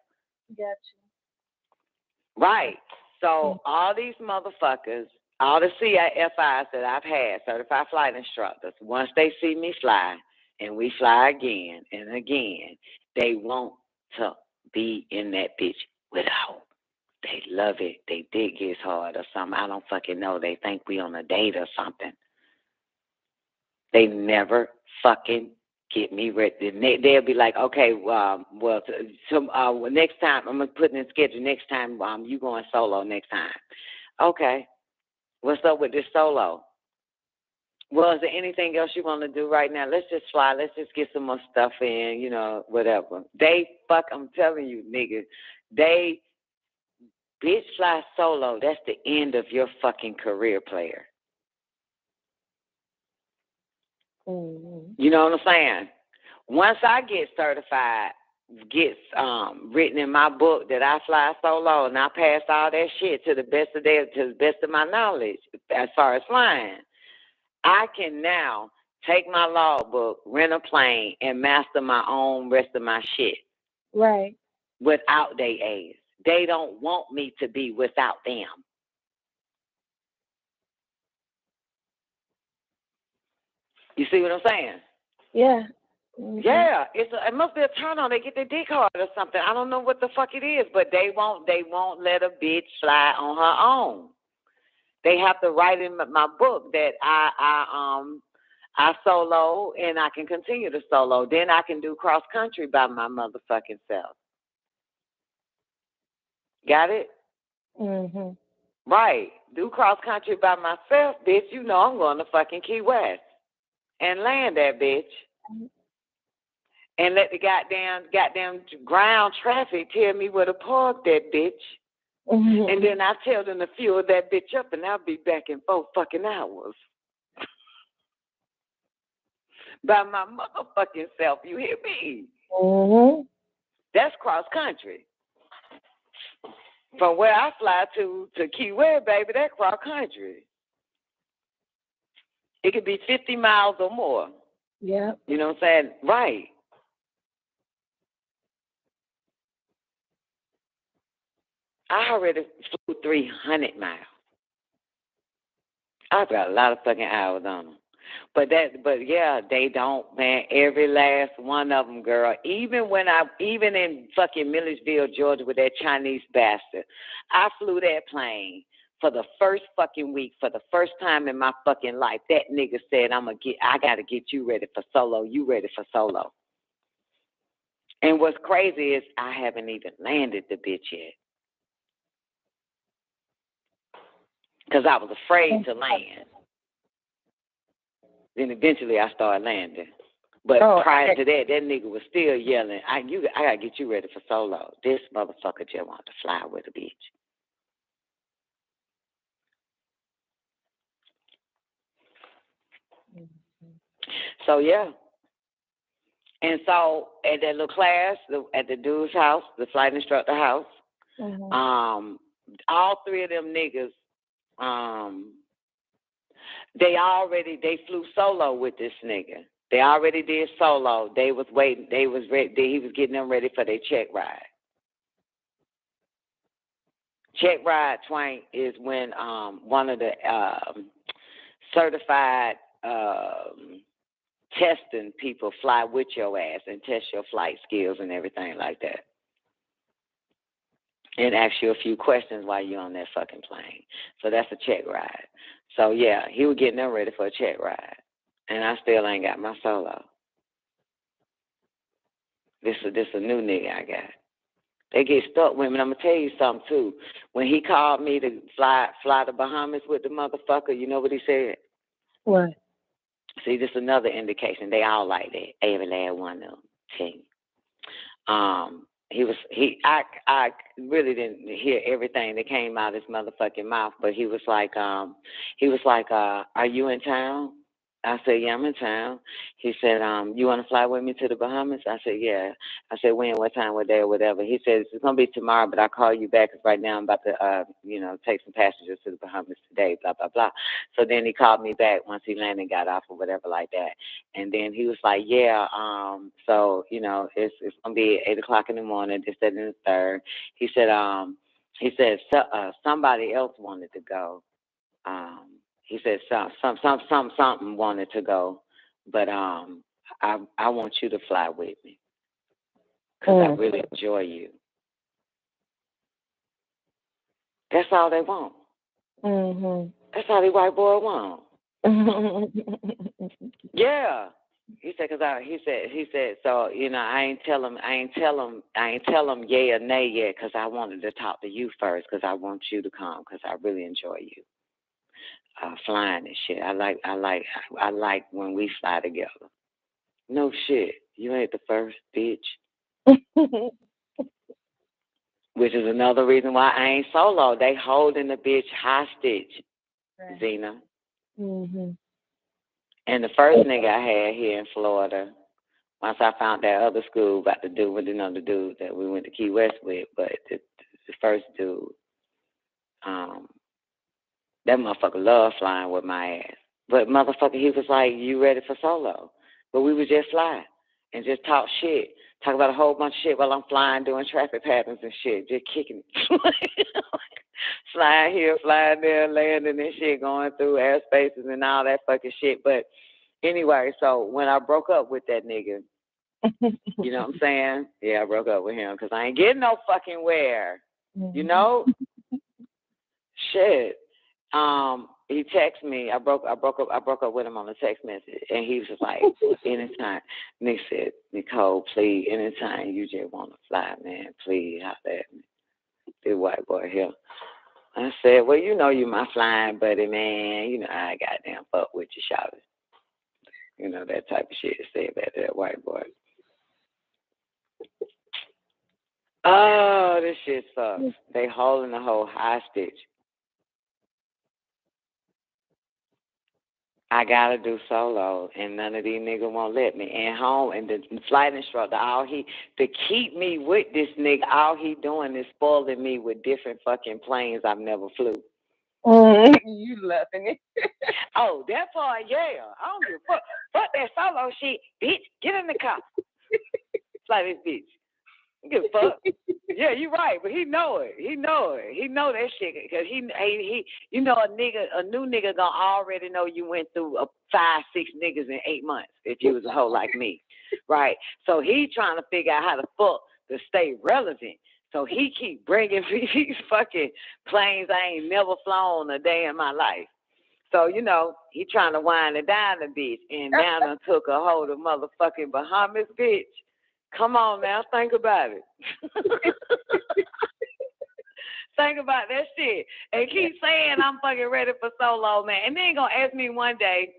Gotcha.
Right. So all these motherfuckers, all the CFIs that I've had, certified flight instructors, once they see me fly and we fly again and again, they want to be in that bitch without. They love it. They dick gets hard or something. I don't fucking know. They think we on a date or something. They never fucking get me ready. They'll be like, okay, next time I'm gonna put in the schedule. Next time, you going solo next time. Okay, what's up with this solo? Well, is there anything else you want to do right now? Let's just fly. Let's just get some more stuff in, whatever. I'm telling you, niggas, bitch, fly solo. That's the end of your fucking career, player.
Mm-hmm.
You know what I'm saying? Once I get certified, gets written in my book that I fly solo, and I pass all that shit to the best of my knowledge as far as flying, I can now take my logbook, rent a plane, and master my own rest of my shit.
Right.
Without their aids. They don't want me to be without them. You see what I'm saying?
Yeah. Mm-hmm.
Yeah, it must be a turn on. They get their dick hard or something. I don't know what the fuck it is, but they won't let a bitch fly on her own. They have to write in my book that I solo and I can continue to solo. Then I can do cross country by my motherfucking self. Got it?
Mhm.
Right. Do cross country by myself, bitch. You know I'm going to fucking Key West and land that bitch. And let the goddamn ground traffic tell me where to park that bitch. Mm-hmm. And then I tell them to fuel that bitch up, and I'll be back in 4 fucking hours. By my motherfucking self, you hear me?
Mm-hmm.
That's cross country. From where I fly to Key West, baby, that's cross country. It could be 50 miles or more.
Yeah.
You know what I'm saying? Right. I already flew 300 miles. I've got a lot of fucking hours on them. But yeah, they don't, man. Every last one of them, girl. Even in fucking Milledgeville, Georgia, with that Chinese bastard, I flew that plane for the first fucking week, for the first time in my fucking life. That nigga said, I gotta get you ready for solo. You ready for solo? And what's crazy is I haven't even landed the bitch yet. Because I was afraid to land. Then eventually I started landing. But prior to that nigga was still yelling, I gotta get you ready for solo. This motherfucker just wanted to fly with a bitch. So yeah. And so at that little class, at the dude's house, the flight instructor house, mm-hmm. All 3 of them niggas, they flew solo with this nigga. They already did solo. They was waiting. They was ready. He was getting them ready for their check ride. Check ride, Twank, is when one of the certified testing people fly with your ass and test your flight skills and everything like that. And ask you a few questions while you're on that fucking plane. So that's a check ride. So yeah, he was getting them ready for a check ride. And I still ain't got my solo. This a new nigga I got. They get stuck with me. I'm going to tell you something, too. When he called me to fly the Bahamas with the motherfucker, you know what he said?
What?
See, this is another indication. They all like that. Every last one of them. Team. I really didn't hear everything that came out of his motherfucking mouth, but he was like, are you in town? I said, yeah, I'm in town. He said, you want to fly with me to the Bahamas? I said, yeah. I said, when, what time, what day, or whatever. He said, it's going to be tomorrow, but I'll call you back because right now I'm about to, take some passengers to the Bahamas today, blah, blah, blah. So then he called me back once he landed and got off or whatever like that. And then he was like, yeah, so, it's going to be 8 o'clock in the morning, this, that, and the third. He said, somebody else wanted to go. He said something wanted to go, but I want you to fly with me because I really enjoy you. That's all they want. Mm-hmm. That's all the white boy want. Yeah. He said, he said, so, you know, I ain't tell him yay or nay yet, because I wanted to talk to you first, because I want you to come, because I really enjoy you flying and shit. I like when we fly together. No shit, you ain't the first, bitch. Which is another reason why I ain't solo. They holding the bitch hostage, right. Zena.
Mm-hmm.
And the first nigga I had here in Florida, once I found that other school about to do with another dude that we went to Key West with, but the first dude, that motherfucker loved flying with my ass. But motherfucker, he was like, you ready for solo? But we would just fly and just talk shit. Talk about a whole bunch of shit while I'm flying, doing traffic patterns and shit, just kicking it. Flying here, flying there, landing and shit, going through airspaces and all that fucking shit. But anyway, so when I broke up with that nigga, you know what I'm saying? Yeah, I broke up with him because I ain't getting no fucking where. You know? Shit. He texted me. I broke up with him on a text message, and he was just like, anytime. Nick said, Nicole, please, anytime you just want to fly, man, please holler at me. This white boy here. I said, well, you know you my flying buddy, man. You know I goddamn fuck with you, shouting. You know, that type of shit said about that white boy. Oh, this shit sucks. They holding the whole hostage. I gotta do solo, and none of these niggas won't let me. And home, and the flight instructor, to keep me with this nigga, all he doing is spoiling me with different fucking planes I've never flew.
You loving it?
Oh, that part, yeah. I don't give a fuck. Fuck that solo shit, bitch. Get in the car. Fly this bitch. Give a fuck. Yeah, you're right, but he know it. He know that shit because he you know a new nigga gonna already know you went through 5, 6 niggas in 8 months if you was a hoe like me, right? So he trying to figure out how to fuck to stay relevant. So he keep bringing me these fucking planes I ain't never flown a day in my life. So, you know, he trying to wind it down a bitch, and now done took a hold of motherfucking Bahamas, bitch. Come on now, think about it. Think about that shit. And keep saying I'm fucking ready for solo, man. And then he gonna ask me one day,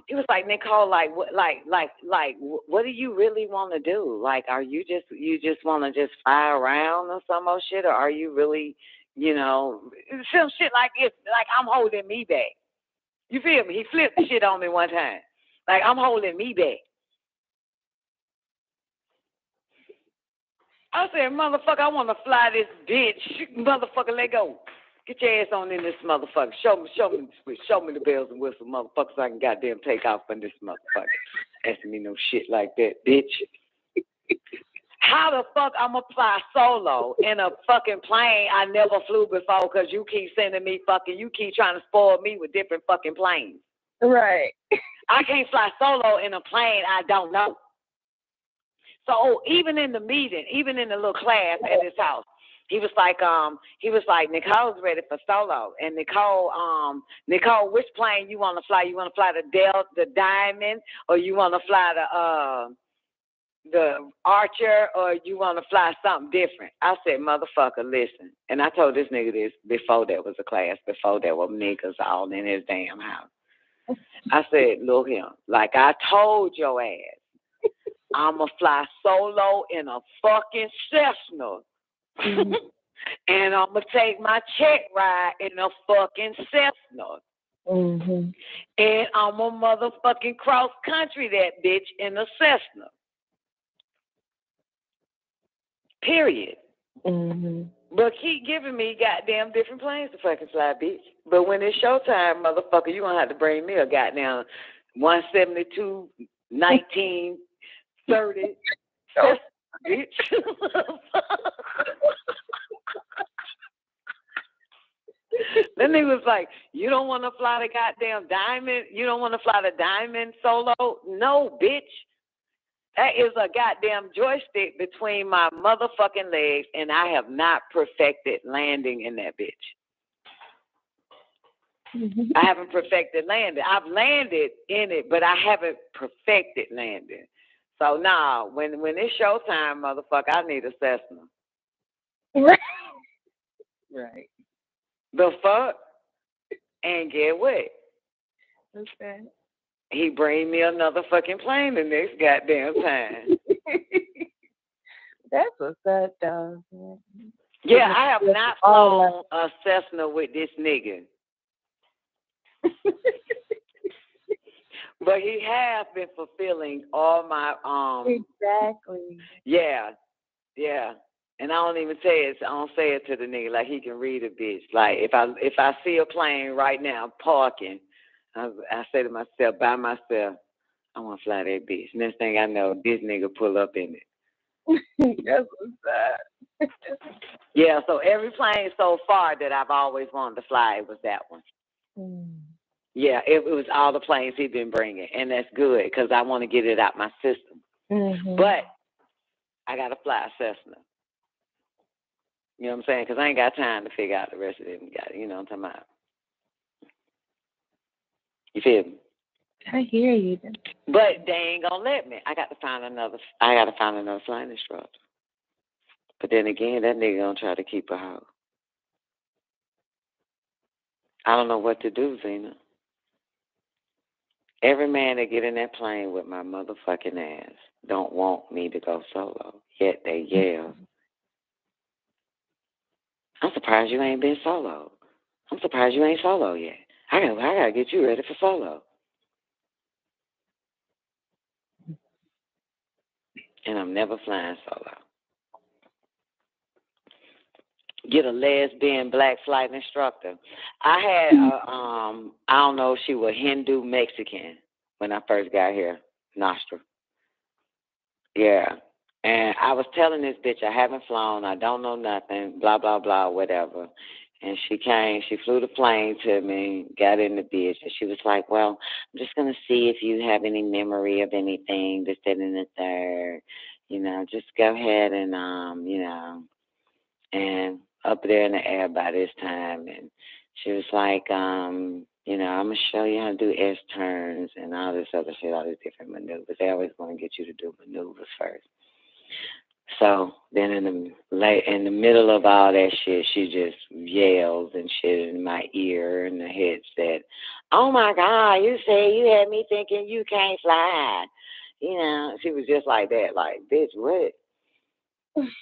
he was like, Nicole, what do you really want to do? Like, are you just want to just fly around or some old shit, or are you really, you know, some shit like it's like I'm holding me back. You feel me? He flipped the shit on me one time, like I'm holding me back. I said, motherfucker, I want to fly this bitch. Motherfucker, let go. Get your ass on in this motherfucker. Show me the switch. Show me the bells and whistles, motherfucker, so I can goddamn take off on this motherfucker. Asking me no shit like that, bitch. How the fuck I'm going to fly solo in a fucking plane I never flew before because you keep sending me you keep trying to spoil me with different fucking planes.
Right.
I can't fly solo in a plane I don't know. So even in the meeting, even in the little class at his house, he was like, Nicole's ready for solo. And Nicole, which plane you want to fly? You want to fly the Diamond, or you want to fly the Archer, or you want to fly something different? I said, motherfucker, listen. And I told this nigga this before there was a class, before there were niggas all in his damn house. I said, look here, like I told your ass, I'ma fly solo in a fucking Cessna. Mm-hmm. And I'ma take my check ride in a fucking Cessna. Mm-hmm. And I'ma motherfucking cross country that bitch in a Cessna. Period. Mm-hmm. But keep giving me goddamn different planes to fucking fly, bitch. But when it's showtime, motherfucker, you gonna have to bring me a goddamn 172, 19. 30. Bitch. Then he was like, you don't want to fly the goddamn Diamond? You don't want to fly the Diamond solo? No, bitch. That is a goddamn joystick between my motherfucking legs, and I have not perfected landing in that bitch. I haven't perfected landing. I've landed in it, but I haven't perfected landing. So now, when it's showtime, motherfucker, I need a Cessna.
Right.
The fuck? And get what?
Okay.
He bring me another fucking plane the next goddamn time.
That's what's up, though.
Yeah, I have not flown a Cessna with this nigga. But he has been fulfilling all my
Exactly.
Yeah. And I don't even say it. I don't say it to the nigga like he can read a bitch. Like if I see a plane right now parking, I say to myself by myself, I want to fly that bitch. Next thing I know, this nigga pull up in it.
That's what's up.
Yeah. So every plane so far that I've always wanted to fly, it was that one. Yeah, it was all the planes he's been bringing, and that's good because I want to get it out my system. But I got to fly a Cessna. You know what I'm saying? Because I ain't got time to figure out the rest of them. You know what I'm talking about? You feel me?
I hear you.
But they ain't gonna let me. I got to find another flying instructor. But then again, that nigga gonna try to keep a hoe. I don't know what to do, Zena. Every man that get in that plane with my motherfucking ass don't want me to go solo. Yet they yell. I'm surprised you ain't been solo. I'm surprised you ain't solo yet. I gotta get you ready for solo. And I'm never flying solo. Get a lesbian black flight instructor. I had I don't know if she was Hindu Mexican when I first got here, Nostra. Yeah. And I was telling this bitch I haven't flown, I don't know nothing, blah, blah, blah, whatever. And she flew the plane to me, got in the bitch, and she was like, well, I'm just going to see if you have any memory of anything, this, that, and the third. You know, just go ahead and, and up there in the air by this time. And she was like, I'm going to show you how to do S-turns and all this other shit, all these different maneuvers. They always want to get you to do maneuvers first. So then in the middle of all that shit, she just yells and shit in my ear in the headset. Oh my God, you say you had me thinking you can't fly. You know, she was just like that, like, bitch, what?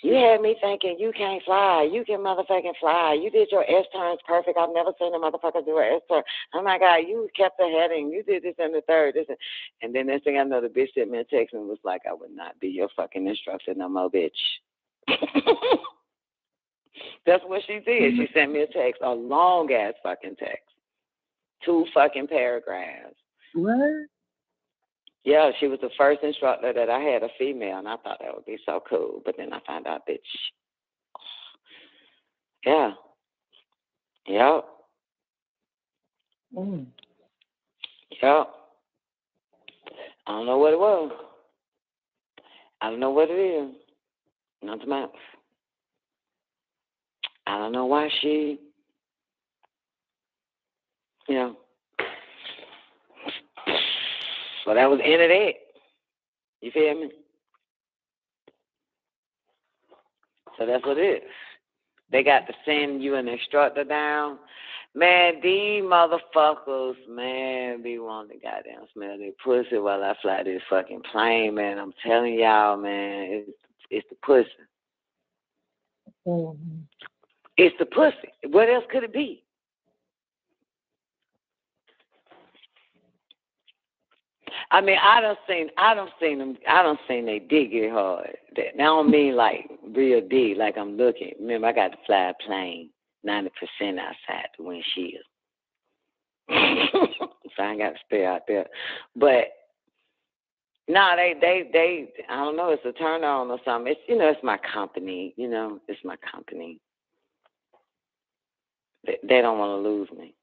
You had me thinking you can't fly. You can motherfucking fly. You did your S-turns perfect. I've never seen a motherfucker do an S-turn. Oh my God, you kept the heading. You did this and the third. And then next thing I know, the bitch sent me a text and was like, I would not be your fucking instructor no more, bitch. That's what she did. She sent me a text, a long ass fucking text. 2 fucking paragraphs.
What?
Yeah, she was the first instructor that I had, a female, and I thought that would be so cool. But then I found out, bitch. Yeah. Yep. Yep. I don't know what it was. I don't know what it is. Not the mouth. I don't know why she, So that was the end of that. You feel me? So that's what it is. They got to send you an instructor down. Man, these motherfuckers, man, be wanting to goddamn smell their pussy while I fly this fucking plane, man. I'm telling y'all, man, it's the pussy. It's the pussy. What else could it be? I mean, I done seen they dig it hard. That I don't mean like real dig, like I'm looking. Remember, I got to fly a plane 90% outside the windshield. So I ain't got to stay out there. But no, they I don't know, it's a turn on or something. It's it's my company, it's my company. They don't want to lose me.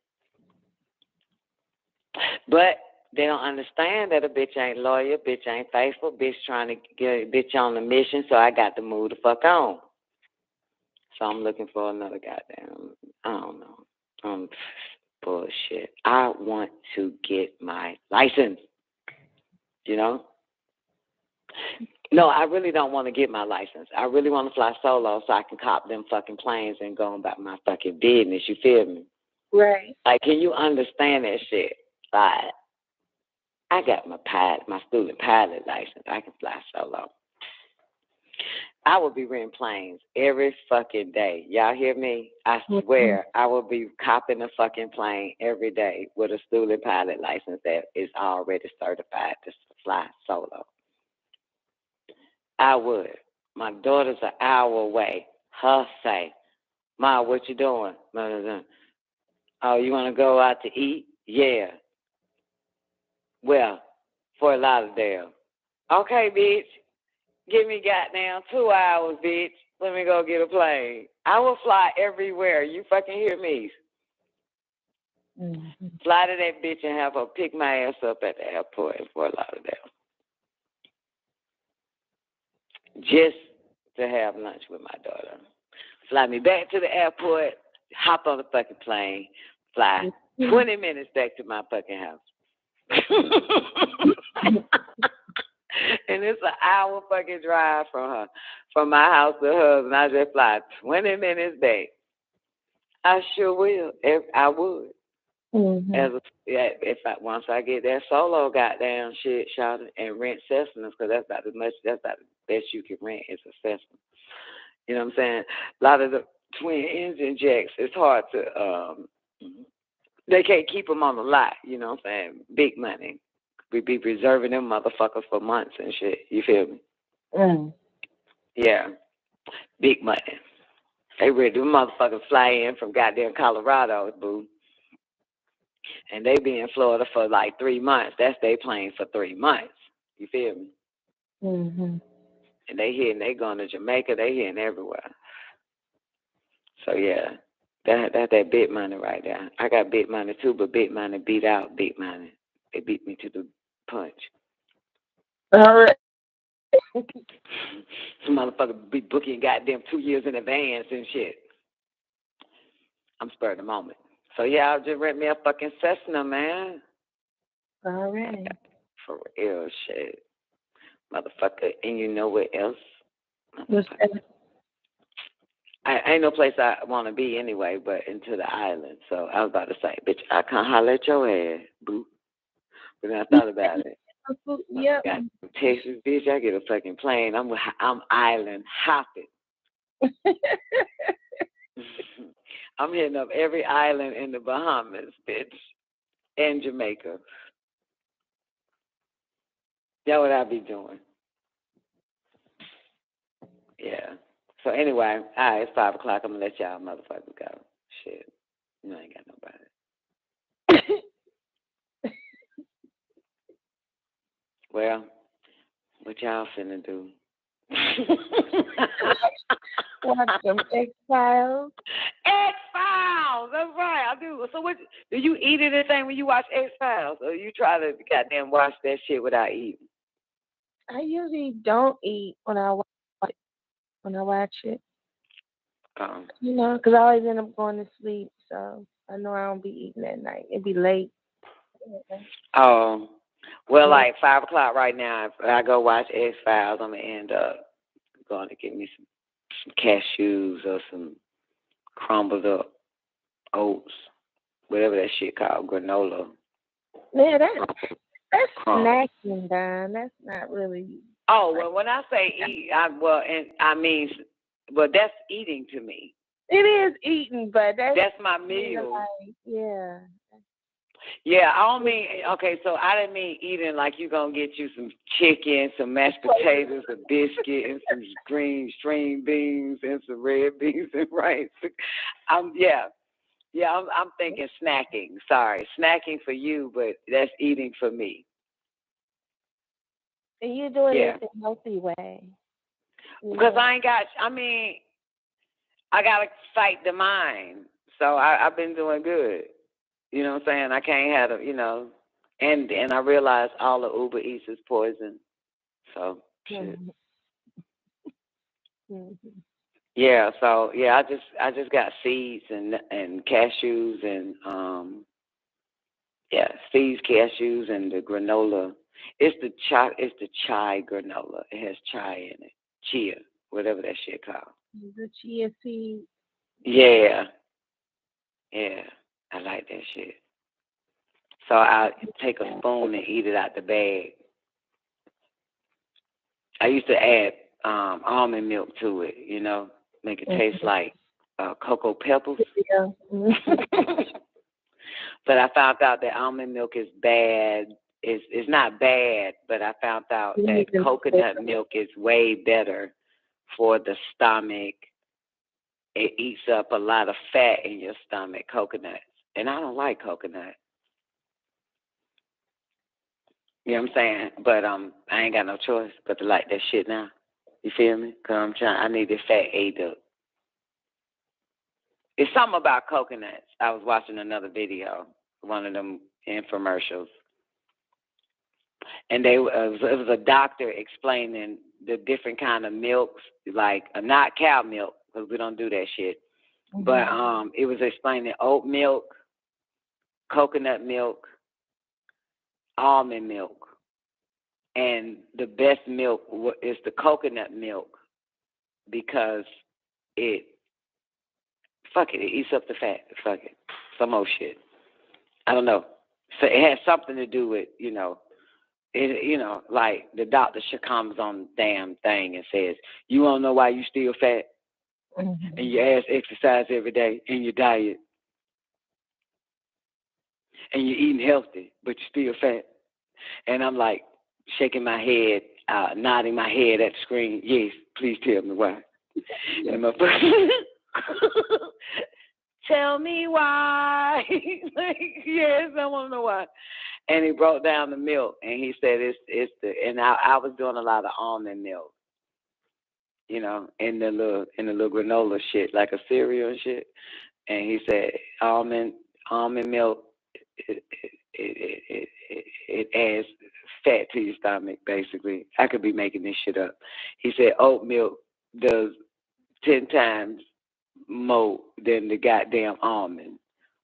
But they don't understand that a bitch ain't loyal, bitch ain't faithful, bitch trying to get a bitch on the mission, so I got to move the fuck on. So I'm looking for another goddamn, I don't know. bullshit. I want to get my license, you know? No, I really don't want to get my license. I really want to fly solo so I can cop them fucking planes and go about my fucking business, you feel me?
Right.
Like, can you understand that shit? Like, I got my student pilot license. I can fly solo. I will be renting planes every fucking day. Y'all hear me? I swear I will be copping a fucking plane every day with a student pilot license that is already certified to fly solo. I would. My daughter's an hour away. Her say, Ma, what you doing? Oh, you want to go out to eat? Yeah. Well, Fort Lauderdale. Okay, bitch. Give me goddamn 2 hours, bitch. Let me go get a plane. I will fly everywhere. You fucking hear me?
Mm-hmm.
Fly to that bitch and have her pick my ass up at the airport in Fort Lauderdale. Just to have lunch with my daughter. Fly me back to the airport, hop on the fucking plane, fly 20 minutes back to my fucking house. And it's an hour fucking drive from my house to hers, and I just fly 20 minutes back. I sure will. I would.
Mm-hmm.
Once I get that solo goddamn shit shot and rent Cessnas, because that's about the best you can rent is a Cessna. You know what I'm saying? A lot of the twin engine jacks, it's hard to they can't keep them on the lot. You know what I'm saying? Big money. We be preserving them motherfuckers for months and shit. You feel me?
Mm.
Yeah. Big money. They ready. Them motherfuckers fly in from goddamn Colorado, boo. And they be in Florida for like 3 months. That's their plane for 3 months. You feel me?
Mm-hmm.
And they going to Jamaica. They hitting everywhere. So, yeah. That's that big money right there. I got big money, too, but big money beat out big money. They beat me to the punch.
All right.
Some motherfucker be booking goddamn 2 years in advance and shit. I'm spurred the moment. So, yeah, I'll just rent me a fucking Cessna, man.
All right.
For real shit. Motherfucker. And you know what else? I ain't no place I want to be anyway, but into the island. So I was about to say, bitch, I can't holler at your ass, boo. But then I thought about it.
Yeah.
Texas, bitch, I get a fucking plane. I'm island hopping. I'm hitting up every island in the Bahamas, bitch, and Jamaica. That's what I be doing. Yeah. So anyway, all right, it's 5 o'clock. I'm gonna let y'all motherfuckers go. Shit, you ain't got nobody. Well, what y'all finna do?
Watch some X-Files.
X-Files, that's right, I do. So what, do you eat anything when you watch X-Files? Or you try to goddamn watch that shit without eating?
I usually don't eat when I watch it. You know, because I always end up going to sleep, so I know I don't be eating at night. It'd be late.
Oh, well, like 5 o'clock right now, if I go watch X-Files, I'm going to end up going to get me some cashews or some crumbled up oats, whatever that shit called, granola.
Man, that's snacking, Don. That's not really.
Oh, well, when I say eat, that's eating to me.
It is eating, but
that's my meal.
Like, yeah.
Yeah, I don't mean, okay, so I didn't mean eating like you're going to get you some chicken, some mashed potatoes, a biscuit, and some green string beans, and some red beans and rice. I'm thinking snacking. Sorry, snacking for you, but that's eating for me.
And you're doing it in a healthy way.
Because I got to fight the mind. So I've been doing good. You know what I'm saying? I can't have and I realize all the Uber Eats is poison. So shit.
Mm-hmm.
Yeah, so I just got seeds and cashews and Yeah, Steve's cashews and the granola. It's the chai granola. It has chai in it. Chia, whatever that shit called.
The chia seed.
Yeah. Yeah. I like that shit. So I take a spoon and eat it out the bag. I used to add almond milk to it, you know, make it taste like cocoa pebbles.
Yeah.
But I found out that almond milk is bad. It's not bad, but I found out that coconut milk is way better for the stomach. It eats up a lot of fat in your stomach, coconuts. And I don't like coconut. You know what I'm saying? But I ain't got no choice but to like that shit now. You feel me? Because I need this fat ate up. It's something about coconuts. I was watching another video, one of them infomercials. And it was a doctor explaining the different kind of milks, like not cow milk, because we don't do that shit. Mm-hmm. But it was explaining oat milk, coconut milk, almond milk. And the best milk is the coconut milk because it eats up the fat. Fuck it. Some old shit. I don't know. So it has something to do with, like the doctor comes on the damn thing and says, you want to know why you still fat? Mm-hmm. And your ass exercise every day in your diet. And you're eating healthy, but you're still fat. And I'm like shaking my head, nodding my head at the screen. Yes, please tell me why. And my tell me why. Like, yes, I want to know why. And he broke down the milk, and he said and I was doing a lot of almond milk, in the little granola shit, like a cereal and shit. And he said almond milk, it adds fat to your stomach, basically. I could be making this shit up. He said oat milk does 10 times more than the goddamn almond,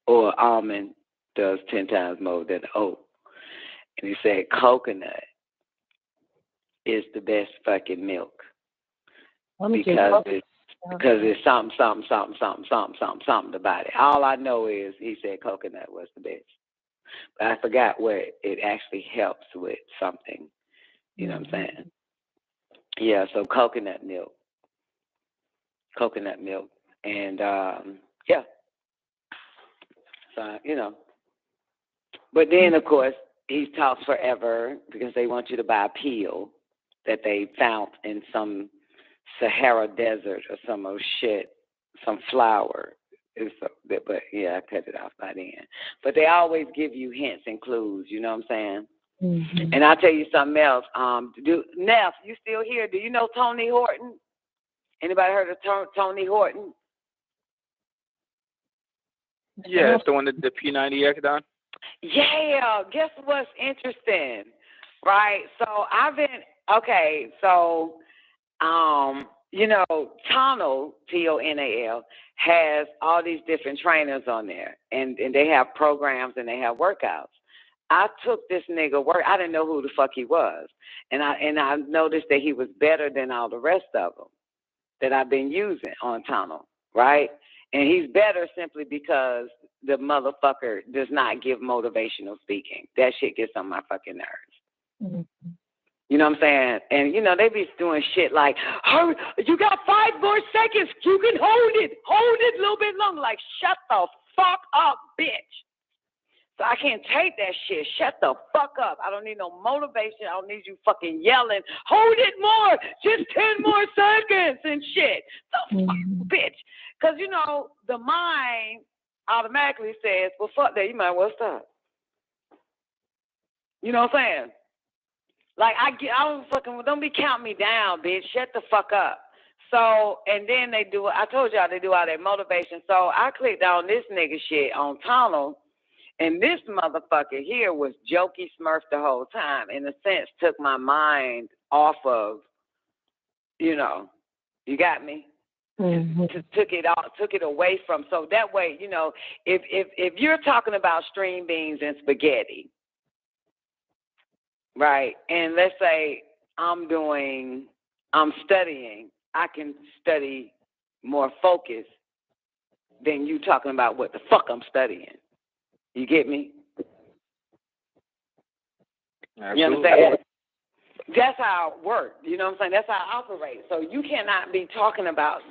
or almond does 10 times more than the oat. And he said coconut is the best fucking milk because it's something about it. All I know is he said coconut was the best. But I forgot what it actually helps with something. You know what I'm saying? Yeah, so coconut milk. And, yeah. So, But then, of course, he talks forever because they want you to buy a pill that they found in some Sahara desert or some shit, some flower. But yeah, I cut it off by then. But they always give you hints and clues, you know what I'm saying? Mm-hmm. And I'll tell you something else. Neff, you still here? Do you know Tony Horton? Anybody heard of Tony Horton?
Yeah, it's the one that the P90X done.
Yeah, guess what's interesting, right? So Tonal, T-O-N-A-L, has all these different trainers on there, and they have programs and they have workouts. I took this nigga work. I didn't know who the fuck he was, and I noticed that he was better than all the rest of them that I've been using on Tonal, right? And he's better simply because the motherfucker does not give motivational speaking. That shit gets on my fucking nerves. Mm-hmm. You know what I'm saying? And, they be doing shit like, hurry, you got 5 more seconds. You can hold it a little bit longer. Like, shut the fuck up, bitch. So I can't take that shit. Shut the fuck up. I don't need no motivation. I don't need you fucking yelling, hold it more, just 10 more seconds and shit. The fuck, bitch. Because, the mind automatically says, well, fuck that. You might as well stop. You know what I'm saying? Like, don't be counting me down, bitch. Shut the fuck up. So, and then I told y'all they do all that motivation. So I clicked on this nigga shit on Tonal, and this motherfucker here was jokey smurf the whole time. In a sense, took my mind off of, you got me? took it away from. So that way, you know, if you're talking about string beans and spaghetti, right? And let's say I'm studying, I can study more focused than you talking about what the fuck I'm studying. You get me?
Absolutely.
You understand? That's how it works. You know what I'm saying? That's how I operate. So you cannot be talking about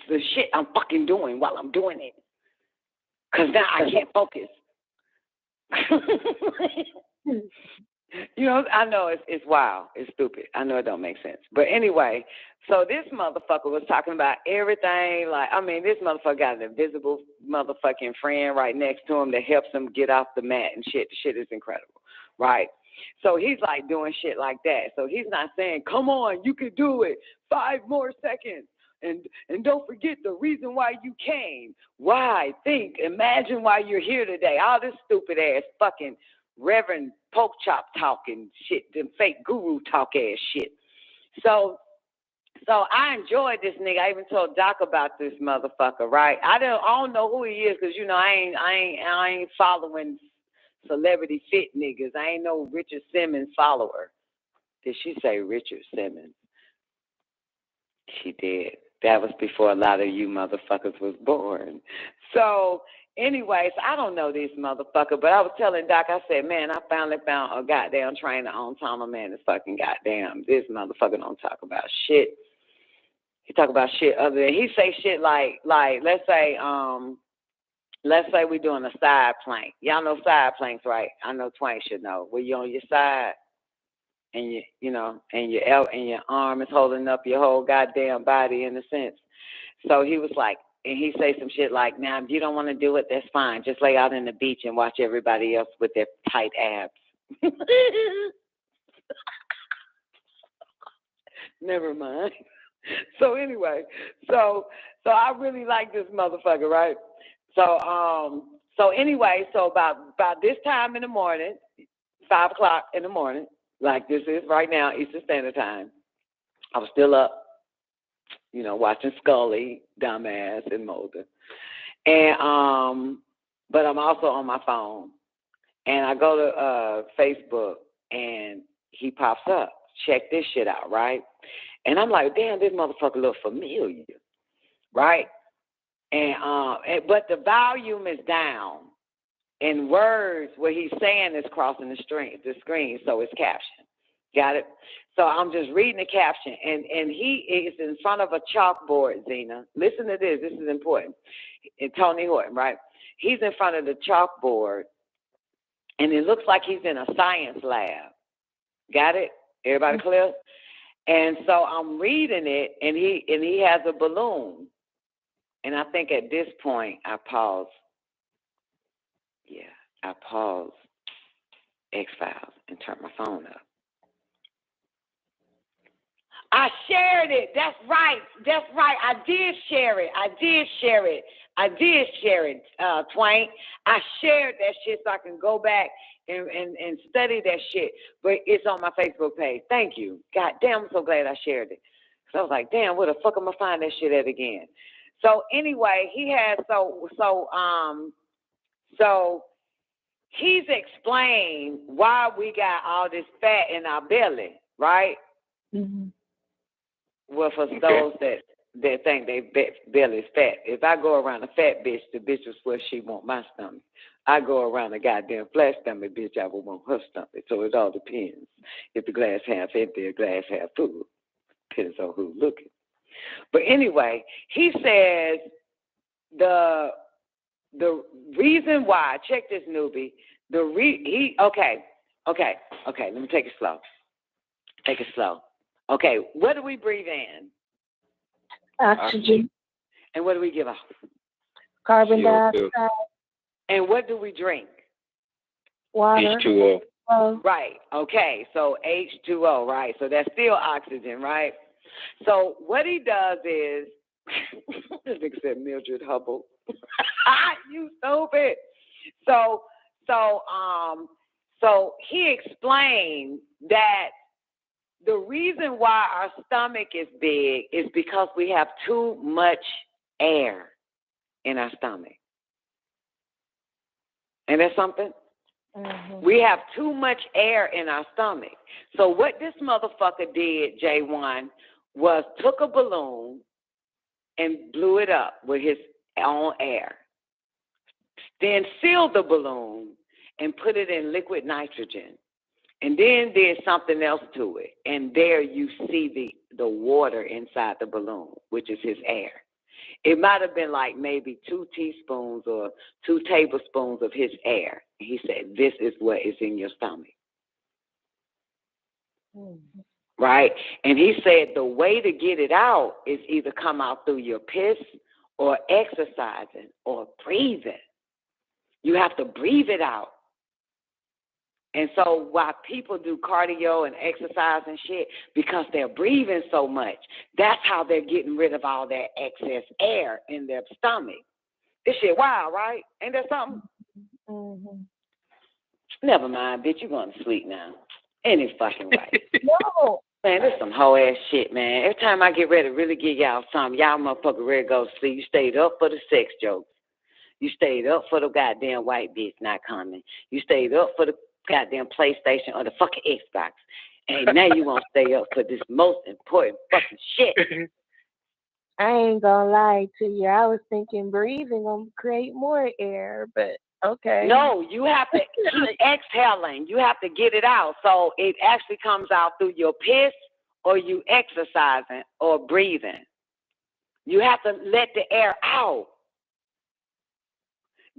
the shit I'm fucking doing while I'm doing it. Because now I can't focus. You know, I know it's wild. It's stupid. I know it don't make sense. But anyway, so this motherfucker was talking about everything. Like, I mean, this motherfucker got an invisible motherfucking friend right next to him that helps him get off the mat and shit. The shit is incredible, right? So he's like doing shit like that. So he's not saying, come on, you can do it. 5 more seconds. And don't forget the reason why you came. Why? Think. Imagine why you're here today. All this stupid ass fucking Reverend Poke Chop talking shit, them fake guru talk ass shit. So I enjoyed this nigga. I even told Doc about this motherfucker, right? I don't know who he is because, you know, I ain't following celebrity fit niggas. I ain't no Richard Simmons follower. Did she say Richard Simmons? She did. That was before a lot of you motherfuckers was born. So anyways, I don't know this motherfucker, but I was telling Doc, I said, man, I finally found a goddamn trainer on Tama, man. This fucking goddamn, this motherfucker don't talk about shit. He talk about shit other than, he say shit like let's say we're doing a side plank. Y'all know side planks, right? I know Twain should know. Where you on your side and your arm is holding up your whole goddamn body in a sense. So he was like, and he say some shit like, now, if you don't want to do it, that's fine. Just lay out in the beach and watch everybody else with their tight abs. Never mind. So anyway, so I really like this motherfucker, right? So anyway, so about this time in the morning, 5 o'clock in the morning, like this is right now, Eastern Standard Time, I was still up, you know, watching Scully, Dumbass, and Mulder. And but I'm also on my phone. And I go to Facebook and he pops up. Check this shit out, right? And I'm like, damn, this motherfucker look familiar, right? And but the volume is down. And words, what he's saying is crossing the screen, so it's captioned. Got it? So I'm just reading the caption, and he is in front of a chalkboard, Zena. Listen to this. This is important. And Tony Horton, right? He's in front of the chalkboard, and it looks like he's in a science lab. Got it? Everybody clear? And so I'm reading it, and he has a balloon. And I think at this point, I pause. Yeah, I pause X-Files and turn my phone up. I shared it. That's right. I did share it, Twain. I shared that shit so I can go back and study that shit. But it's on my Facebook page. Thank you. God damn, I'm so glad I shared it. So I was like, damn, where the fuck am I find that shit at again? So anyway, he has so he's explained why we got all this fat in our belly, right?
Mm-hmm.
Well, for those that think they belly is fat, if I go around a fat bitch, the bitch will swear she want my stomach. I go around a goddamn flat stomach bitch, I will want her stomach. So it all depends. If the glass half empty, a glass half full. Depends on who's looking. But anyway, he says the reason why, check this, newbie, okay, let me take it slow. Okay, what do we breathe in?
Oxygen.
And what do we give off?
Carbon dioxide.
And what do we drink?
Water.
H2O.
Right, okay, so H2O, right? So that's still oxygen, right? So what he does is, this nigga said Mildred Hubble. You stupid. So he explained that The reason why our stomach is big is because we have too much air in our stomach. And that's something? Mm-hmm. We have too much air in our stomach. So what this motherfucker did, J1, was took a balloon and blew it up with his own air. Then sealed the balloon and put it in liquid nitrogen. And then did something else to it. And there you see the water inside the balloon, which is his air. It might have been like maybe 2 teaspoons or 2 tablespoons of his air. He said, this is what is in your stomach. Mm-hmm. Right? And he said the way to get it out is either come out through your piss or exercising or breathing. You have to breathe it out. And so while people do cardio and exercise and shit, because they're breathing so much, that's how they're getting rid of all that excess air in their stomach. This shit wild, right? Ain't that something? Mm-hmm. Never mind, bitch. You're going to sleep now. Any fucking right. No. Man, this some whole ass shit, man. Every time I get ready to really give y'all something, y'all motherfucker ready to go sleep. You stayed up for the sex jokes. You stayed up for the goddamn white bitch not coming. You stayed up for the goddamn PlayStation or the fucking Xbox. And now you want to stay up for this most important fucking shit.
I ain't gonna lie to you. I was thinking breathing will create more air, but okay.
No, you have to keep exhaling. You have to get it out. So it actually comes out through your piss or you exercising or breathing. You have to let the air out.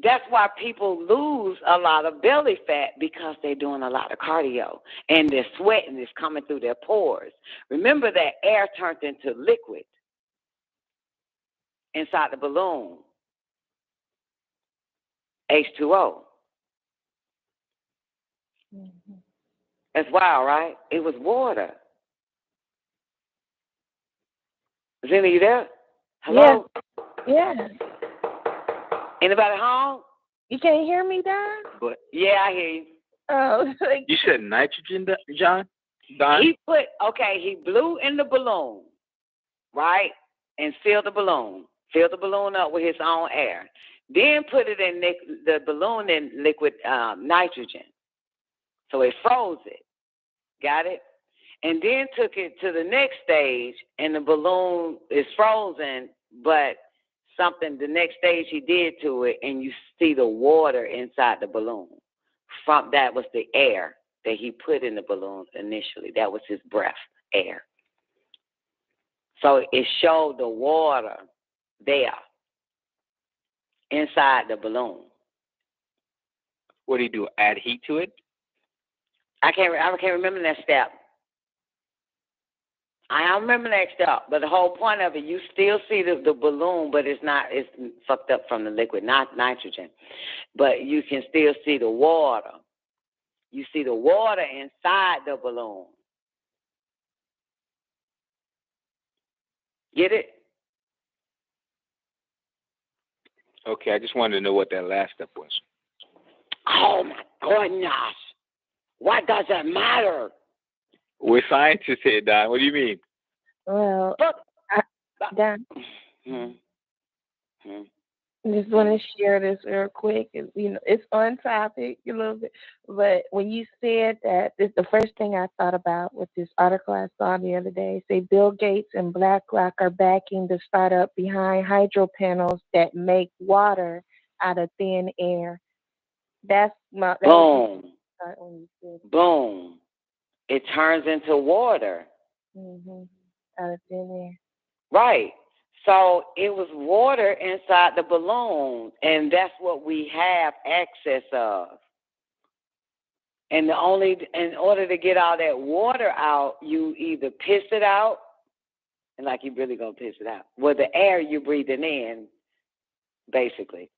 That's why people lose a lot of belly fat because they're doing a lot of cardio and their sweating is coming through their pores. Remember that air turned into liquid inside the balloon, H2O. Mm-hmm. That's wild, right? It was water. Is any of you there? Hello?
Yeah.
Anybody home?
You can't hear me, Don?
But
yeah, I hear you.
Oh,
you said nitrogen, John? Don?
He blew in the balloon, right, and filled the balloon up with his own air. Then put it in the balloon in liquid nitrogen, so it froze it. Got it? And then took it to the next stage, and the balloon is frozen, but the next stage he did to it, and you see the water inside the balloon. That was the air that he put in the balloon initially. That was his breath, air. So it showed the water there inside the balloon.
What did he do? Add heat to it?
I can't remember that step. I don't remember that step, but the whole point of it, you still see the balloon, but it's fucked up from the liquid nitrogen. But you can still see the water. You see the water inside the balloon. Get it?
Okay, I just wanted to know what that last step was.
Oh, my goodness. Why does it matter?
We're scientists here, Don. What do you mean?
Well, Don, I just want to share this real quick. It's on topic a little bit, but when you said that, it's the first thing I thought about with this article I saw the other day. Say Bill Gates and BlackRock are backing the startup behind hydro panels that make water out of thin air.
Boom. Boom. It turns into water.
Out of thin air.
Right. So it was water inside the balloon, and that's what we have access of. And in order to get all that water out, you either piss it out, and like you really gonna piss it out. Well, the air you're breathing in, basically.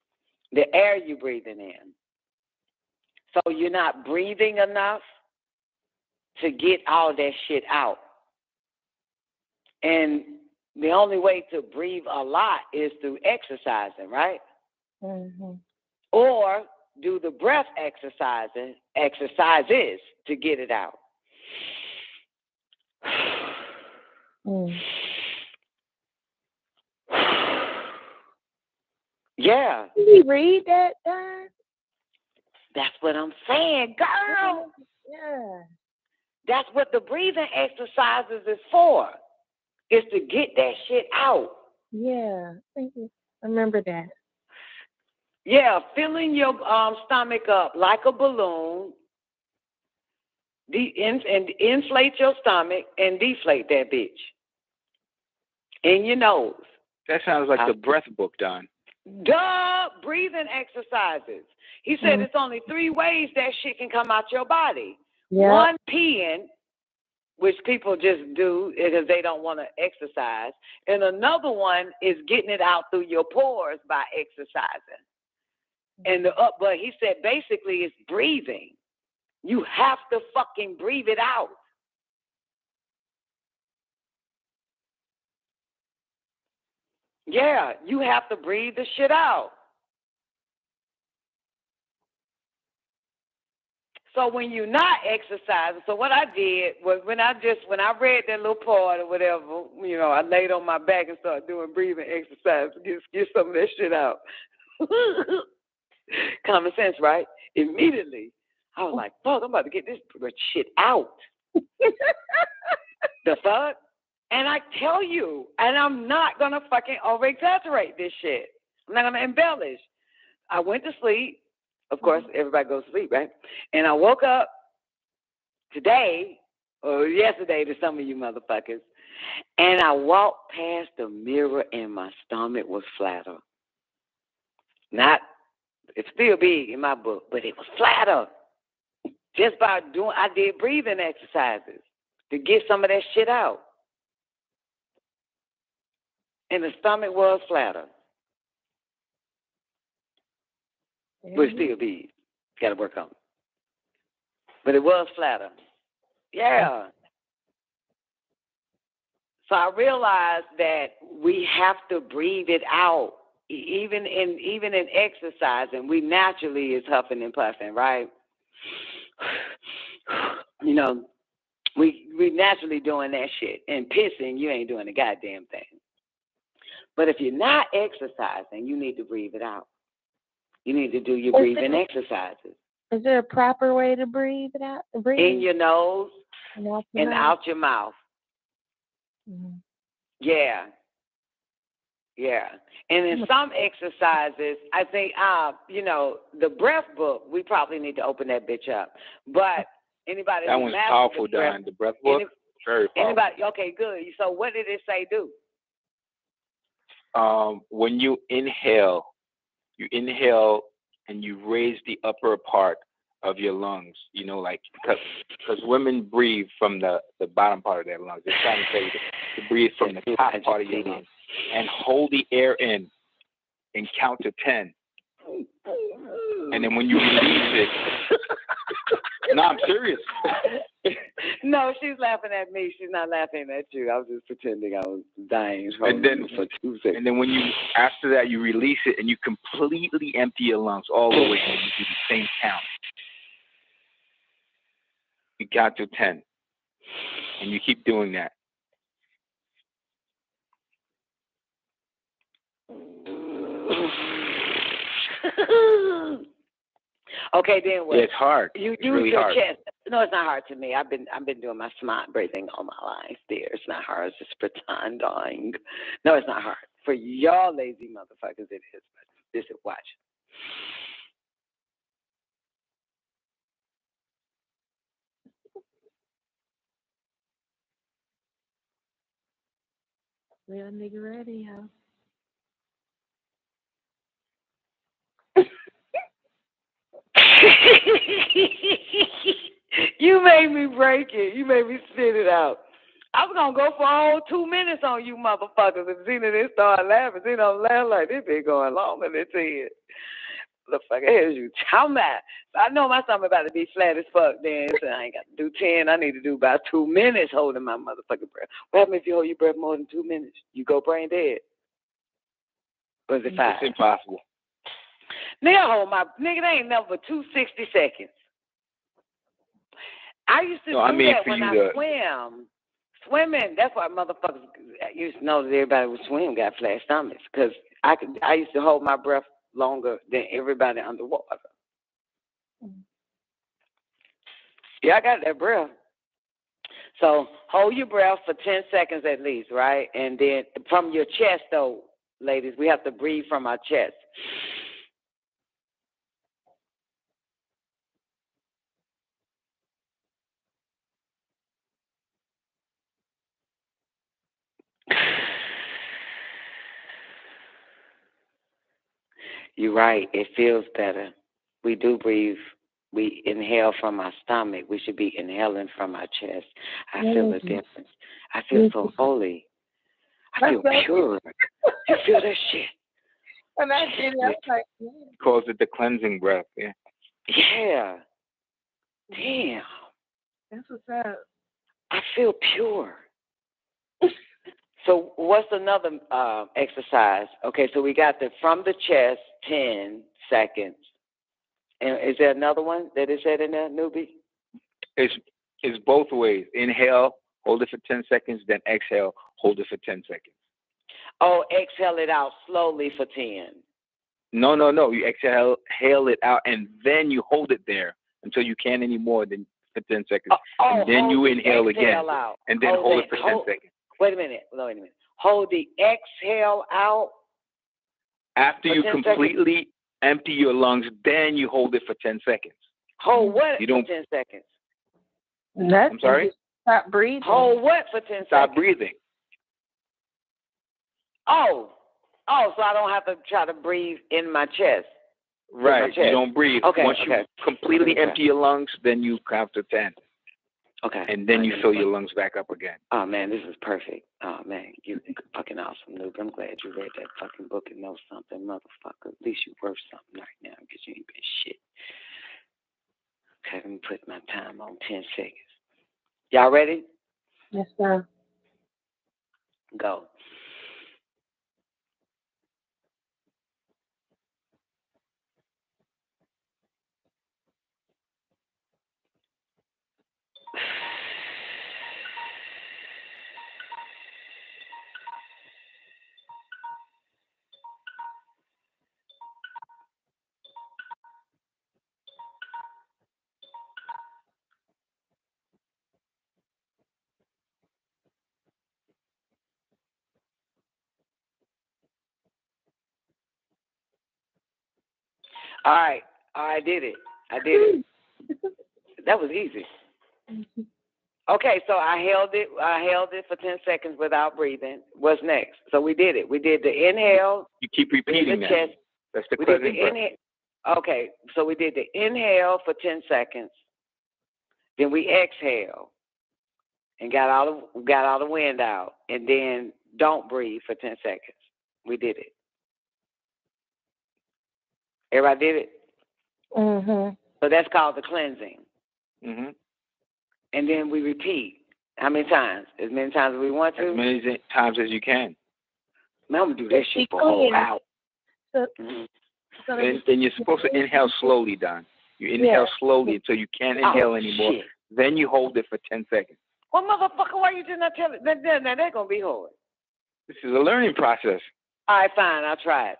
The air you're breathing in. So you're not breathing enough to get all that shit out. And the only way to breathe a lot is through exercising, right? Mm-hmm. Or do the breath exercises to get it out. Yeah.
Did he read that, Don?
That's what I'm saying, girl.
Yeah.
That's what the breathing exercises is for. Is to get that shit out.
Yeah. Thank you. I remember that.
Yeah, filling your stomach up like a balloon. And inflate your stomach and deflate that bitch. In your nose.
That sounds like the breath book, Don.
Duh, breathing exercises. He said it's only 3 ways that shit can come out your body. Yep. One, peeing, which people just do because they don't want to exercise. And another one is getting it out through your pores by exercising. But he said basically it's breathing. You have to fucking breathe it out. Yeah, you have to breathe the shit out. So when you're not exercising, so what I did was when I read that little part or whatever, I laid on my back and started doing breathing exercises, get some of that shit out. Common sense, right? Immediately, I was like, fuck, I'm about to get this shit out. The fuck? And I tell you, and I'm not going to fucking over-exaggerate this shit. I'm not going to embellish. I went to sleep. Of course, everybody goes to sleep, right? And I woke up today, or yesterday to some of you motherfuckers, and I walked past the mirror and my stomach was flatter. It's still big in my book, but it was flatter. Just by I did breathing exercises to get some of that shit out. And the stomach was flatter. But still big. Got to work on it. But it was flatter. Yeah. So I realized that we have to breathe it out. Even in exercising, we naturally is huffing and puffing, right? We naturally doing that shit. And pissing, you ain't doing a goddamn thing. But if you're not exercising, you need to breathe it out. You need to do your breathing exercises.
Is there a proper way to breathe it out?
In your nose and out your mouth. Mm-hmm. Yeah. Yeah. And in some exercises, I think, the breath book, we probably need to open that bitch up. But anybody
that one's powerful, Don. The breath book, very powerful.
Anybody? Okay, good. So what did it say do?
When you inhale and you raise the upper part of your lungs, because women breathe from the bottom part of their lungs. They're trying to say to breathe from the top part of your lungs and hold the air in and count to 10. And then when you release it, no, I'm serious.
No, she's laughing at me. She's not laughing at you. I was just pretending I was dying for 2 seconds.
And then when after that, you release it and you completely empty your lungs all the way and you do the same count. You count to 10. And you keep doing that.
Okay, then what?
Yeah, it's hard.
You
it's
use
really
your
hard.
chest. No, it's not hard to me. I've been doing my smart breathing all my life. It's not hard. It's just pretending. No, it's not hard. For y'all lazy motherfuckers, it is. But this is watch.
Real nigga radio.
You made me break it. You made me spit it out. I was going to go for a whole 2 minutes on you motherfuckers. And Zena then started laughing. Zena don't laugh like this been going longer than 10. The fuck is you talking about? I know my stomach about to be flat as fuck then. So I ain't got to do 10. I need to do about 2 minutes holding my motherfucking breath. What happens if you hold your breath more than 2 minutes? You go brain dead. Or is it 5?
It's impossible.
Nigga, they ain't never 260 seconds. I used to do that when I swim. swimming. That's why motherfuckers used to know that everybody would swim got flat stomachs. Because I used to hold my breath longer than everybody underwater. Yeah, I got that breath. So hold your breath for 10 seconds at least, right? And then from your chest, though, ladies, we have to breathe from our chest. You're right. It feels better. We do breathe. We inhale from our stomach. We should be inhaling from our chest. I feel the difference. I feel so holy. I feel pure. You feel that shit?
And I did it. I was like,
calls it the cleansing breath. Yeah.
Yeah. Damn.
that's what's up.
I feel pure. So what's another exercise? Okay, so we got the from the chest, 10 seconds. And is there another one that is said in there, newbie?
It's both ways. Inhale, hold it for 10 seconds, then exhale, hold it for 10 seconds.
Oh, exhale it out slowly for 10.
No. You exhale it out, and then you hold it there until you can't anymore than for 10 seconds. And then you inhale again,
out.
And then hold it for 10 seconds.
Wait a minute. Hold the exhale out.
After you completely empty your lungs, then you hold it for 10 seconds.
Hold what for 10 seconds?
Nothing.
I'm sorry?
Stop breathing.
Hold what for 10 seconds?
Stop breathing.
Oh, so I don't have to try to breathe in my chest.
Right. You don't breathe.
Okay.
Once you completely empty your lungs, then you count to 10.
Okay.
And then you fill your lungs back up again.
Oh, man, this is perfect. Oh, man, you fucking awesome, noob. I'm glad you read that fucking book and know something, motherfucker. At least you worth something right now because you ain't been shit. Okay, let me put my time on 10 seconds. Y'all ready?
Yes, sir.
Go. All right, I did it. That was easy. Okay, so I held it for 10 seconds without breathing. What's next? So we did it. We did the inhale.
You keep repeating that.
Chest.
That's the cleansing breath.
Okay, so we did the inhale for 10 seconds. Then we exhale and got all the wind out. And then don't breathe for 10 seconds. We did it. Everybody did it?
Mm-hmm.
So that's called the cleansing.
Mm-hmm.
And then we repeat. How many times? As many times as we want to?
As many times as you can.
Man, I'm going to do that shit for a whole hour.
And you're supposed to inhale slowly, Don. You inhale slowly until you can't inhale anymore. Shit. Then you hold it for 10 seconds.
Well, motherfucker, why you did not tell it? Now, that's going to be hard.
This is a learning process.
All right, fine. I'll try it.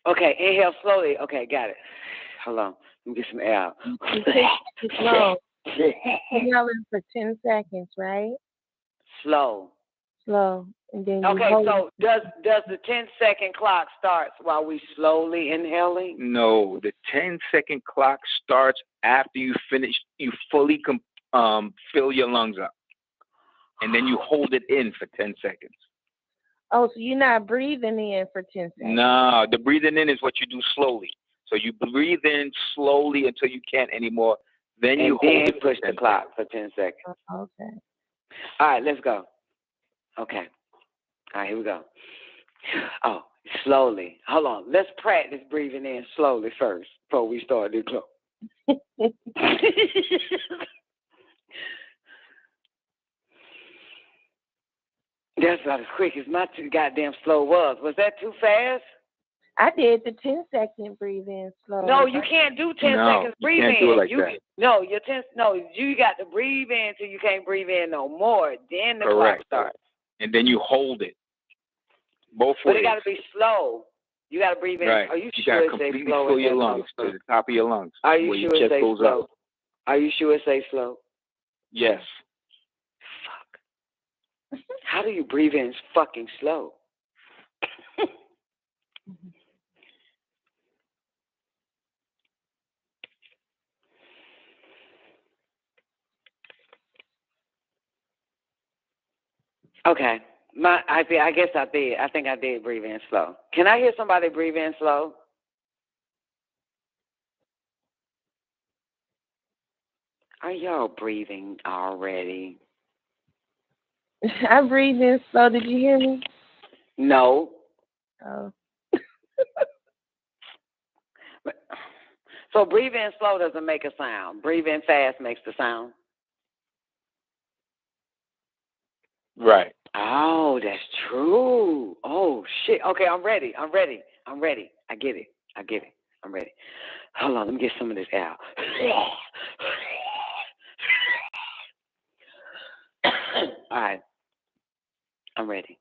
Okay, inhale slowly. Okay, got it. Hold on. Let me get some air out.
Slow. Inhaling for 10 seconds, right?
Slow.
And then
okay, so does the 10-second clock start while we slowly inhaling?
No, the 10-second clock starts after you finish. You fully fill your lungs up, and then you hold it in for 10 seconds.
Oh, so you're not breathing in for 10 seconds?
No, the breathing in is what you do slowly. So you breathe in slowly until you can't anymore. Then you hold it
push the clock for 10 seconds.
Okay.
All right, let's go. Okay. All right, here we go. Oh, slowly. Hold on. Let's practice breathing in slowly first before we start this clock. That's about as quick as my goddamn slow was. Was that too fast?
I did the 10-second breathe in slow.
No, you can't do 10 seconds breathe
you can't
in.
Do it like that.
No, you got to breathe in till you can't breathe in no more. Then the clock starts.
And then you hold it. Both ways.
But it got to be slow. You got to breathe in.
Right.
Are you
You
sure
got to
it says
completely
slow?
fill your lungs to the top of your lungs.
Are you sure it says slow?
Up.
Are you sure it says slow?
Yes.
Fuck. How do you breathe in fucking slow? Okay. I guess I did. I think I did breathe in slow. Can I hear somebody breathe in slow? Are y'all breathing already?
I breathed in slow. Did you hear me?
No.
Oh.
So breathe in slow doesn't make a sound. Breathe in fast makes the sound.
Right.
Oh, that's true. Oh, shit. Okay, I'm ready. I get it. I'm ready. Hold on, let me get some of this out. All right. I'm ready.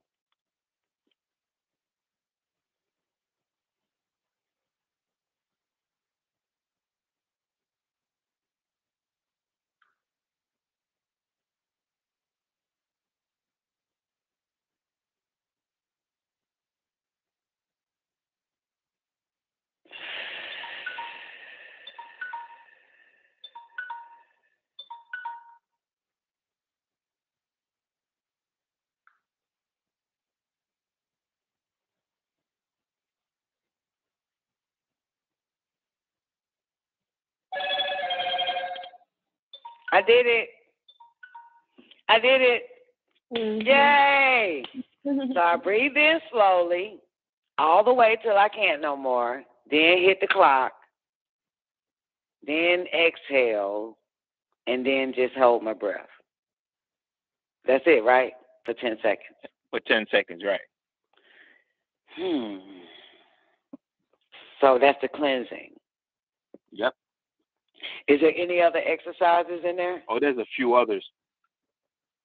I did it. Mm-hmm. Yay! So I breathe in slowly, all the way till I can't no more. Then hit the clock. Then exhale. And then just hold my breath. That's it, right? For 10 seconds.
For 10 seconds, right.
So that's the cleansing.
Yep.
Is there any other exercises in there?
Oh, there's a few others.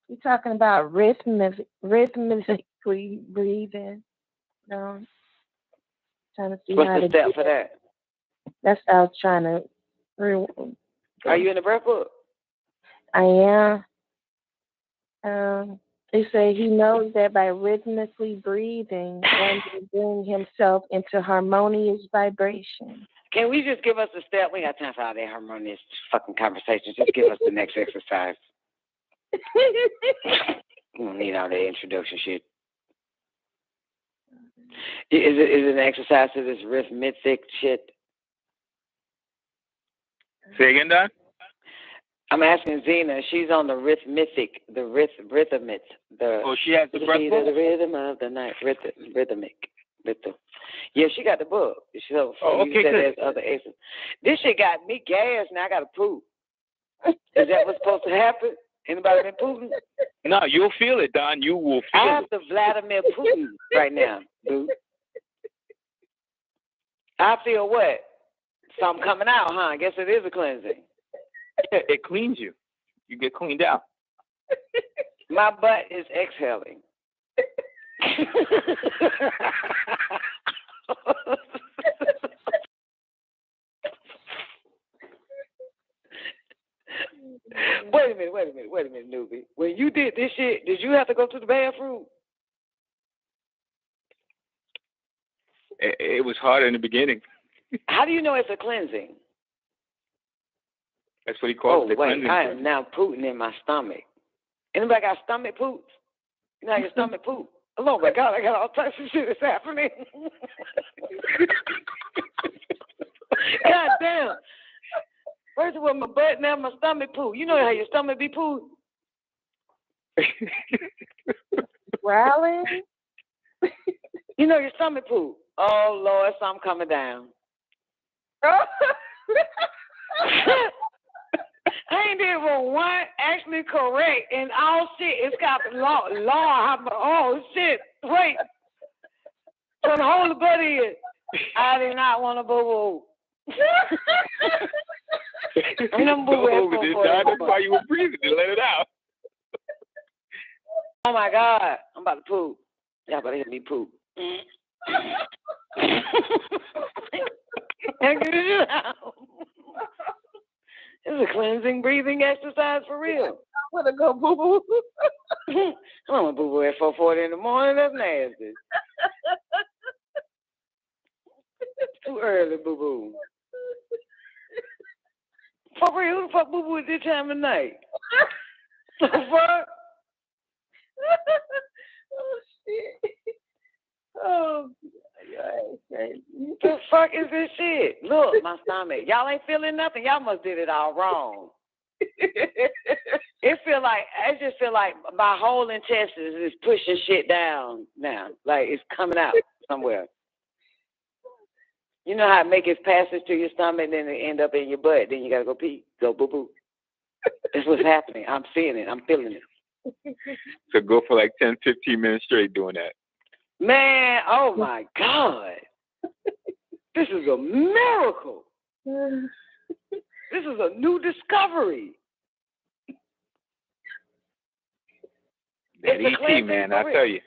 You're talking about rhythmically breathing. No. Trying to see
What's
how
the step for that?
That's what I was trying to.
Are you in the breath book?
I am. They say he knows that by rhythmically breathing, one will bring himself into harmonious vibration.
Can we just give us a step? We got time for all that harmonious fucking conversation. Just give us the next exercise. We don't need all that introduction shit. Is it an exercise to this rhythmic shit?
Say again, Don?
I'm asking Zena. She's on the rhythmic.
Oh, she has the breath book?
The rhythm of the night. Rhythmic. Yeah, she got the book.
Okay,
you said
good.
There's other exercises. This shit got me gassed. Now I got to poop. Is that what's supposed to happen? Anybody been pooping?
No, you'll feel it, Don. You will feel it.
I have the Vladimir Putin right now, dude. I feel what? Something coming out, huh? I guess it is a cleansing.
Yeah, it cleans you. You get cleaned out.
My butt is exhaling. Wait a minute, newbie. When you did this shit, did you have to go to the bathroom?
It was hard in the beginning.
How do you know it's a cleansing?
That's what he calls it.
Oh, wait, I am now pooting in my stomach. Anybody got stomach poops? You know how your stomach poop? Oh, my God, I got all types of shit that's happening. God damn. First of all, my butt, now my stomach poop. You know how your stomach be poop?
Growling?
You know your stomach poop. Oh, Lord, something coming down. I ain't did one actually correct, and all shit, it's got law. Oh, shit, wait. Trying to hold the butt in. I do not want a boo-boo. I'm boo-boo at 4:40.
That's why you were breathing to let it out.
Oh, my God. I'm about to poop. Y'all better hear me poop. Get it out. It's a cleansing, breathing exercise for real.
I want to go boo-boo.
I don't want to boo-boo at 4:40 in the morning. That's nasty. Too early, boo-boo. For real, who the fuck boo-boo at this time of night? The fuck?
Oh, shit. Oh,
the fuck is this shit? Look, my stomach. Y'all ain't feeling nothing. Y'all must did it all wrong. I just feel like my whole intestines is pushing shit down now. Like it's coming out somewhere. You know how it make its passage to your stomach and then it end up in your butt. Then you gotta go pee, go boo-boo. That's what's happening. I'm seeing it. I'm feeling it.
So go for like 10, 15 minutes straight doing that.
Man, oh my God. This is a miracle. This is a new discovery.
That ET, man, I tell you.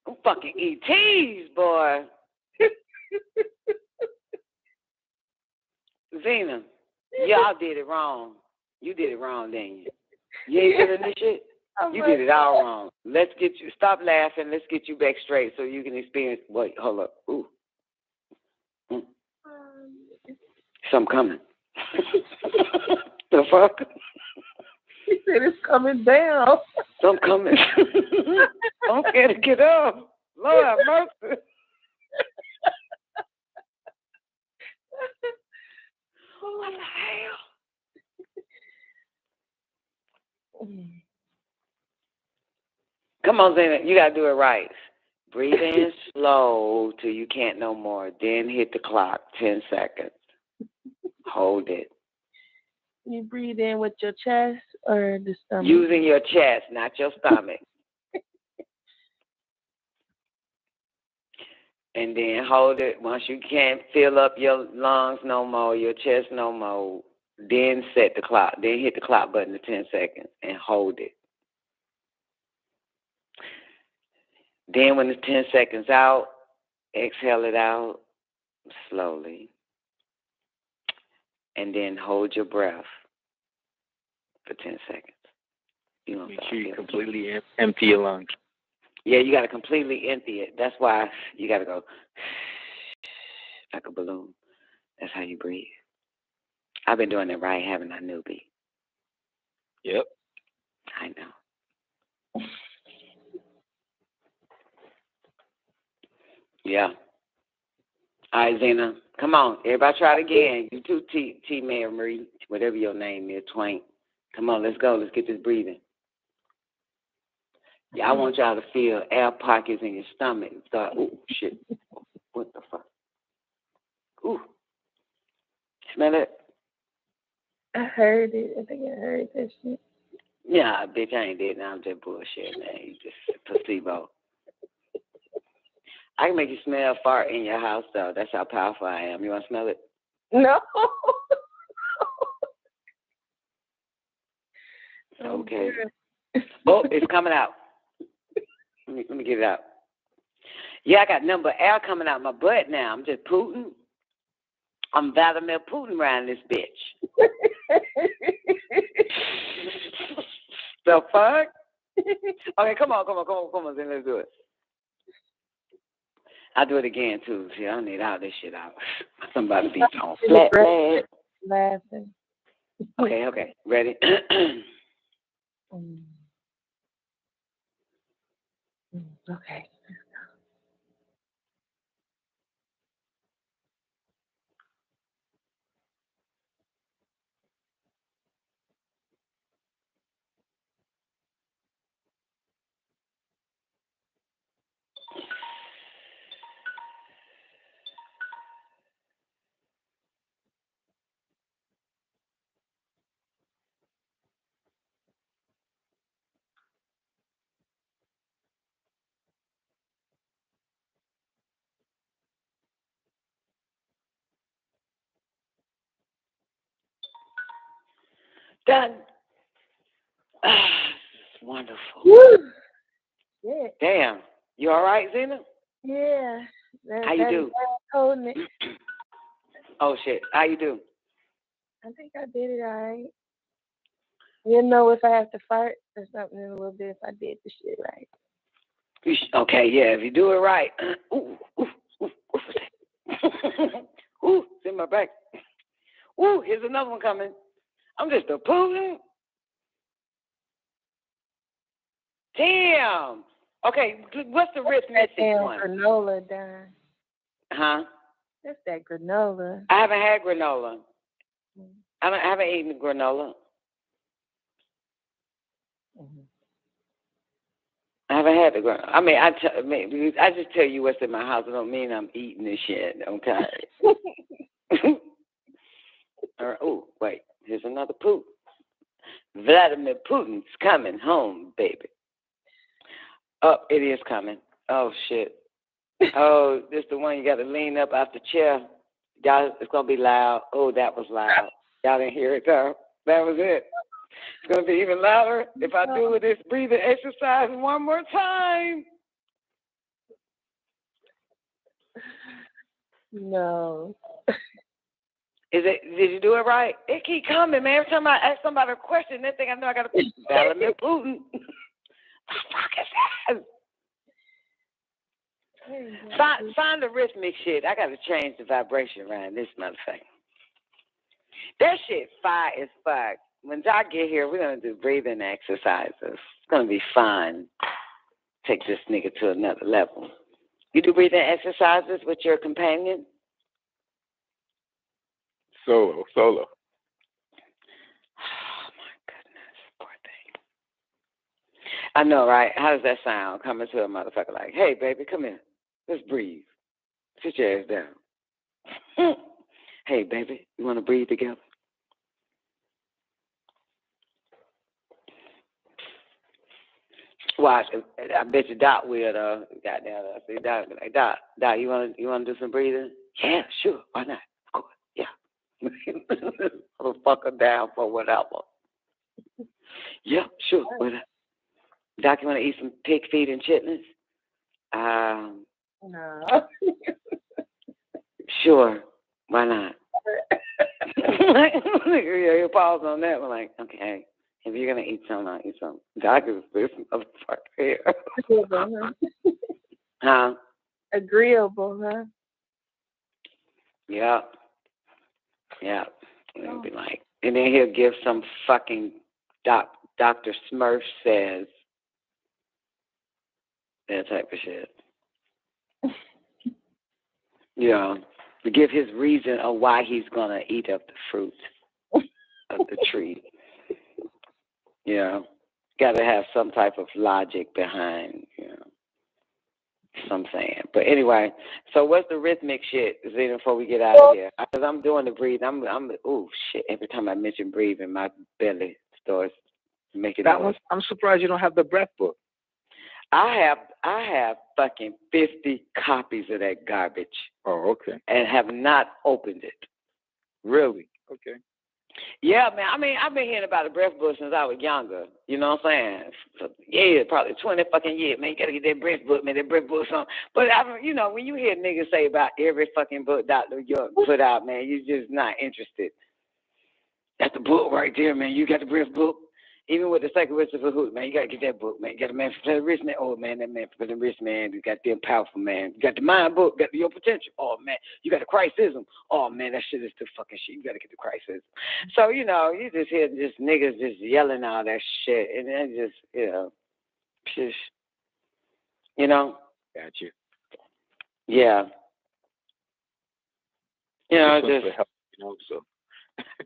I'm fucking ETs, boy. Zena, y'all did it wrong. You did it wrong, didn't you? You ain't feeling this shit? You did it all wrong. Let's get you, stop laughing. Let's get you back straight so you can experience. Wait, hold up. Ooh. Something coming. The fuck?
He said it's coming down.
Something coming. I'm scared to get up. Lord have mercy. What the hell? Come on, Zena. You got to do it right. Breathe in slow till you can't no more. Then hit the clock. 10 seconds. Hold it.
You breathe in with your chest or the stomach?
Using your chest, not your stomach. And then hold it. Once you can't fill up your lungs no more, your chest no more, then set the clock. Then hit the clock button to 10 seconds and hold it. Then when it's 10 seconds out, exhale it out slowly. And then hold your breath for 10 seconds. You know,
make sure you completely empty your lungs.
Yeah, you got to completely empty it. That's why you got to go like a balloon. That's how you breathe. I've been doing it right, haven't I, newbie?
Yep.
I know. Yeah. All right, Zena. Come on. Everybody try it again. You too, T. Mary, whatever your name is, Twain. Come on, let's go. Let's get this breathing. Yeah, I want y'all to feel air pockets in your stomach. Start, ooh, shit. What the fuck? Ooh. Smell it?
I heard it. I think I heard that shit.
Yeah, bitch, I ain't dead now. I'm just bullshit, man. You just placebo. I can make you smell fart in your house, though. That's how powerful I am. You want to smell it?
No.
Okay. Oh, it's coming out. Let me get it out. Yeah, I got number L coming out my butt now. I'm just Putin. I'm Vladimir Putin around this bitch. The fuck? Okay, come on, then let's do it. I'll do it again, too. See, I need all this shit out. Somebody be on flat.
Laughing.
Okay. Ready?
Okay.
Done. Ah, wonderful.
Woo. Yeah.
Damn. You all right, Zena?
Yeah.
How you do?
Holding it.
Oh, shit. How you do?
I think I did it all right. You know, if I have to fart or something in a little bit, if I did the shit right.
Okay, yeah, if you do it right. Ooh, ooh, ooh, ooh. Ooh, it's in my back. Ooh, here's another one coming. I'm just a Putin. Damn. Okay, what's the arithmetic one?
Granola, Don.
Huh?
That's that granola.
I haven't had granola. I haven't eaten granola. I haven't had the granola. I mean, I just tell you what's in my house. I don't mean I'm eating this shit, okay? All right. Oh, wait. Here's another poop. Vladimir Putin's coming home, baby. Oh, it is coming. Oh, shit. Oh, this the one you got to lean up out the chair. Y'all, it's going to be loud. Oh, that was loud. Y'all didn't hear it, though. That was it. It's going to be even louder if I do this breathing exercise one more time.
No.
Did you do it right? It keep coming, man. Every time I ask somebody a question, they think I know I got to Vladimir Putin. The fuck is that? Find the rhythmic shit. I got to change the vibration around this motherfucker. That shit fire as fuck. When I get here, we're going to do breathing exercises. It's going to be fun. Take this nigga to another level. You do breathing exercises with your companion?
Solo.
Oh, my goodness. Poor thing. I know, right? How does that sound? Coming to a motherfucker like, hey, baby, come here. Let's breathe. Sit your ass down. Hey, baby, you want to breathe together? Watch. I bet you Dot will, goddamn. I say, Dot, like, Dot, you want to do some breathing? Yeah, sure. Why not? Of course. Yeah. Motherfucker down for whatever. Yeah, sure. Why not? Doc, you want to eat some pig feet and chitlins?
No.
Sure. Why not? You pause on that. We're like, okay, if you're going to eat something, I'll eat something. Doc is this motherfucker here.
Agreeable,
Huh?
Agreeable, huh?
Yeah. Yeah. It'll be like, and then he'll give some fucking Dr. Smurf says, that type of shit. Yeah. To give his reason of why he's going to eat up the fruit of the tree. Yeah. Got to have some type of logic behind, some saying. But anyway, so what's the rhythmic shit, Zena, before we get out of here? Because I'm doing the breathing. Oh, shit. Every time I mention breathing, my belly starts making noise.
I'm surprised you don't have the breath book.
I have fucking 50 copies of that garbage.
Oh, okay.
And have not opened it.
Really? Okay.
Yeah, man. I mean, I've been hearing about the breath book since I was younger. You know what I'm saying? For years, probably 20 fucking years. Man, you gotta get that breath book, man. That breath book, something. But when you hear niggas say about every fucking book Dr. York put out, man, you're just not interested. That's the book right there, man. You got the breath book. Even with the psychoanalysis for hood, man, you gotta get that book, man. You got the man for the rich man. Oh man, that man for the rich man. You got them powerful, man. You got the mind book, got your potential. Oh man, you got the Christism. Oh man, that shit is the fucking shit. You gotta get the Christism. So you just hear just niggas just yelling all that shit, and then just just
Got you.
Yeah.
Just help, so.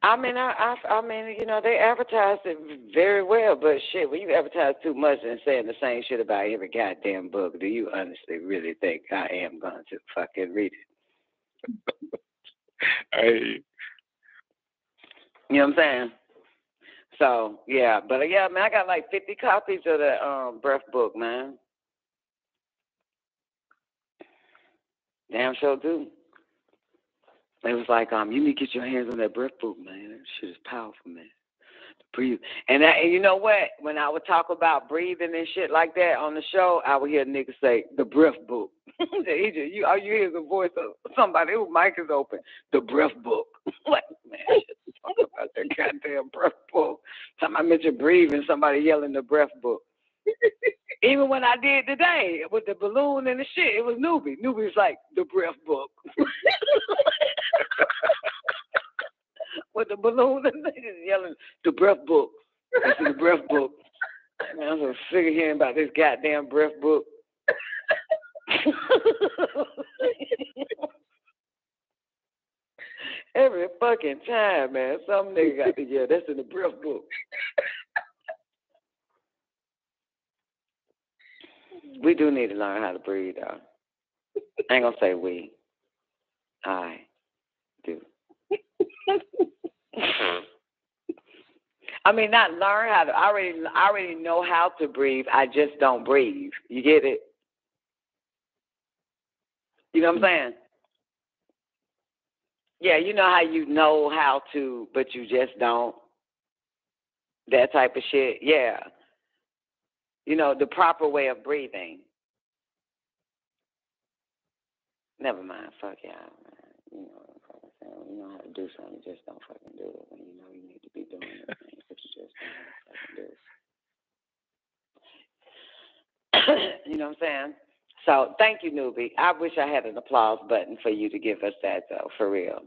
I mean, they advertised it very well, but shit, when you advertise too much and saying the same shit about every goddamn book, do you honestly really think I am going to fucking read it? You know what I'm saying? So, yeah, but yeah, man, I got like 50 copies of the breath book, man. Damn sure do. It was like, you need to get your hands on that breath book, man. That shit is powerful, man. The breathe. And you know what? When I would talk about breathing and shit like that on the show, I would hear niggas say, the breath book. All you hear is the voice of somebody whose mic is open. The breath book. Like, man, talk about that goddamn breath book. Time I mentioned breathing, somebody yelling the breath book. Even when I did today with the balloon and the shit, it was Newbie. Newbie's like, the breath book. With the balloon and niggas yelling, the breath book. This is the breath book. Man, I'm so sick of hearing about this goddamn breath book. Every fucking time, man. Some nigga got to yell, that's in the breath book. We do need to learn how to breathe, though. I ain't gonna say we. I do. I mean, not learn how to. I already know how to breathe. I just don't breathe. You get it? You know what I'm saying? Yeah, you know how you know how to, but you just don't. That type of shit. Yeah. You know, the proper way of breathing. Never mind. Fuck y'all, man. You know what I'm fucking saying. When you know how to do something, you just don't fucking do it. When you know you need to be doing it, but you just don't fucking do it. You know what I'm saying? So thank you, Newbie. I wish I had an applause button for you to give us that, though. For real.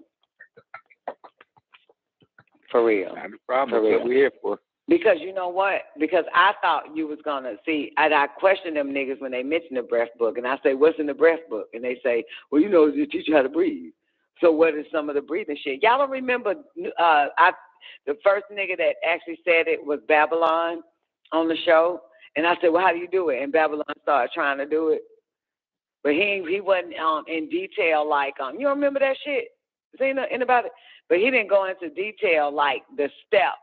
For real.
Not a problem. That's what we're here for.
Because you know what? Because I thought you was going to see, and I question them niggas when they mention the breath book, and I say, what's in the breath book? And they say, well, you know, they teach you how to breathe. So what is some of the breathing shit? Y'all don't remember the first nigga that actually said it was Babylon on the show? And I said, well, how do you do it? And Babylon started trying to do it. But he wasn't in detail like, you don't remember that shit? See nothing about it? But he didn't go into detail like the steps.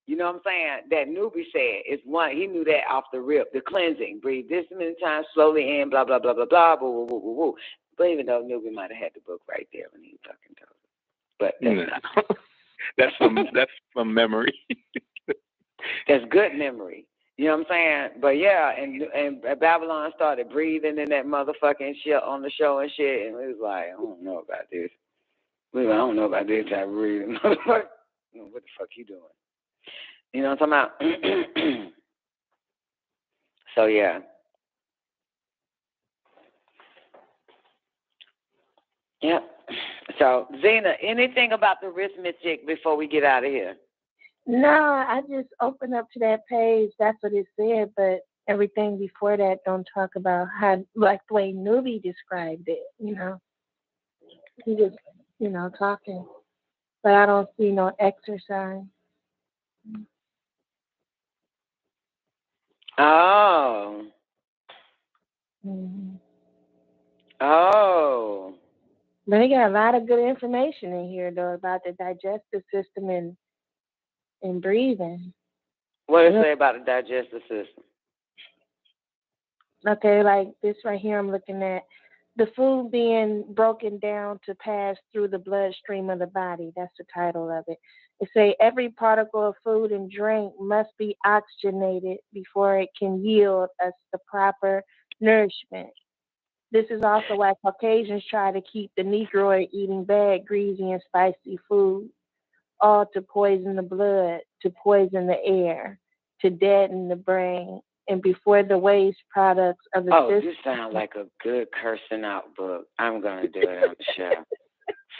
You know what I'm saying? That Newbie said is one. He knew that off the rip. The cleansing. Breathe this many times, slowly in, blah, blah, blah, blah, blah, woo, woo, woo, woo. But even though Newbie might have had the book right there when he fucking told it. But that's
that's from memory.
That's good memory. You know what I'm saying? But yeah, and Babylon started breathing in that motherfucking shit on the show and shit, and it was like, I don't know about this. I don't know about this type of breathing. What the fuck you doing? You know what I'm talking about? So, yeah. Yep. So, Zena, anything about the arithmetic before we get out of here?
No, I just opened up to that page. That's what it said, but everything before that don't talk about how, like the way Newbie described it, you know. He just, you know, talking. But I don't see no exercise.
Oh.
Mm-hmm.
Oh.
But they got a lot of good information in here, though, about the digestive system and breathing.
What does it say about the digestive system?
Okay, like this right here I'm looking at. The food being broken down to pass through the bloodstream of the body. That's the title of it. It say every particle of food and drink must be oxygenated before it can yield us the proper nourishment. This is also why Caucasians try to keep the Negroid eating bad, greasy, and spicy food, all to poison the blood, to poison the air, to deaden the brain, and before the waste products of the system.
This sounds like a good cursing out book. I'm going to do it on the show.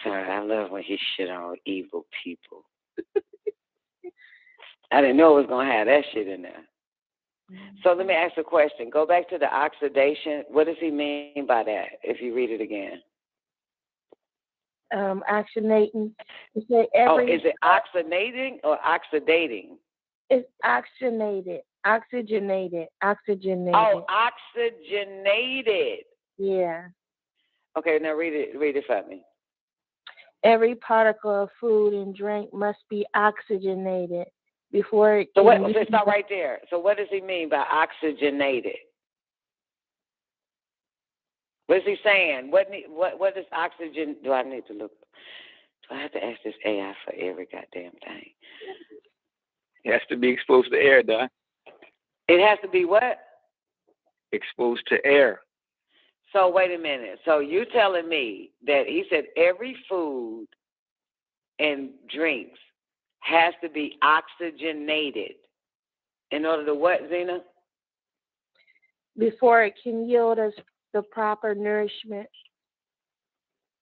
Sorry, I love when he shit on evil people. I didn't know it was going to have that shit in there. So let me ask a question. Go back to the oxidation. What does he mean by that, if you read it again?
Oxygenating.
Is it oxygenating or oxidating?
It's oxygenated. Oxygenated.
Oh, oxygenated.
Yeah.
Okay, now read it for me.
Every particle of food and drink must be oxygenated before it
can... So let's stop right there. So what does he mean by oxygenated? What is he saying? What is oxygen? Do I need to look? Do I have to ask this AI for every goddamn thing?
It has to be exposed to air, Don.
It has to be what?
Exposed to air.
So wait a minute. So you telling me that he said every food and drinks has to be oxygenated in order to what, Zena?
Before it can yield us the proper nourishment.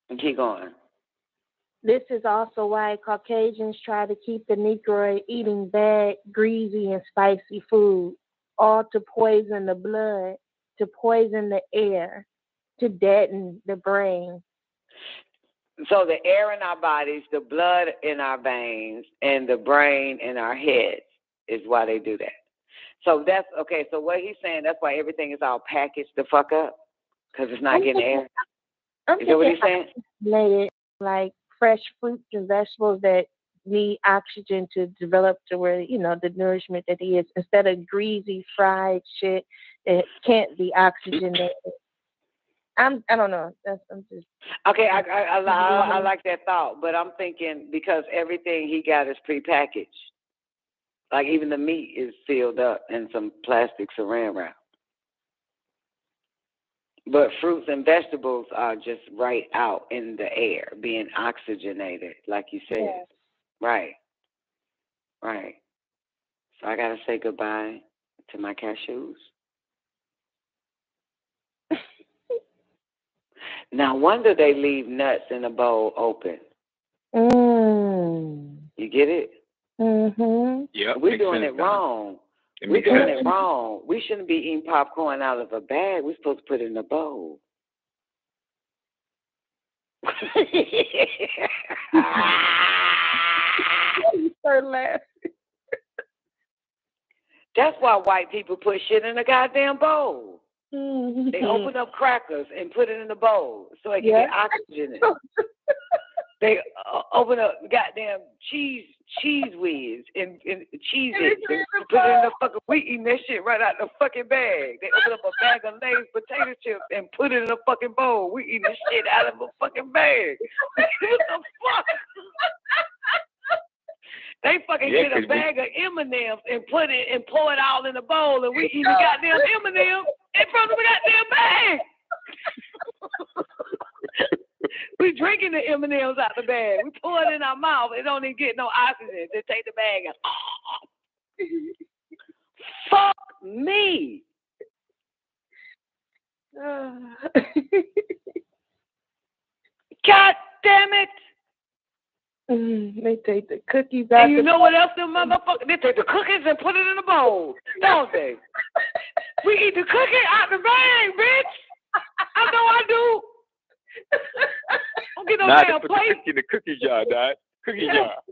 And keep going.
This is also why Caucasians try to keep the Negroid eating bad, greasy, and spicy food, all to poison the blood, to poison the air, to deaden the brain.
So the air in our bodies, the blood in our veins, and the brain in our heads is why they do that. So that's, okay, so what he's saying, that's why everything is all packaged the fuck up, because it's not getting air. Is that what he's saying?
Like fresh fruits and vegetables that need oxygen to develop to where, you know, the nourishment that he is, instead of greasy, fried shit that can't be oxygenated. I don't know. I'm just
okay. I like that thought, but I'm thinking because everything he got is prepackaged. Like even the meat is sealed up in some plastic saran wrap. But fruits and vegetables are just right out in the air, being oxygenated, like you said.
Yeah.
Right. Right. So I gotta say goodbye to my cashews. Now, wonder they leave nuts in a bowl open. You get it?
Mm-hmm.
Yeah.
We're doing it wrong. We're doing it wrong. We shouldn't be eating popcorn out of a bag. We're supposed to put it in a bowl. That's why white people put shit in a goddamn bowl.
Mm-hmm.
They open up crackers and put it in the bowl so it can get oxygen in it. They open up goddamn cheese whiz and cheese it and put it in the fucking, we eating that shit right out the fucking bag. They open up a bag of Lay's potato chips and put it in a fucking bowl. We eating the shit out of a fucking bag. What the fuck? They fucking get a bag of M&Ms and put it and pour it all in a bowl, and we eat the goddamn M&Ms in front of the goddamn bag. We drinking the M&Ms out the bag. We pour it in our mouth. It don't even get no oxygen. They take the bag and fuck me. God damn it.
They take the cookies out.
And you know what else, them motherfuckers? They take the cookies and put it in a bowl, don't they? We eat the cookie out the bag, bitch. I know I do. Don't get no damn plate.
The cookie jar, Dad. Cookie jar.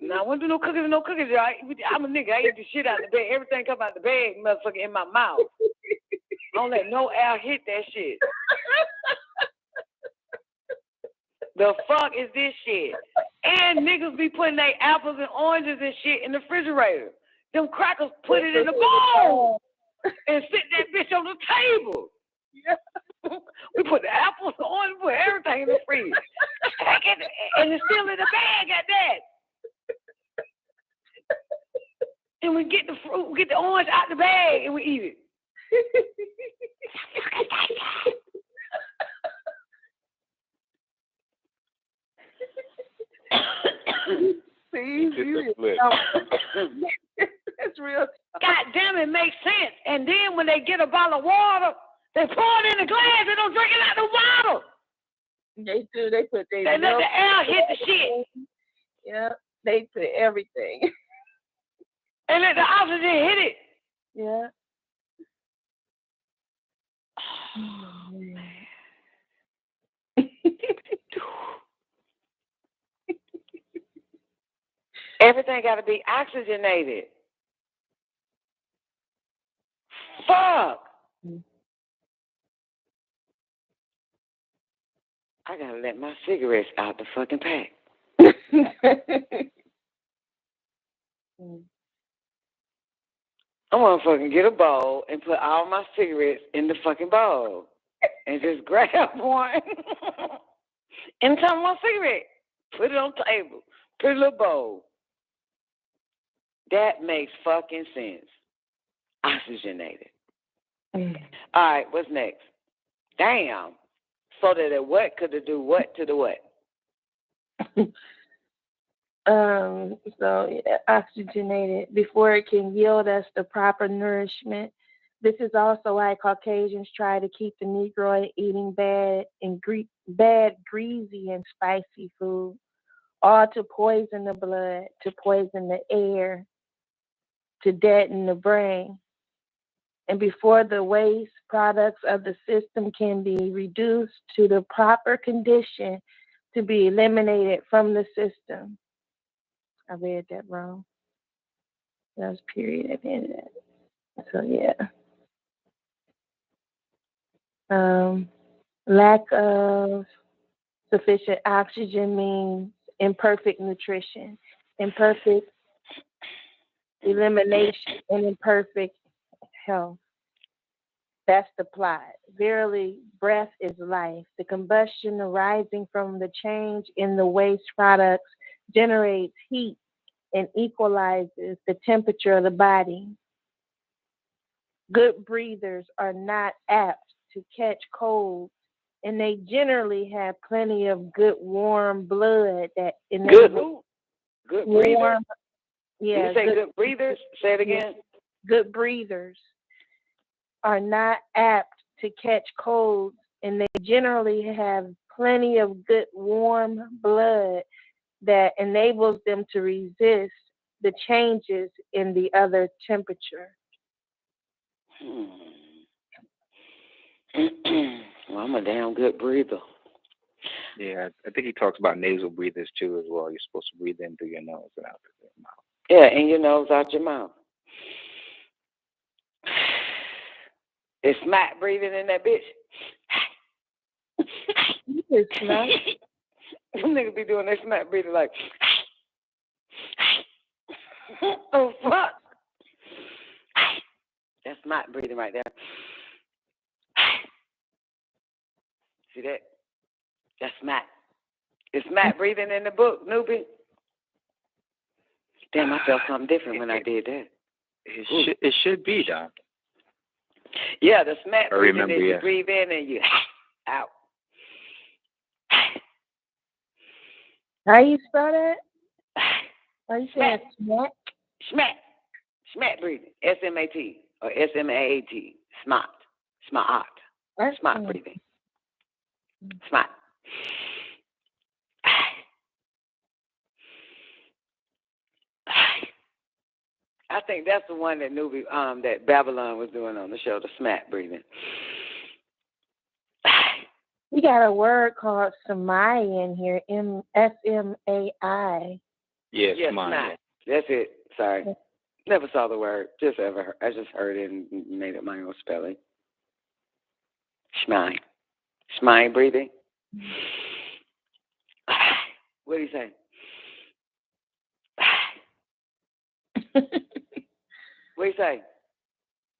No, I won't do no cookies in no cookie jar. I'm a nigga. I eat the shit out the bag. Everything come out the bag, motherfucker, in my mouth. Don't let no air hit that shit. The fuck is this shit? And niggas be putting their apples and oranges and shit in the refrigerator. Them crackers put it in the bowl and sit that bitch on the table. Yeah. We put the apples, the oranges, put everything in the fridge. And it's still in the bag at that. And we get the fruit, we get the orange out the bag and we eat it.
See, it's real.
God damn it, makes sense. And then when they get a bottle of water, they pour it in the glass. They don't drink it out the bottle.
They do. They put
They let the air hit the shit.
Yeah, they put everything.
And let the oxygen hit it.
Yeah.
Oh, man. Everything got to be oxygenated. Fuck. I got to let my cigarettes out the fucking pack. I'm going to fucking get a bowl and put all my cigarettes in the fucking bowl. And just grab one. And tell my cigarette. Put it on the table. Put it in a little bowl. That makes fucking sense. Oxygenated. All right, what's next? Damn. So that it what could it do what to the what?
So oxygenated before it can yield us the proper nourishment. This is also why Caucasians try to keep the Negroid eating bad, greasy, and spicy food, all to poison the blood, to poison the air, to deaden the brain. And before the waste products of the system can be reduced to the proper condition to be eliminated from the system. I read that wrong. That was period at the end of that. So yeah. Lack of sufficient oxygen means imperfect nutrition, imperfect elimination, and imperfect health. That's the plot. Verily, breath is life. The combustion arising from the change in the waste products generates heat and equalizes the temperature of the body. Good breathers are not apt to catch colds, and they generally have plenty of good warm blood that enables
Good breathers.
Yeah,
you say good breathers? Say it again.
Good breathers are not apt to catch colds, and they generally have plenty of good warm blood that enables them to resist the changes in the other temperature.
Well, I'm a damn good breather.
Yeah, I think he talks about nasal breathers too as well. You're supposed to breathe in through your nose and out through your mouth.
Yeah, in your nose, out your mouth. Is Smack breathing in that bitch?
It's not.
Some niggas be doing their Smack breathing like, oh, fuck. That's Smack breathing right there. See that? That's Smack. Is Smack breathing in the book, newbie? Damn, I felt something different when I did that.
It should be, Doc.
Yeah, the Smack breathing
remember,
is
yeah.
you breathe in and you out.
How you spell that? Are you saying smack?
Smack breathing. S-M-A-T or S-M-A-A-T. Smart. Smart. Smart breathing. Smart. I think that's the one that newbie, that Babylon was doing on the show, the smack breathing.
We got a word called Samai in here, S-M-A-I.
Yes,
Smai. That's it. Sorry. Never saw the word. I just heard it and made it my own spelling. Smai. Smai breathing. What do you say? What do you say?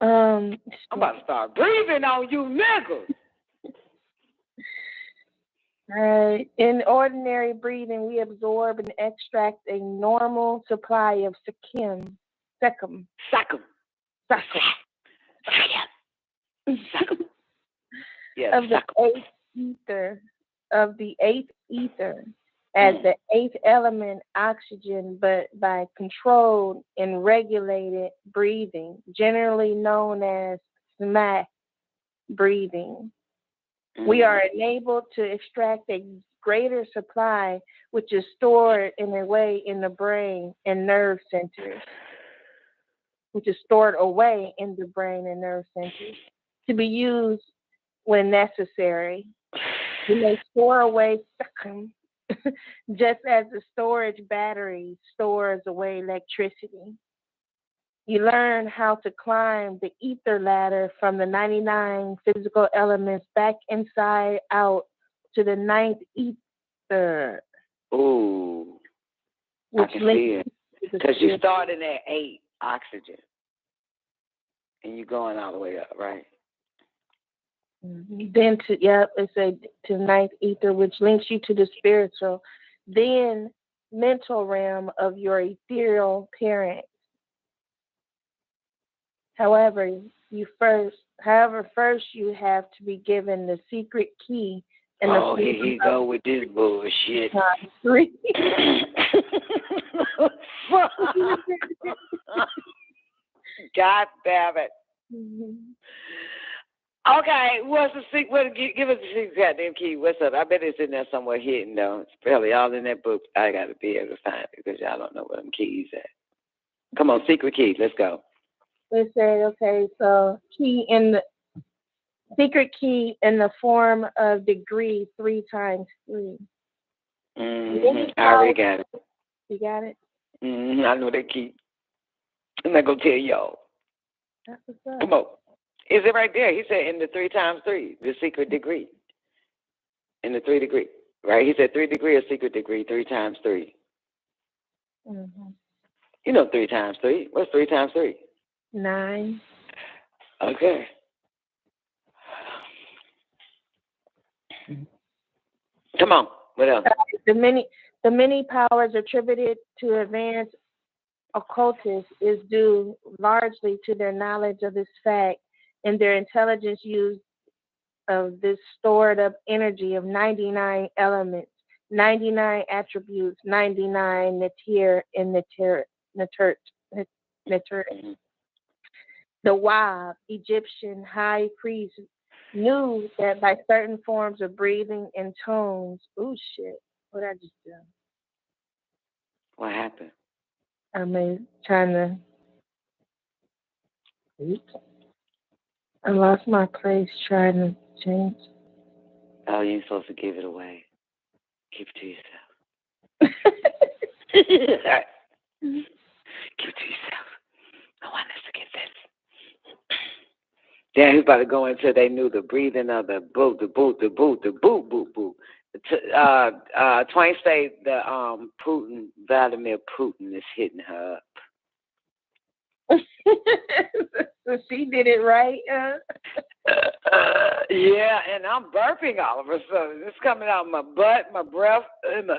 I'm about to start breathing on you niggas.
Right. In ordinary breathing, we absorb and extract a normal supply of secum.
Yes,
of the eighth ether as the eighth element, oxygen, but by controlled and regulated breathing, generally known as smack breathing. We are enabled to extract a greater supply, which is stored in a way in the brain and nerve centers, to be used when necessary. We may store away secum, just as the storage battery stores away electricity. You learn how to climb the ether ladder from the 99 physical elements back inside out to the ninth ether.
Ooh, I can see it. Because you started at 8 oxygen, and you're going all the way up, right?
Then to ninth ether, which links you to the spiritual, then mental realm of your ethereal parent, However, first you have to be given the secret key. And
here he go with this bullshit.
3.
God damn it. Okay, what's the secret? Give us the secret goddamn key. What's up? I bet it's in there somewhere hidden, though. It's probably all in that book. I got to be able to find it because y'all don't know where them keys at. Come on, secret key. Let's go.
They say, okay, so secret key in the form of degree 3 times 3.
Mm-hmm. I already got it.
You got it?
Mm-hmm. I know that key. I'm not going to tell y'all.
That's what's up.
Come on. Is it right there? He said in the 3 times 3, the secret degree. In the 3 degree. Right? He said 3 degree or secret degree, 3 times 3.
Mm-hmm.
You know 3 times 3. What's 3 times 3?
9.
Okay. Come on. What else?
The many powers attributed to advanced occultists is due largely to their knowledge of this fact and their intelligence use of this stored up energy of 99 elements, 99 attributes, 99 natir and natert. The Wab, Egyptian high priest, knew that by certain forms of breathing and tones, oh shit, what I just done?
What happened?
Trying to. Oops. I lost my place trying to change.
Oh, you ain't supposed to give it away. Keep it to yourself. Keep it to yourself. No one has to get this. Then he's about to go into they knew the breathing of the boot, the boot, the boot, the boot, boot, boot. Twain say the Putin, Vladimir Putin is hitting her up.
So she did it right.
Yeah, and I'm burping all of a sudden. It's coming out of my butt, my breath, in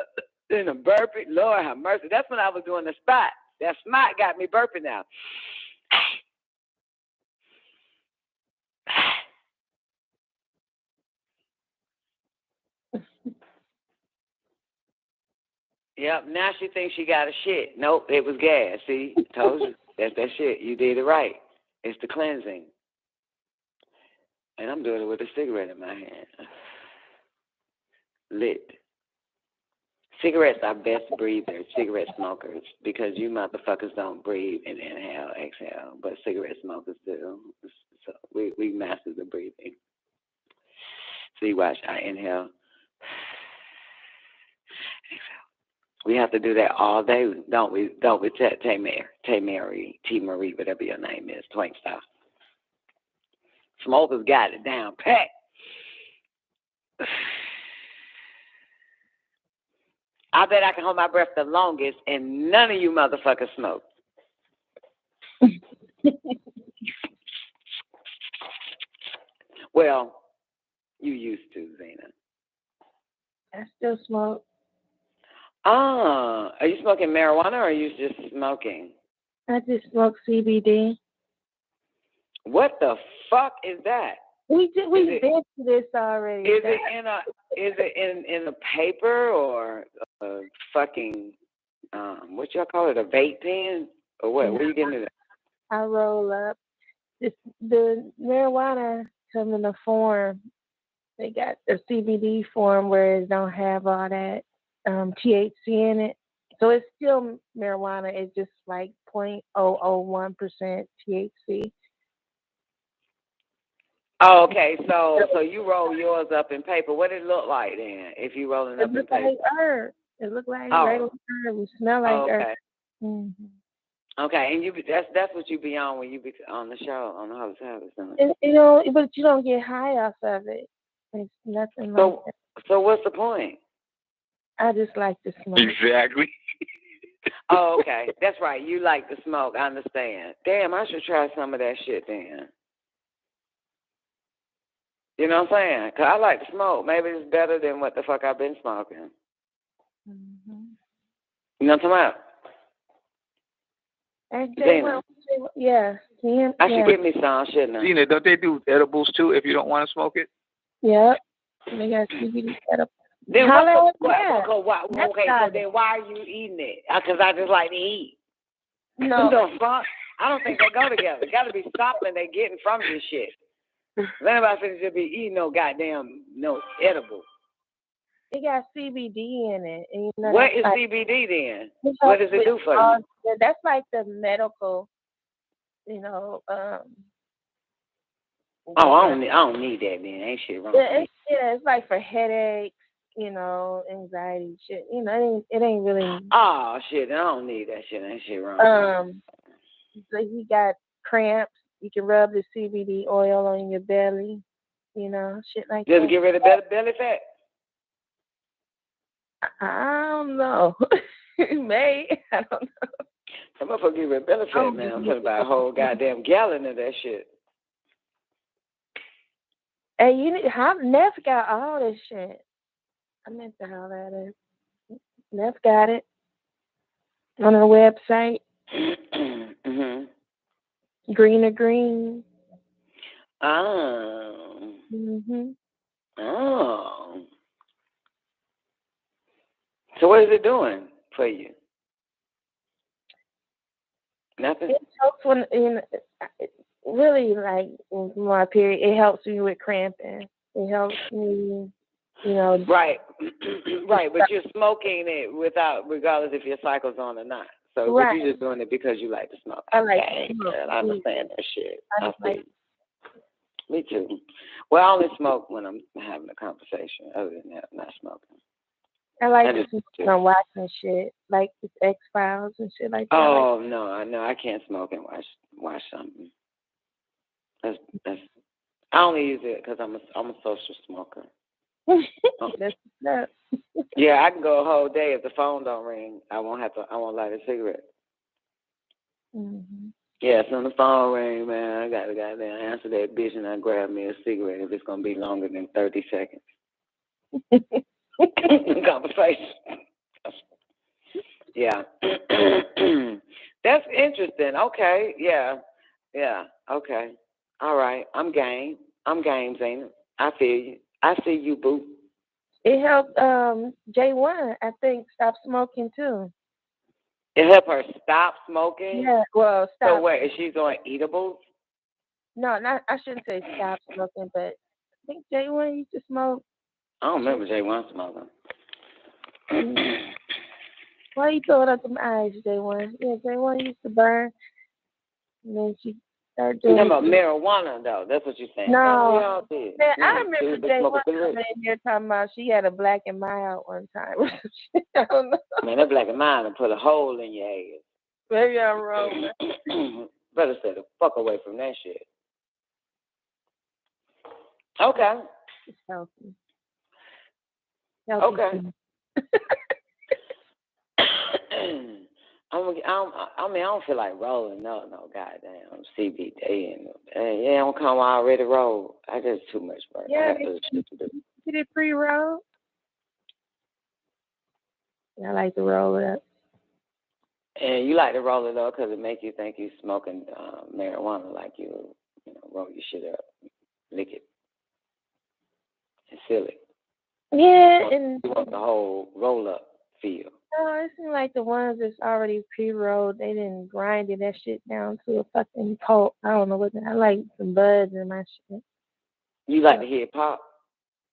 a burping. Lord have mercy. That's when I was doing the spot. That smart got me burping now. Yep, now she thinks she got a shit. Nope, it was gas. See, told you. That's that shit. You did it right. It's the cleansing. And I'm doing it with a cigarette in my hand. Lit. Cigarettes are best breathers, cigarette smokers, because you motherfuckers don't breathe and inhale, exhale, but cigarette smokers do. So we master the breathing. See, watch, I inhale, exhale. We have to do that all day, don't we? Don't we, T. Marie, whatever your name is, Twink style. Smokers got it down pat. I bet I can hold my breath the longest, and none of you motherfuckers smoke. Well, you used to, Zena.
I still smoke.
Ah, are you smoking marijuana or are you just smoking?
I just smoke CBD.
What the fuck is that?
We've been to this already.
Is it in a paper or a fucking what y'all call it, a vape pen or what? Where you getting it?
I roll up. The marijuana comes in a form. They got the CBD form where it don't have all that THC in it. So it's still marijuana. It's just like 0.001% THC.
Oh, okay. So you roll yours up in paper. What did it look like then? If you rolling up in paper,
like herb. It looked like regular herb. It smell like herb. Mm-hmm.
Okay, and that's what you be on when you be on the show on the hotel or something.
And, but you don't get high off of it. It's nothing like that.
So what's the point?
I just like to smoke.
Exactly.
Oh, okay. That's right. You like to smoke. I understand. Damn, I should try some of that shit then. You know what I'm saying? 'Cause I like to smoke. Maybe it's better than what the fuck I've been smoking.
Mm-hmm.
You know what I'm talking about?
Yeah.
I should get me some, shouldn't I?
Gina, don't they do edibles too if you don't want to smoke it?
Yep. They got CBD edibles.
Then
so
then why are you eating it? Because I just like to eat.
No.
I don't think they go together. It got to be something they getting from this shit. If anybody finna just be eating no edible.
It got CBD in it. And
what is CBD then? What does it do for you?
That's like the medical,
I don't need that then. Ain't shit wrong with me.
It's like for headaches, anxiety shit. It ain't really.
Oh shit! I don't need that shit. Ain't shit wrong.
So you got cramps. You can rub the CBD oil on your belly. Shit like that.
Does it get rid of belly fat?
I don't know. It may. I don't know.
That motherfucker get rid of belly fat, man. I'm talking about a whole goddamn gallon of that shit.
Hey, Neff got all this shit. I meant to how that is. Neff got it on her website. Greener Green.
Oh. Oh. So what is it doing for you? Nothing?
It helps when, really, like, in my period, it helps me with cramping. It helps me,
Right. Right, but you're smoking it regardless if your cycle's on or not. So
right.
you're just doing it because you like to smoke.
I like to smoke.
I understand that shit.
I like it.
Me too. Well, I only smoke when I'm having a conversation. Other than that, I'm not smoking.
I like to smoke when I'm watching shit, like this X-Files and shit like that.
Oh, no, I can't smoke and watch something. That's I only use it because I'm a social smoker.
That's
Yeah, I can go a whole day if the phone don't ring. I won't light a cigarette.
Mm-hmm.
Yeah, so the phone ring, man, I gotta goddamn answer that bitch and I grab me a cigarette if it's gonna be longer than 30 seconds. Conversation. Yeah. That's interesting. Okay. Yeah. Okay. All right. I'm game, Zayna. I feel you. I see you, boo.
It helped J1, I think, stop smoking too.
It helped her stop smoking?
Yeah, well, stop.
So wait, is she doing eatables?
No, I shouldn't say stop smoking, but I think J1 used to smoke.
I don't remember J1 smoking.
Why you throwing up them eyes, J1? Yeah, J1 used to burn. And then she started doing...
You're talking about marijuana, though. That's what you're saying.
No.
Oh, yeah,
man, I remember J1 coming in here talking about she had a black and mild one time. I don't know.
Man, that black and mild and put a hole in your head.
Maybe I'm wrong.
Better stay the fuck away from that shit. Okay.
It's healthy.
Okay. I don't feel like rolling no goddamn CBD and I don't come already roll. I just too much work.
Yeah,
I got shit to do.
Did it pre-roll? I like to roll it up.
And you like to roll it up because it makes you think you're smoking marijuana, like you roll your shit up, lick it, and seal it.
Yeah,
you want the whole roll up feel.
No, it seems like the ones that's already pre-rolled, they didn't grind that shit down to a fucking pulp. I don't know what. I like some buds in my shit.
You like to hear it pop?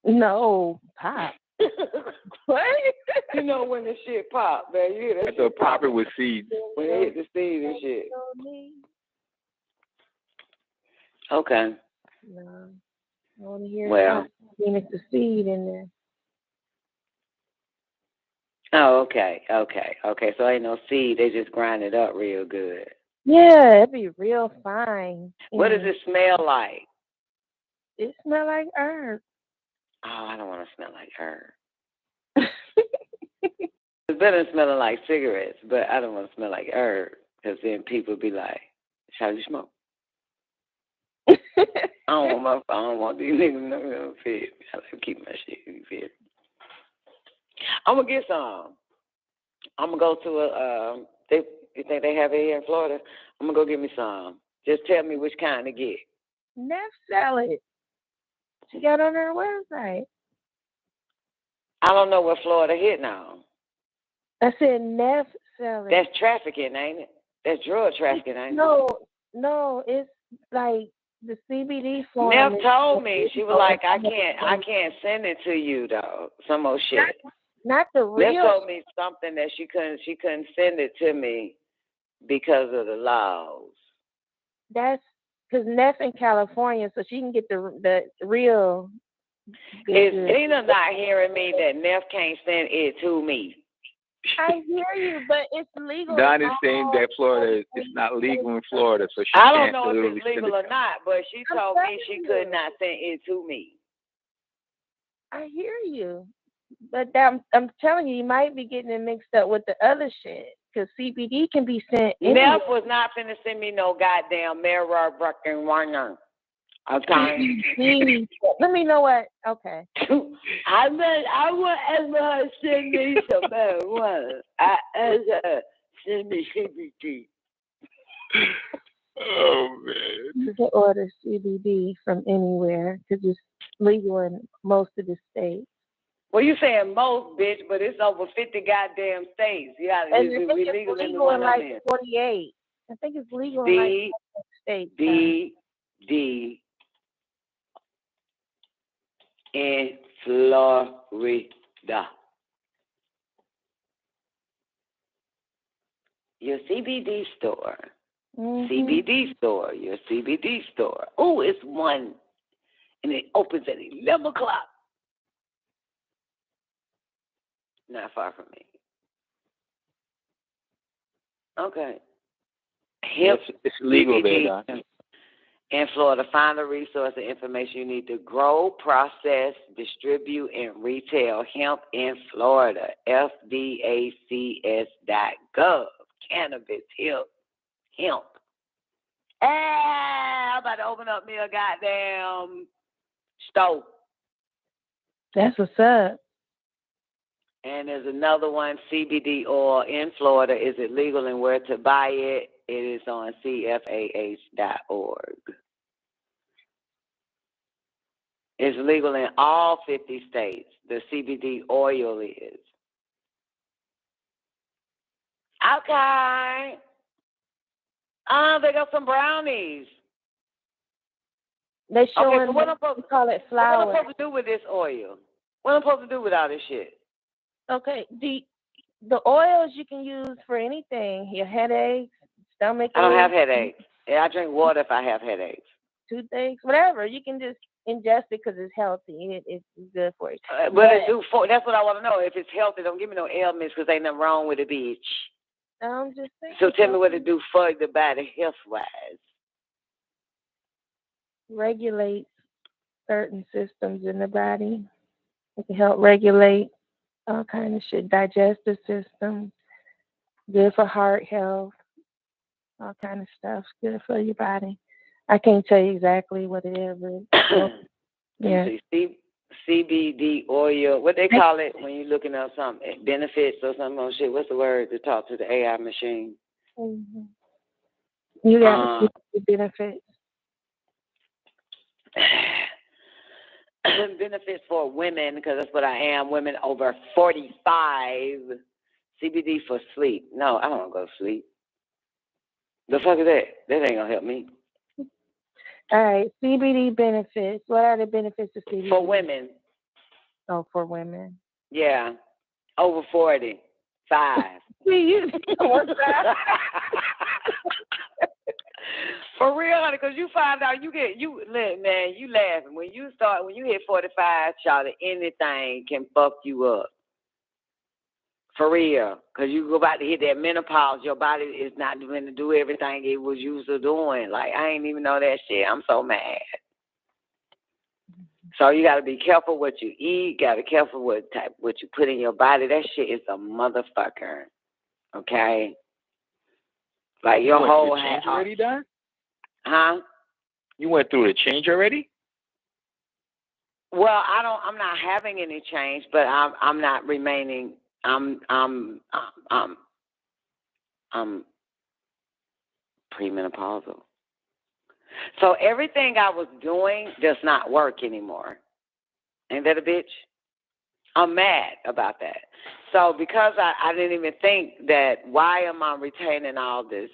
No, pop. What?
You know when the shit pop, man. You hear that
shit
shit
pop it with seeds.
When they hit the seed and shit. Okay.
No, I want to hear
well,
it pop. I mean, it's a seed in there.
Oh, okay. So ain't no seed. They just grind it up real good.
Yeah, it'd be real fine.
What does it smell like?
It smell like herb.
Oh, I don't want to smell like herb. It's better than smelling like cigarettes, but I don't want to smell like herb because then people be like, "How you smoke?" I don't want these niggas to know fit. I like to keep my shit fit. I'm gonna get some. I'm gonna go to you think they have it here in Florida? I'm gonna go get me some. Just tell me which kind to get.
Neff salad. She got on her website.
I don't know what Florida hitting on.
I said Neff salad.
That's trafficking, ain't it? That's drug trafficking, ain't it?
No, it's like the CBD form.
Neff told me, she was like, I can't send it to you though. Some more shit.
Not the real.
Neff told me something that she couldn't send it to me because of the laws.
That's because Neff in California, so she can get the real.
Is Dina not hearing me that Neff can't send it to me?
I hear you, but it's legal.
Don is saying that Florida is not legal in Florida, so she
I don't
can't
know if
literally
it's legal
send it
or not, but she told me she could not send it to me.
I hear you, but I'm telling you, you might be getting it mixed up with the other shit. Because CBD can be sent.
Neff was not finna send me no goddamn mirror fucking warner. Okay.
Let me know what. Okay.
I want her to send me some marijuana. I asked her send me CBD.
Oh man.
You can order CBD from anywhere because it's legal in most of the states.
Well, you saying most, bitch, but it's over 50 goddamn states. Yeah, it's legal in the one
like
I'm in.
48. I think it's legal in like 48 states.
In Florida. Your CBD store.
Mm-hmm.
CBD store. Your CBD store. Oh, it's one. And it opens at 11 o'clock. Not far from me. Okay.
It's legal there, Don.
In Florida, find the resource and information you need to grow, process, distribute, and retail hemp in Florida. FDACS.gov. Cannabis hemp. I'm about to open up me a goddamn store.
That's what's up.
And there's another one, CBD oil in Florida. Is it legal and where to buy it? It is on CFAH.org. It's legal in all 50 states. The CBD oil is. Okay. They got some brownies.
They showing
okay, so what I'm supposed to
call it flour.
What am I supposed to do with this oil? What am I supposed to do with all this shit?
Okay, the oils you can use for anything. Your headaches, stomach aches.
I don't have headaches. Yeah, I drink water if I have headaches.
Toothaches, whatever. You can just ingest it because it's healthy. It's good for you.
But that's what I want to know. If it's healthy, don't give me no ailments because ain't nothing wrong with it, bitch.
I'm just saying.
So tell me what it do for the body health-wise.
Regulate certain systems in the body. It can help regulate all kind of shit. Digestive system. Good for heart health. All kind of stuff. Good for your body. I can't tell you exactly what it is. Yeah.
CBD oil. What they call it when you're looking up something? Benefits or something on shit. What's the word to talk to the AI machine?
Mm-hmm. You got the benefits.
Benefits for women, because that's what I am. Women over 45. CBD for sleep. No, I don't want to go to sleep. The fuck is that? That ain't gonna help me.
All right, CBD benefits. What are the benefits of CBD?
For women.
Oh, for women.
Yeah, over 45. For real, honey, because you find out you laughing. When you hit 45, child, anything can fuck you up. For real, because you about to hit that menopause, your body is not going to do everything it was used to doing. Like, I ain't even know that shit. I'm so mad. So you got to be careful what you eat. Got to be careful what you put in your body. That shit is a motherfucker. Okay? Like, your whole
change already done?
Huh?
You went through the change already?
Well, I'm not having any change, but I'm not remaining. I'm premenopausal. So everything I was doing does not work anymore. Ain't that a bitch? I'm mad about that. So because I didn't even think that why am I retaining all this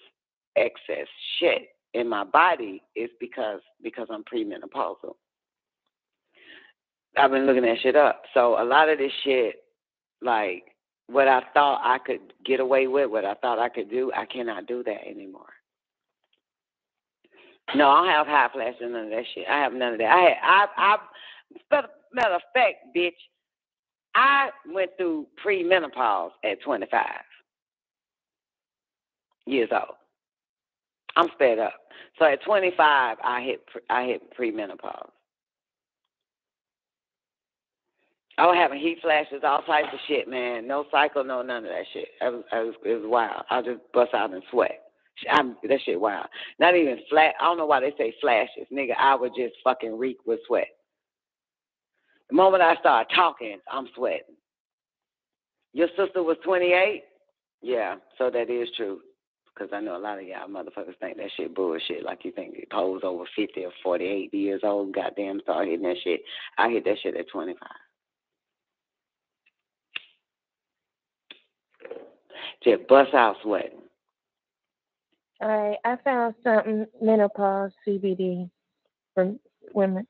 excess shit in my body is because I'm premenopausal. I've been looking that shit up. So a lot of this shit, like what I thought I could get away with, what I thought I could do, I cannot do that anymore. No, I don't have high flash and none of that shit. I have none of that. Matter of fact, bitch, I went through premenopause at 25 years old. I'm sped up. So at 25, I hit premenopause. I was having heat flashes, all types of shit, man. No cycle, no none of that shit. It was wild. I just bust out and sweat. That shit wild. Not even flat. I don't know why they say flashes. Nigga, I would just fucking reek with sweat. The moment I start talking, I'm sweating. Your sister was 28? Yeah, so that is true. Because I know a lot of y'all motherfuckers think that shit bullshit. Like you think it pose over 50 or 48 years old, goddamn, start hitting that shit. I hit that shit at 25. Just bust out sweating.
All right, I found something, menopause CBD for women.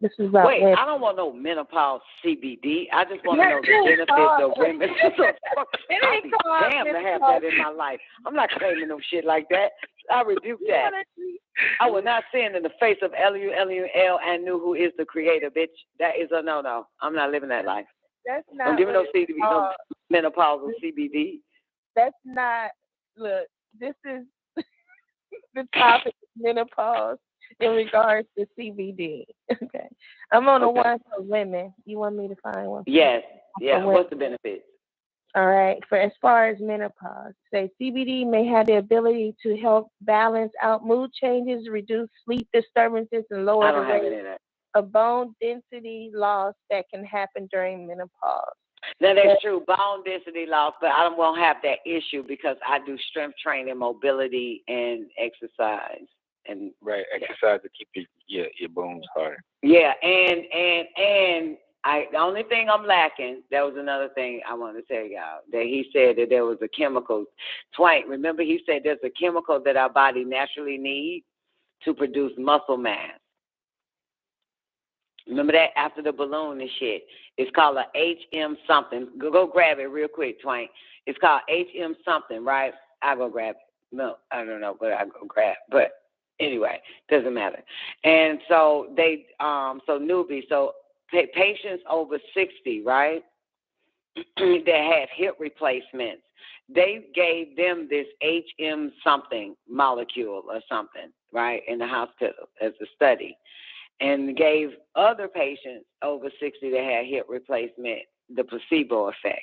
This is about
Wait, I don't want no menopause CBD. I just want to know the benefits of women. I'd be damned to have that in my life. I'm not claiming no shit like that. I rebuke that. I will not sin in the face of L-U-L and knew who is the creator, bitch. That is a no-no. I'm not living that life.
That's not.
Don't give me no CBD, no menopausal CBD.
That's not. Look, this is the topic of menopause in regards to CBD. Okay. I'm on the one for women. You want me to find one?
Yes. Yeah. What's the benefit?
All right. For as far as menopause, say CBD may have the ability to help balance out mood changes, reduce sleep disturbances, and lower the rate of bone density loss that can happen during menopause.
Now, that's true, bone density loss, but I won't have that issue because I do strength training, mobility, and exercise. And
exercise to keep your bones hard.
Yeah, and the only thing I'm lacking, that was another thing I want to tell y'all, that he said that there was a chemical. Twain, remember he said there's a chemical that our body naturally needs to produce muscle mass. Remember that after the balloon and shit. It's called a HM something. Go grab it real quick, Twain. It's called HM something, right? I'll go grab it. No, I don't know, but I'll go grab. But anyway, doesn't matter. And so they, newbies, so patients over 60, right, that had hip replacements, they gave them this HM something molecule or something, right, in the hospital as a study. And gave other patients over 60 that had hip replacement the placebo effect.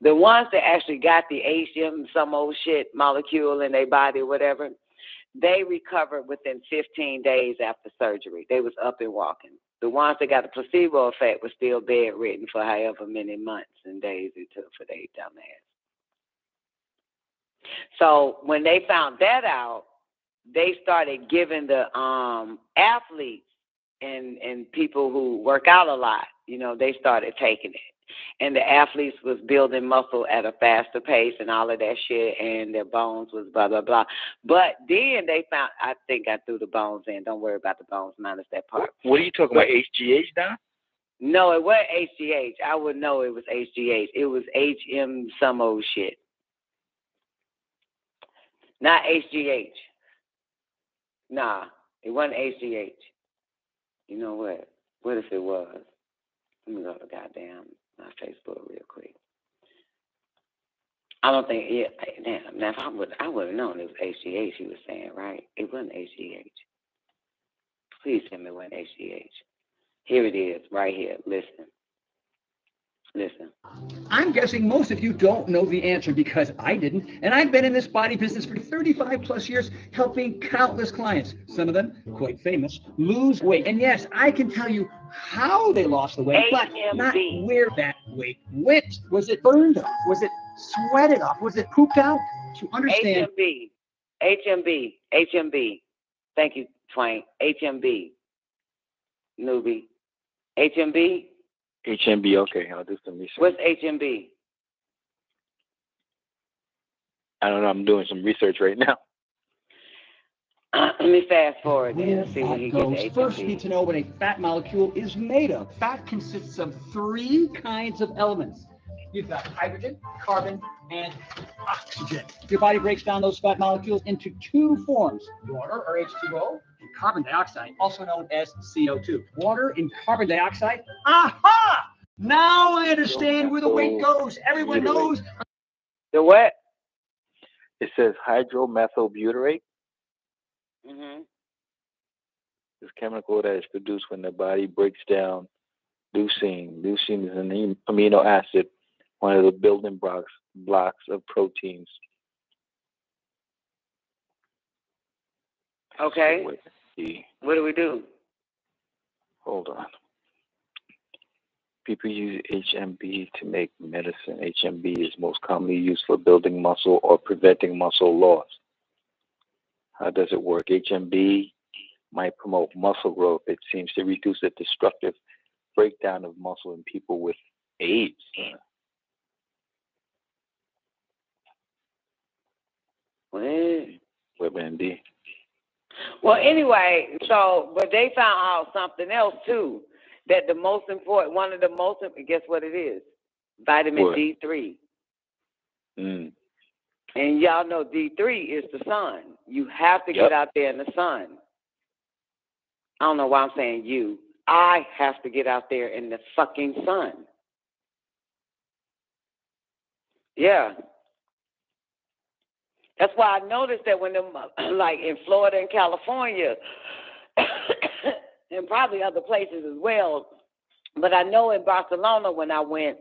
The ones that actually got the HM, some old shit molecule in their body or whatever, they recovered within 15 days after surgery. They was up and walking. The ones that got the placebo effect were still bedridden for however many months and days it took for their dumb ass. So when they found that out, they started giving the athletes and people who work out a lot, they started taking it. And the athletes was building muscle at a faster pace and all of that shit, and their bones was blah, blah, blah. But then they found, I think I threw the bones in. Don't worry about the bones, minus that part.
What are you talking about, HGH now?
No, it wasn't HGH. I would know it was HGH. It was HM some old shit. Not HGH. Nah, it wasn't HGH. You know what? What if it was? Let me go to goddamn my Facebook real quick. I don't think, damn, now if I would have known it was HGH he was saying, right? It wasn't HGH. Please tell me it wasn't HGH. Here it is, right here. Listen.
I'm guessing most of you don't know the answer because I didn't, and I've been in this body business for 35 plus years, helping countless clients, some of them quite famous, lose weight. And yes, I can tell you how they lost the weight, but not where that weight went. Was it burned off? Was it sweated off? Was it pooped out? To understand.
HMB. Thank you, Twain. HMB. Newbie. HMB?
HMB, okay. I'll do some research.
What's HMB?
I don't know. I'm doing some research right now.
Let me fast forward then and see when he gets to HMB.
First, you need to know what a fat molecule is made of. Fat consists of 3 kinds of elements. You've got hydrogen, carbon, and oxygen. Your body breaks down those fat molecules into 2 forms, water, or H2O, and carbon dioxide, also known as CO2. Water and carbon dioxide. Aha! Now I understand where the weight goes. Everyone knows.
The what?
It says hydromethylbutyrate.
Mm-hmm.
This chemical that is produced when the body breaks down leucine. Leucine is an amino acid, one of the building blocks of proteins.
Okay. What do we do?
Hold on. People use HMB to make medicine. HMB is most commonly used for building muscle or preventing muscle loss. How does it work? HMB might promote muscle growth. It seems to reduce the destructive breakdown of muscle in people with AIDS. WebMD.
Well, anyway, but they found out something else too. That the most important, one of the most, guess what it is? Vitamin D3.
Mm.
And y'all know D3 is the sun. You have to get out there in the sun. I don't know why I'm saying you. I have to get out there in the fucking sun. Yeah. That's why I noticed that when like in Florida and California, and probably other places as well, but I know in Barcelona when I went,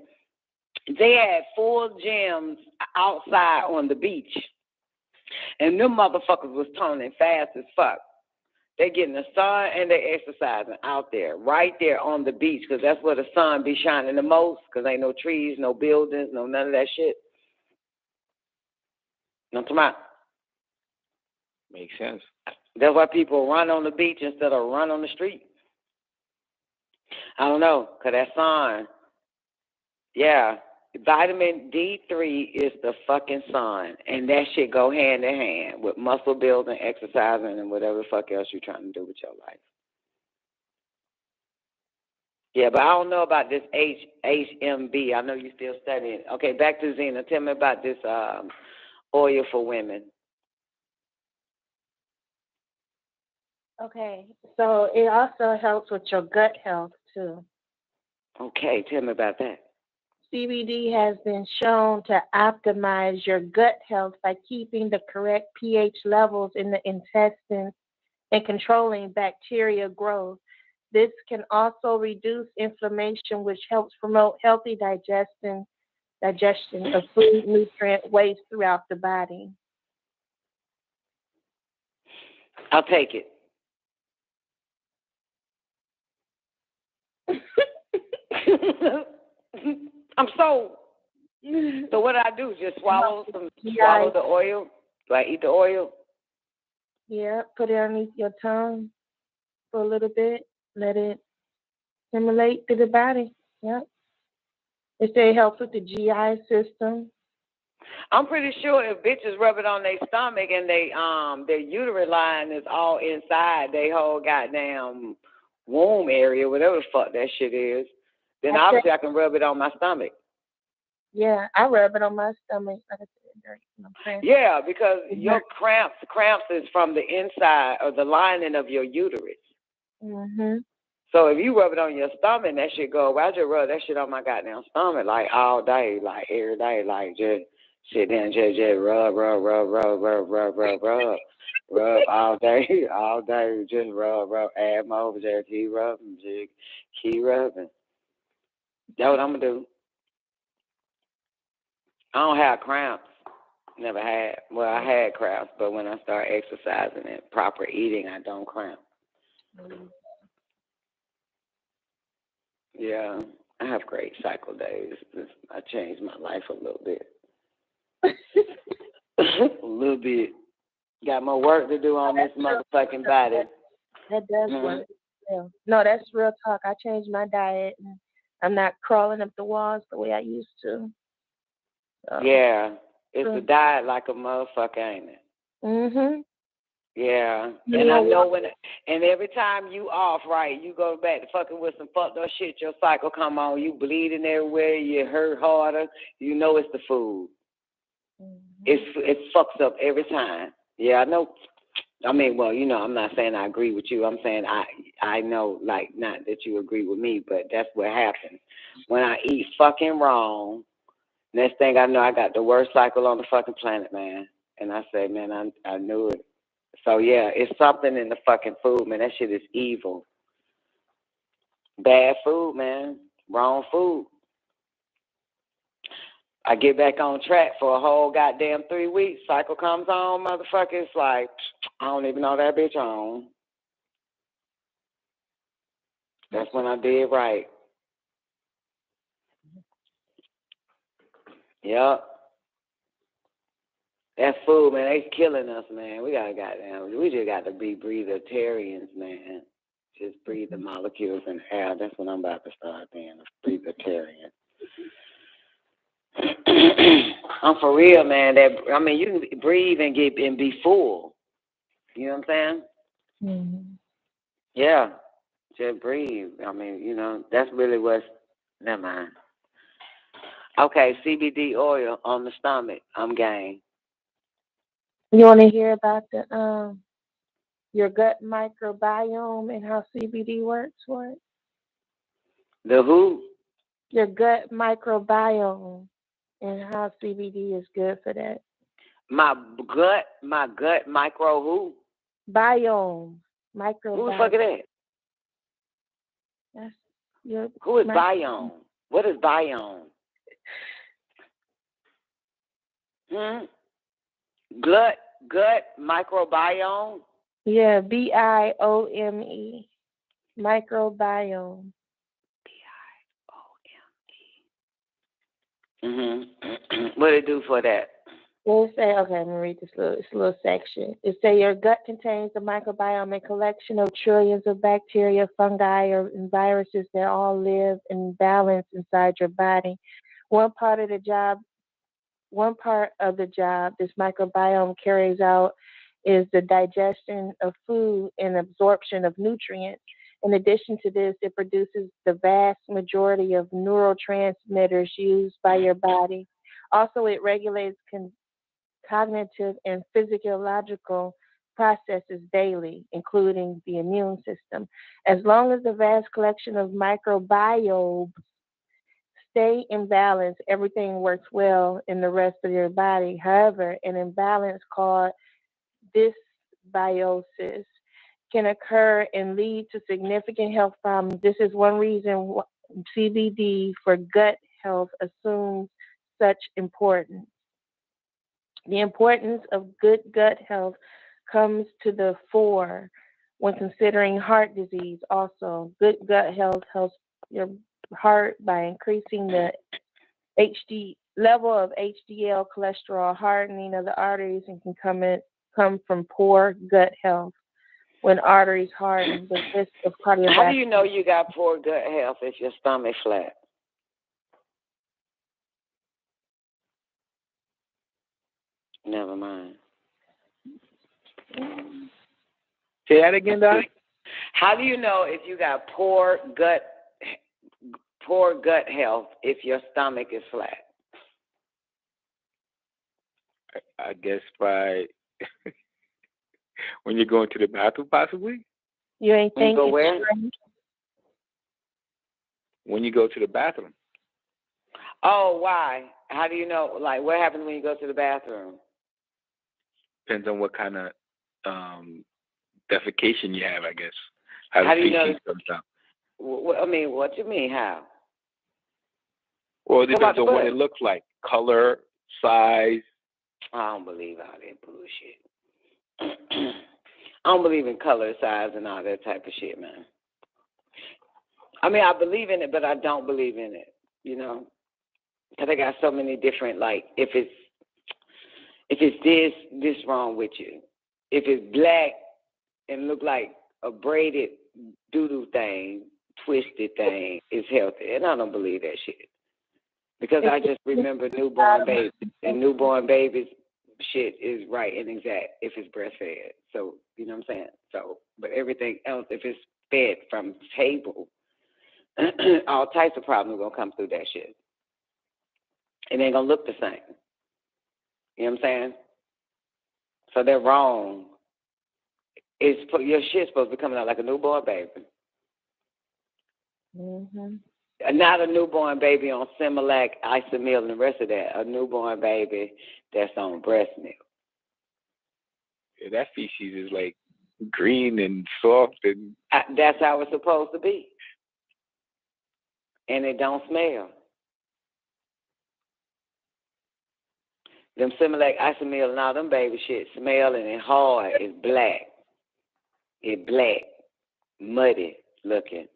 they had full gyms outside on the beach. And them motherfuckers was toning fast as fuck. They getting the sun and they exercising out there, right there on the beach, because that's where the sun be shining the most, because ain't no trees, no buildings, no none of that shit. No, come on.
Makes sense.
That's why people run on the beach instead of run on the street. I don't know, because that sun, yeah, vitamin D3 is the fucking sun, and that shit go hand in hand with muscle building, exercising, and whatever the fuck else you're trying to do with your life. Yeah, but I don't know about this HMB. I know you're still studying. Okay, back to Zena. Tell me about this oil for women.
Okay, so it also helps with your gut health too.
Okay, tell me about that.
CBD has been shown to optimize your gut health by keeping the correct pH levels in the intestines and controlling bacteria growth. This can also reduce inflammation, which helps promote healthy digestion of food nutrient waste throughout the body.
I'll take it. I'm so what do I do? Just swallow the oil? Do I eat the oil?
Yeah, put it underneath your tongue for a little bit. Let it assimilate to the body. Yep. They say it helps with the GI system.
I'm pretty sure if bitches rub it on their stomach and their uterine line is all inside their whole goddamn womb area, whatever the fuck that shit is, then obviously I can rub it on my stomach.
Yeah, I rub it on my stomach. Like I said,
yeah, because your cramps is from the inside or the lining of your uterus.
Mm-hmm.
So if you rub it on your stomach, that shit go away. I just rub that shit on my goddamn stomach like all day, like every day, like just sit down, just rub all day, just rub, add more, just keep rubbing, keep rubbing. That's what I'm gonna do. I don't have cramps. Never had. Well, I had cramps, but when I start exercising and proper eating, I don't cramp. Mm-hmm. Yeah, I have great cycle days. I changed my life a little bit. A little bit. Got more work to do on this motherfucking body.
That does work. Yeah. No, that's real talk. I changed my diet, and I'm not crawling up the walls the way I used to.
Yeah, it's a diet like a motherfucker, ain't it?
Mhm.
Yeah, and I know and every time you off, right, you go back to fucking with some fucked up shit, your cycle come on, you bleeding everywhere, you hurt harder, you know it's the food. It fucks up every time. Yeah, I know. I mean, well, you know, I'm not saying I agree with you. I'm saying I know, like, not that you agree with me, but that's what happens. When I eat fucking wrong, next thing I know, I got the worst cycle on the fucking planet, man. And I said, man, I knew it. So, yeah, it's something in the fucking food, man. That shit is evil. Bad food, man. Wrong food. I get back on track for a whole goddamn 3 weeks. Cycle comes on, motherfucker. It's like, I don't even know that bitch on. That's when I did right. Yep. That food, man, they killing us, man. We just got to be breatharians, man. Just breathe the molecules in air. That's what I'm about to start being, a breatharian. I'm for real, man. You can breathe and be full. You know what I'm saying?
Mm-hmm.
Yeah. Just breathe. I mean, you know, that's really what's, never mind. Okay, CBD oil on the stomach. I'm game.
You want to hear about the your gut microbiome and how CBD works for it?
The who?
Your gut microbiome and how CBD is good for that.
My gut micro who?
Biome. Microbiome.
Who the fuck is that?
That's your
Who is biome? What is biome? Gut microbiome?
Yeah, BIOME. Microbiome.
BIOME. What do they do for that?
They say, okay, let me read this little section. It say your gut contains a microbiome, a collection of trillions of bacteria, fungi, and viruses that all live in balance inside your body. One part of the job this microbiome carries out is the digestion of food and absorption of nutrients. In addition to this, it produces the vast majority of neurotransmitters used by your body. Also, it regulates cognitive and physiological processes daily, including the immune system. As long as the vast collection of microbiomes stay in balance, everything works well in the rest of your body. However, an imbalance called dysbiosis can occur and lead to significant health problems. This is one reason CBD for gut health assumes such importance. The importance of good gut health comes to the fore when considering heart disease. Also, good gut health helps your heart by increasing the level of HDL cholesterol, hardening of the arteries, and can come from poor gut health. When arteries harden, the risk of cardiovascular.
How do you know you got poor gut health if your stomach's flat? Never mind.
Say that again, Doc.
How do you know if you got poor gut health if your stomach is flat?
I guess by when you're going to the bathroom, possibly.
You ain't thinking.
Go where?
When you go to the bathroom.
Oh, why? How do you know? Like, what happens when you go to the bathroom?
Depends on what kind of defecation you have, I guess.
How do you know?
Comes out.
I mean, what do you mean, how?
Well, it depends on what it looks like. Color, size.
I don't believe all that bullshit. I don't believe in color, size, and all that type of shit, man. I mean, I believe in it, but I don't believe in it, you know? Because I got so many different, like, if it's this wrong with you. If it's black and look like a braided doo-doo thing, twisted thing is healthy. And I don't believe that shit. Because I just remember newborn babies. And newborn babies shit is right and exact if it's breastfed. So, you know what I'm saying? So, but everything else, if it's fed from table, all types of problems are going to come through that shit. It ain't going to look the same. You know what I'm saying? So they're wrong. Your shit's supposed to be coming out like a newborn baby.
Mm-hmm.
Not a newborn baby on Similac, Isomil, and the rest of that. A newborn baby that's on breast milk.
Yeah, that feces is like green and soft and.
That's how it's supposed to be. And it don't smell. Them Similac, Isomil, and all them baby shit smell and it's hard. It's black. It's black, muddy looking.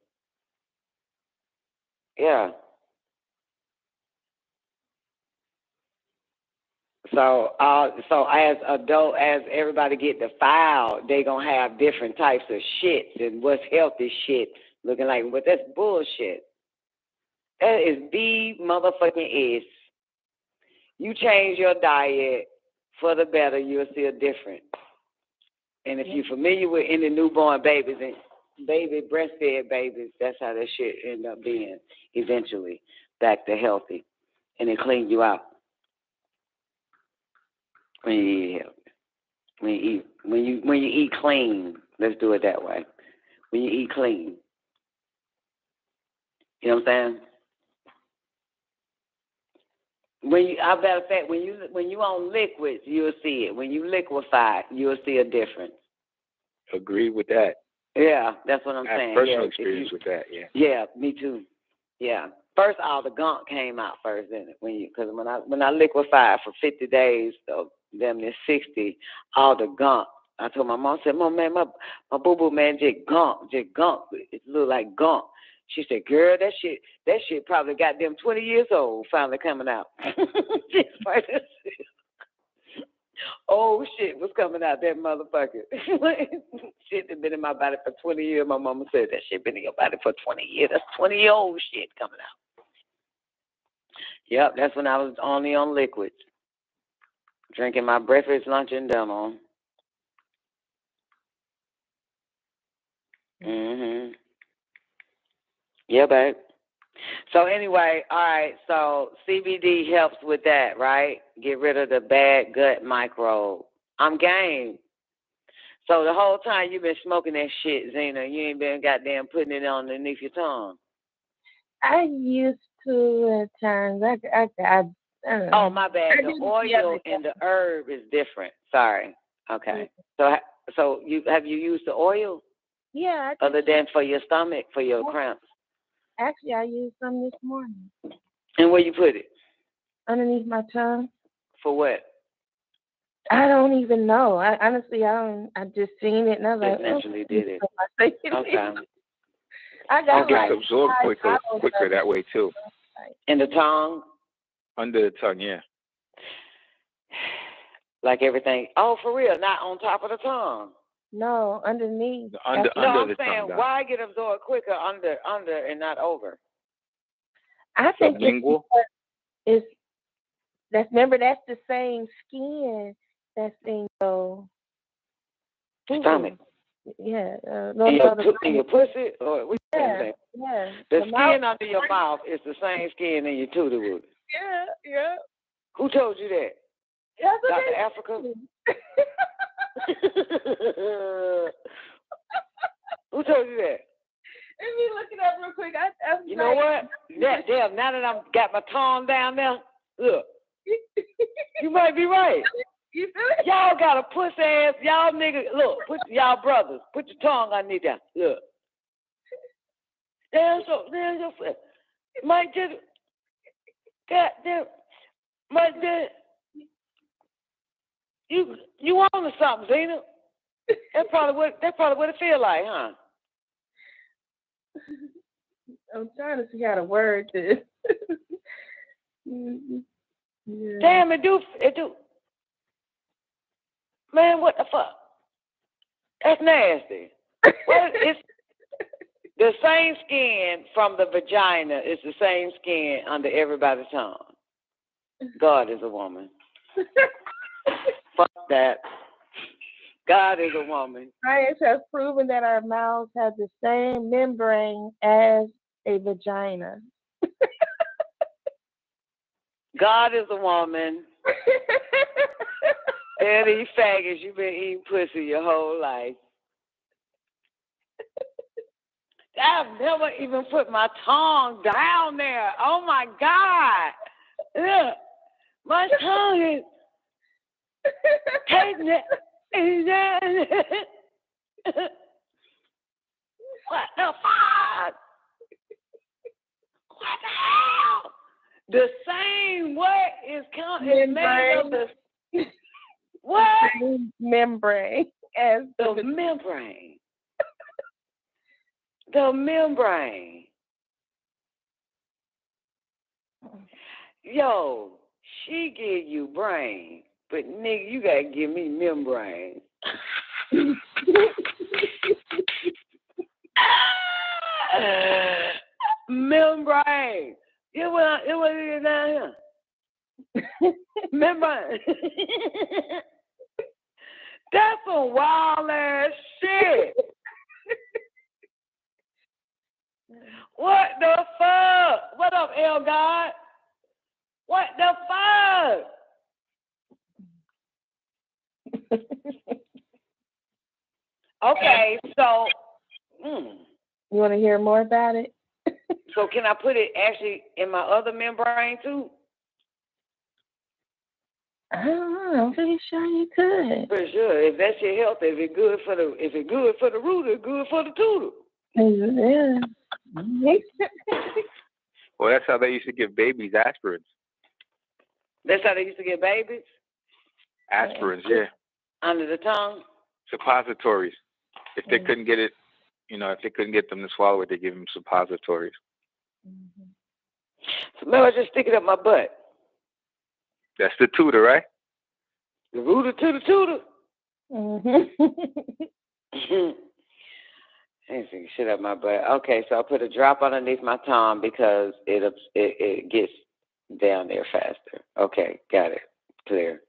Yeah. So as everybody get defiled, they gonna have different types of shit and what's healthy shit looking like. But that's bullshit. That is the motherfucking is. You change your diet for the better, you'll see a difference. And if you're familiar with any newborn babies and breastfed babies, that's how that shit end up being eventually back to healthy, and it cleans you out. When you eat healthy. When you eat clean, let's do it that way. When you eat clean. You know what I'm saying? When you on liquids, you'll see it. When you liquefy, you'll see a difference.
Agree with that.
Yeah, that's what I'm saying.
I have personal experience with that, yeah.
Yeah, me too. Yeah. First, all the gunk came out first, didn't it? Because when I liquefied for 50 days, so damn near 60, all the gunk. I told my mom, I said, Mom, man, my boo-boo, man, just gunk. It look like gunk. She said, girl, that shit probably got them 20 years old finally coming out. Old shit was coming out that motherfucker. Shit had been in my body for 20 years. My mama said that shit been in your body for 20 years. That's 20-year-old shit coming out. Yep, that's when I was only on liquids. Drinking my breakfast, lunch, and dinner. Mm-hmm. Yeah, babe. So anyway, all right, so CBD helps with that, right? Get rid of the bad gut microbe. I'm game. So the whole time you've been smoking that shit, Zena, you ain't been goddamn putting it underneath your tongue.
I used to at times. I don't know.
Oh, my bad. The oil and the herb is different. Sorry. Okay. So have you used the oil?
Yeah.
Other than for your stomach, for your cramps?
Actually, I used some this morning.
And where you put it?
Underneath my tongue.
For what?
I don't even know. I just seen it and I was like,
naturally did it. Okay.
I got
like absorb quicker that way too.
In the tongue?
Under the tongue, yeah.
Like everything. Oh, for real? Not on top of the tongue?
No, underneath.
I'm
saying why get absorbed quicker under and not over?
I think that's the same skin that's in your
stomach.
Yeah.
In your pussy? Or what you saying?
Yeah.
The skin under your mouth is the same skin in your tutti wood.
Yeah.
Who told you that? Dr. Africa? Who told you that?
Let me look it up real quick.
You know what? Damn, now that I've got my tongue down there, look. You might be right.
You feel it?
Y'all got a pussy ass. Y'all niggas, look, y'all brothers, put your tongue underneath that. Look. Damn, Mike just, goddamn, Mike just, you on to something, Zena? That's probably what it feel like, huh?
I'm trying to see how to word this. Yeah.
Damn, it do. Man, what the fuck? That's nasty. Well, it's the same skin from the vagina is the same skin under everybody's tongue. God is a woman. Fuck that. God is a woman.
Science has proven that our mouths have the same membrane as a vagina.
God is a woman. And these faggots, you've been eating pussy your whole life. I've never even put my tongue down there. Oh my God. Ugh. My tongue is taking it. What the fuck? What the hell? The same way is made of the what?
Same membrane as
the membrane. The membrane. Yo, she give you brain, but nigga, you gotta give me membrane. Membrane. It was down here. Membrane. That's some wild ass shit. What the fuck? What up, L God? What the fuck? Okay, so
you want to hear more about it?
So can I put it actually in my other membrane too?
I don't know. I'm pretty sure you could.
For sure. If that's your health, if it's good for the root, it's good for the tootle.
Yeah.
Well, that's how they used to give babies aspirins.
That's how they used to get babies?
Aspirins, yeah.
Under the tongue?
Suppositories. If they couldn't get it, if they couldn't get them to swallow it, they give them suppositories.
Mm-hmm.
So maybe I just stick it up my butt.
That's the tutor, right?
The rooter to the tutor.
Mm-hmm.
I ain't thinking shit up my butt. Okay, so I put a drop underneath my tongue because it gets down there faster. Okay, got it. Clear.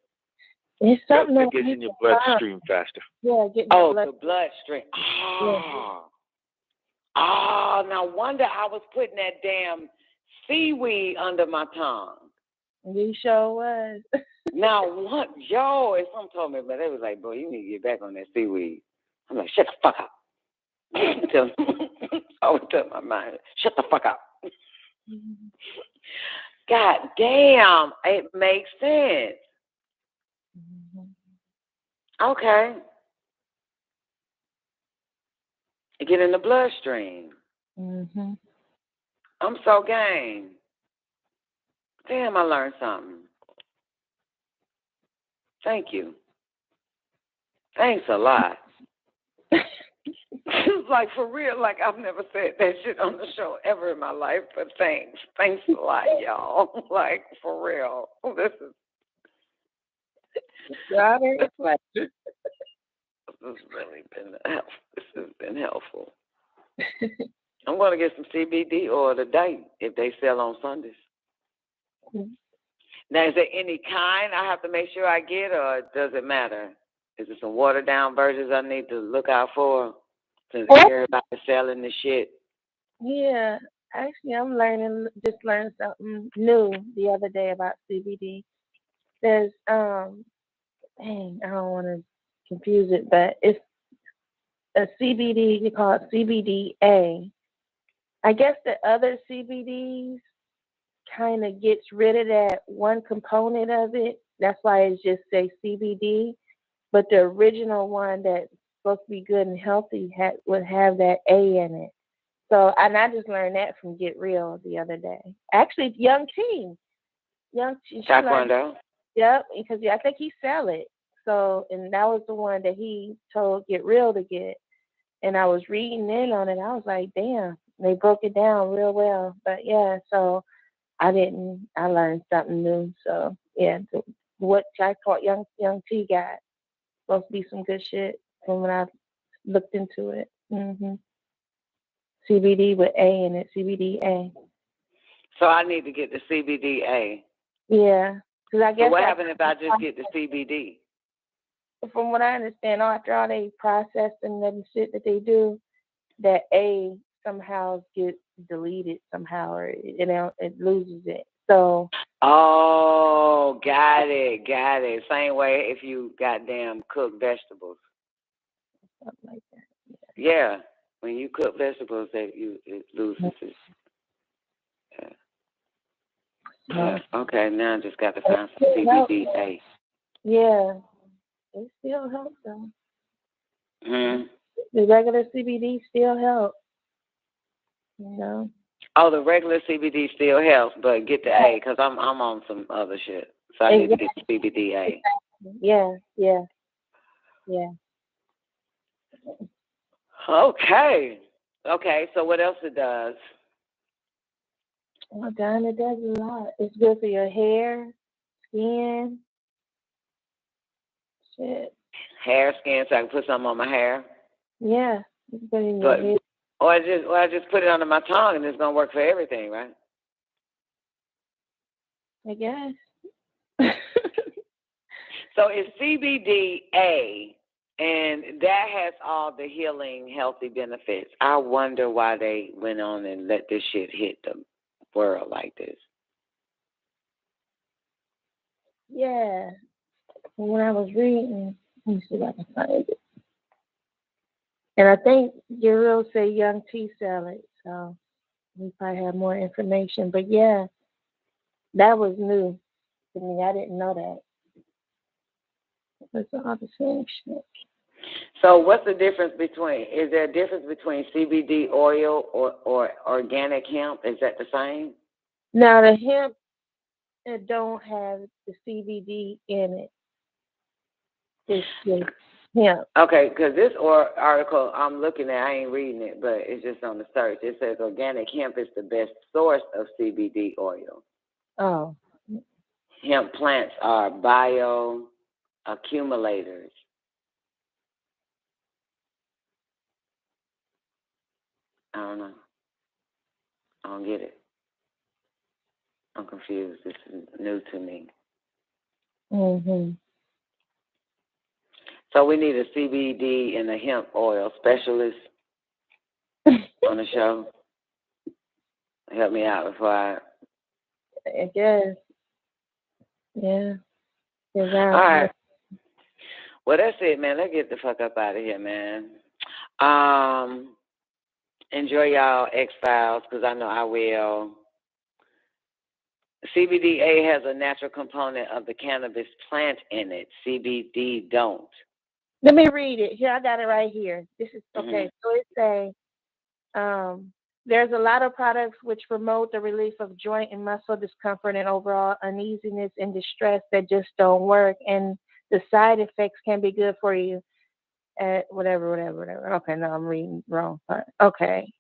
It's something
that gets in your bloodstream faster.
Yeah,
the bloodstream. No wonder I was putting that damn seaweed under my tongue.
You sure was.
Now what? Yo, if someone told me, but they was like, boy, you need to get back on that seaweed. I'm like, shut the fuck up. I would tell my mind, shut the fuck up. God damn, it makes sense. Okay. It get in the bloodstream.
Mm-hmm.
I'm so game. Damn, I learned something. Thank you. Thanks a lot. It's like for real, like I've never said that shit on the show ever in my life, but thanks. Thanks a lot, y'all. Like for real. This has been helpful. I'm gonna get some CBD oil today if they sell on Sundays. Mm-hmm. Now, is there any kind I have to make sure I get, or does it matter? Is there some watered down versions I need to look out for? Since everybody's selling this shit.
Yeah, actually, I'm learned something new the other day about CBD. There's I don't want to confuse it, but it's a CBD. You call it CBDA. I guess the other CBDs kind of gets rid of that one component of it. That's why it just say CBD. But the original one that's supposed to be good and healthy would have that A in it. So, and I just learned that from Get Real the other day. Actually, Young T.
Taekwondo.
Yep, because I think he sell it. So, and that was the one that he told Get Real to get. And I was reading in on it. I was like, damn, they broke it down real well. But yeah, so I learned something new. So yeah, what I caught Young T got. Supposed to be some good shit from when I looked into it.
CBD with A in it, CBDA.
So I need to get the CBDA.
Yeah, because I guess.
So what happens if I just get the CBD?
From what I understand, after all they process and the shit that they do, that A somehow gets deleted somehow, or it loses it. So.
Oh, got it. Same way if you goddamn cook vegetables.
Something like that.
Yeah, when you cook vegetables, it loses it. Yeah. Okay, now I just got to find some CBDA.
Yeah, it still helps though.
Hmm.
The regular CBD still helps.
Oh, the regular CBD still helps, but get the A because I'm on some other shit, so I need to get the CBDA.
Yeah.
Okay. So what else it does?
Oh, darn, it does a lot. It's good for your hair, skin, shit.
Hair, skin, so I can put something on my hair.
Yeah, it's good in your hair.
Or I just put it under my tongue and it's gonna work for everything, right?
I guess.
So it's CBDA, and that has all the healing, healthy benefits. I wonder why they went on and let this shit hit the world like this.
Yeah. When I was reading, let me see if I can find it. And I think Guru said young tea salad, so we probably have more information. But yeah, that was new to me. I didn't know that. It's all the same shit.
So what's the difference is there a difference between CBD oil or organic hemp? Is that the same?
Now, the hemp, it don't have the CBD in it. It's just hemp.
Okay, because this article I'm looking at, I ain't reading it, but it's just on the search. It says organic hemp is the best source of CBD oil.
Oh.
Hemp plants are bioaccumulators. I don't know. I don't get it. I'm confused. This is new to me. So we need a CBD and a hemp oil specialist on the show. Help me out before
I guess. Yeah.
All right. Well, that's it, man. Let's get the fuck up out of here, man. Enjoy y'all X-Files, because I know I will. CBDA has a natural component of the cannabis plant in it. CBD don't.
Let me read it. Here, I got it right here. This is okay. So it says, there's a lot of products which promote the relief of joint and muscle discomfort and overall uneasiness and distress that just don't work, and the side effects can be good for you. Whatever. Okay, no, I'm reading wrong part. Okay.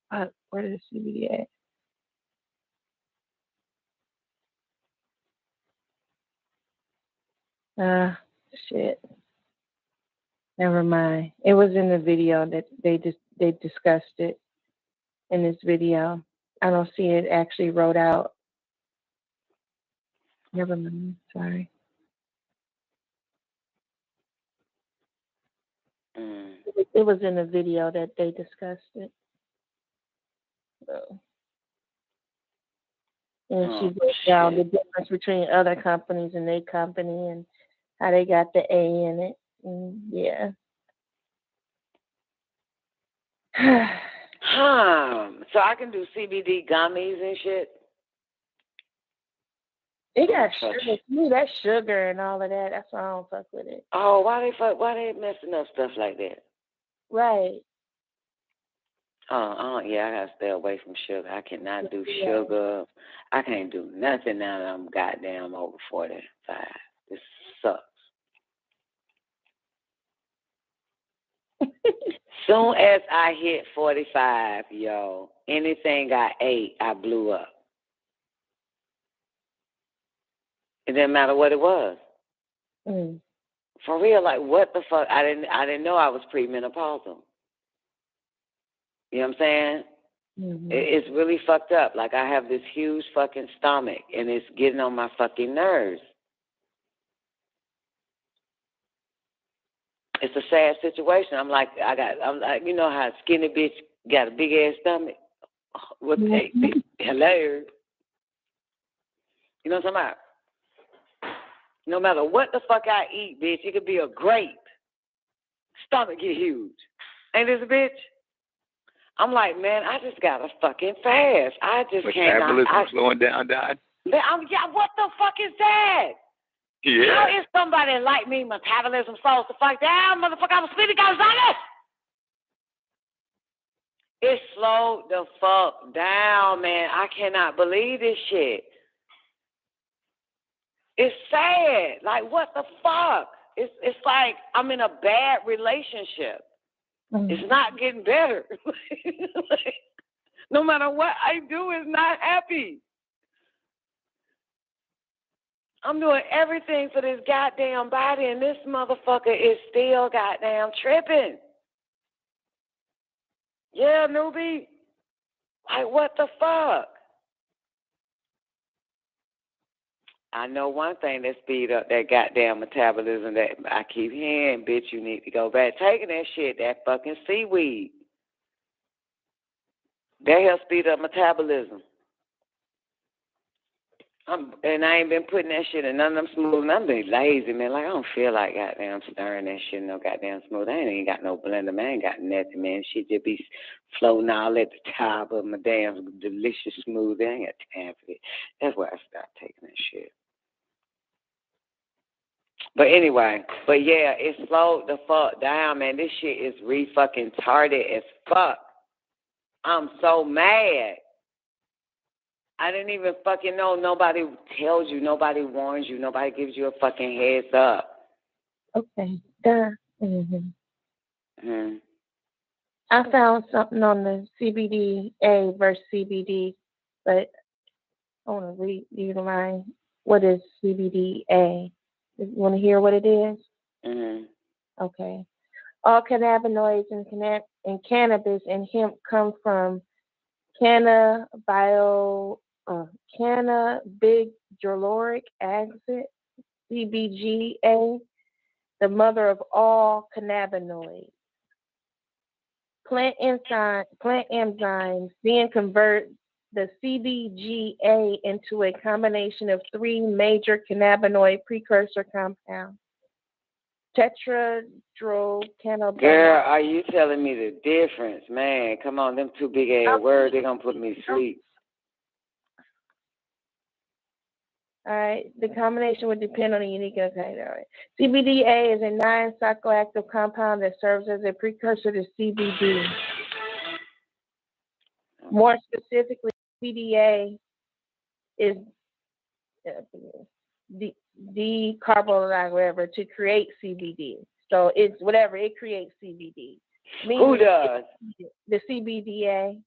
Where is CBD at? Shit. Never mind. It was in the video that they discussed it in this video. I don't see it actually wrote out. Never mind. Sorry. It was in the video that they discussed it. So. And she broke down the difference between other companies and their company and how they got the A in it. And yeah.
So I can do CBD gummies and shit?
It got sugar too. That's sugar and all of that. That's why I don't fuck with it.
Oh, why they messing up stuff like that?
Right.
Yeah, I gotta stay away from sugar. I cannot do sugar. I can't do nothing now that I'm goddamn over 45. This sucks. Soon as I hit 45, anything I ate, I blew up. It didn't matter what it was. For real, like what the fuck? I didn't know I was premenopausal. You know what I'm saying?
Mm-hmm.
It's really fucked up. Like, I have this huge fucking stomach, and it's getting on my fucking nerves. It's a sad situation. I'm like, you know how a skinny bitch got a big ass stomach? What the hello? You know what I'm talking about? No matter what the fuck I eat, bitch, it could be a grape. Stomach get huge. Ain't this a bitch? I'm like, man, I just gotta fucking fast. I just can't.
Metabolism slowing down, Don?
Yeah, what the fuck is that?
Yeah.
How is somebody like me, metabolism slows the fuck down, motherfucker? I'm a Speedy Gonzalez. It slowed the fuck down, man. I cannot believe this shit. It's sad. Like, what the fuck? It's like I'm in a bad relationship.
Mm-hmm.
It's not getting better. No matter what I do, it's not happy. I'm doing everything for this goddamn body, and this motherfucker is still goddamn tripping. Yeah, newbie. Like, what the fuck? I know one thing that speed up that goddamn metabolism that I keep hearing, bitch, you need to go back taking that shit, that fucking seaweed. That helps speed up metabolism. And I ain't been putting that shit in none of them smooth. And I'm being lazy, man. Like, I don't feel like goddamn stirring that shit in no goddamn smooth. I ain't got no blender, man. I ain't got nothing, man. Shit just be floating all at the top of my damn delicious smoothie. I ain't got time for it. That's why I stopped taking that shit. But anyway, yeah, it slowed the fuck down, man. This shit is re-fucking tarded as fuck. I'm so mad. I didn't even fucking know. Nobody tells you. Nobody warns you. Nobody gives you a fucking heads up.
Okay. Duh. Mm-hmm.
Mm-hmm.
I found something on the CBDA versus CBD, but I want to read you the line. What is CBDA? You want to hear what it is?
Mm-hmm.
Okay. All cannabinoids in cannabis and hemp come from cannabidioloric acid, CBGA, the mother of all cannabinoids. Plant enzymes then convert the CBGA into a combination of three major cannabinoid precursor compounds. Tetrahydrocannabinol.
Girl, are you telling me the difference? Man, come on, them two big ass words, they're going to put me to sleep.
All right, the combination would depend on the unique, okay, all right. CBDA is a non-psychoactive compound that serves as a precursor to CBD. More specifically, CBDA is decarbonized, whatever, to create CBD. So it's whatever, it creates CBD.
Who does?
The CBDA.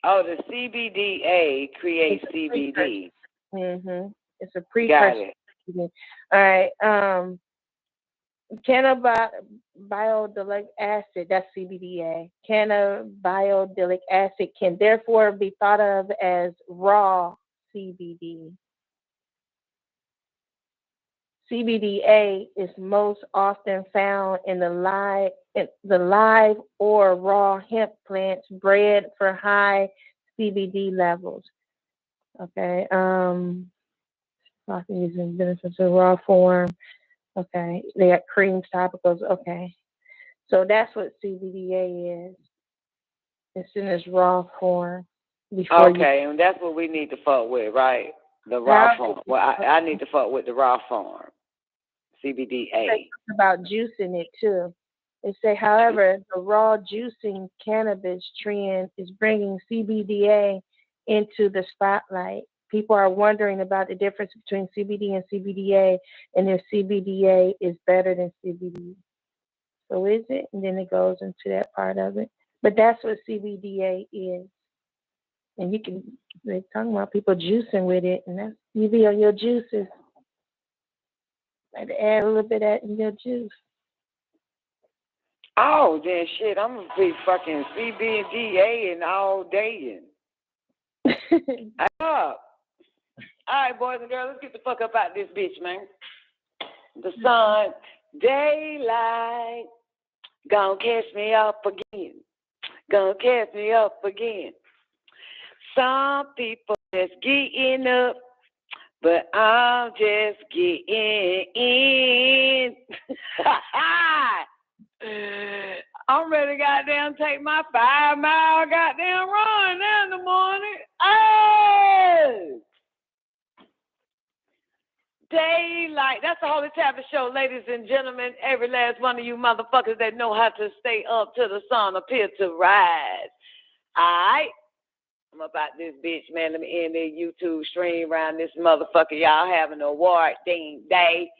Oh, the CBDA creates CBD.
Mm-hmm. It's a precursor.
Got it.
All right. Cannabidiolic acid, that's CBDA. Cannabidiolic acid can therefore be thought of as raw CBD. CBDA is most often found in the live or raw hemp plants bred for high CBD levels. Okay. Using benefits of raw form. Okay. They got cream topicals. Okay. So that's what CBDA is. It's in its raw form.
Okay, and that's what we need to fuck with, right? The raw form. Well, I need to fuck with the raw form. CBDA.
About juicing it too. They say, however, the raw juicing cannabis trend is bringing CBDA into the spotlight. People are wondering about the difference between CBD and CBDA, and if CBDA is better than CBD. So is it? And then it goes into that part of it. But that's what CBDA is. And they're talking about people juicing with it, and that's, you be on your juices. Like to add a little bit of that in your juice.
Oh, then shit, I'm gonna be fucking CBDA and all day and up. All right, boys and girls, let's get the fuck up out of this bitch, man. The sun, daylight, gonna catch me up again. Gonna catch me up again. Some people just getting up, but I'm just getting in. I'm ready to goddamn take my 5-mile goddamn run now in the morning. Oh! Daylight. That's the Holy Tablet Show, ladies and gentlemen. Every last one of you motherfuckers that know how to stay up till the sun appear to rise. All right? I'm about this bitch, man. Let me end the YouTube stream around this motherfucker. Y'all having a award day.